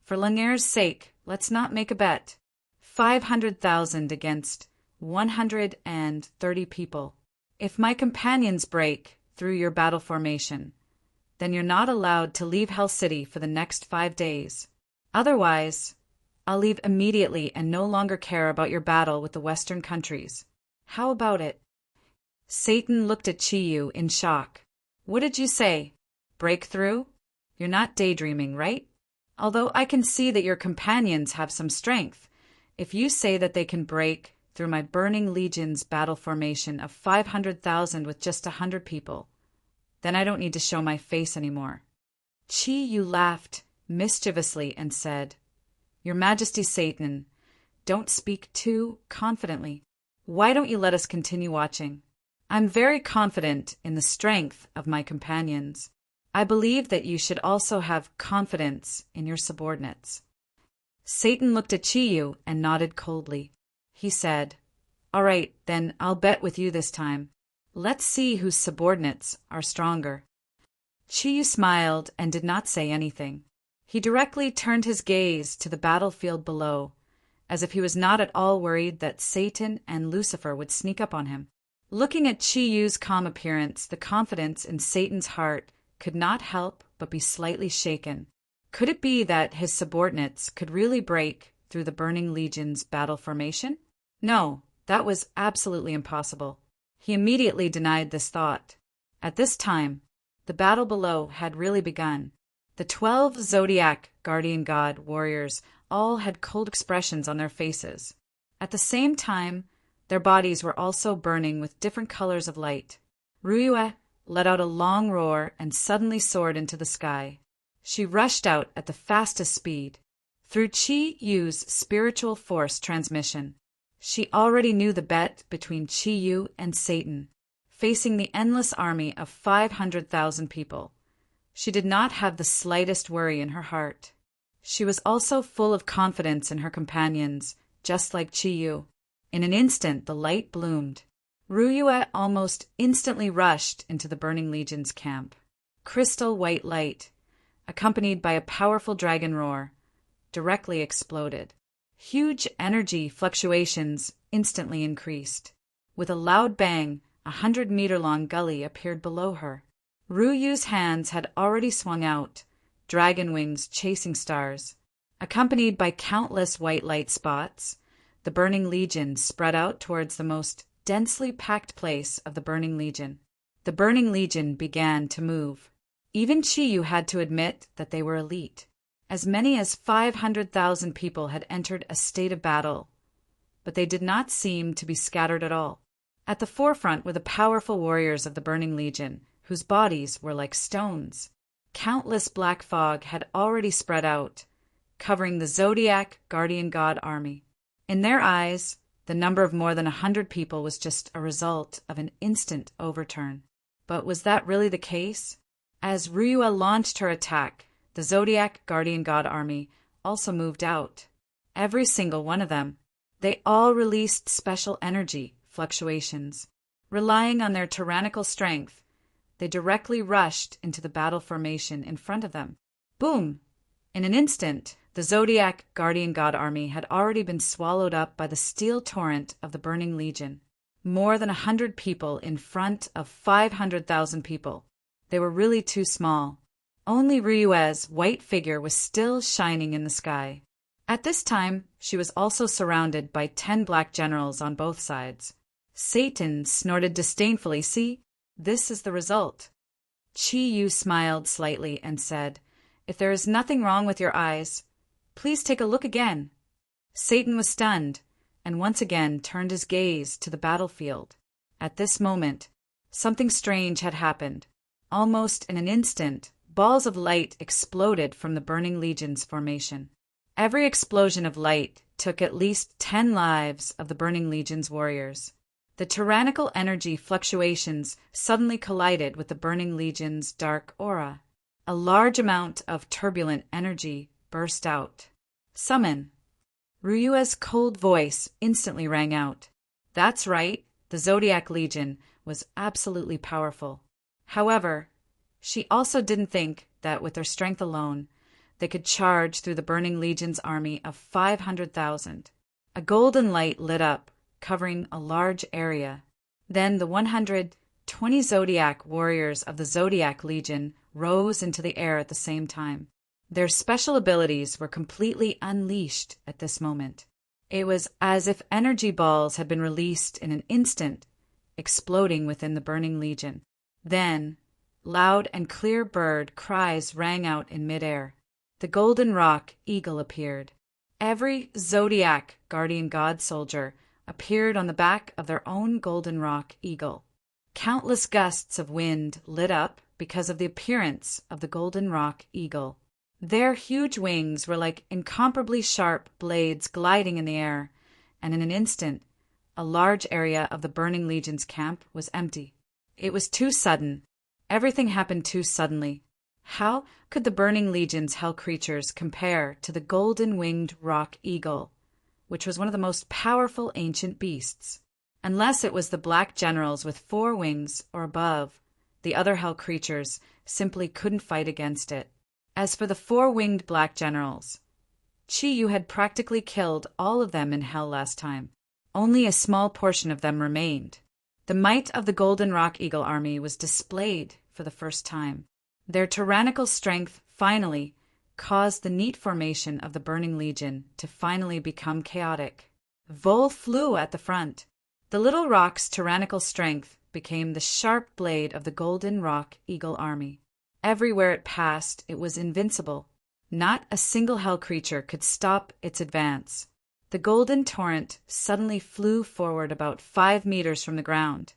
"For Leng'er's sake, let's not make a bet. 500,000 against 130 people. If my companions break through your battle formation, then you're not allowed to leave Hell City for the next 5 days. Otherwise, I'll leave immediately and no longer care about your battle with the Western countries. How about it?" Satan looked at Chi-Yu in shock. "What did you say? Break through? You're not daydreaming, right? Although I can see that your companions have some strength, if you say that they can break through my Burning Legion's battle formation of 500,000 with just 100 people, then I don't need to show my face anymore." Chi-Yu laughed mischievously and said, "Your Majesty Satan, don't speak too confidently. Why don't you let us continue watching? I'm very confident in the strength of my companions. I believe that you should also have confidence in your subordinates." Satan looked at Chi-Yu and nodded coldly. He said, "All right, then I'll bet with you this time. Let's see whose subordinates are stronger." Chi-Yu smiled and did not say anything. He directly turned his gaze to the battlefield below, as if he was not at all worried that Satan and Lucifer would sneak up on him. Looking at Chi-Yu's calm appearance, the confidence in Satan's heart could not help but be slightly shaken. Could it be that his subordinates could really break through the Burning Legion's battle formation? No, that was absolutely impossible. He immediately denied this thought. At this time, the battle below had really begun. The 12 Zodiac Guardian God warriors all had cold expressions on their faces. At the same time, their bodies were also burning with different colors of light. Ryue let out a long roar and suddenly soared into the sky. She rushed out at the fastest speed. Through Chi-Yu's spiritual force transmission, she already knew the bet between Chi-Yu and Satan, facing the endless army of 500,000 people. She did not have the slightest worry in her heart. She was also full of confidence in her companions, just like Chi-Yu. In an instant, the light bloomed. Ryue almost instantly rushed into the Burning Legion's camp. Crystal white light, accompanied by a powerful dragon roar, directly exploded. Huge energy fluctuations instantly increased. With a loud bang, 100-meter-long gully appeared below her. Ryu's hands had already swung out, dragon wings chasing stars. Accompanied by countless white light spots, the Burning Legion spread out towards the most densely packed place of the Burning Legion. The Burning Legion began to move. Even Chi-Yu had to admit that they were elite. As many as 500,000 people had entered a state of battle, but they did not seem to be scattered at all. At the forefront were the powerful warriors of the Burning Legion, whose bodies were like stones. Countless black fog had already spread out, covering the Zodiac Guardian God army. In their eyes, the number of more than 100 people was just a result of an instant overturn. But was that really the case? As Ryue launched her attack, the Zodiac Guardian God army also moved out. Every single one of them. They all released special energy fluctuations. Relying on their tyrannical strength, they directly rushed into the battle formation in front of them. Boom! In an instant, the Zodiac Guardian God army had already been swallowed up by the steel torrent of the Burning Legion. More than 100 people in front of 500,000 people. They were really too small. Only Ryue's white figure was still shining in the sky. At this time, she was also surrounded by 10 black generals on both sides. Satan snorted disdainfully. "See? This is the result." Chi-Yu smiled slightly and said, "If there is nothing wrong with your eyes, please take a look again." Satan was stunned, and once again turned his gaze to the battlefield. At this moment, something strange had happened. Almost in an instant, balls of light exploded from the Burning Legion's formation. Every explosion of light took at least 10 lives of the Burning Legion's warriors. The tyrannical energy fluctuations suddenly collided with the Burning Legion's dark aura. A large amount of turbulent energy burst out. Summon! Ryua's cold voice instantly rang out. That's right, the Zodiac Legion was absolutely powerful. However, she also didn't think that with their strength alone, they could charge through the Burning Legion's army of 500,000. A golden light lit up, covering a large area. Then the 120 Zodiac warriors of the Zodiac Legion rose into the air at the same time. Their special abilities were completely unleashed at this moment. It was as if energy balls had been released in an instant, exploding within the Burning Legion. Then, loud and clear bird cries rang out in midair. The Golden Rock Eagle appeared. Every Zodiac Guardian God soldier appeared on the back of their own Golden Rock Eagle. Countless gusts of wind lit up because of the appearance of the Golden Rock Eagle. Their huge wings were like incomparably sharp blades gliding in the air, and in an instant, a large area of the Burning Legion's camp was empty. It was too sudden. Everything happened too suddenly. How could the Burning Legion's hell creatures compare to the golden-winged rock eagle, which was one of the most powerful ancient beasts? Unless it was the black generals with 4 wings or above, the other hell creatures simply couldn't fight against it. As for the 4-winged black generals, Chi-Yu had practically killed all of them in hell last time. Only a small portion of them remained. The might of the Golden Rock Eagle army was displayed for the first time. Their tyrannical strength finally caused the neat formation of the Burning Legion to finally become chaotic. Vol flew at the front. The little rock's tyrannical strength became the sharp blade of the Golden Rock Eagle army. Everywhere it passed, it was invincible. Not a single hell creature could stop its advance. The golden torrent suddenly flew forward about 5 meters from the ground,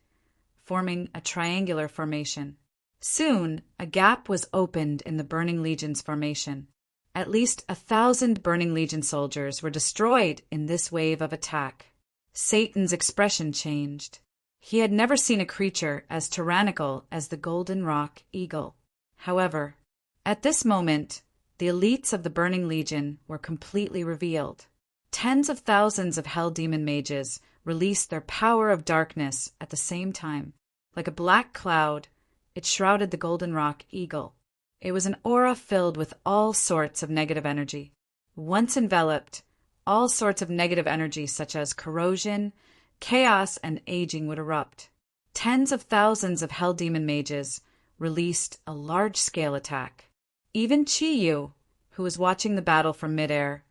forming a triangular formation. Soon, a gap was opened in the Burning Legion's formation. At least 1,000 Burning Legion soldiers were destroyed in this wave of attack. Satan's expression changed. He had never seen a creature as tyrannical as the Golden Rock Eagle. However, at this moment, the elites of the Burning Legion were completely revealed. Tens of thousands of hell demon mages released their power of darkness at the same time. Like a black cloud, it shrouded the Golden Rock Eagle. It was an aura filled with all sorts of negative energy. Once enveloped, all sorts of negative energy such as corrosion, chaos, and aging would erupt. Tens of thousands of hell demon mages released a large-scale attack. Even Chi-Yu, who was watching the battle from midair,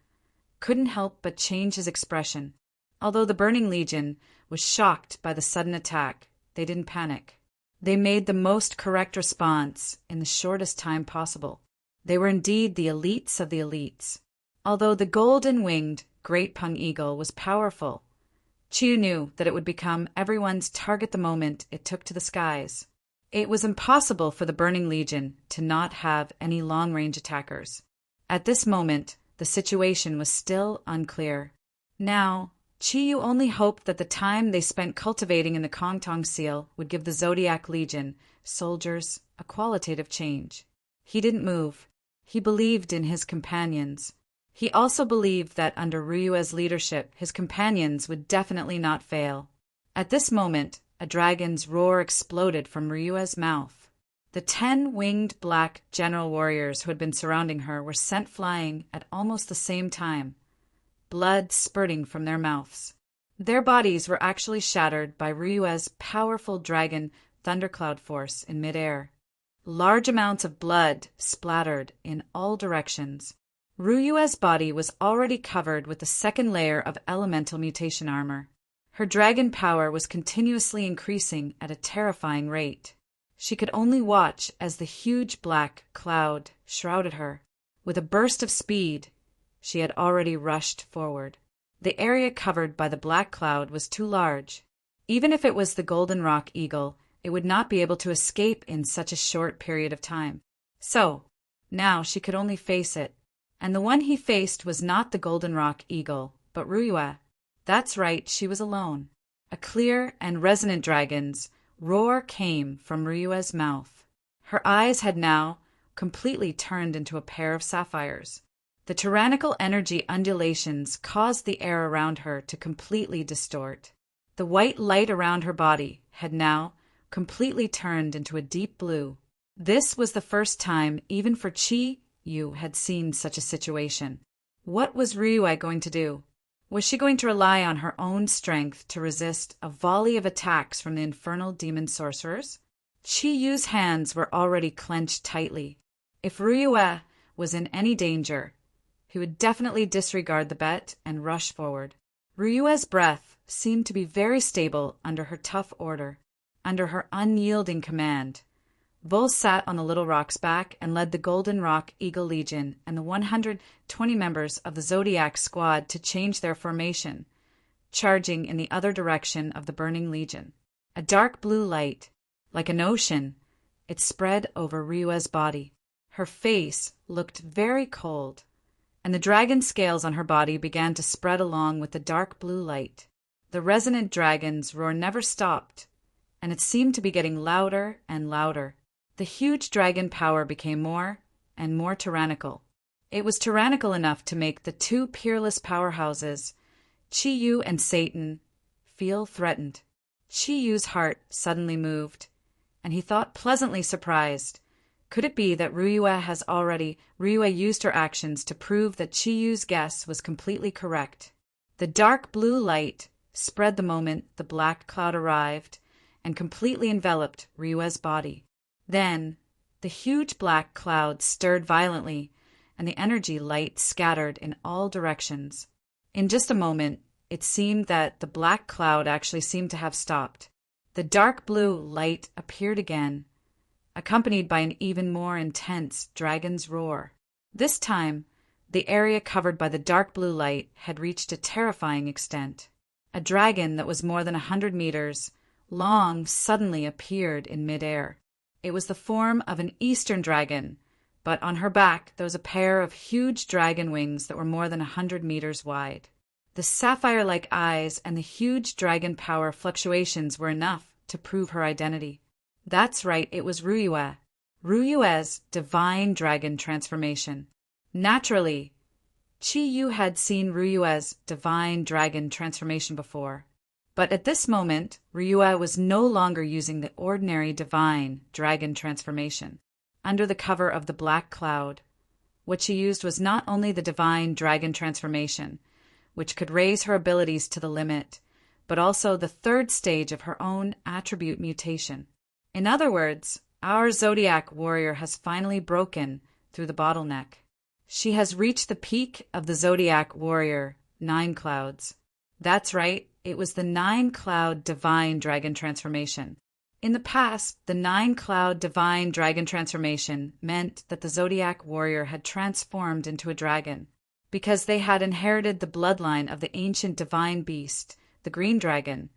couldn't help but change his expression. Although the Burning Legion was shocked by the sudden attack, they didn't panic. They made the most correct response in the shortest time possible. They were indeed the elites of the elites. Although the golden-winged Great Pung Eagle was powerful, Chi-Yu knew that it would become everyone's target the moment it took to the skies. It was impossible for the Burning Legion to not have any long-range attackers. At this moment, the situation was still unclear. Now, Chi-Yu only hoped that the time they spent cultivating in the Kongtong Seal would give the Zodiac Legion soldiers a qualitative change. He didn't move. He believed in his companions. He also believed that under Ryua's leadership, his companions would definitely not fail. At this moment, a dragon's roar exploded from Ryua's mouth. The 10 winged black general warriors who had been surrounding her were sent flying at almost the same time, blood spurting from their mouths. Their bodies were actually shattered by Ryua's powerful dragon thundercloud force in midair. Large amounts of blood splattered in all directions. Ryua's body was already covered with the second layer of elemental mutation armor. Her dragon power was continuously increasing at a terrifying rate. She could only watch as the huge black cloud shrouded her. With a burst of speed, she had already rushed forward. The area covered by the black cloud was too large. Even if it was the golden rock eagle, it would not be able to escape in such a short period of time. So, now she could only face it. And the one he faced was not the golden rock eagle, but Ruiwa. That's right, she was alone. A clear and resonant dragon's roar came from Ruiwa's mouth. Her eyes had now completely turned into a pair of sapphires. The tyrannical energy undulations caused the air around her to completely distort. The white light around her body had now completely turned into a deep blue. This was the first time even for Chi-Yu had seen such a situation. What was Ruiwa going to do? Was she going to rely on her own strength to resist a volley of attacks from the infernal demon sorcerers? Chi-Yu's hands were already clenched tightly. If Ruiwa was in any danger, he would definitely disregard the bet and rush forward. Ruiwa's breath seemed to be very stable under her tough order, under her unyielding command. Vol sat on the little rock's back and led the Golden Rock Eagle Legion and the 120 members of the Zodiac squad to change their formation, charging in the other direction of the Burning Legion. A dark blue light, like an ocean, it spread over Ruiwa's body. Her face looked very cold, and the dragon scales on her body began to spread along with the dark blue light. The resonant dragon's roar never stopped, and it seemed to be getting louder and louder. The huge dragon power became more and more tyrannical. It was tyrannical enough to make the two peerless powerhouses, Chi-Yu and Satan, feel threatened. Chi-Yu's heart suddenly moved, and he thought pleasantly surprised. Could it be that Ruiwa used her actions to prove that Chi-Yu's guess was completely correct? The dark blue light spread the moment the black cloud arrived and completely enveloped Ruiwa's body. Then, the huge black cloud stirred violently, and the energy light scattered in all directions. In just a moment, it seemed that the black cloud actually seemed to have stopped. The dark blue light appeared again, accompanied by an even more intense dragon's roar. This time, the area covered by the dark blue light had reached a terrifying extent. A dragon that was more than 100 meters long suddenly appeared in midair. It was the form of an eastern dragon, but on her back there was a pair of huge dragon wings that were more than 100 meters wide. The sapphire-like eyes and the huge dragon power fluctuations were enough to prove her identity. That's right, it was Ruiwa. Ruiwa's divine dragon transformation. Naturally, Chi-Yu had seen Ruiwa's divine dragon transformation before. But at this moment, Ruiwa was no longer using the ordinary divine dragon transformation. Under the cover of the black cloud, what she used was not only the divine dragon transformation, which could raise her abilities to the limit, but also the third stage of her own attribute mutation. In other words, our Zodiac warrior has finally broken through the bottleneck. She has reached the peak of the Zodiac warrior, 9 clouds. That's right. It was the 9-cloud divine dragon transformation. In the past, the 9-cloud divine dragon transformation meant that the Zodiac warrior had transformed into a dragon, because they had inherited the bloodline of the ancient divine beast, the green dragon.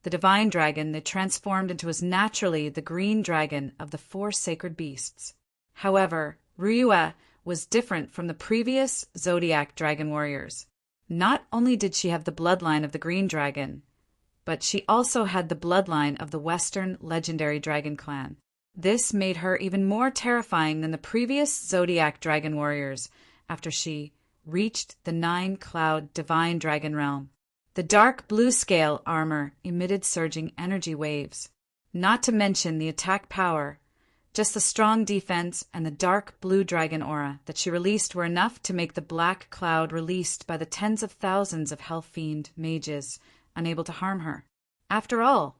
The divine dragon they transformed into was naturally the green dragon of the 4 sacred beasts. However, Ruiwa was different from the previous Zodiac dragon warriors. Not only did she have the bloodline of the green dragon, but she also had the bloodline of the Western legendary dragon clan. This made her even more terrifying than the previous Zodiac dragon warriors after she reached the 9-cloud divine dragon realm. The dark blue scale armor emitted surging energy waves, not to mention the attack power. Just the strong defense and the dark blue dragon aura that she released were enough to make the black cloud released by the tens of thousands of hell-fiend mages unable to harm her. After all,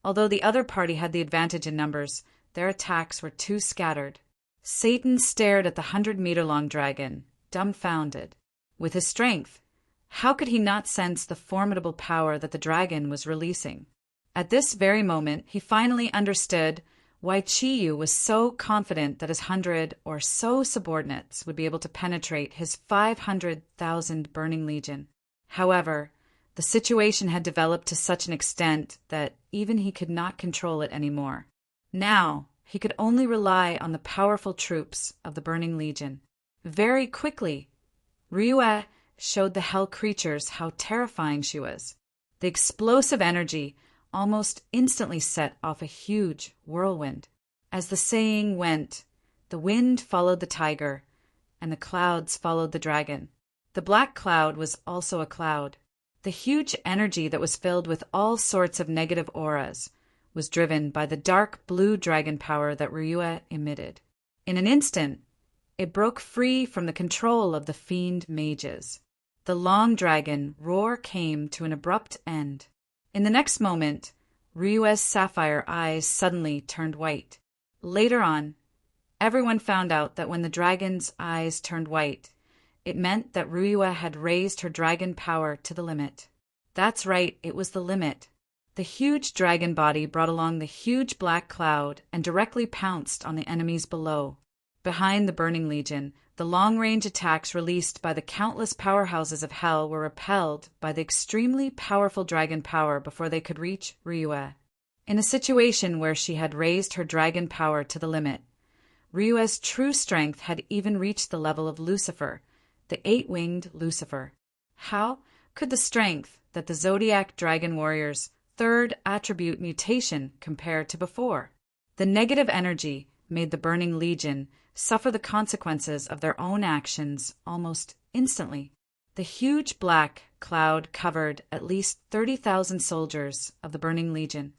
although the other party had the advantage in numbers, their attacks were too scattered. Satan stared at the 100-meter-long dragon, dumbfounded. With his strength, how could he not sense the formidable power that the dragon was releasing? At this very moment, he finally understood why Chi-Yu was so confident that his 100 or so subordinates would be able to penetrate his 500,000 burning legion. However, the situation had developed to such an extent that even he could not control it anymore. Now, he could only rely on the powerful troops of the Burning Legion. Very quickly, Ryue showed the hell creatures how terrifying she was. The explosive energy almost instantly set off a huge whirlwind. As the saying went, the wind followed the tiger, and the clouds followed the dragon. The black cloud was also a cloud. The huge energy that was filled with all sorts of negative auras was driven by the dark blue dragon power that Ryue emitted. In an instant, it broke free from the control of the fiend mages. The long dragon roar came to an abrupt end. In the next moment, Ryue's sapphire eyes suddenly turned white. Later on, everyone found out that when the dragon's eyes turned white, it meant that Ryue had raised her dragon power to the limit. That's right, it was the limit. The huge dragon body brought along the huge black cloud and directly pounced on the enemies below. Behind the Burning Legion, the long-range attacks released by the countless powerhouses of hell were repelled by the extremely powerful dragon power before they could reach Ryue. In a situation where she had raised her dragon power to the limit, Ryue's true strength had even reached the level of Lucifer, the eight-winged Lucifer. How could the strength that the Zodiac Dragon Warrior's third attribute mutation compare to before? The negative energy made the Burning Legion suffer the consequences of their own actions almost instantly. The huge black cloud covered at least 30,000 soldiers of the Burning Legion.